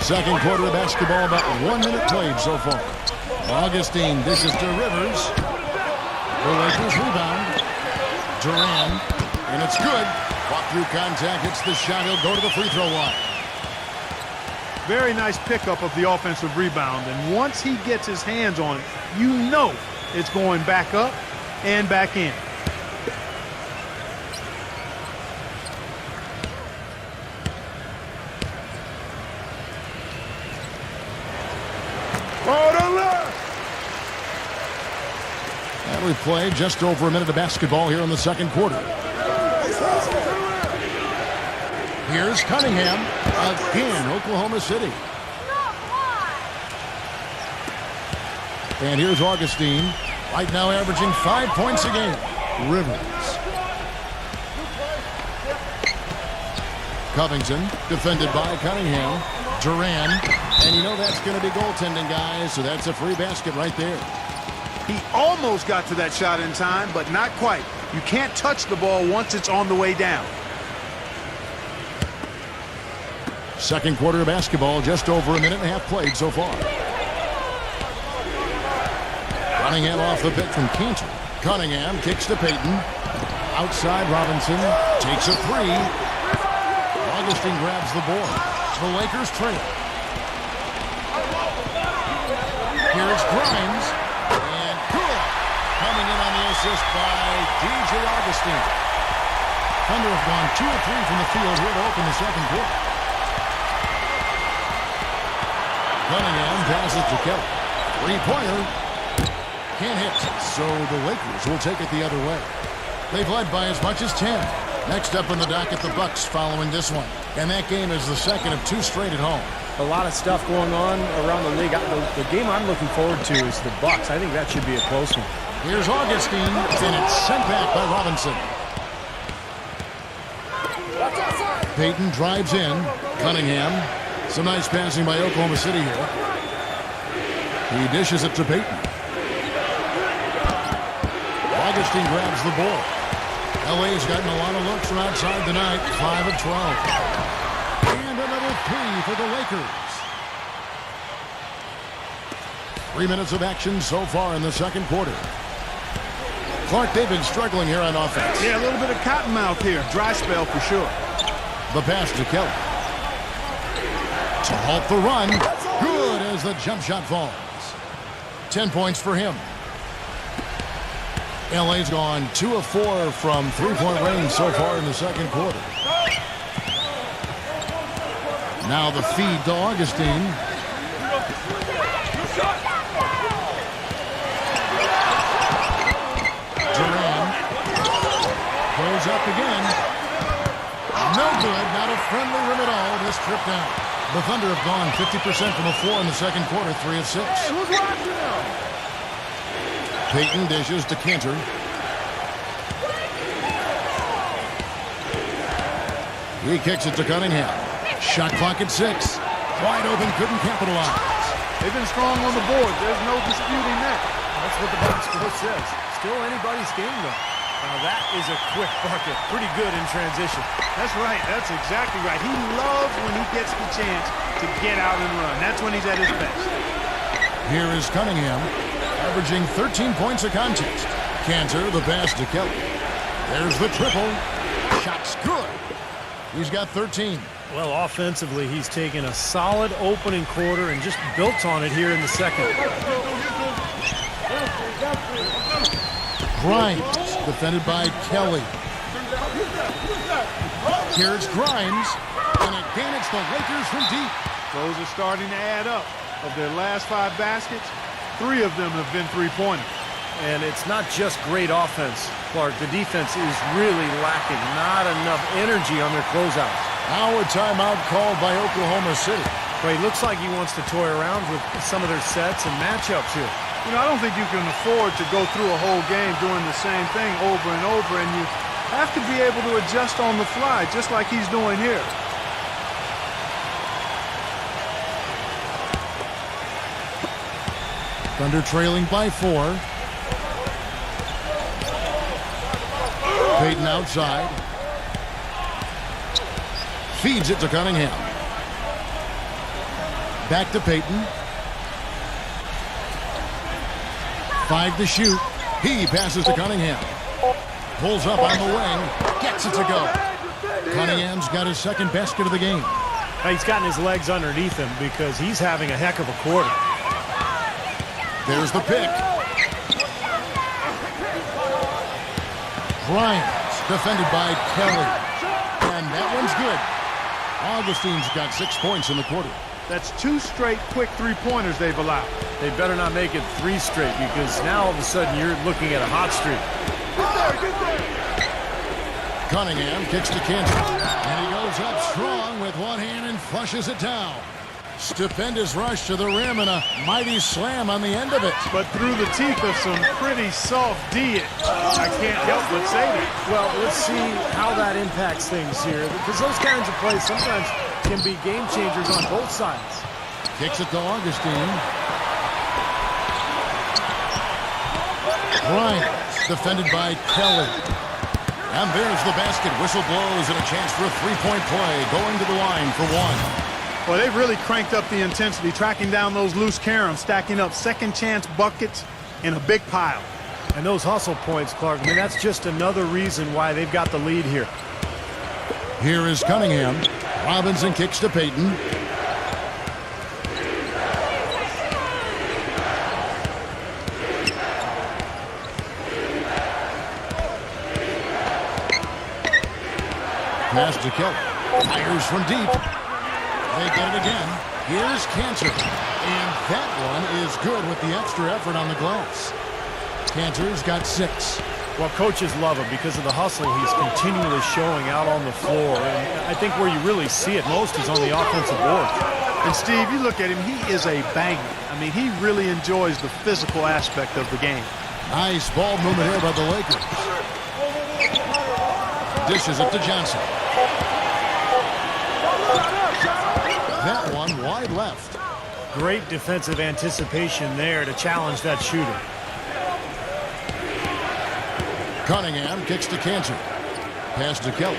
Second quarter of basketball, about 1 minute played so far. Augustine dishes to Rivers. The Lakers rebound. Duran, and it's good. Fought through contact, hits the shot. He'll go to the free throw line. Very nice pickup of the offensive rebound, and once he gets his hands on it, you know it's going back up and back in. And we played just over a minute of basketball here in the second quarter. Here's Cunningham. Again, Oklahoma City. And here's Augustine. Right now averaging 5 points a game. Rivers. Covington, defended by Cunningham. Duran. And you know that's going to be goaltending, guys, so that's a free basket right there. He almost got to that shot in time, but not quite. You can't touch the ball once it's on the way down. Second quarter of basketball, just over a minute and a half played so far. Cunningham off the pick from Cantor. Cunningham kicks to Payton. Outside, Robinson takes a 3. Augustine grabs the board. The Lakers trail. Here's Grimes. And good. Coming in on the assist by DJ Augustine. Thunder have gone 2 of 3 from the field here to open the second quarter. Cunningham passes to Kelly. Three-pointer. Can't hit. So the Lakers will take it the other way. They've led by as much as 10. Next up on the docket, the Bucks following this one. And that game is the second of 2 straight at home. A lot of stuff going on around the league. The game I'm looking forward to is the Bucks. I think that should be a close one. Here's Augustine, and it's sent back by Robinson. Payton drives in. Cunningham. Some nice passing by Oklahoma City here. He dishes it to Payton. Augustine grabs the ball. LA's gotten a lot of looks from outside tonight. 5 of 12. And another 3 for the Lakers. 3 minutes of action so far in the second quarter. Clark, they've been struggling here on offense. Yeah, a little bit of cottonmouth here. Dry spell for sure. The pass to Kelly. To halt the run. Good as the jump shot falls. 10 points for him. LA's gone 2 of 4 from three-point range so far in the second quarter. Now the feed to Augustine. Duran goes up again. No good. Not a friendly rim at all this trip down. The Thunder have gone 50% from the floor in the second quarter, 3 of 6. Hey, who's watching now? Payton dishes to Cantor. He kicks it to Cunningham. Shot clock at 6. Wide open, couldn't capitalize. They've been strong on the board. There's no disputing that. That's what the box score says. Still anybody's game, though. Now that is a quick bucket. Pretty good in transition. That's right. That's exactly right. He loves when he gets the chance to get out and run. That's when he's at his best. Here is Cunningham, averaging 13 points a contest. Cantor, the pass to Kelly. There's the triple. Shot's good. He's got 13. Well, offensively, he's taken a solid opening quarter and just built on it here in the second. Grimes, defended by Kelly. Here's Grimes, and again it's the Lakers from deep. Those are starting to add up. Of their last 5 baskets, 3 of them have been three-pointers. And it's not just great offense, Clark. The defense is really lacking. Not enough energy on their closeouts. Now a timeout called by Oklahoma City. But he looks like he wants to toy around with some of their sets and matchups here. You know, I don't think you can afford to go through a whole game doing the same thing over and over, and you have to be able to adjust on the fly, just like he's doing here. Thunder trailing by 4. Payton outside. Feeds it to Cunningham. Back to Payton. 5 to shoot. He passes to Cunningham. Pulls up on the wing. Gets it to go. Cunningham's got his second basket of the game. He's gotten his legs underneath him because he's having a heck of a quarter. There's the pick. Grimes, defended by Kelly. And that one's good. Augustine's got 6 points in the quarter. That's 2 straight quick three-pointers they've allowed. They better not make it 3 straight because now all of a sudden you're looking at a hot streak. Cunningham kicks to Cantor. And he goes up strong with one hand and flushes it down. Stupendous rush to the rim and a mighty slam on the end of it. But through the teeth of some pretty soft D, I can't help but say that. Well, let's see how that impacts things here because those kinds of plays sometimes can be game changers on both sides. Kicks it to Augustine. Grimes, defended by Kelly. And there's the basket. Whistle blows and a chance for a three-point play. Going to the line for 1. Well, they've really cranked up the intensity, tracking down those loose caroms, stacking up second chance buckets in a big pile. And those hustle points, Clark, I mean, that's just another reason why they've got the lead here. Here is Cunningham. Robinson kicks to Payton. Pass to Kelly. Fires from deep. They get it again. Here's Cantor. And that one is good with the extra effort on the glass. Cantor's got 6. Well, coaches love him because of the hustle he's continually showing out on the floor. And I think where you really see it most is on the offensive board. And, Steve, you look at him, he is a banger. I mean, he really enjoys the physical aspect of the game. Nice ball movement here by the Lakers. Dishes it to Johnson. That one wide left. Great defensive anticipation there to challenge that shooter. Cunningham kicks to Cantor. Pass to Kelly.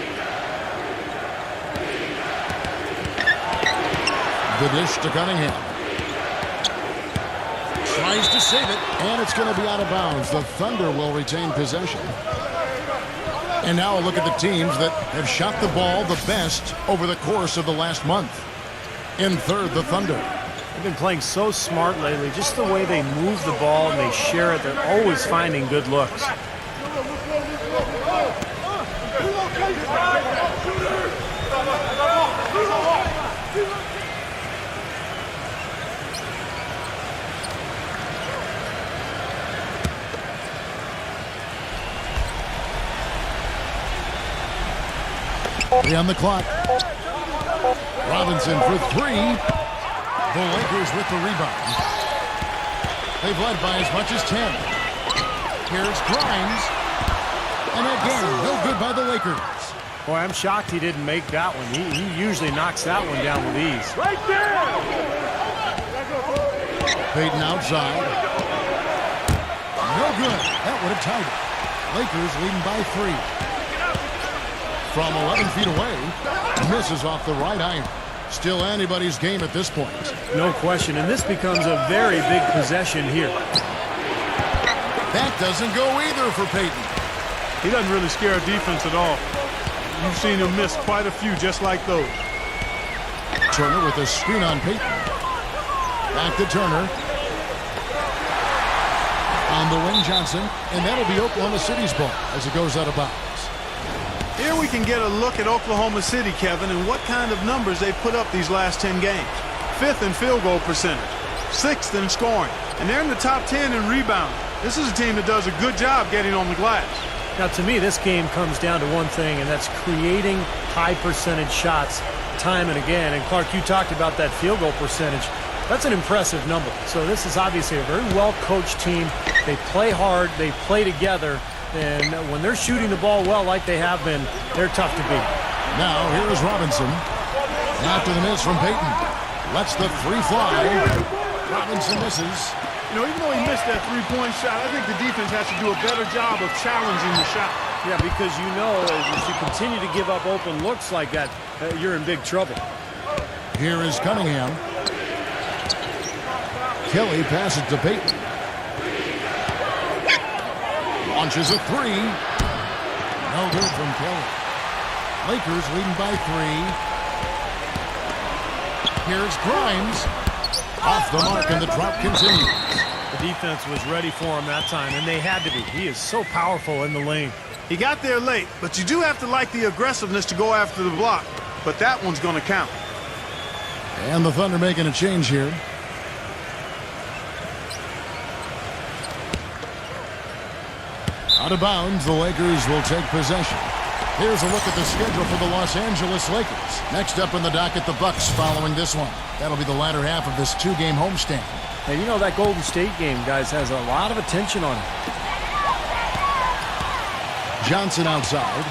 The dish to Cunningham. Tries to save it, and it's going to be out of bounds. The Thunder will retain possession. And now a look at the teams that have shot the ball the best over the course of the last month. In third, the Thunder. They've been playing so smart lately. Just the way they move the ball and they share it, they're always finding good looks. On the clock. Robinson for 3. The Lakers with the rebound. They've led by as much as 10. Here's Grimes. And again, no good by the Lakers. Boy, I'm shocked he didn't make that one. He usually knocks that one down with ease. Right there! Payton outside. No good. That would have tied it. Lakers leading by 3. From 11 feet away, misses off the right iron. Still anybody's game at this point. No question, and this becomes a very big possession here. That doesn't go either for Payton. He doesn't really scare a defense at all. You've seen him miss quite a few just like those. Turner with a screen on Peyton. Back to Turner. On the wing, Johnson, and that'll be Oklahoma City's ball as it goes out of bounds. Here we can get a look at Oklahoma City, Kevin, and what kind of numbers they put up these last 10 games. 5th in field goal percentage, 6th in scoring, and they're in the top 10 in rebounding. This is a team that does a good job getting on the glass. Now, to me, this game comes down to one thing, and that's creating high percentage shots time and again. And, Clark, you talked about that field goal percentage. That's an impressive number. So this is obviously a very well-coached team. They play hard. They play together. And when they're shooting the ball well like they have been, they're tough to beat. Now, here is Robinson. After the miss from Peyton. Lets the three fly. Robinson misses. You know, even though he missed that three-point shot, I think the defense has to do a better job of challenging the shot. Yeah, because you know if you continue to give up open looks like that, you're in big trouble. Here is Cunningham. Kelly passes to Peyton. Launches a three. No good from Kelly. Lakers leading by 3. Here's Grimes. Off the mark, and the drop continues. The defense was ready for him that time, and they had to be. He is so powerful in the lane. He got there late, but you do have to like the aggressiveness to go after the block. But that one's going to count. And the Thunder making a change here. Out of bounds, the Lakers will take possession. Here's a look at the schedule for the Los Angeles Lakers. Next up in the docket, the Bucks following this one. That'll be the latter half of this 2-game homestand. And you know that Golden State game, guys, has a lot of attention on it. Johnson outside.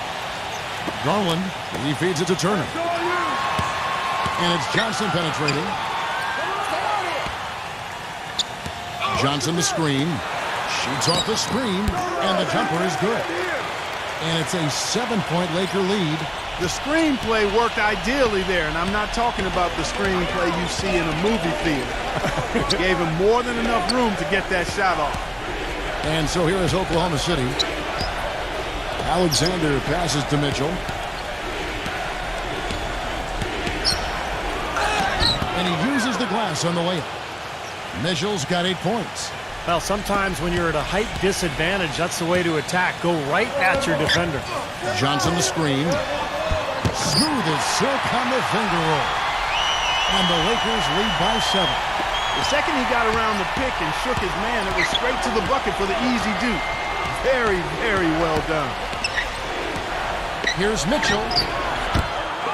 Garland, he feeds it to Turner. And it's Johnson penetrating. Johnson the screen. Shoots off the screen, and the jumper is good. And it's a 7-point Laker lead. The screenplay worked ideally there, and I'm not talking about the screenplay you see in a movie theater. Gave him more than enough room to get that shot off. And so here is Oklahoma City. Alexander passes to Mitchell. And he uses the glass on the layup. Mitchell's got 8 points. Well, sometimes when you're at a height disadvantage, that's the way to attack. Go right at your defender. Johnson the screen. Smooth as silk on the finger roll. And the Lakers lead by 7. The second he got around the pick and shook his man, it was straight to the bucket for the easy deuce. Very, very well done. Here's Mitchell.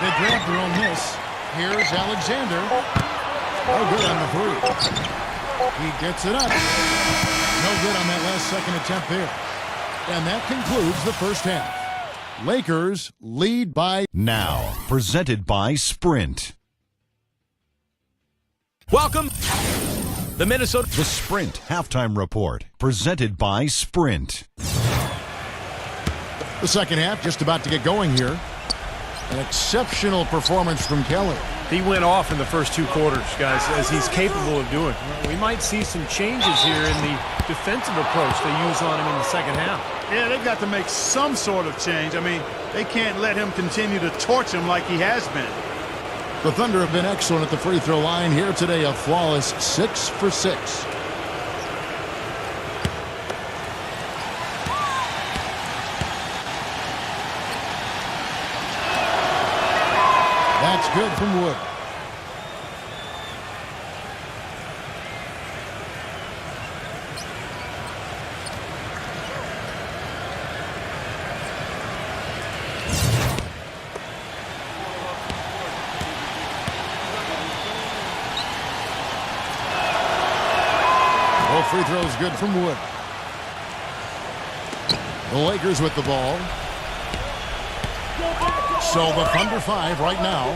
They grab their own miss. Here's Alexander. Oh, good on the three. He gets it up. No good on that last second attempt there. And that concludes the first half. Lakers lead by... Now, presented by Sprint. Welcome, the Minnesota... The Sprint Halftime Report, presented by Sprint. The second half just about to get going here. An exceptional performance from Kelly. He went off in the first 2 quarters, guys, as he's capable of doing. We might see some changes here in the defensive approach they use on him in the second half. Yeah, they've got to make some sort of change. I mean, they can't let him continue to torch him like he has been. The Thunder have been excellent at the free throw line here today, a flawless 6 for 6. That's good from Wood. Both free throws good from Wood. The Lakers with the ball. So the Thunder 5 right now.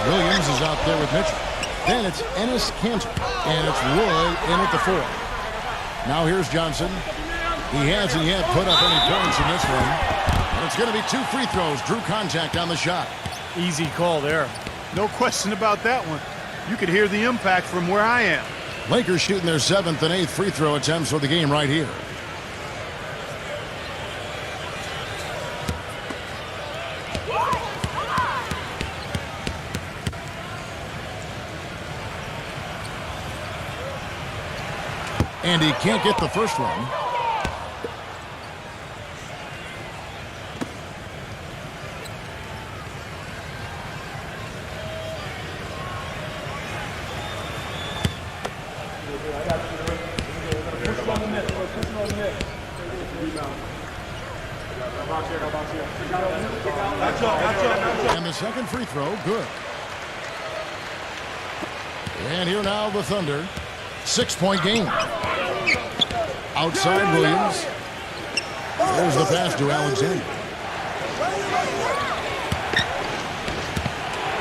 Williams is out there with Mitchell. Then it's Enes Kanter. And it's Wood in at the 4. Now here's Johnson. He hasn't yet put up any points in this one. And it's going to be 2 free throws. Drew contact on the shot. Easy call there. No question about that one. You could hear the impact from where I am. Lakers shooting their 7th and 8th free throw attempts for the game right here. And he can't get the first one. And the second free throw, good. And here now the Thunder. 6-point game. Outside Williams. There's the pass to Alexander.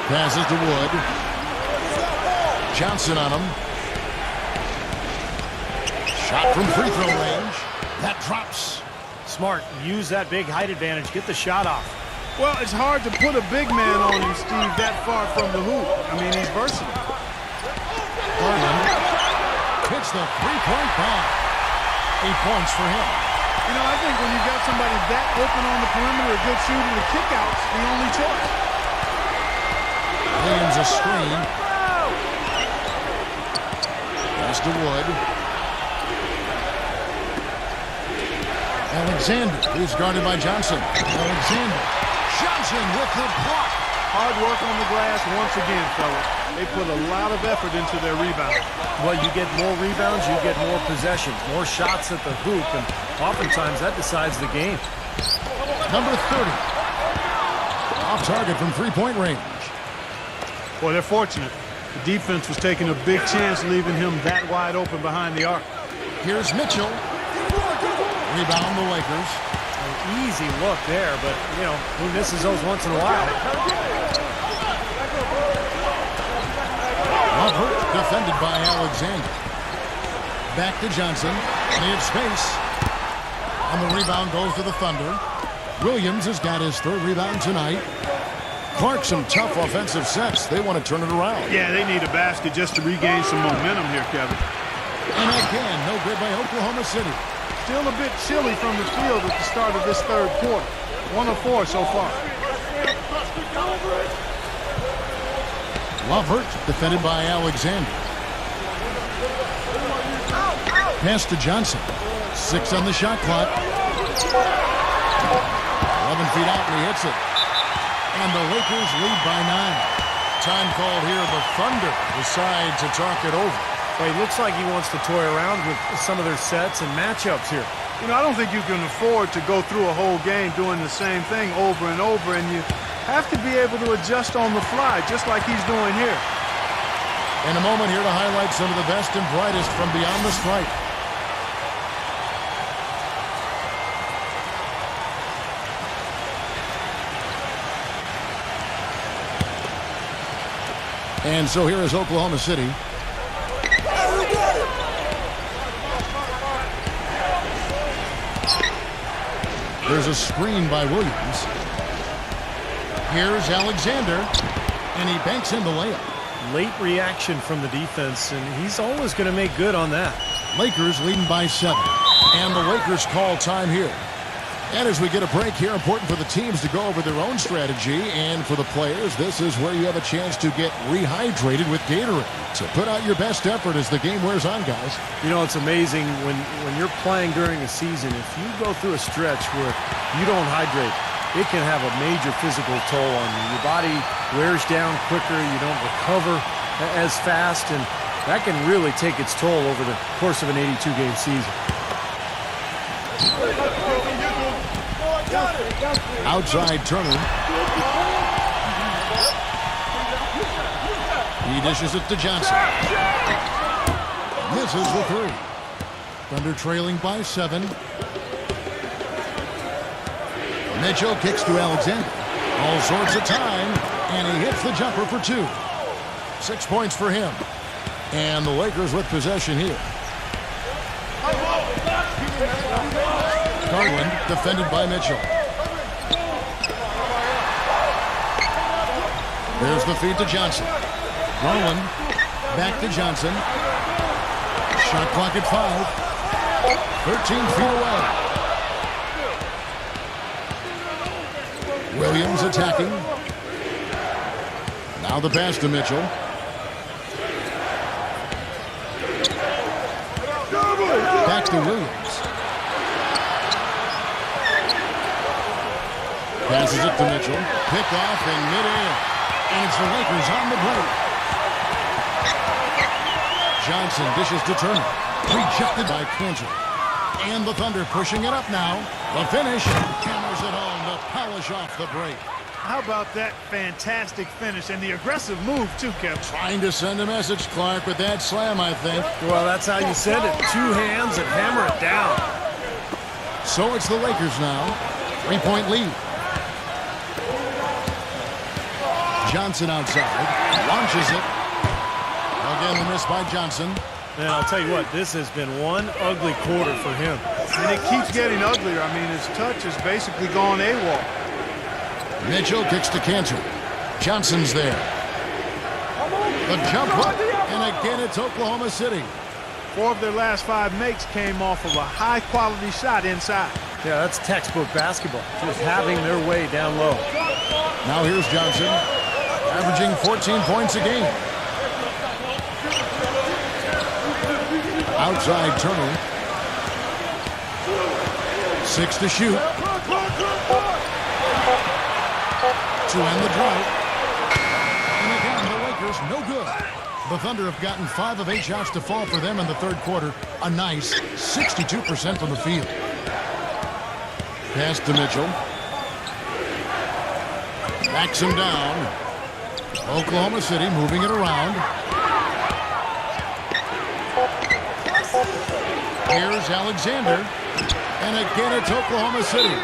Passes to Wood. Johnson on him. Shot from free throw range. That drops. Smart. Use that big height advantage. Get the shot off. Well, it's hard to put a big man on him, Steve, that far from the hoop. I mean, he's versatile. Garland hits the three-point bomb. 8 points for him. You know, I think when you've got somebody that open on the perimeter, a good shooter, the kickout's the only choice. Williams a screen. Pass to Wood. Alexander, who's guarded by Johnson. Alexander. Johnson with the block. Hard work on the glass once again, fellas. They put a lot of effort into their rebound. Well, you get more rebounds, you get more possessions, more shots at the hoop, and oftentimes that decides the game. Number 30. Off target from three-point range. Boy, they're fortunate. The defense was taking a big chance leaving him that wide open behind the arc. Here's Mitchell. Rebound the Lakers. An easy look there, but, you know, who misses those once in a while? Lovert defended by Alexander. Back to Johnson. And he had space. And the rebound goes to the Thunder. Williams has got his third rebound tonight. Clark, some tough offensive sets. They want to turn it around. Yeah, they need a basket just to regain some momentum here, Kevin. And again, no good by Oklahoma City. Still a bit chilly from the field at the start of this third quarter. 1 of 4 so far. Lovert defended by Alexander. Pass to Johnson. 6 on the shot clock. 11 feet out and he hits it. And the Lakers lead by 9. Time called here. The Thunder decide to talk it over. Well, he looks like he wants to toy around with some of their sets and matchups here. You know, I don't think you can afford to go through a whole game doing the same thing over and over, and you have to be able to adjust on the fly, just like he's doing here. In a moment here to highlight some of the best and brightest from beyond the stripe. And so here is Oklahoma City. There's a screen by Williams. Here's Alexander, and he banks in the layup. Late reaction from the defense, and he's always going to make good on that. Lakers leading by 7, and the Lakers call time here. And as we get a break here, important for the teams to go over their own strategy, and for the players, this is where you have a chance to get rehydrated with Gatorade. So put out your best effort as the game wears on, guys. You know, it's amazing when you're playing during a season, if you go through a stretch where you don't hydrate, it can have a major physical toll on you. Your body wears down quicker, you don't recover as fast, and that can really take its toll over the course of an 82-game season. Outside Turner. He dishes it to Johnson. Misses the 3. Thunder trailing by 7. Mitchell kicks to Alexander. All sorts of time, and he hits the jumper for 2. 6 points for him. And the Lakers with possession here. Garland defended by Mitchell. There's the feed to Johnson. Garland back to Johnson. Shot clock at 5. 13 feet away. Williams attacking. Now the pass to Mitchell. Back to Williams. Passes it to Mitchell. Pick off in midair. And it's the Lakers on the break. Johnson dishes to Turner. Rejected by Clinton. And the Thunder pushing it up now. The finish. Hammers it home to polish off the break. How about that fantastic finish and the aggressive move, too, Kevin? Trying to send a message, Clark, with that slam, I think. Well, that's how you send it. 2 hands and hammer it down. So it's the Lakers now. 3-point lead. Johnson outside. Launches it. Again, the miss by Johnson. And I'll tell you what, this has been one ugly quarter for him. And it keeps getting uglier. I mean, his touch has basically gone AWOL. Mitchell kicks to Cantor. Johnson's there. The jump hook, and again it's Oklahoma City. 4 of their last 5 makes came off of a high-quality shot inside. Yeah, that's textbook basketball. Just having their way down low. Now here's Johnson, averaging 14 points a game. Outside Turner. 6 to shoot. To end the drought. And again, the Lakers no good. The Thunder have gotten 5 of 8 shots to fall for them in the third quarter. A nice 62% from the field. Pass to Mitchell. Backs him down. Oklahoma City moving it around. Here's Alexander. And again, it's Oklahoma City.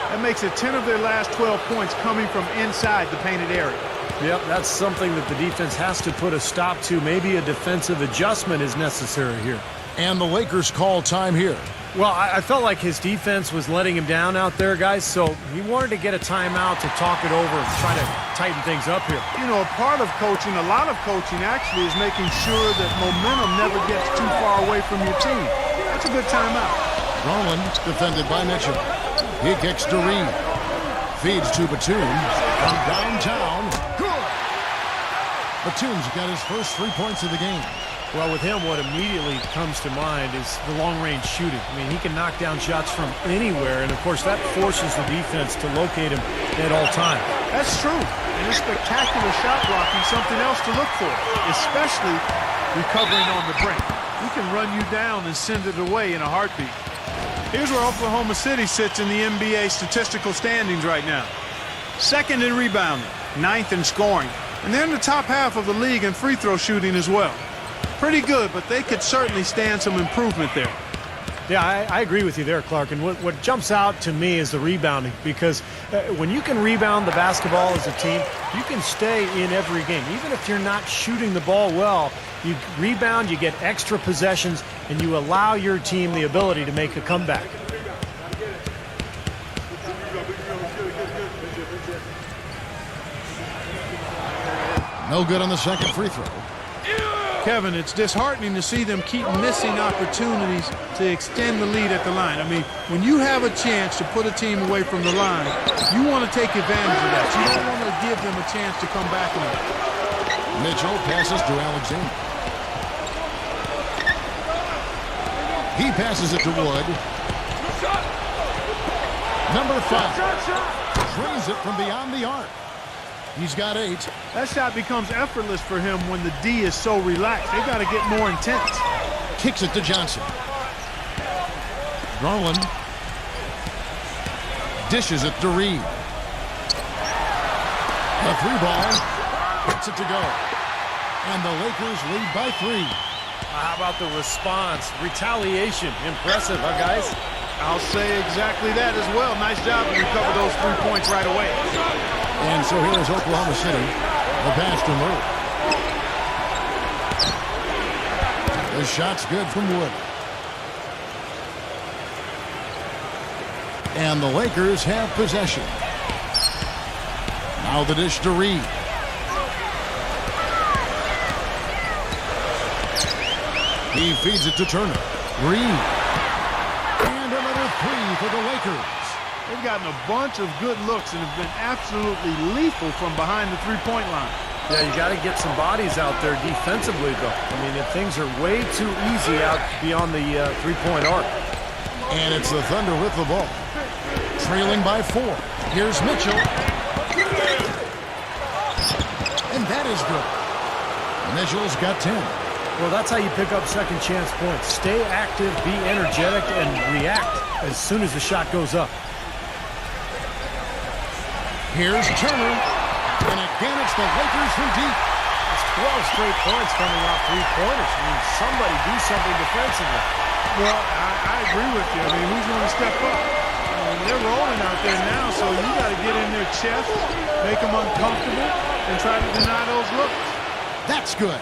That makes it 10 of their last 12 points coming from inside the painted area. Yep, that's something that the defense has to put a stop to. Maybe a defensive adjustment is necessary here. And the Lakers call time here. Well, I felt like his defense was letting him down out there, guys, so he wanted to get a timeout to talk it over and try to tighten things up here. You know, a part of coaching, a lot of coaching actually, is making sure that momentum never gets too far away from your team. That's a good timeout. Garland defended by Mitchell. He kicks to Reed. Feeds to Batum. From downtown. Good. Batum's got his first 3 points of the game. Well, with him, what immediately comes to mind is the long-range shooting. I mean, he can knock down shots from anywhere, and, of course, that forces the defense to locate him at all times. That's true. And his spectacular shot blocking something else to look for, especially recovering on the brink. He can run you down and send it away in a heartbeat. Here's where Oklahoma City sits in the NBA statistical standings right now. 2nd in rebounding, 9th in scoring, and they're in the top half of the league in free throw shooting as well. Pretty good, but they could certainly stand some improvement there. Yeah, I agree with you there, Clark. And what jumps out to me is the rebounding, because when you can rebound the basketball as a team, you can stay in every game. Even if you're not shooting the ball well, you rebound, you get extra possessions, and you allow your team the ability to make a comeback. No good on the second free throw. Kevin, it's disheartening to see them keep missing opportunities to extend the lead at the line. I mean, when you have a chance to put a team away from the line, you want to take advantage of that. You don't want to give them a chance to come back on it. Mitchell passes to Alexander. He passes it to Wood. Number 5 drains it from beyond the arc. He's got 8. That shot becomes effortless for him when the D is so relaxed. They got to get more intense. Kicks it to Johnson. Garland dishes it to Reed. The 3-ball gets it to go. And the Lakers lead by 3. How about the response? Retaliation. Impressive, huh, guys? I'll say exactly that as well. Nice job to recover those 3 points right away. And so here is Oklahoma City. The pass to Murray. The shot's good from Wood. And the Lakers have possession. Now the dish to Reed. He feeds it to Turner. Reed. And another 3 for the Lakers. They've gotten a bunch of good looks and have been absolutely lethal from behind the three-point line. Yeah, you got to get some bodies out there defensively, though. I mean, things are way too easy out beyond the three-point arc. And it's the Thunder with the ball. Trailing by 4. Here's Mitchell. And that is good. Mitchell's got 10. Well, that's how you pick up second chance points. Stay active, be energetic, and react as soon as the shot goes up. Here's Turner. And again, it's the Lakers from deep. It's 12 straight points coming off three-pointers. I mean, somebody do something defensively. Well, I agree with you. I mean, who's going to step up? I mean, they're rolling out there now, so you got to get in their chest, make them uncomfortable, and try to deny those looks. That's good.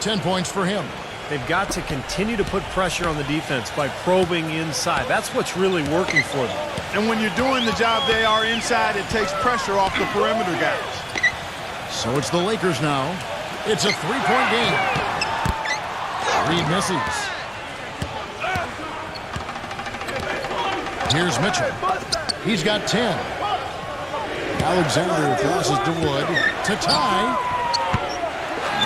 10 points for him. They've got to continue to put pressure on the defense by probing inside. That's what's really working for them. And when you're doing the job they are inside, it takes pressure off the perimeter guys. So it's the Lakers now. It's a three-point game. Reed misses. Here's Mitchell. He's got 10. Alexander passes to Wood to tie.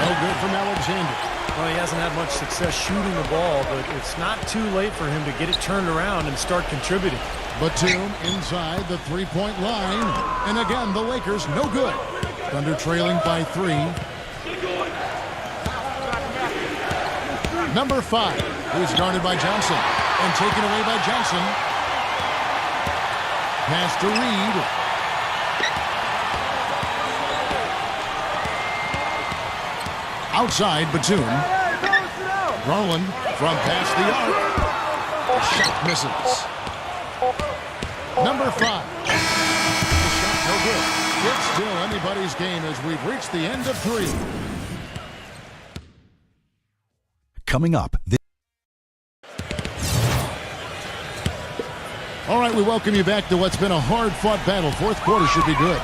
No good from Alexander. Well, he hasn't had much success shooting the ball, but it's not too late for him to get it turned around and start contributing. Batum inside the three-point line. And again, the Lakers no good. Thunder trailing by 3. Number 5. He's guarded by Johnson. And taken away by Johnson. Pass to Reed. Outside, Batum. Garland from past the arc. The shot misses. Number 5. The shot no good. It's still anybody's game as we've reached the end of 3. Coming up. All right, we welcome you back to what's been a hard-fought battle. Fourth quarter should be good.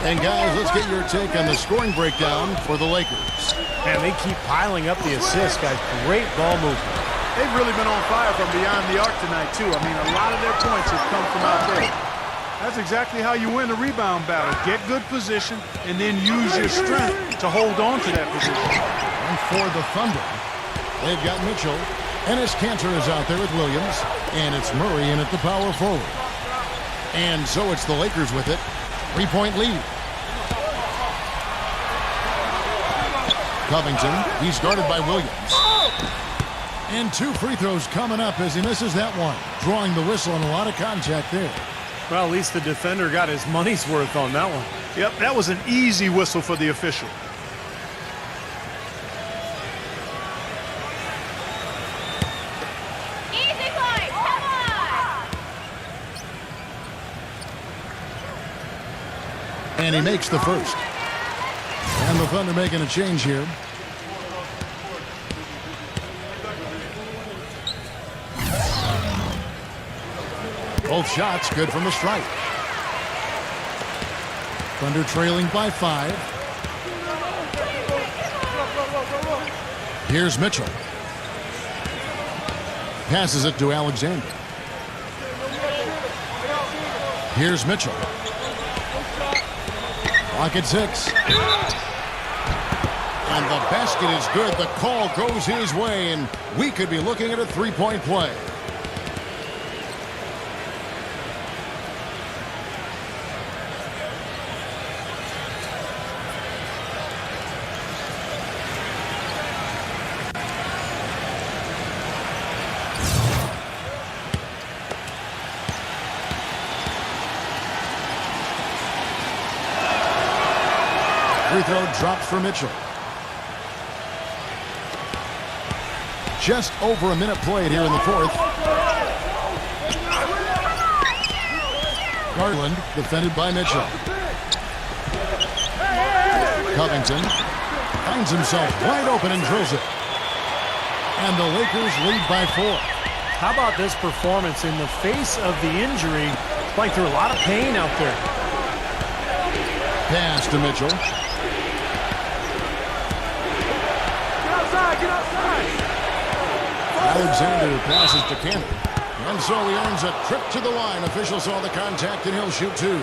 And guys, let's get your take on the scoring breakdown for the Lakers. Man, they keep piling up the assists, guys. Great ball movement. They've really been on fire from beyond the arc tonight, too. I mean, a lot of their points have come from out there. That's exactly how you win a rebound battle. Get good position and then use your strength to hold on to that position. And for the Thunder, they've got Mitchell. Enes Kanter is out there with Williams. And it's Murray in at the power forward. And so it's the Lakers with it. 3-point lead. Covington, he's guarded by Williams. And 2 free throws coming up as he misses that one. Drawing the whistle and a lot of contact there. Well, at least the defender got his money's worth on that one. Yep, that was an easy whistle for the official. Easy point, come on! And he makes the first. And the Thunder making a change here. Both shots good from the stripe. Thunder trailing by 5. Here's Mitchell. Passes it to Alexander. Here's Mitchell. Clock at 6. And the basket is good. The call goes his way, and we could be looking at a 3-point play. Free throw dropped for Mitchell. Just over a minute played here in the fourth. Garland defended by Mitchell. Covington finds himself wide open and drills it. And the Lakers lead by 4. How about this performance in the face of the injury? Playing through a lot of pain out there. Pass to Mitchell. Get outside! Alexander passes to Kanter. And so he earns a trip to the line. Officials saw the contact and he'll shoot 2.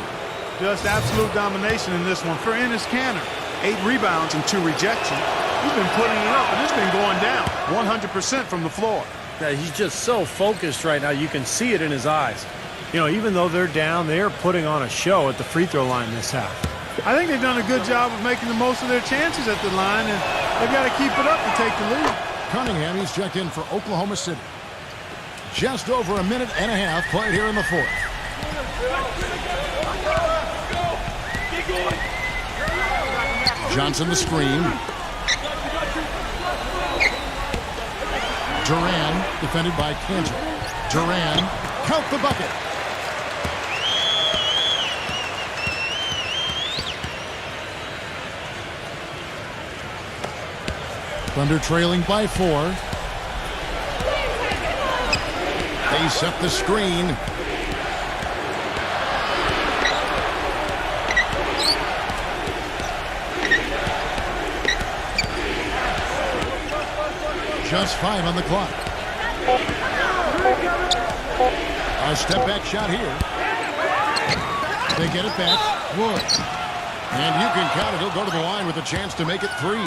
Just absolute domination in this one for Enes Kanter. 8 rebounds and 2 rejections. He's been putting it up, and it's been going down 100% from the floor. Yeah, he's just so focused right now. You can see it in his eyes. You know, even though they're down, they're putting on a show at the free throw line this half. I think they've done a good job of making the most of their chances at the line, and they've got to keep it up to take the lead. Cunningham, he's checked in for Oklahoma City. Just over a minute and a half played here in the fourth. Johnson the screen. Duran defended by Cantor. Duran, count the bucket. Thunder trailing by 4. They set the screen. Just 5 on the clock. A step back shot here. They get it back. Wood. And you can count it. He'll go to the line with a chance to make it 3.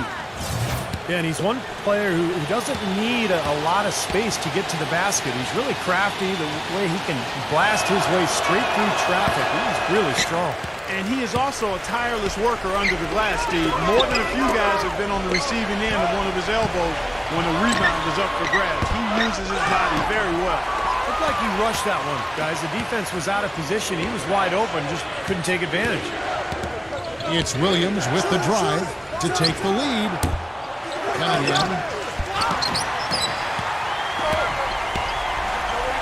Yeah, and he's one player who doesn't need a lot of space to get to the basket. He's really crafty. The way he can blast his way straight through traffic. He's really strong. And he is also a tireless worker under the glass, Steve. More than a few guys have been on the receiving end of one of his elbows when a rebound is up for grabs. He uses his body very well. Looked like he rushed that one, guys. The defense was out of position. He was wide open, just couldn't take advantage. It's Williams with the drive to take the lead. Cunningham.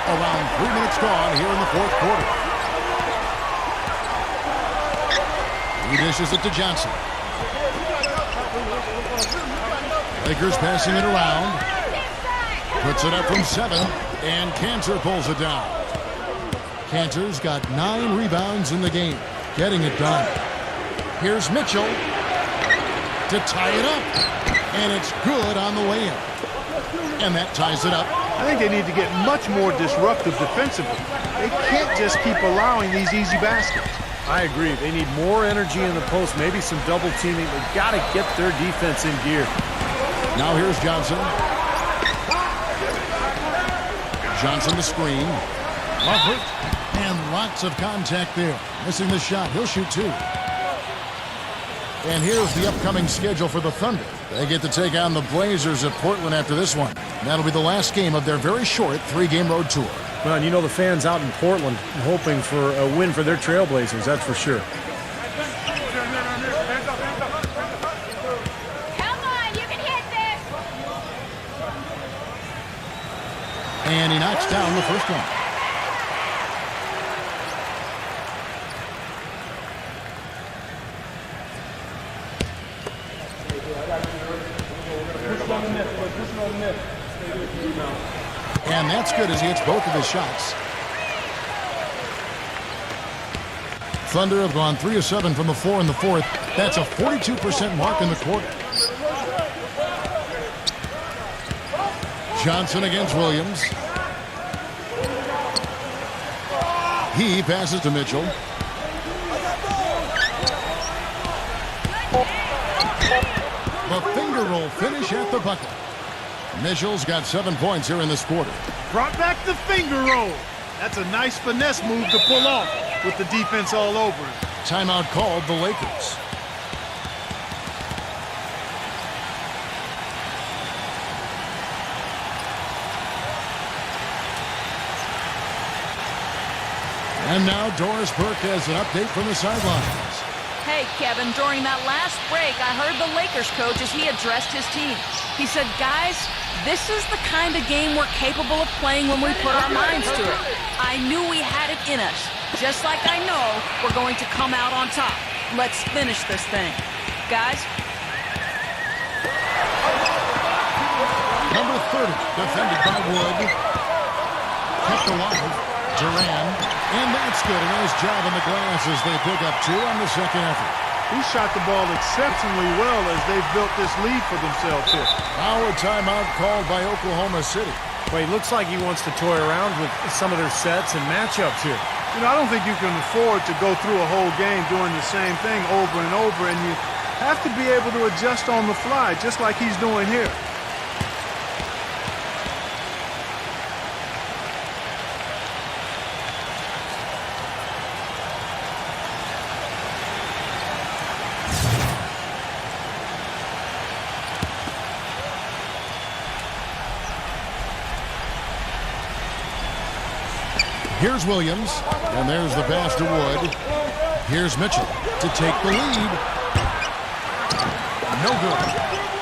Around 3 minutes gone here in the fourth quarter. He dishes it to Johnson. Lakers passing it around. Puts it up from 7, and Cantor pulls it down. Cantor's got 9 rebounds in the game, getting it done. Here's Mitchell to tie it up, and it's good on the way in. And that ties it up. I think they need to get much more disruptive defensively. They can't just keep allowing these easy baskets. I agree. They need more energy in the post, maybe some double teaming. They've got to get their defense in gear. Now here's Johnson. Johnson the screen. Buffett. And lots of contact there. Missing the shot. He'll shoot 2. And here's the upcoming schedule for the Thunder. They get to take on the Blazers at Portland after this one. That'll be the last game of their very short 3-game road tour. Well, and you know the fans out in Portland hoping for a win for their Trailblazers, that's for sure. Come on, you can hit this. And he knocks down the first one. And that's good as he hits both of his shots. Thunder have gone 3 of 7 from the floor in the fourth. That's a 42% mark in the quarter. Johnson against Williams. He passes to Mitchell. The finger roll finish at the bucket. Mitchell's got 7 points here in this quarter. Brought back the finger roll. That's a nice finesse move to pull off with the defense all over him. Timeout called the Lakers. And now Doris Burke has an update from the sidelines. Hey, Kevin, during that last break, I heard the Lakers coach as he addressed his team. He said, guys, this is the kind of game we're capable of playing when we put our minds to it. I knew we had it in us, just like I know we're going to come out on top. Let's finish this thing. Guys? Number 30, defended by Wood. Kept alive. Duran. And that's good. A nice job on the glass as they pick up 2 on the second effort. He shot the ball exceptionally well as they've built this lead for themselves here. Now a timeout called by Oklahoma City. Well, he looks like he wants to toy around with some of their sets and matchups here. You know, I don't think you can afford to go through a whole game doing the same thing over and over, and have to be able to adjust on the fly, just like he's doing here. Here's Williams, and there's the pass to Wood. Here's Mitchell to take the lead. No good.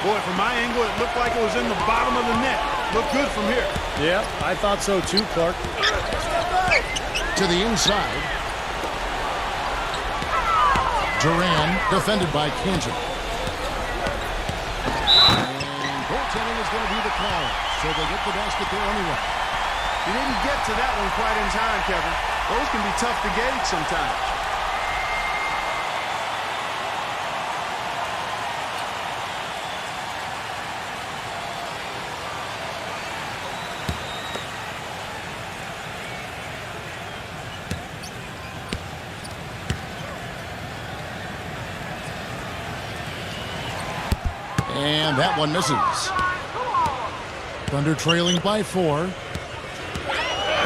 Boy, from my angle, it looked like it was in the bottom of the net. Looked good from here. Yeah, I thought so too, Clark. To the inside. Duran defended by Cantor. And goaltending is going to be the call, so they get the basket there anyway. He didn't get to that one quite in time, Kevin. Those can be tough to gauge sometimes. And that one misses. Thunder trailing by 4.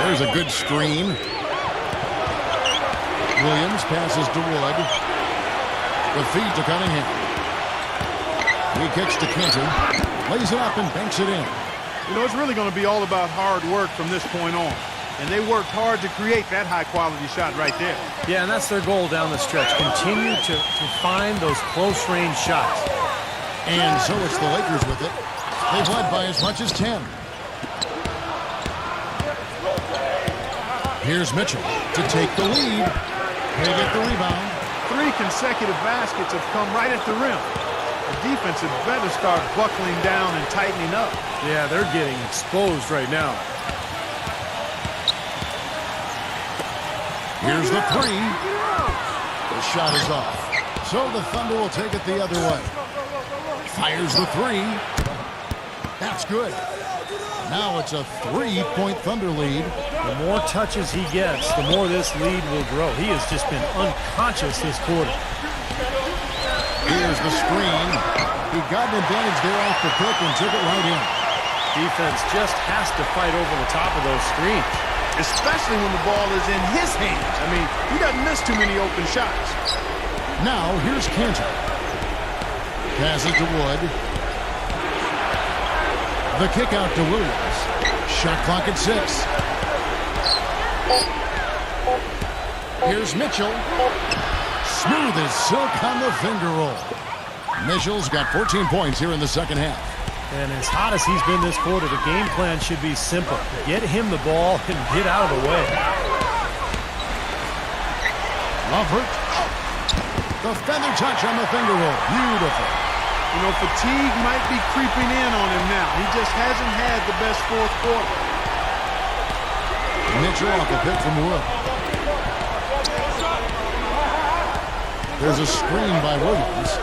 There's a good screen. Williams passes to Wood. The feed to Cunningham. He kicks to Kenton. Lays it up and banks it in. You know, it's really going to be all about hard work from this point on. And they worked hard to create that high-quality shot right there. Yeah, and that's their goal down the stretch. Continue to find those close-range shots. And so it's the Lakers with it. They've led by as much as 10. Here's Mitchell to take the lead. They get the rebound. 3 consecutive baskets have come right at the rim. The defense had better start buckling down and tightening up. Yeah, they're getting exposed right now. Here's the 3. The shot is off. So the Thunder will take it the other way. Fires the 3. That's good. Now it's a 3-point Thunder lead. The more touches he gets, the more this lead will grow. He has just been unconscious this quarter. Here's the screen. He got an advantage there off the pick and took it right in. Defense just has to fight over the top of those screens. Especially when the ball is in his hands. I mean, he doesn't miss too many open shots. Now here's Cantor. Passes to Wood. The kick out to Williams. Shot clock at 6. Here's Mitchell. Smooth as silk on the finger roll. Mitchell's got 14 points here in the second half. And as hot as he's been this quarter, the game plan should be simple. Get him the ball and get out of the way. Lovert. The feather touch on the finger roll. Beautiful. You know, fatigue might be creeping in on him now. He just hasn't had the best fourth quarter. Mitchell off a pick from Wood. There's a screen by Williams.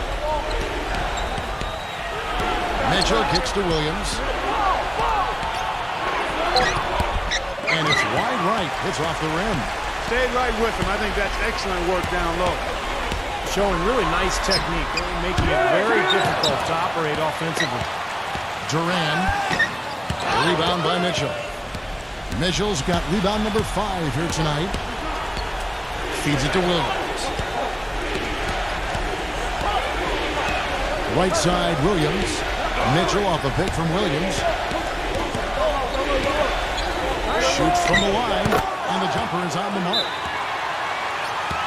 Mitchell kicks to Williams. And it's wide right. Hits off the rim. Stayed right with him. I think that's excellent work down low. Showing really nice technique, making it very difficult to operate offensively. Duran. Rebound by Mitchell. Mitchell's got rebound number 5 here tonight. Feeds it to Williams. Right side, Williams. Mitchell off a pick from Williams. Shoots from the line, and the jumper is on the mark.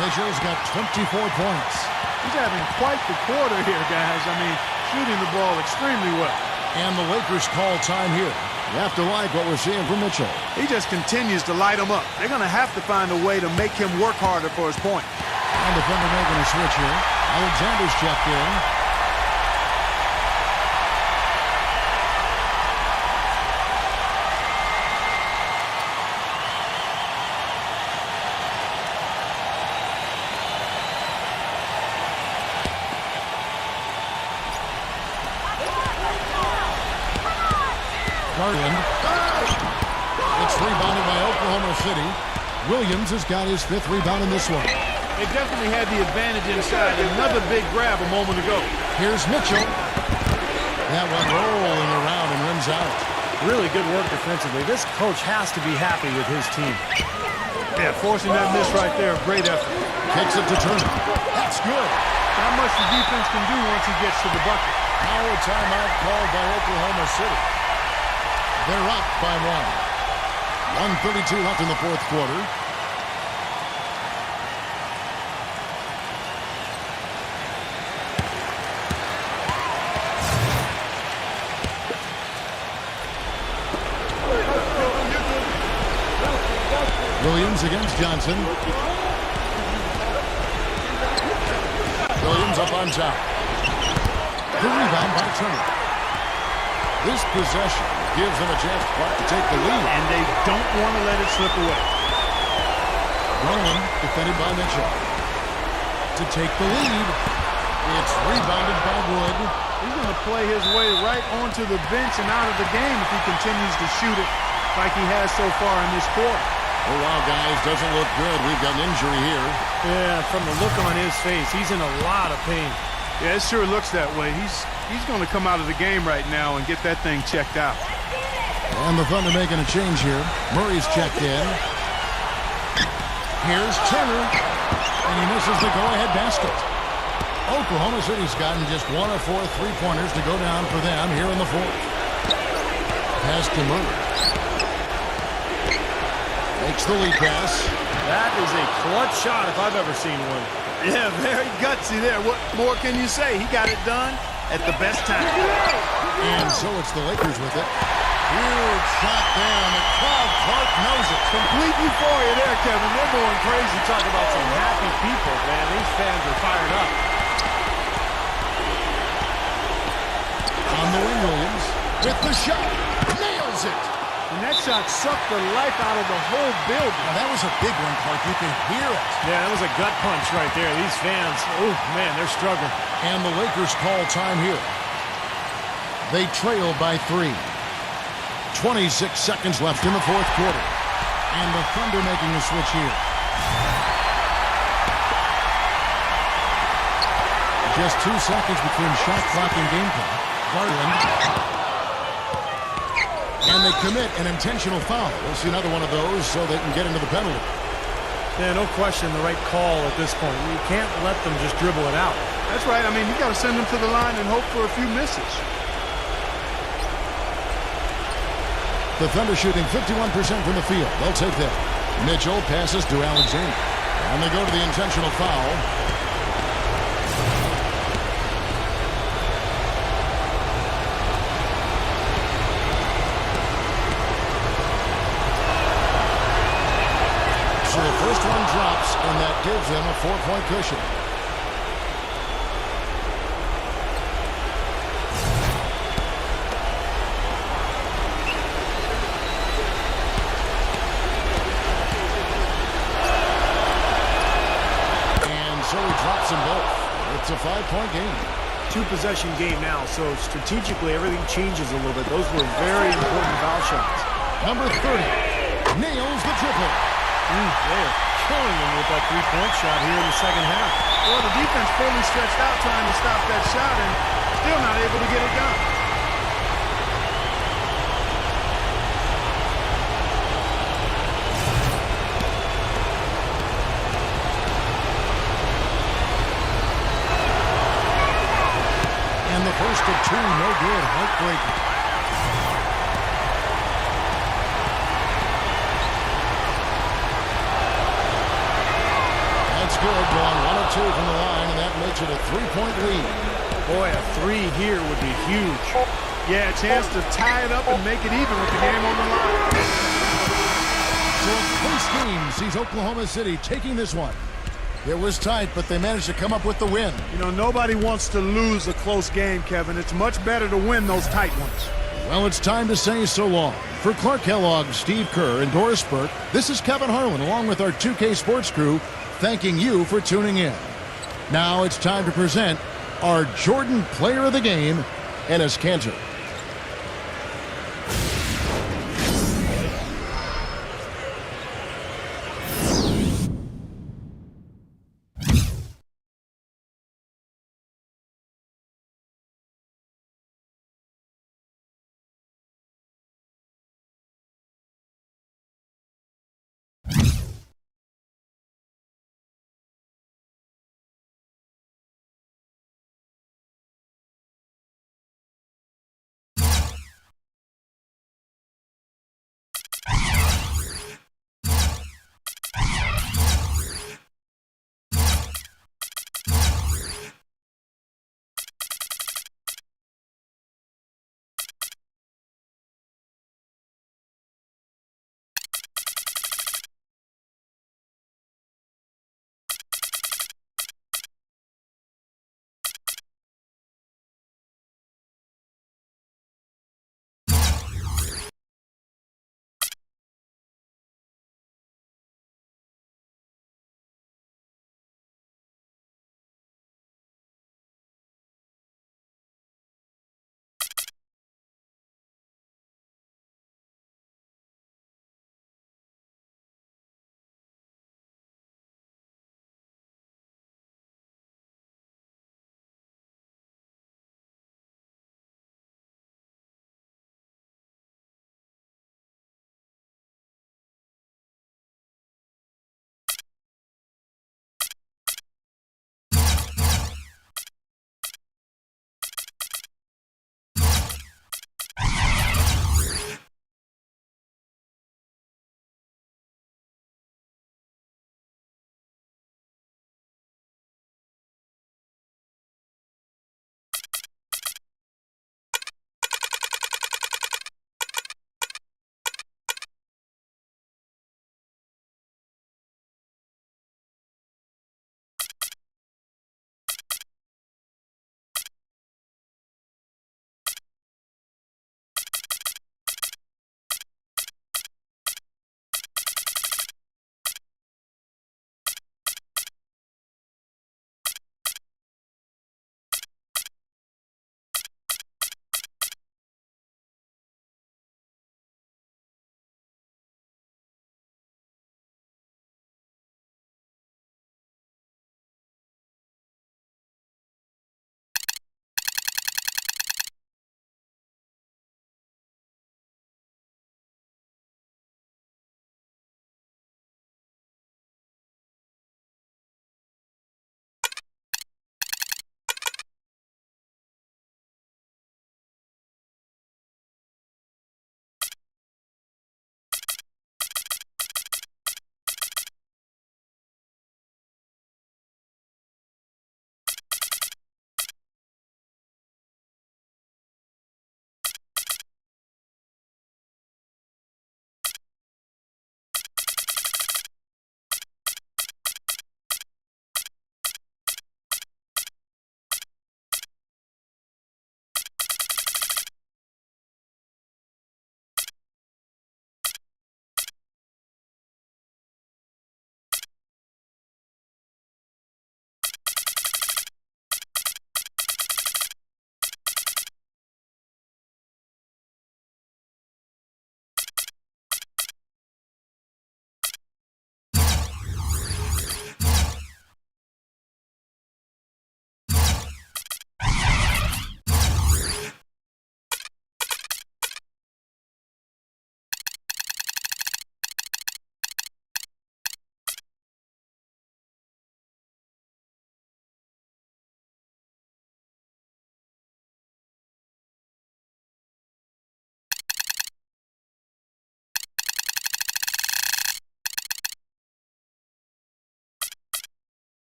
Mitchell's got 24 points. He's having quite the quarter here, guys. I mean, shooting the ball extremely well. And the Lakers call time here. You have to like what we're seeing from Mitchell. He just continues to light them up. They're going to have to find a way to make him work harder for his point. And the Thunder making a switch here. Alexander's checked in. It's rebounded by Oklahoma City. Williams has got his 5th rebound in this one. They definitely had the advantage inside. Another big grab a moment ago. Here's Mitchell. That one rolling around and rims out. Really good work defensively. This coach has to be happy with his team. Yeah, forcing that miss right there. Great effort. Kicks it to Turner. That's good. Not much the defense can do once he gets to the bucket. Now a timeout called by Oklahoma City. They're up by 1. 1:32 left in the fourth quarter. Williams against Johnson. Williams up on top. The rebound by Turner. This possession gives them a chance to take the lead. And they don't want to let it slip away. Rowland defended by Mitchell. To take the lead. It's rebounded by Wood. He's going to play his way right onto the bench and out of the game if he continues to shoot it like he has so far in this quarter. Oh, wow, guys, doesn't look good. We've got an injury here. Yeah, from the look on his face, he's in a lot of pain. Yeah, it sure looks that way. He's going to come out of the game right now and get that thing checked out. And the Thunder making a change here. Murray's checked in. Here's Turner. And he misses the go-ahead basket. Oklahoma City's gotten just 1 of 4 3-pointers to go down for them here in the fourth. Pass to Murray. Makes the lead pass. That is a clutch shot if I've ever seen one. Yeah, very gutsy there. What more can you say? He got it done at the best time. And so it's the Lakers with it. Huge shot there, and the crowd, Clark, knows it. Complete euphoria there, Kevin. They're going crazy. Talk about some happy people, man. These fans are fired up. On the wing, Williams with the shot. Nails it. And that shot sucked the life out of the whole building. Now, that was a big one, Clark. You can hear it. Yeah, that was a gut punch right there. These fans, oh, man, they're struggling. And the Lakers call time here. They trail by 3. 26 seconds left in the fourth quarter. And the Thunder making a switch here. Just 2 seconds between shot clock and game clock. Garland. And they commit an intentional foul. We'll see another one of those so they can get into the penalty. Yeah, no question the right call at this point. You can't let them just dribble it out. That's right. I mean, you got to send them to the line and hope for a few misses. The Thunder shooting 51% from the field. They'll take that. Mitchell passes to Alexander. And they go to the intentional foul. So the first one drops, and that gives them a 4-point cushion. And so he drops them both. It's a 5-point game. 2-possession game now, so strategically everything changes a little bit. Those were very important foul shots. Number 30 nails the triple. They are killing them with that 3-point shot here in the second half. Well, the defense fully stretched out trying to stop that shot and still not able to get it done. And the first of 2, no good. Heartbreaking. Good, going 1 of 2 from the line, and that makes it a 3-point lead. Boy, a 3 here would be huge. Yeah, a chance to tie it up and make it even with the game on the line. So a close game sees Oklahoma City taking this one. It was tight, but they managed to come up with the win. You know, nobody wants to lose a close game, Kevin. It's much better to win those tight ones. Well, it's time to say so long. For Clark Kellogg, Steve Kerr, and Doris Burke, this is Kevin Harlan along with our 2K Sports crew, thanking you for tuning in. Now it's time to present our Jordan Player of the Game, Enes Kanter.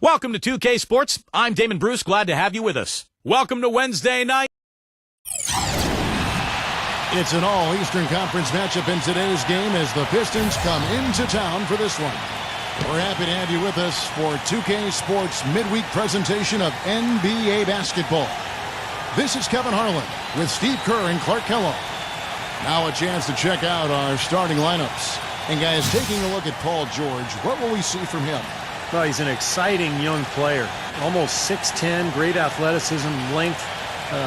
Welcome to 2K Sports. I'm Damon Bruce. Glad to have you with us. Welcome to Wednesday night. It's an all-Eastern Conference matchup in today's game as the Pistons come into town for this one. We're happy to have you with us for 2K Sports midweek presentation of NBA basketball. This is Kevin Harlan with Steve Kerr and Clark Kellogg. Now a chance to check out our starting lineups. And guys, taking a look at Paul George, what will we see from him? Well, he's an exciting young player. Almost 6'10", great athleticism, length,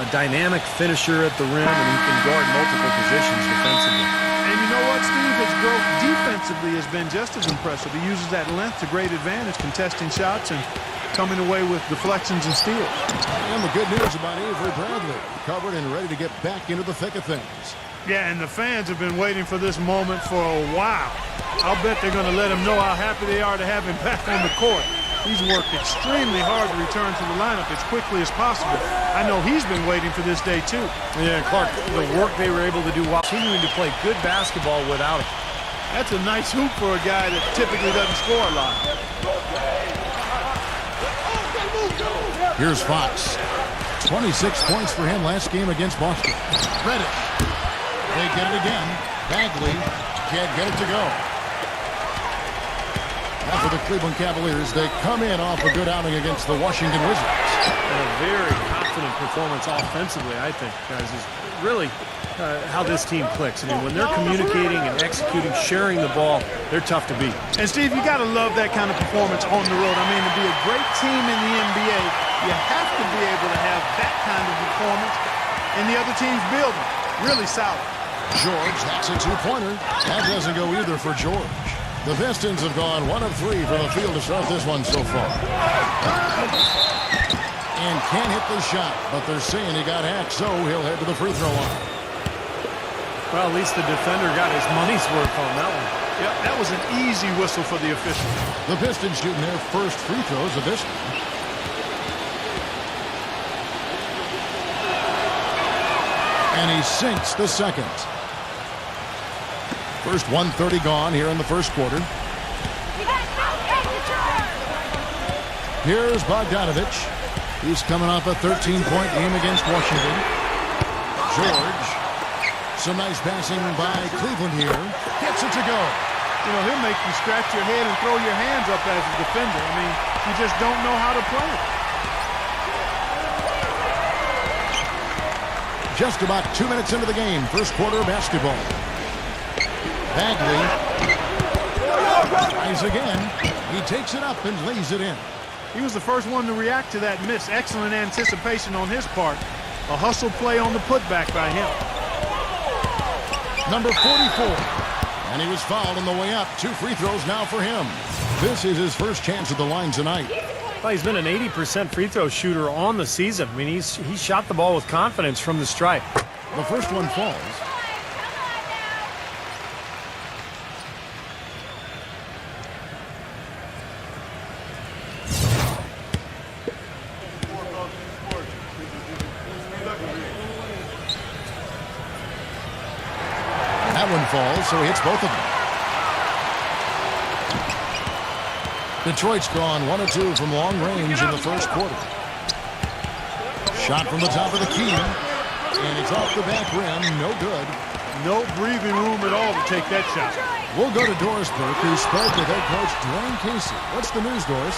dynamic finisher at the rim, and he can guard multiple positions defensively. And you know what, Steve? His growth defensively has been just as impressive. He uses that length to great advantage, contesting shots and coming away with deflections and steals. And the good news about Avery Bradley, covered and ready to get back into the thick of things. Yeah, and the fans have been waiting for this moment for a while. I'll bet they're going to let him know how happy they are to have him back on the court. He's worked extremely hard to return to the lineup as quickly as possible. I know he's been waiting for this day, too. Yeah, Clark, the work they were able to do while continuing to play good basketball without him. That's a nice hoop for a guy that typically doesn't score a lot. Here's Fox. 26 points for him last game against Boston. Reddish. They get it again. Bagley can't get it to go. Now for the Cleveland Cavaliers, they come in off a good outing against the Washington Wizards. And a very confident performance offensively, I think, guys, is really how this team clicks. I mean, when they're communicating and executing, sharing the ball, they're tough to beat. And, Steve, you got to love that kind of performance on the road. I mean, to be a great team in the NBA, you have to be able to have that kind of performance in the other team's building. Really solid. George, that's a two-pointer. That doesn't go either for George. The Pistons have gone 1 of 3 from the field to start this one so far. And can't hit the shot, but they're saying he got hacked, so he'll head to the free throw line. Well, at least the defender got his money's worth on that one. Yep, that was an easy whistle for the official. The Pistons shooting their first free throws of this one. And he sinks the second. First 1:30 gone here in the first quarter. Here's Bogdanovich. He's coming off a 13-point game against Washington. George. Some nice passing by Cleveland here. Gets it to go. You know, he'll make you scratch your head and throw your hands up as a defender. I mean, you just don't know how to play it. Just about 2 minutes into the game. First quarter of basketball. Bagley tries again. He takes it up and lays it in. He was the first one to react to that miss. Excellent anticipation on his part. A hustle play on the putback by him. Number 44. And he was fouled on the way up. 2 free throws now for him. This is his first chance at the line tonight. Well, he's been an 80% free throw shooter on the season. I mean, he's shot the ball with confidence from the stripe. The first one falls. That one falls, so he hits both of them. Detroit's gone 1 of 2 from long range in the first quarter. Shot from the top of the key. And it's off the back rim. No good. No breathing room at all to take that shot. We'll go to Doris Burke, who spoke with head coach Dwayne Casey. What's the news, Doris?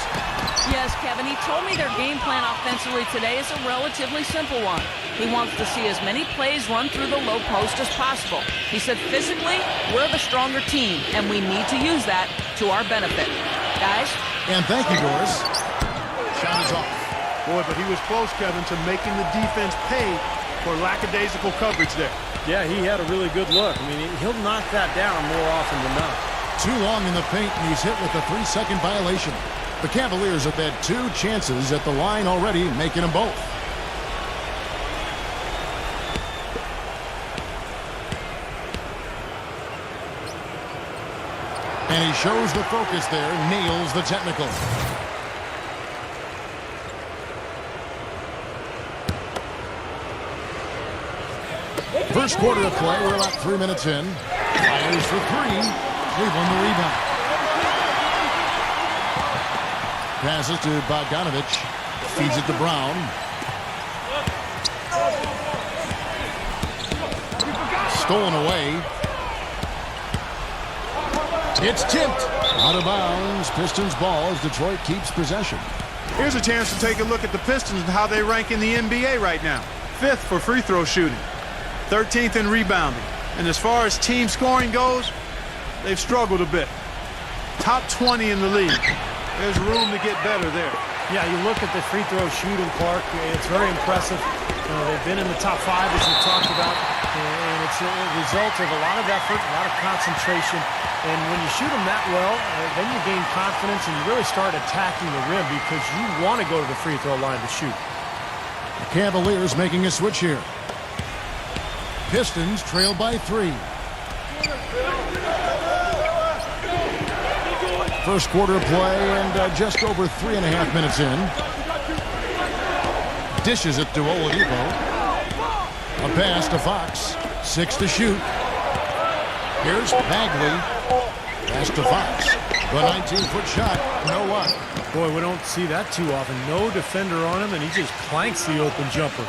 Yes, Kevin, he told me their game plan offensively today is a relatively simple one. He wants to see as many plays run through the low post as possible. He said physically, we're the stronger team, and we need to use that to our benefit. Guys? And thank you, Doris. Shot is off. Boy, but he was close, Kevin, to making the defense pay for lackadaisical coverage there. Yeah, he had a really good look. I mean, he'll knock that down more often than not. Too long in the paint, and he's hit with a 3-second violation. The Cavaliers have had 2 chances at the line already, making them both. And he shows the focus there, nails the technical. First quarter of play, we're about 3 minutes in. Fires for 3. Cleveland the rebound. Passes to Bogdanovich. Feeds it to Brown. Stolen away. It's tipped. Out of bounds. Pistons ball as Detroit keeps possession. Here's a chance to take a look at the Pistons and how they rank in the NBA right now. 5th for free throw shooting. 13th in rebounding. And as far as team scoring goes, they've struggled a bit. Top 20 in the league. There's room to get better there. Yeah, you look at the free throw shooting, Clark. It's very impressive. They've been in the top 5, as you talked about, and it's a result of a lot of effort, a lot of concentration. And when you shoot them that well, then you gain confidence and you really start attacking the rim because you want to go to the free throw line to shoot. The Cavaliers making a switch here. Pistons trail by 3. First quarter play and just over 3.5 minutes in. Dishes it to Oladipo. A pass to Fox. 6 to shoot. Here's Bagley. Pass to Fox. The 19-foot shot. No one. Boy, we don't see that too often. No defender on him, and he just clanks the open jumper.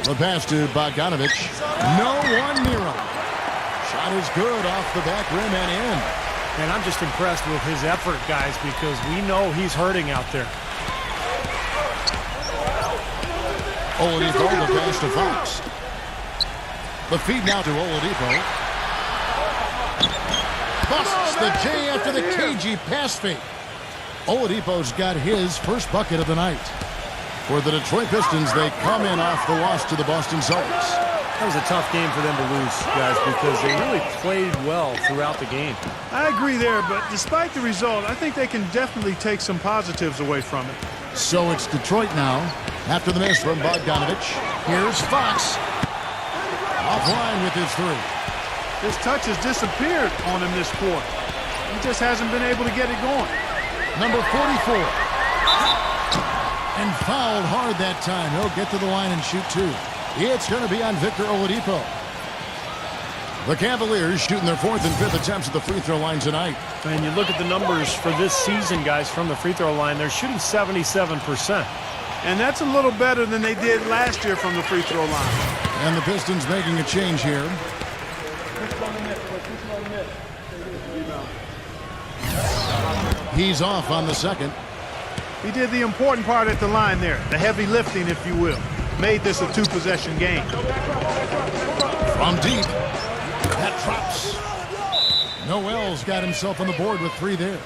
The pass to Bogdanovich. No one near him. Shot is good off the back rim and in. And I'm just impressed with his effort, guys, because we know he's hurting out there. Oladipo, the pass to Fox. The feed now to Oladipo. Busts the J after the cagey pass fake. Oladipo's got his first bucket of the night. For the Detroit Pistons, they come in off the loss to the Boston Celtics. That was a tough game for them to lose, guys, because they really played well throughout the game. I agree there, but despite the result, I think they can definitely take some positives away from it. So it's Detroit now. After the miss from Bogdanovich, here's Fox. Offline with his 3. His touch has disappeared on him this quarter. He just hasn't been able to get it going. Number 44. And fouled hard that time. He'll get to the line and shoot 2. It's going to be on Victor Oladipo. The Cavaliers shooting their 4th and 5th attempts at the free throw line tonight. And you look at the numbers for this season, guys, from the free throw line, they're shooting 77%. And that's a little better than they did last year from the free throw line. And the Pistons making a change here. He's off on the second. He did the important part at the line there, the heavy lifting, if you will. Made this a 2-possession game. From deep. That drops. Noel's got himself on the board with 3 there.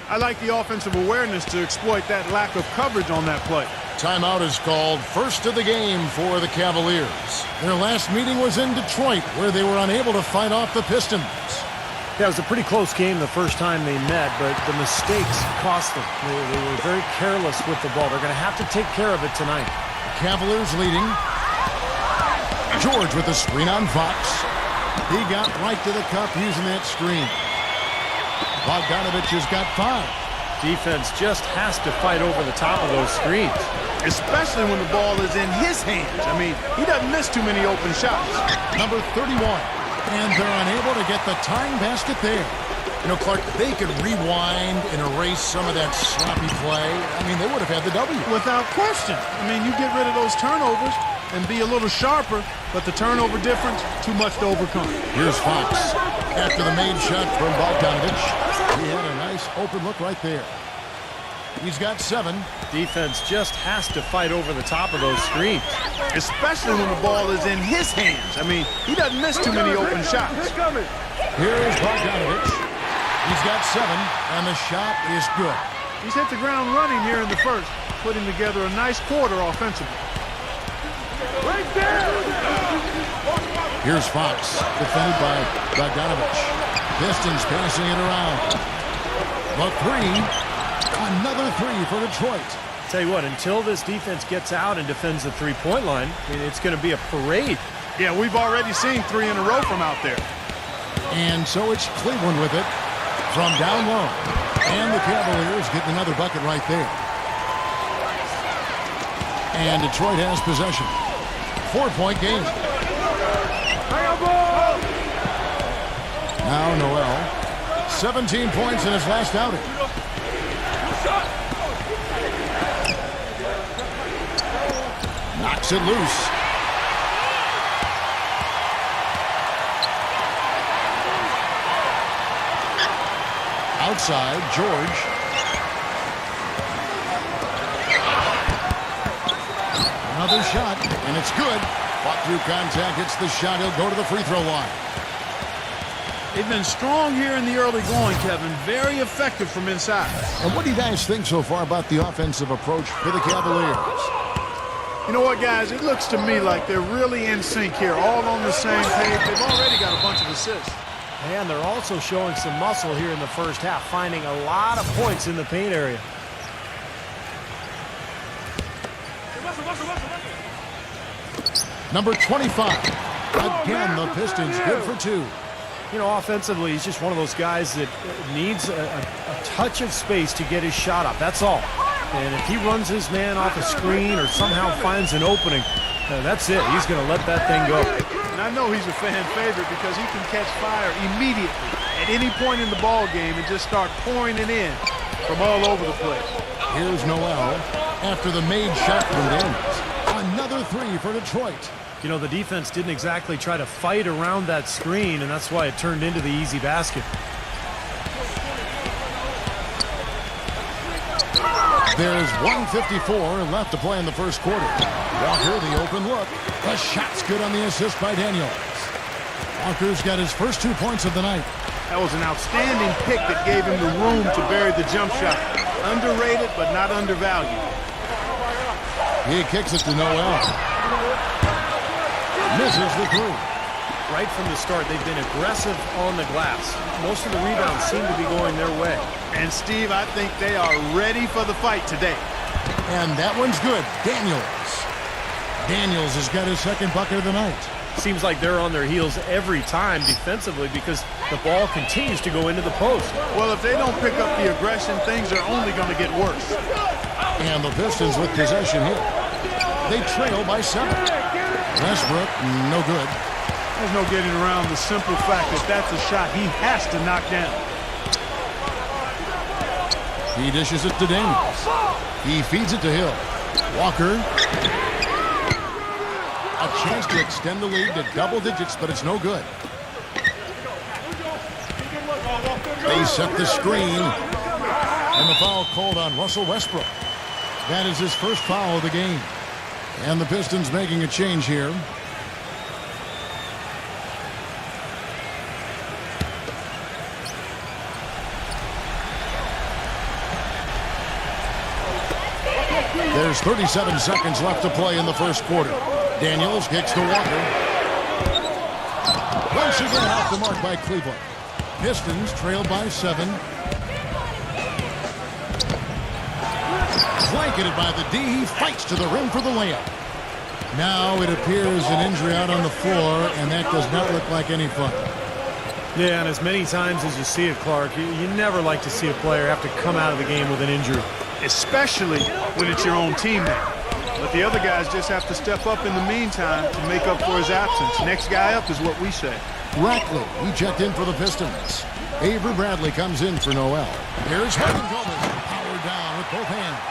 I like the offensive awareness to exploit that lack of coverage on that play. Timeout is called, first of the game for the Cavaliers. Their last meeting was in Detroit, where they were unable to fight off the Pistons. Yeah, it was a pretty close game the first time they met, but the mistakes cost them. They were very careless with the ball. They're going to have to take care of it tonight. Cavaliers leading. George with the screen on Fox. He got right to the cup using that screen. Bogdanovich has got 5. Defense just has to fight over the top of those screens. Especially when the ball is in his hands. I mean, he doesn't miss too many open shots. Number 31. And they're unable to get the tying basket there. You know, Clark, they could rewind and erase some of that sloppy play. I mean, they would have had the W. Without question. I mean, you get rid of those turnovers and be a little sharper, but the turnover difference, too much to overcome. Here's Fox. After the made shot from Bogdanovich, he had a nice open look right there. He's got 7. Defense just has to fight over the top of those screens. Especially when the ball is in his hands. I mean, he doesn't miss too many open shots. Here's Bogdanovich. He's got 7, and the shot is good. He's hit the ground running here in the first, putting together a nice quarter offensively. Right there! Here's Fox, defended by Bogdanovich. Pistons passing it around. The 3. Another 3 for Detroit. Tell you what, until this defense gets out and defends the three-point line, I mean, it's going to be a parade. Yeah, we've already seen 3 in a row from out there. And so it's Cleveland with it from down low. And the Cavaliers getting another bucket right there. And Detroit has possession. 4-point game. Now Noel. 17 points in his last outing. Knocks it loose. Outside, George. Another shot, and it's good. Fought through contact, hits the shot. He'll go to the free throw line. They've been strong here in the early going, Kevin. Very effective from inside. And what do you guys think so far about the offensive approach for the Cavaliers? You know what, guys? It looks to me like they're really in sync here, all on the same page. They've already got a bunch of assists. And they're also showing some muscle here in the first half, finding a lot of points in the paint area. Number 25. Again, the Pistons good for two. You know, offensively, he's just one of those guys that needs a touch of space to get his shot up. That's all. And if he runs his man off a screen or somehow finds an opening, that's it. He's going to let that thing go. And I know he's a fan favorite because he can catch fire immediately at any point in the ball game and just start pouring it in from all over the place. Here's Noel after the made shot from Daniels. Another three for Detroit. You know, the defense didn't exactly try to fight around that screen, and that's why it turned into the easy basket. There's 1:54 left to play in the first quarter. Walker, the open look. The shot's good on the assist by Daniels. Walker's got his first 2 points of the night. That was an outstanding pick that gave him the room to bury the jump shot. Underrated, but not undervalued. He kicks it to Noel. Misses the three. Right from the start, they've been aggressive on the glass. Most of the rebounds seem to be going their way. And, Steve, I think they are ready for the fight today. And that one's good. Daniels. Daniels has got his second bucket of the night. Seems like they're on their heels every time defensively because the ball continues to go into the post. Well, if they don't pick up the aggression, things are only going to get worse. And the Pistons with possession here. They trail by 7. Westbrook, no good. There's no getting around the simple fact that that's a shot he has to knock down. He dishes it to Daniels. He feeds it to Hill. Walker. A chance to extend the lead to double digits, but it's no good. They set the screen. And the foul called on Russell Westbrook. That is his first foul of the game. And the Pistons making a change here. There's 37 seconds left to play in the first quarter. Daniels kicks to Walker. Once again off the mark by Cleveland. Pistons trail by 7. Blanketed by the D. He fights to the rim for the layup. Now it appears an injury out on the floor, and that does not look like any fun. Yeah, and as many times as you see it, Clark, you never like to see a player have to come out of the game with an injury. Especially when it's your own teammate. But the other guys just have to step up in the meantime to make up for his absence. Next guy up is what we say. Rackley, he checked in for the Pistons. Avery Bradley comes in for Noel. Here's Hernan Gomez, powered down with both hands.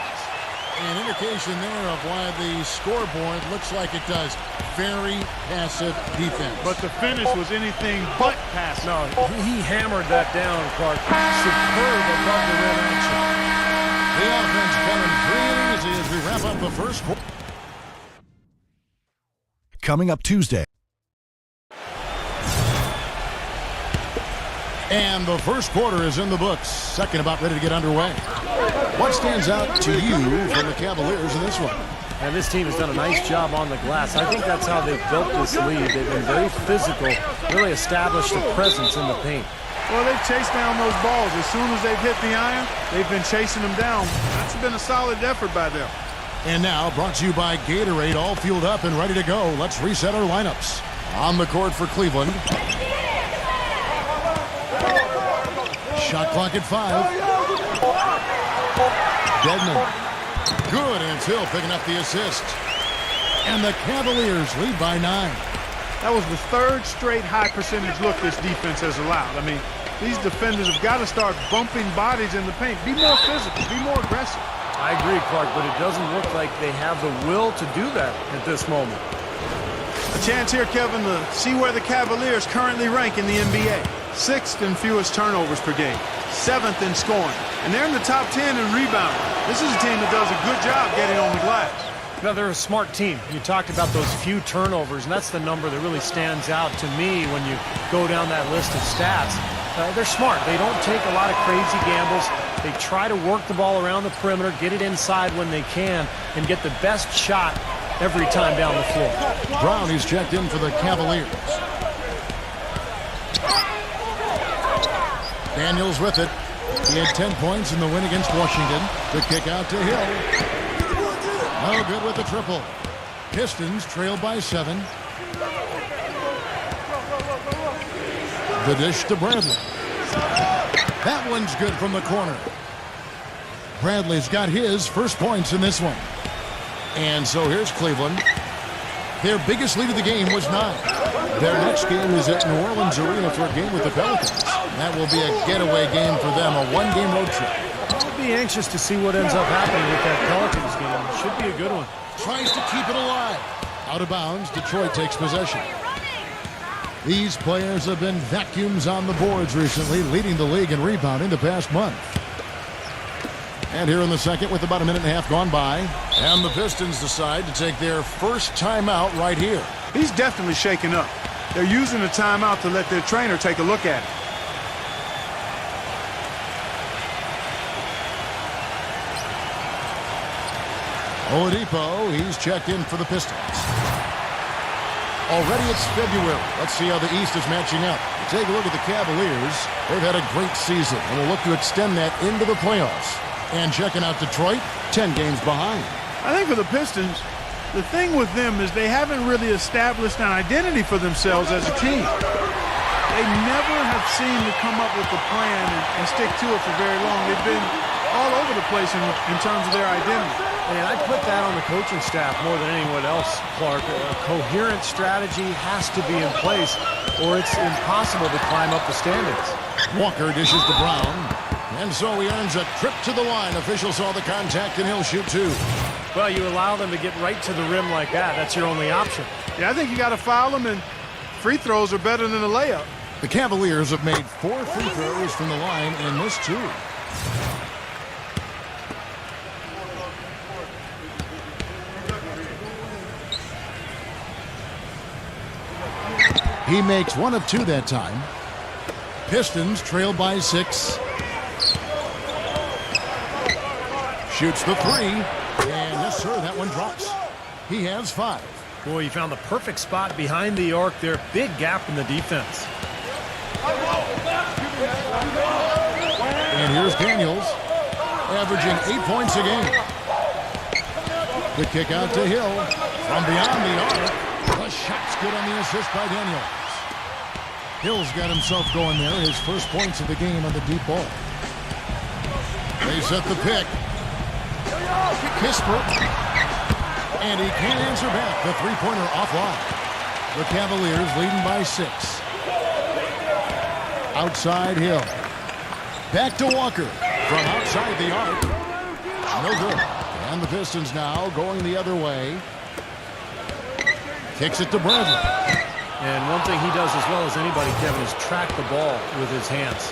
An indication there of why the scoreboard looks like it does. Very passive defense. But the finish was anything but passive. No, he hammered that down, Clark. Superb above the rim action. The offense coming free and easy as we wrap up the first quarter. Coming up Tuesday. And the first quarter is in the books. Second about ready to get underway. What stands out to you from the Cavaliers in this one? And this team has done a nice job on the glass. I think that's how they've built this lead. They've been very physical, really established a presence in the paint. Well, they've chased down those balls. As soon as they've hit the iron, they've been chasing them down. That's been a solid effort by them. And now, brought to you by Gatorade, all fueled up and ready to go. Let's reset our lineups. On the court for Cleveland. Shot clock at 5. Dedmon. Good, and it's Hill picking up the assist. And the Cavaliers lead by 9. That was the third straight high percentage look this defense has allowed. I mean, these defenders have got to start bumping bodies in the paint. Be more physical. Be more aggressive. I agree, Clark, but it doesn't look like they have the will to do that at this moment. A chance here, Kevin, to see where the Cavaliers currently rank in the NBA. 6th in fewest turnovers per game, 7th in scoring, and they're in the top 10 in rebounding. This is a team that does a good job getting on the glass. Now, they're a smart team. You talked about those few turnovers, and that's the number that really stands out to me when you go down that list of stats. They're smart. They don't take a lot of crazy gambles. They try to work the ball around the perimeter, get it inside when they can, and get the best shot every time down the floor. Brown is checked in for the Cavaliers. Daniels with it. He had 10 points in the win against Washington. The kick out to Hill. No good with the triple. Pistons trail by 7. The dish to Bradley. That one's good from the corner. Bradley's got his first points in this one. And so here's Cleveland. Their biggest lead of the game was 9. Their next game is at New Orleans Arena for a game with the Pelicans. That will be a getaway game for them, a one-game road trip. I'll be anxious to see what ends up happening with that Pelicans game. It should be a good one. Tries to keep it alive. Out of bounds, Detroit takes possession. These players have been vacuums on the boards recently, leading the league in rebounding the past month. And here in the second with about a minute and a half gone by. And the Pistons decide to take their first timeout right here. He's definitely shaken up. They're using the timeout to let their trainer take a look at it. Oladipo, he's checked in for the Pistons. Already it's February. Let's see how the East is matching up. Take a look at the Cavaliers. They've had a great season, and will look to extend that into the playoffs. And checking out Detroit, 10 games behind. I think for the Pistons, the thing with them is they haven't really established an identity for themselves as a team. They never have seemed to come up with a plan and stick to it for very long. They've been all over the place in terms of their identity. And I put that on the coaching staff more than anyone else, Clark. A coherent strategy has to be in place, or it's impossible to climb up the standings. Walker dishes to Brown. And so he earns a trip to the line. Official saw the contact, and he'll shoot 2. Well, you allow them to get right to the rim like that. That's your only option. Yeah, I think you got to foul them, and free throws are better than a layup. The Cavaliers have made 4 free throws from the line and missed 2. He makes 1 of 2 that time. Pistons trail by 6. Shoots the 3. And yes, sir, that one drops. He has 5. Boy, he found the perfect spot behind the arc there. Big gap in the defense. And here's Daniels, averaging 8 points a game. The kick out to Hill. From beyond the arc. The shot's good on the assist by Daniels. Hill's got himself going there. His first points of the game on the deep ball. They set the pick. Kisper. And he can't answer back. The three-pointer offline. The Cavaliers leading by 6. Outside Hill. Back to Walker. From outside the arc. No good. And the Pistons now going the other way. Kicks it to Bradley. And one thing he does as well as anybody, Kevin, is track the ball with his hands.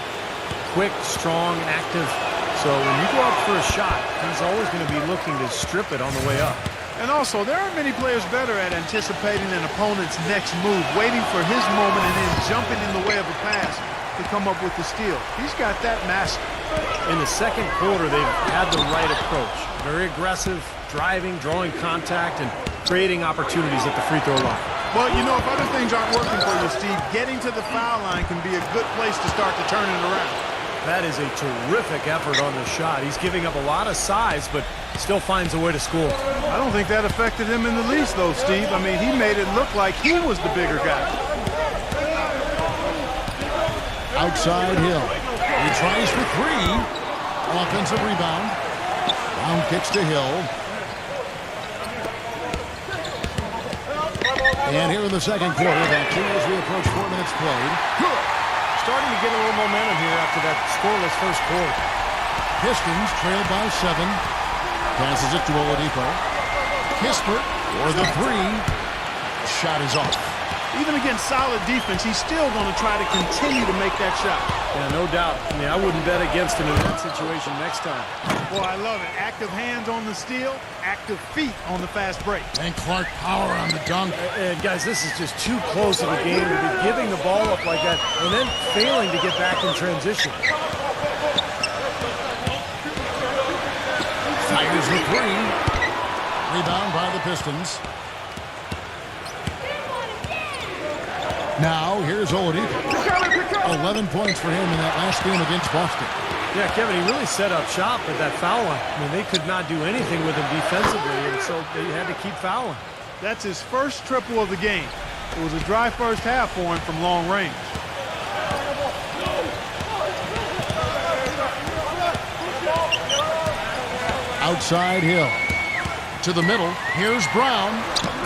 Quick, strong, active. So when you go up for a shot, he's always going to be looking to strip it on the way up. And also, there aren't many players better at anticipating an opponent's next move, waiting for his moment and then jumping in the way of a pass to come up with the steal. He's got that mastered. In the second quarter, they've had the right approach. Very aggressive, driving, drawing contact, and creating opportunities at the free throw line. Well, you know, if other things aren't working for you, Steve, getting to the foul line can be a good place to start to turn it around. That is a terrific effort on the shot. He's giving up a lot of size, but still finds a way to score. I don't think that affected him in the least, though, Steve. I mean, he made it look like he was the bigger guy. Outside Hill. He tries for 3. Offensive rebound. Brown kicks to Hill. And here in the second quarter, that clear as we approach 4 minutes played. Good. Starting to get a little momentum here after that scoreless first quarter. Pistons trail by 7. Passes it to Oladipo. Kispert for the three. Shot is off. Even against solid defense, he's still going to try to continue to make that shot. Yeah, no doubt. I mean, I wouldn't bet against him in that situation next time. Boy, I love it. Active hands on the steal, active feet on the fast break. And Clark power on the dunk. And guys, this is just too close of a game to be giving the ball up like that and then failing to get back in transition. Fires the three. Rebound by the Pistons. Now, here's Oladipo. 11 points for him in that last game against Boston. Yeah, Kevin, he really set up shop at that foul line. I mean, they could not do anything with him defensively, and so they had to keep fouling. That's his first triple of the game. It was a dry first half for him from long range. Outside Hill. To the middle. Here's Brown.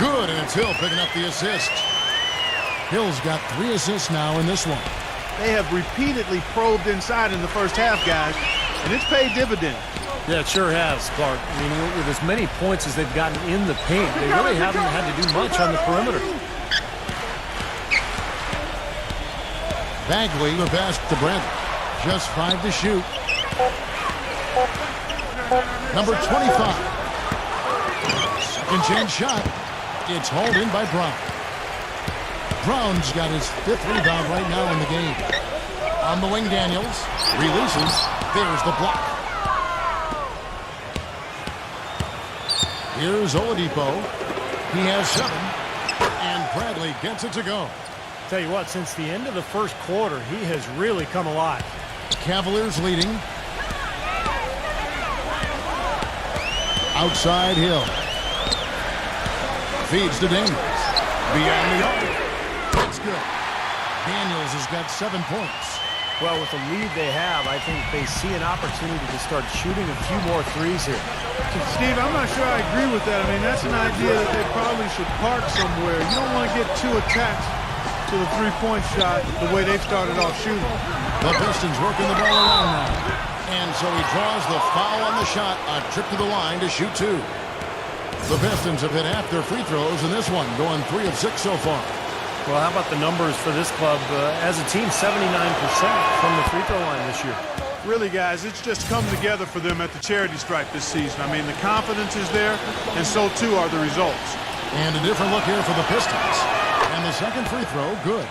Good, and it's Hill picking up the assist. Hill's got 3 assists now in this one. They have repeatedly probed inside in the first half, guys, and it's paid dividends. Yeah, it sure has, Clark. I mean, with as many points as they've gotten in the paint, they really haven't had to do much on the perimeter. Bagley, the pass to Brent. Just 5 to shoot. Number 25. Second chance shot. It's hauled in by Brown. Brown's got his 5th rebound right now in the game. On the wing, Daniels. Releases. There's the block. Here's Oladipo. He has 7. And Bradley gets it to go. Tell you what, since the end of the first quarter, he has really come alive. Cavaliers leading. Outside Hill. Feeds to Daniels. Beyond the arc. That's good. Daniels has got 7 points. Well, with the lead they have, I think they see an opportunity to start shooting a few more threes here. Steve, I'm not sure I agree with that. I mean, that's an idea that they probably should park somewhere. You don't want to get too attached to the three-point shot the way they've started off shooting. The Pistons working the ball around now. And so he draws the foul on the shot. A trip to the line to shoot 2. The Pistons have hit half their free throws in this one, going 3 of 6 so far. Well, how about the numbers for this club? As a team, 79% from the free throw line this year. Really, guys, it's just come together for them at the charity stripe this season. I mean, the confidence is there, and so too are the results. And a different look here for the Pistons. And the second free throw, good.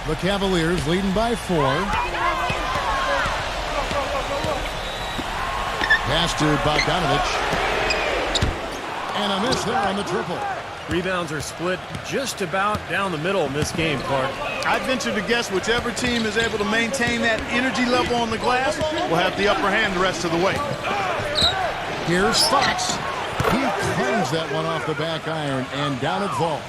The Cavaliers leading by 4. Pass to Bogdanovich. And a miss there on the triple. Rebounds are split just about down the middle in this game, Clark. I'd venture to guess whichever team is able to maintain that energy level on the glass will have the upper hand the rest of the way. Here's Fox. He cleans that one off the back iron, and down it falls.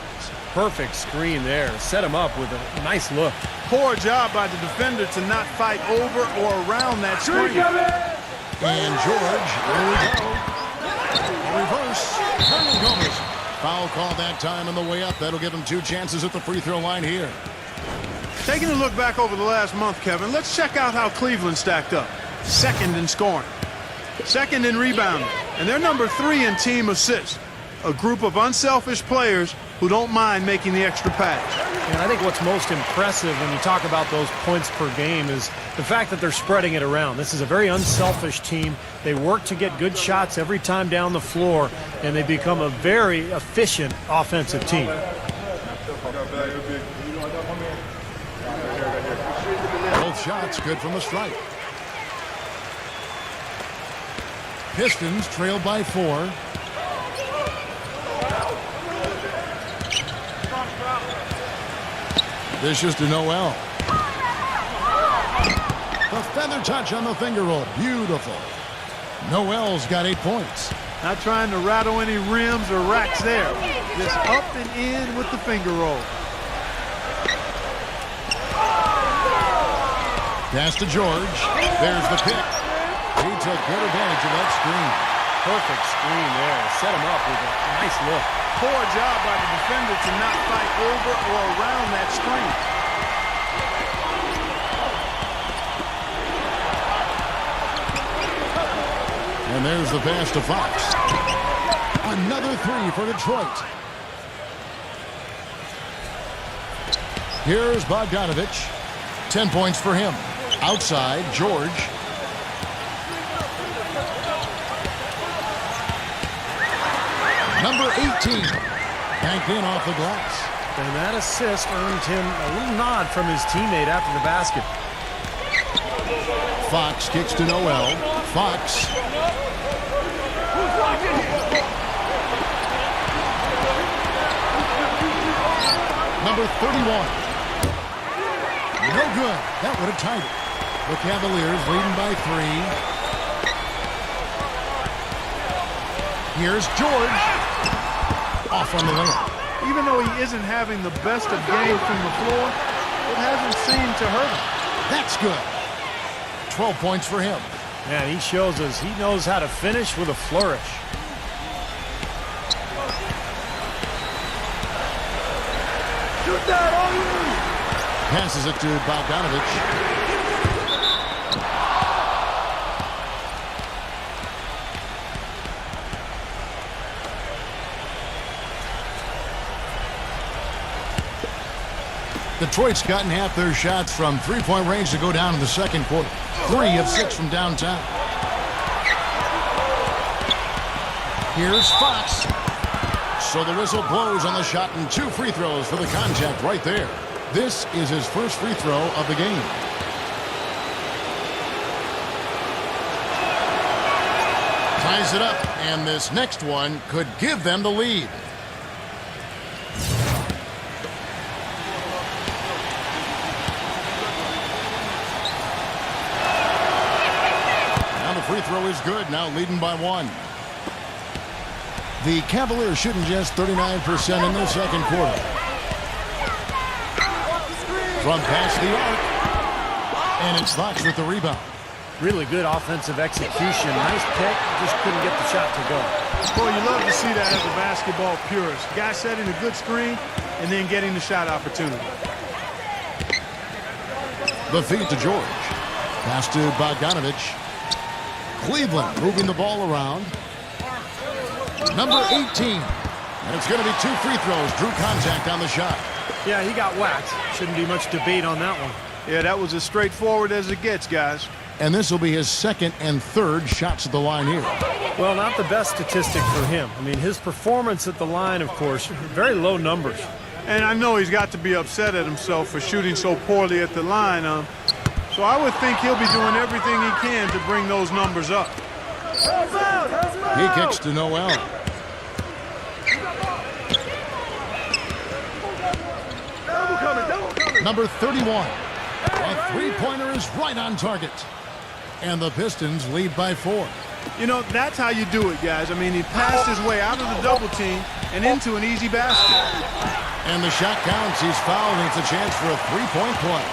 Perfect screen there. Set him up with a nice look. Poor job by the defender to not fight over or around that screen. And George, there we go. Reverse. Hernan Gomez. Foul call that time on the way up. That'll give him 2 chances at the free throw line here. Taking a look back over the last month, Kevin, let's check out how Cleveland stacked up. 2nd in scoring, 2nd in rebounding, and they're number 3 in team assists. A group of unselfish players who don't mind making the extra pass. And I think what's most impressive when you talk about those points per game is the fact that they're spreading it around. This is a very unselfish team. They work to get good shots every time down the floor, and they become a very efficient offensive team. Both shots good from the stripe. Pistons trail by 4. This is to Noel. The feather touch on the finger roll. Beautiful. Noel's got 8 points. Not trying to rattle any rims or racks there. Just up and in with the finger roll. Pass to George. There's the pick. He took good advantage of that screen. Perfect screen there. Set him up with a nice look. Poor job by the defender to not fight over or around that screen. And there's the pass to Fox. Another three for Detroit. Here's Bogdanovich. 10 points for him. Outside, George. Number 18. Banked in off the glass. And that assist earned him a little nod from his teammate after the basket. Fox kicks to Noel. Fox. Number 31. No good. That would have tied it. The Cavaliers leading by 3. Here's George. Off on the layup. Even though he isn't having the best of games from the floor, it hasn't seemed to hurt him. That's good. 12 points for him. Man, he shows us he knows how to finish with a flourish. Shoot that on you! Passes it to Bogdanovich. Detroit's gotten half their shots from three-point range to go down in the second quarter. 3 of 6 from downtown. Here's Fox. So the whistle blows on the shot and 2 free throws for the contact right there. This is his first free throw of the game. Ties it up, and this next one could give them the lead. Free throw is good, now leading by 1. The Cavaliers shooting just 39% in their second quarter. From past the arc. And it's Fox with the rebound. Really good offensive execution. Nice pick, just couldn't get the shot to go. Boy, you love to see that as a basketball purist. Guy setting a good screen and then getting the shot opportunity. The feed to George. Pass to Bogdanovich. Cleveland moving the ball around. Number 18. And it's going to be 2 free throws. Drew contact on the shot. Yeah, he got whacked. Shouldn't be much debate on that one. Yeah, that was as straightforward as it gets, guys. And this will be his second and third shots at the line here. Well, not the best statistic for him. I mean, his performance at the line, of course, very low numbers. And I know he's got to be upset at himself for shooting so poorly at the line. So I would think he'll be doing everything he can to bring those numbers up. He kicks to Noel. Number 31. A three-pointer is right on target. And the Pistons lead by 4. You know, that's how you do it, guys. I mean, he passed his way out of the double team and into an easy basket. And the shot counts. He's fouled, and it's a chance for a three-point play.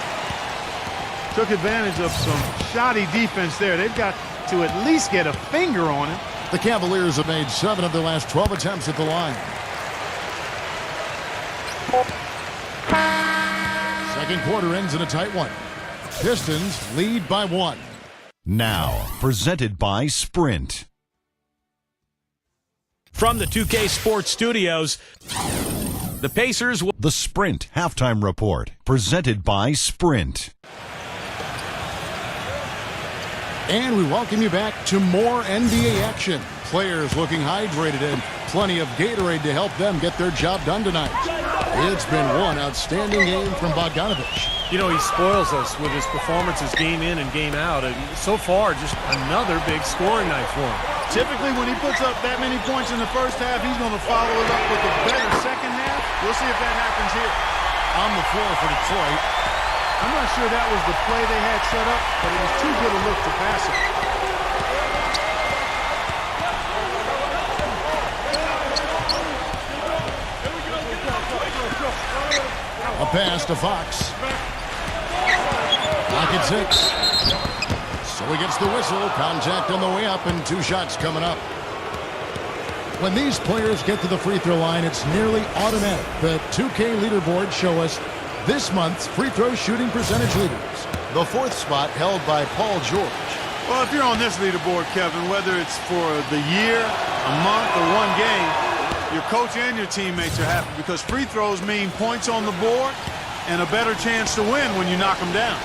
Took advantage of some shoddy defense there. They've got to at least get a finger on it. The Cavaliers have made 7 of their last 12 attempts at the line. Second quarter ends in a tight one. Pistons lead by 1. Now, presented by Sprint. From the 2K Sports Studios, the Pacers will... The Sprint Halftime Report, presented by Sprint. And we welcome you back to more NBA action. Players looking hydrated and plenty of Gatorade to help them get their job done tonight. It's been one outstanding game from Bogdanovich. You know, he spoils us with his performances game in and game out. And so far, just another big scoring night for him. Typically, when he puts up that many points in the first half, he's going to follow it up with a better second half. We'll see if that happens here. On the floor for Detroit. I'm not sure that was the play they had set up, but it was too good a look to pass it. A pass to Fox. Pocket 6. So he gets the whistle. Contact on the way up and 2 shots coming up. When these players get to the free throw line, it's nearly automatic. The 2K leaderboards show us this month's free throw shooting percentage leaders. The 4th spot held by Paul George. Well, if you're on this leaderboard, Kevin, whether it's for the year, a month, or one game, your coach and your teammates are happy because free throws mean points on the board and a better chance to win when you knock them down.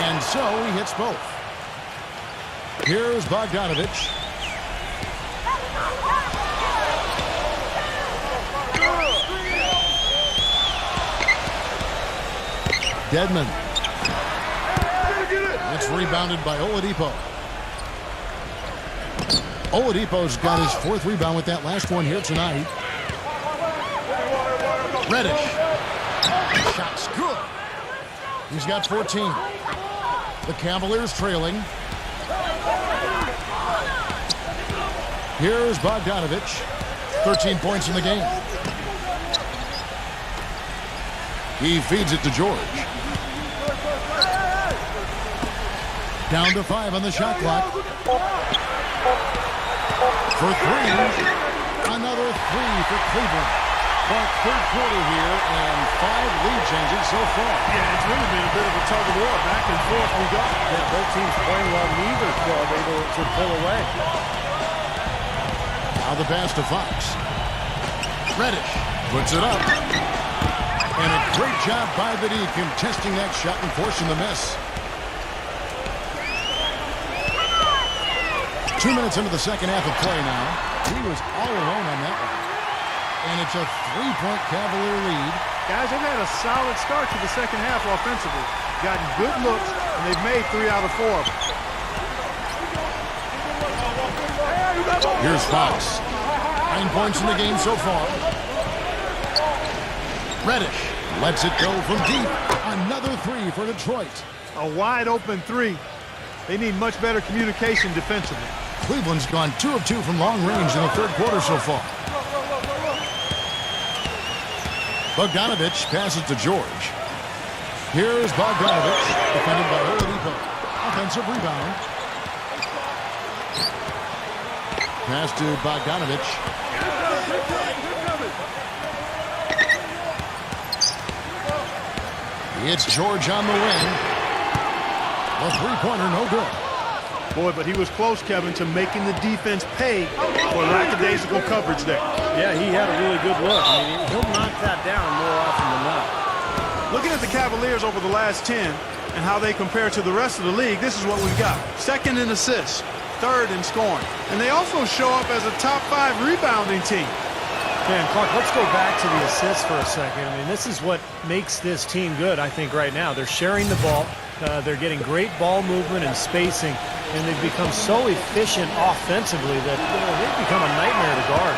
And so he hits both. Here's Bogdanovich. Dedmon. It's rebounded by Oladipo. Oladipo's got his 4th rebound with that last one here tonight. Reddish. Shot's good. He's got 14. The Cavaliers trailing. Here's Bogdanovich. 13 points in the game. He feeds it to George. Down to 5 on the shot clock. For 3. Another 3 for Cleveland. But third quarter here and 5 lead changes so far. Yeah, it's really been a bit of a tug of war. Back and forth we go. Yeah, both teams playing well. Neither club able to pull away. Now the pass to Fox. Reddish puts it up. And a great job by the D contesting that shot and forcing the miss. 2 minutes into the second half of play now. He was all alone on that one. And it's a 3-point Cavalier lead. Guys, they've had a solid start to the second half offensively. Gotten good looks, and they've made 3 out of 4 of them. Here's Fox. 9 points in the game so far. Reddish lets it go from deep. Another 3 for Detroit. A wide open 3. They need much better communication defensively. Cleveland's gone 2 of 2 from long range in the third quarter so far. Bogdanovich passes to George. Here's Bogdanovich, defended by Oladipo. Offensive rebound. Pass to Bogdanovich. It's George on the wing. A 3-pointer, no good. Boy, but he was close, Kevin, to making the defense pay for lackadaisical coverage there. Yeah, he had a really good look. I mean, he'll knock that down more often than not. Looking at the Cavaliers over the last 10 and how they compare to the rest of the league, this is what we've got. 2nd in assists, 3rd in scoring. And they also show up as a top 5 rebounding team. Man, Clark, let's go back to the assists for a second. I mean, this is what makes this team good, I think, right now. They're sharing the ball. They're getting great ball movement and spacing. And they've become so efficient offensively that they've become a nightmare to guard.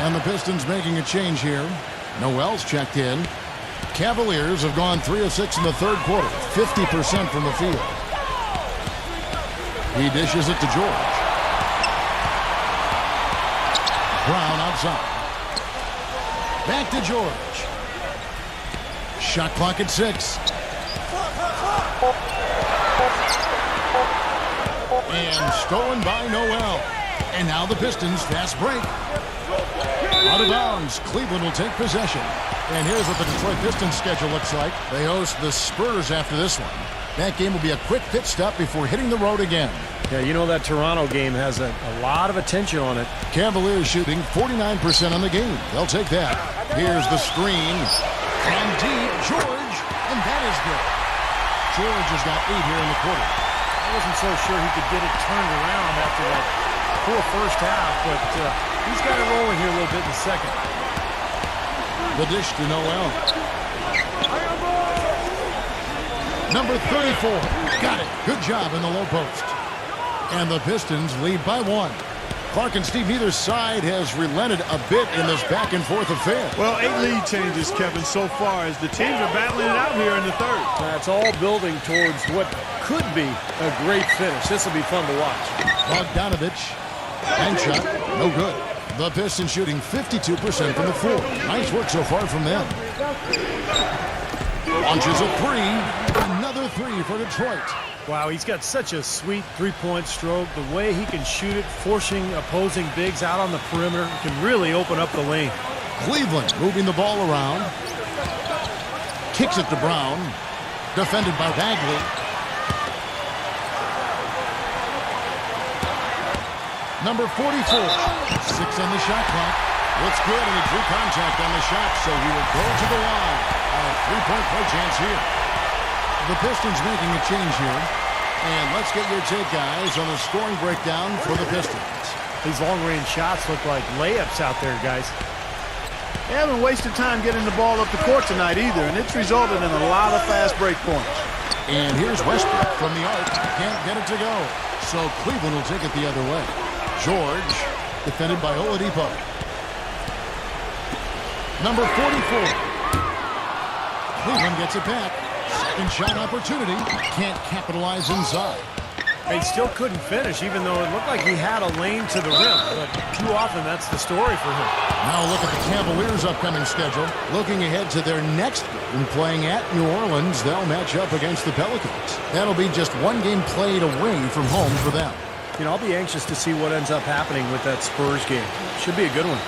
And the Pistons making a change here. Noel's checked in. Cavaliers have gone 3 of 6 in the third quarter. 50% from the field. He dishes it to George. Brown outside. Back to George. Shot clock at 6. And stolen by Noel. And now the Pistons fast break. Out of bounds. Cleveland will take possession. And here's what the Detroit Pistons schedule looks like. They host the Spurs after this one. That game will be a quick pit stop before hitting the road again. Yeah, you know that Toronto game has a lot of attention on it. Cavaliers shooting 49% on the game. They'll take that. Here's the screen. And deep, George. And that is good. George has got 8 here in the quarter. I wasn't so sure he could get it turned around after that poor first half, but he's got it rolling here a little bit in the second. The dish to Noel. Number 34. Got it. Good job in the low post. And the Pistons lead by 1. Clark and Steve, neither side has relented a bit in this back-and-forth affair. Well, 8 lead changes, Kevin, so far as the teams are battling it out here in the third. That's all building towards what could be a great finish. This will be fun to watch. Bogdanovich. Bank shot. No good. The Pistons shooting 52% from the floor. Nice work so far from them. Launches a 3. Another 3 for Detroit. Wow, he's got such a sweet three-point stroke. The way he can shoot it, forcing opposing bigs out on the perimeter, can really open up the lane. Cleveland moving the ball around. Kicks it to Brown. Defended by Bagley. Number 44, 6 on the shot clock. Looks good, and he drew contact on the shot, so he will go to the line. A three-point play chance here. The Pistons making a change here. And let's get your take, guys, on the scoring breakdown for the Pistons. These long-range shots look like layups out there, guys. They haven't wasted time getting the ball up the court tonight either, and it's resulted in a lot of fast break points. And here's Westbrook from the arc. Can't get it to go. So Cleveland will take it the other way. George, defended by Oladipo. Number 44. Cleveland gets it back. Second shot opportunity. Can't capitalize inside. He still couldn't finish, even though it looked like he had a lane to the rim. But too often, that's the story for him. Now look at the Cavaliers' upcoming schedule. Looking ahead to their next game, playing at New Orleans, they'll match up against the Pelicans. That'll be just one game played away from home for them. You know, I'll be anxious to see what ends up happening with that Spurs game. Should be a good one.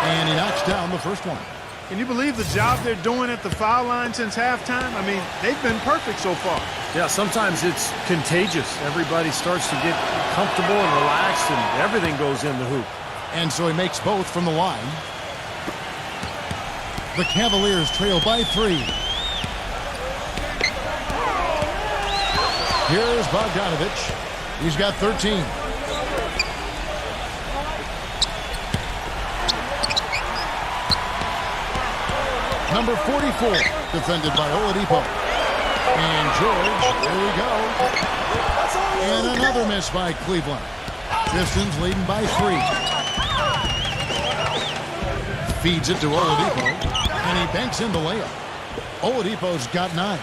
And he knocks down the first one. Can you believe the job they're doing at the foul line since halftime? I mean, they've been perfect so far. Yeah, sometimes it's contagious. Everybody starts to get comfortable and relaxed, and everything goes in the hoop. And so he makes both from the line. The Cavaliers trail by 3. Here's Bogdanovich. He's got 13. Number 44, defended by Oladipo. And George, there we go. And another miss by Cleveland. Pistons leading by 3. Feeds it to Oladipo, and he banks in the layup. Oladipo's got 9.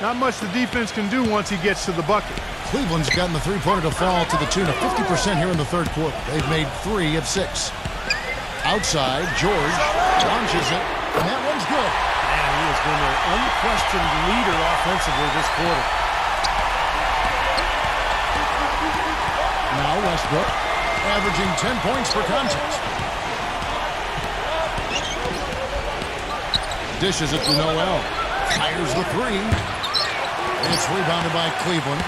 Not much the defense can do once he gets to the bucket. Cleveland's gotten the three-pointer to fall to the tune of 50% here in the third quarter. They've made 3 of 6. Outside, George launches it, and that one's good. Man, he has been their unquestioned leader offensively this quarter. Now Westbrook, averaging 10 points per contest. Dishes it to Noel. Fires the 3. It's rebounded by Cleveland.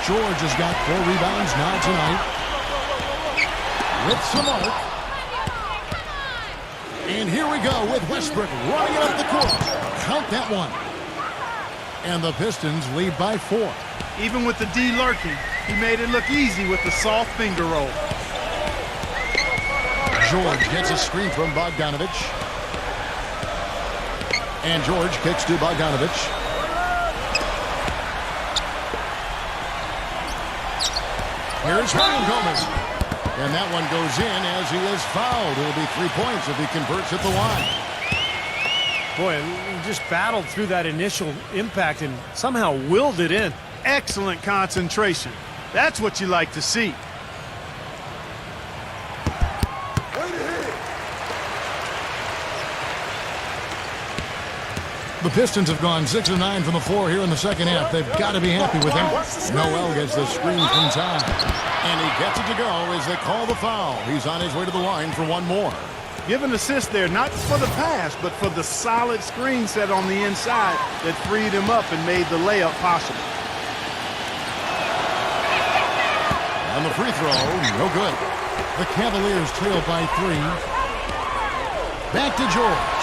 George has got 4 rebounds now tonight. With some arc. And here we go with Westbrook running it up the court. Count that one. And the Pistons lead by 4. Even with the D lurking, he made it look easy with the soft finger roll. George gets a screen from Bogdanovich. And George kicks to Bogdanovich. Here's Hernan Gomez. And that one goes in as he is fouled. It'll be 3 points if he converts at the line. Boy, he just battled through that initial impact and somehow willed it in. Excellent concentration. That's what you like to see. The Pistons have gone 6 of 9 from the floor here in the second half. They've got to be happy with him. Noel gets the screen from time. And he gets it to go as they call the foul. He's on his way to the line for one more. Give an assist there, not for the pass, but for the solid screen set on the inside that freed him up and made the layup possible. And the free throw, no good. The Cavaliers trail by 3. Back to George.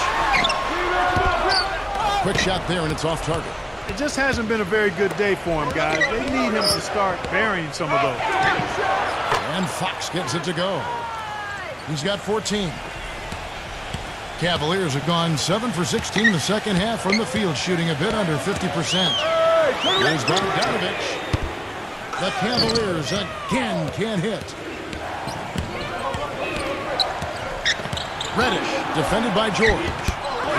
Quick shot there, and it's off target. It just hasn't been a very good day for him, guys. They need him to start burying some of those. And Fox gets it to go. He's got 14. Cavaliers have gone 7 for 16 in the second half from the field, shooting a bit under 50%. Here's Bogdanovich. The Cavaliers again can't hit. Reddish, defended by George.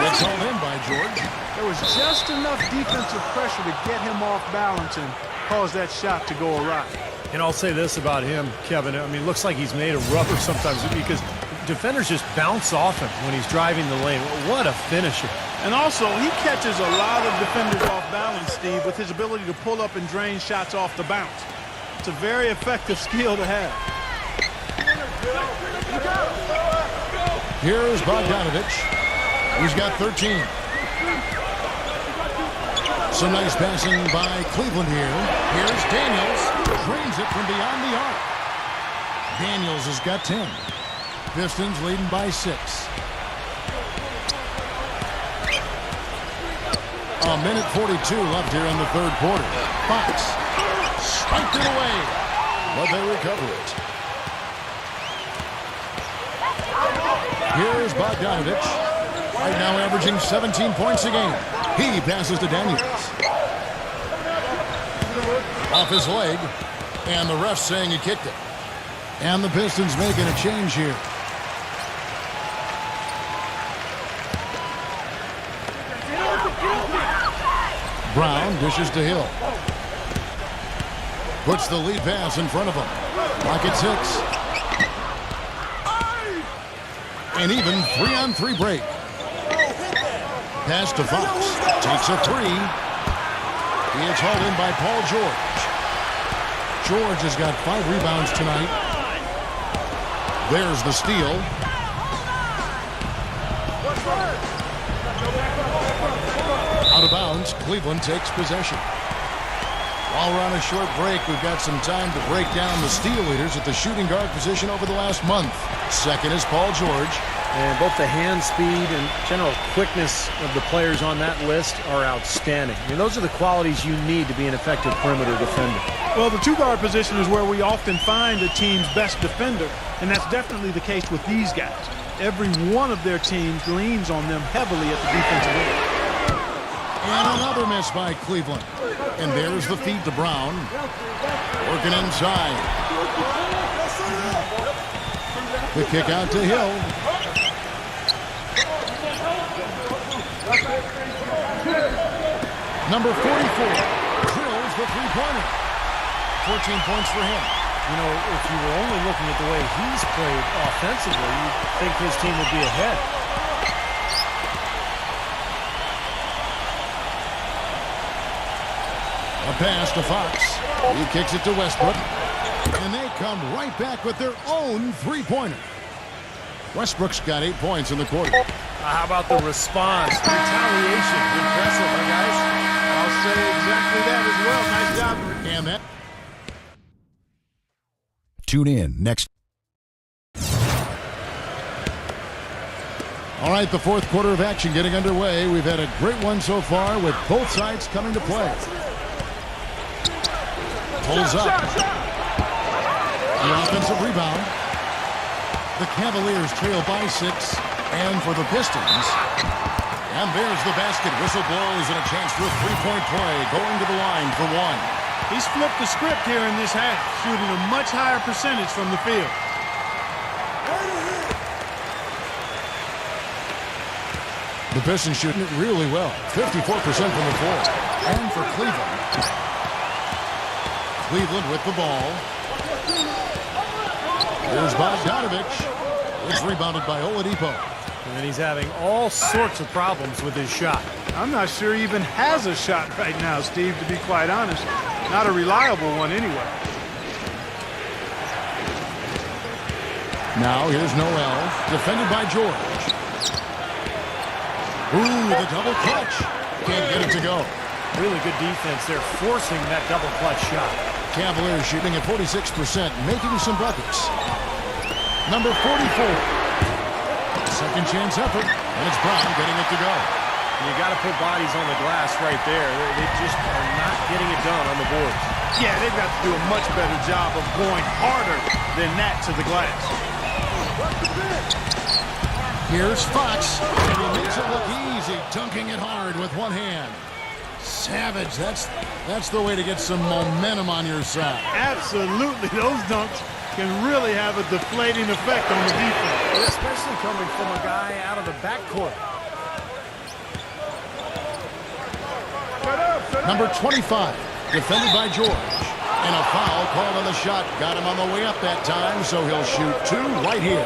It's all in by George. There was just enough defensive pressure to get him off balance and cause that shot to go awry. And I'll say this about him, Kevin. I mean, it looks like he's made of rubber sometimes because defenders just bounce off him when he's driving the lane. What a finisher. And also, he catches a lot of defenders off balance, Steve, with his ability to pull up and drain shots off the bounce. It's a very effective skill to have. Here's Bogdanovich. He's got 13. Some nice passing by Cleveland here. Here's Daniels. Drains it from beyond the arc. Daniels has got 10. Pistons leading by 6. A minute 42 left here in the third quarter. Fox spiked it away, but they recover it. Here's Bogdanovich. Right now averaging 17 points a game. He passes to Daniels. Off his leg, and the ref saying he kicked it. And the Pistons making a change here. Brown dishes to Hill. Puts the lead pass in front of him. Rockets hits. An even 3-on-3 break. Pass to Fox. Takes a three. He is hauled in by Paul George. George has got 5 rebounds tonight. There's the steal. Out of bounds, Cleveland takes possession. While we're on a short break, we've got some time to break down the steal leaders at the shooting guard position over the last month. Second is Paul George. And both the hand speed and general quickness of the players on that list are outstanding. I mean, those are the qualities you need to be an effective perimeter defender. Well, the two-guard position is where we often find a team's best defender, and that's definitely the case with these guys. Every one of their teams leans on them heavily at the defensive end. And another miss by Cleveland. And there's the feed to Brown. Working inside. The kick out to Hill. Number 44 drills the three-pointer. 14 points for him. You know, if you were only looking at the way he's played offensively, you'd think his team would be ahead. A pass to Fox. He kicks it to Westbrook. And they come right back with their own three-pointer. Westbrook's got 8 points in the quarter. How about the response? Retaliation. Impressive, huh, guys? I'll say exactly that as well. Nice job. And that. Tune in next. All right, the fourth quarter of action getting underway. We've had a great one so far with both sides coming to play. Pulls up. The offensive rebound. The Cavaliers trail by 6. And for the Pistons. And there's the basket. Whistle blows and a chance for a three-point play. Going to the line for 1. He's flipped the script here in this half, shooting a much higher percentage from the field. The Pistons shooting it really well. 54% from the floor. And for Cleveland. Cleveland with the ball. Here's Bogdanovich. It's rebounded by Oladipo. And he's having all sorts of problems with his shot. I'm not sure he even has a shot right now, Steve, to be quite honest. Not a reliable one anyway. Now here's Noel, defended by George. Ooh, the double clutch. Can't get it to go. Really good defense. They're forcing that double clutch shot. Cavaliers shooting at 46%, making some buckets. Number 44. Second chance effort, and it's Brown getting it to go. You got to put bodies on the glass right there. They just are not getting it done on the boards. Yeah, they've got to do a much better job of going harder than that to the glass. Here's Fox, and he makes it look easy, dunking it hard with one hand. Savage, that's the way to get some momentum on your side. Absolutely, those dunks can really have a deflating effect on the defense. Especially coming from a guy out of the backcourt. Number 25, defended by George. And a foul called on the shot. Got him on the way up that time, so he'll shoot 2 right here.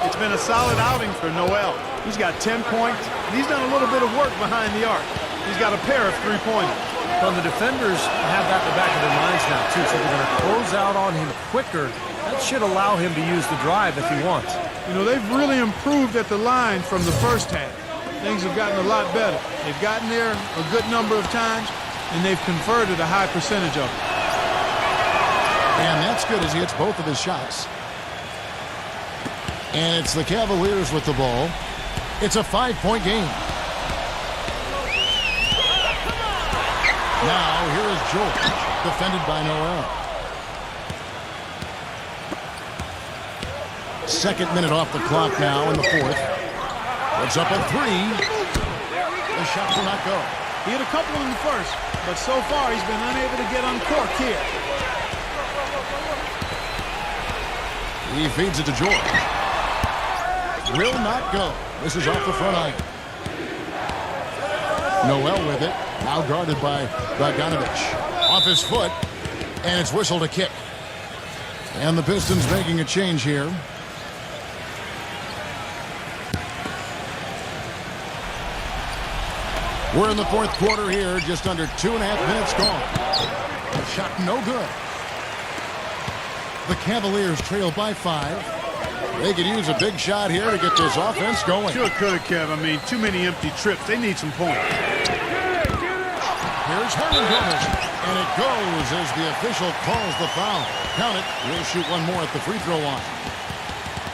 It's been a solid outing for Noel. He's got 10 points, and he's done a little bit of work behind the arc. He's got a pair of three-pointers. Well, the defenders have that in the back of their minds now, too, so they're going to close out on him quicker. That should allow him to use the drive if he wants. You know, they've really improved at the line from the first half. things have gotten a lot better. They've gotten there a good number of times, and they've converted a high percentage of it. And that's good as he hits both of his shots. And it's the Cavaliers with the ball. It's a 5-point game. Now, here is George, defended by Noel. Second minute off the clock now in the fourth. It's up a three. The shot will not go. He hit a couple in the first, but so far he's been unable to get uncorked here. He feeds it to George. Will not go. This is off the front iron. Noel with it. Now guarded by Bogdanovich. Off his foot. And it's whistled a kick. And the Pistons making a change here. We're in the fourth quarter here. Just under 2.5 minutes gone. The shot no good. The Cavaliers trail by 5. They could use a big shot here to get this offense going. Sure could have, Kev. I mean, too many empty trips. They need some points. Here's Hernandez. And it goes as the official calls the foul. Count it. We'll shoot one more at the free throw line.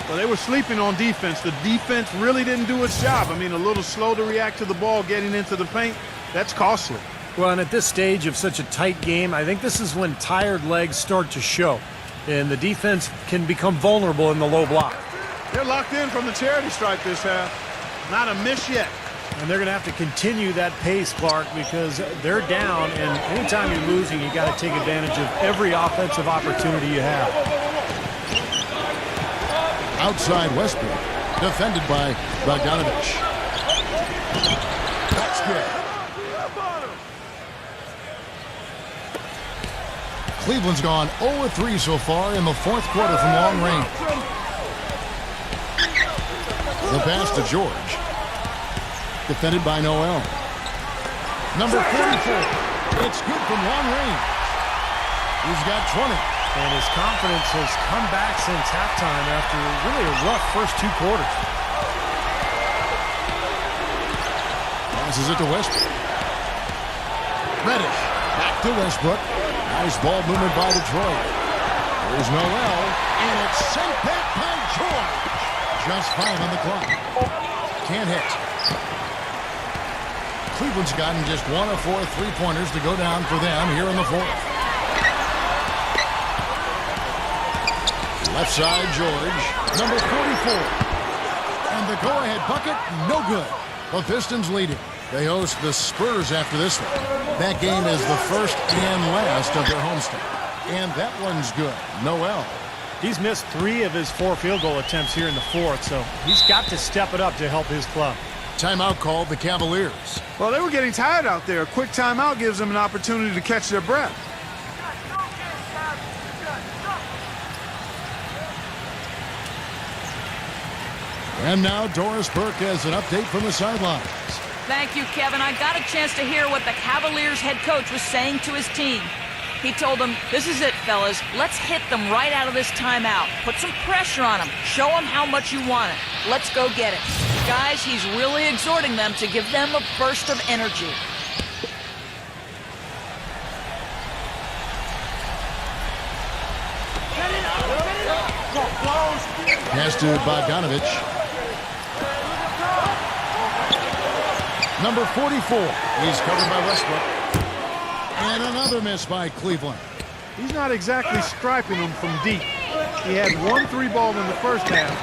Well, they were sleeping on defense. The defense really didn't do its job. I mean, a little slow to react to the ball getting into the paint. That's costly. Well, and at this stage of such a tight game, I think this is when tired legs start to show. And the defense can become vulnerable in the low block. They're locked in from the charity stripe this half. Not a miss yet. And they're going to have to continue that pace, Clark, because they're down. And anytime you're losing, you got to take advantage of every offensive opportunity you have. Outside Westbrook, defended by Bogdanovich. That's good. Cleveland's gone 0-3 so far in the fourth quarter from long range. The pass to George. Defended by Noel. Number 44. It's good from long range. He's got 20. And his confidence has come back since halftime after really a rough first two quarters. Passes it to Westbrook. Reddish. Back to Westbrook. Nice ball movement by Detroit. There's Noel. And it's sent back by George. Just 5 on the clock. Can't hit. Cleveland's gotten just 1 of 4 three-pointers to go down for them here in the fourth. Left side, George. Number 44. And the go-ahead bucket, no good. The Pistons leading. They host the Spurs after this one. That game is the first and last of their homestand. And that one's good. Noel. He's missed 3 of his 4 field goal attempts here in the fourth, so he's got to step it up to help his club. Timeout called the Cavaliers. Well, they were getting tired out there. A quick timeout gives them an opportunity to catch their breath. And now Doris Burke has an update from the sidelines. Thank you, Kevin. I got a chance to hear what the Cavaliers head coach was saying to his team. He told them, this is it, fellas. Let's hit them right out of this timeout. Put some pressure on them. Show them how much you want it. Let's go get it. Guys, he's really exhorting them to give them a burst of energy. Pass to Bogdanovich. Number 44. He's covered by Westbrook. And another miss by Cleveland. He's not exactly striping them from deep. He had 1 3-ball in the first half.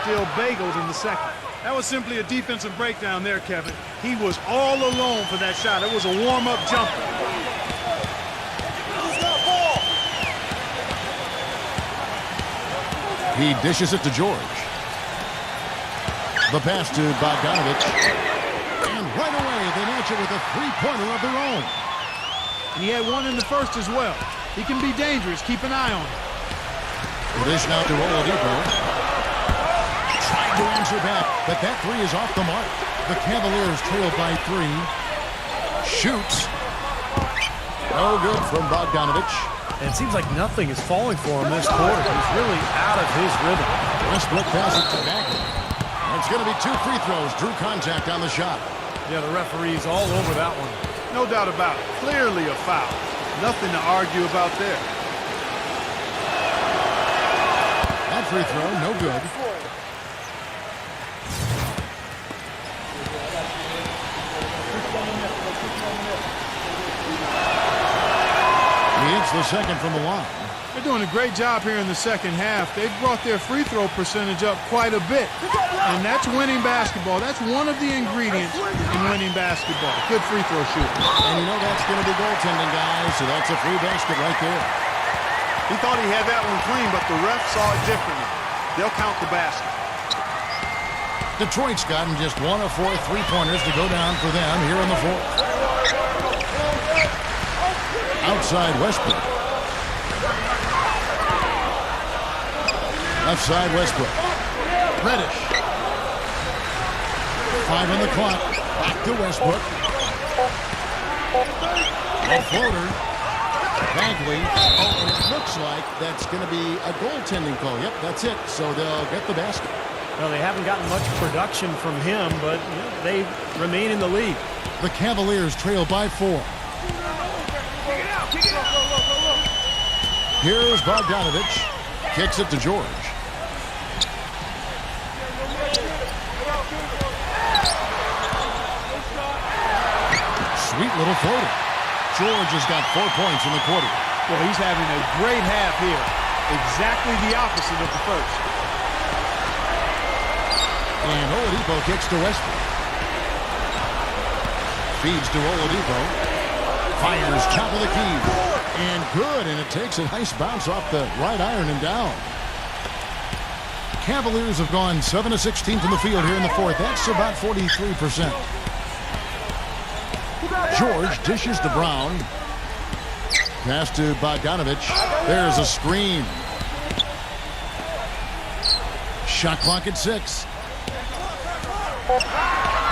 Still bagels in the second. That was simply a defensive breakdown there, Kevin. He was all alone for that shot. It was a warm-up jumper. He dishes it to George. The pass to Bogdanovich. And right away, they match it with a three-pointer of their own. And he had 1 in the first as well. He can be dangerous. Keep an eye on him. Dish now to Oladipo. Trying to answer back, but that 3 is off the mark. The Cavaliers trail by 3. Shoots. No good from Bogdanovich. And it seems like nothing is falling for him this quarter. He's really out of his rhythm. Westbrook passes to Bagley. That's going to be 2 free throws. Drew contact on the shot. Yeah, the referee's all over that one. No doubt about it. Clearly a foul. Nothing to argue about there. That free throw, no good. He hits the second from the line. They're doing a great job here in the second half. They've brought their free throw percentage up quite a bit. And that's winning basketball. That's one of the ingredients in winning basketball. Good free throw shooting. And you know that's going to be goaltending, guys, so that's a free basket right there. He thought he had that one clean, but the ref saw it differently. They'll count the basket. Detroit's gotten just 1 of 4 3-pointers to go down for them here in the fourth. Outside Westbrook. Left side Westbrook. Reddish. 5 on the clock. Back to Westbrook. A floater. Bagley. Oh, and it looks like that's going to be a goaltending call. Yep, that's it. So they'll get the basket. Well, they haven't gotten much production from him, but they remain in the lead. The Cavaliers trail by 4. Here's Bogdanovich. Kicks it to George. Sweet little floater. George has got 4 points in the quarter. Well, he's having a great half here. Exactly the opposite of the first. And Oladipo kicks to Westbrook. Feeds to Oladipo. Fires top of the key. And good, and it takes a nice bounce off the right iron and down. Cavaliers have gone 7 of 16 from the field here in the fourth. That's about 43%. George dishes to Brown. Pass to Bogdanovich. There's a screen. Shot clock at 6.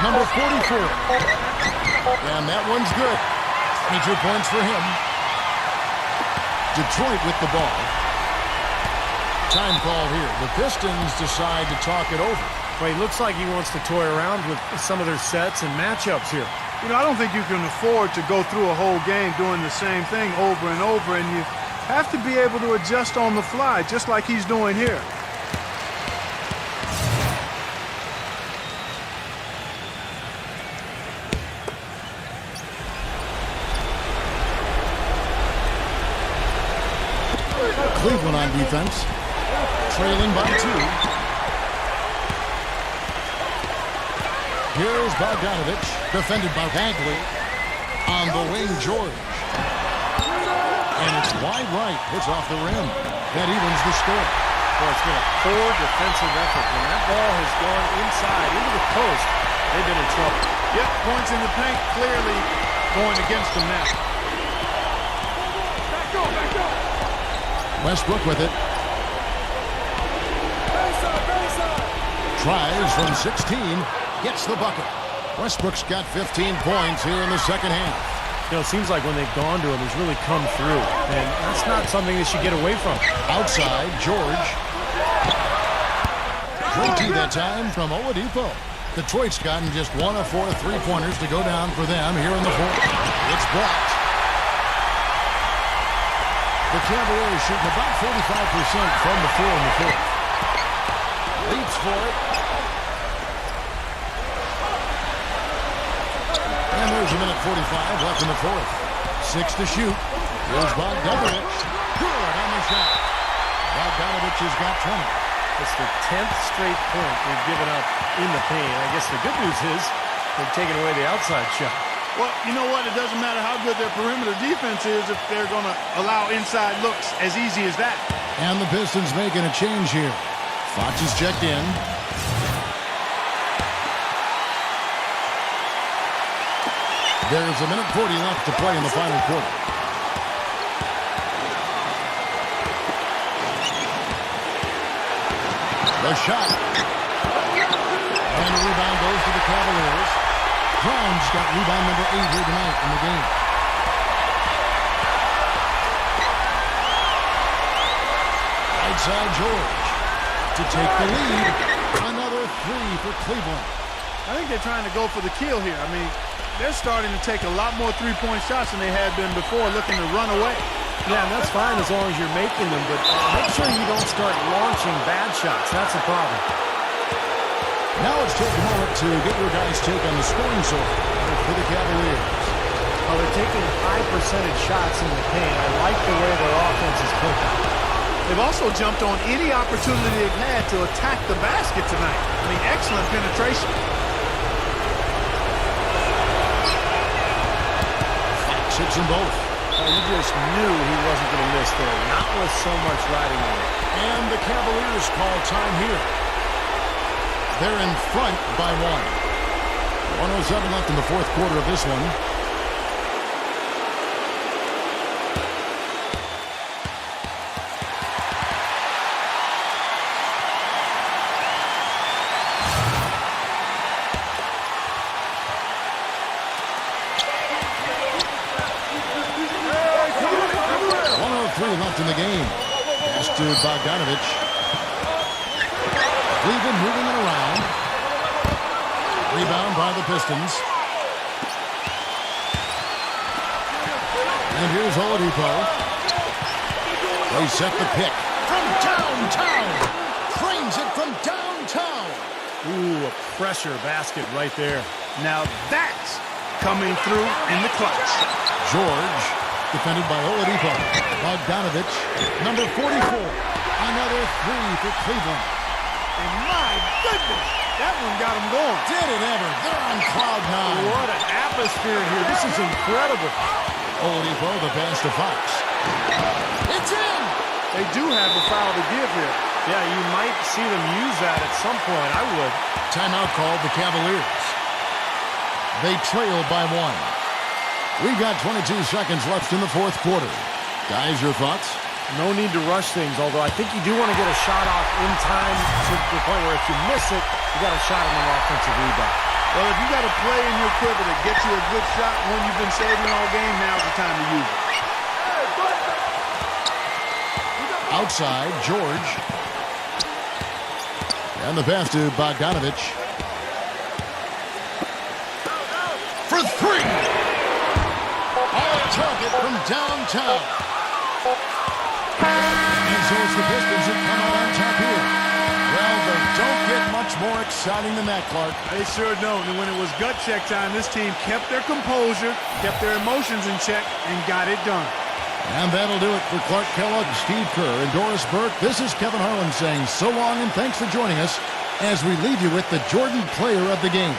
Number 44. And that one's good. 22 points for him. Detroit with the ball. Time call here. The Pistons decide to talk it over. Well, he looks like he wants to toy around with some of their sets and matchups here. You know, I don't think you can afford to go through a whole game doing the same thing over and over, and you have to be able to adjust on the fly, just like he's doing here. Cleveland on defense. Trailing by 2. Here's Bogdanovich, defended by Bagley. On the wing, George. And it's wide right. It's off the rim. That evens the score. Well, it's been a poor defensive effort. When that ball has gone inside, into the post, they've been in trouble. Yep, points in the paint clearly going against them now. Westbrook with it. Tries from 16. Gets the bucket. Westbrook's got 15 points here in the second half. You know, it seems like when they've gone to him, he's really come through. And that's not something they should get away from. Outside, George. Great tee that time from Oladipo. Detroit's gotten just 1 of 4 3-pointers to go down for them here in the fourth. It's blocked. The Cavaliers shooting about 45% from the floor in the fourth. Leaps for it. And there's a minute 45 left in the fourth. 6 to shoot. Here's Bogdanovich. Good on the shot. Bogdanovich has got 20. It's the 10th straight point they've given up in the paint. I guess the good news is they've taken away the outside shot. Well, you know what? It doesn't matter how good their perimeter defense is if they're going to allow inside looks as easy as that. And the Pistons making a change here. Fox is checked in. There's a minute 40 left to play in the final quarter. The shot. And the rebound goes to the Cavaliers. Brown's got rebound number 8 here tonight in the game. Outside George to take the lead. Another three for Cleveland. I think they're trying to go for the kill here. I mean, they're starting to take a lot more three-point shots than they had been before, looking to run away. Yeah, and that's fine as long as you're making them, but make sure you don't start launching bad shots. That's a problem. Now let's take a moment to get your guys' take on the scoring zone for the Cavaliers. Well, they're taking high percentage shots in the paint. I like the way their offense is cooking. They've also jumped on any opportunity they've had to attack the basket tonight. I mean, excellent penetration. Fox hits them both. You just knew he wasn't going to miss there, not with so much riding on it. And the Cavaliers call time here. They're in front by 1. 1:07 left in the fourth quarter of this one. Left in the game. Pass to Bogdanovich. Cleveland moving it around. Rebound by the Pistons. And here's Oladipo. They set the pick from downtown. Frames it from downtown. Ooh, a pressure basket right there. Now that's coming through in the clutch. George, defended by Oladipo. Bogdanovich, number 44. Another three for Cleveland. And my goodness, that one got them going. Did it ever? They're on cloud nine. What an atmosphere here. This is incredible. Oladipo, the pass to Fox. It's in! They do have a foul to give here. Yeah, you might see them use that at some point. I would. Timeout called the Cavaliers. They trail by 1. We've got 22 seconds left in the fourth quarter. Guys, your thoughts? No need to rush things, although I think you do want to get a shot off in time to the point where if you miss it, you got a shot on the offensive rebound. Well, if you got a play in your quiver that gets you a good shot, one you've been saving all game, now's the time to use it. Outside, George. And the pass to Bogdanovich. For three! On target from downtown. And so it's the Pistons that come out on top here. Well, they don't get much more exciting than that, Clark. They sure don't. And when it was gut check time, this team kept their composure, kept their emotions in check, and got it done. And that'll do it for Clark Kellogg, Steve Kerr, and Doris Burke. This is Kevin Harlan saying so long and thanks for joining us as we leave you with the Jordan Player of the Game.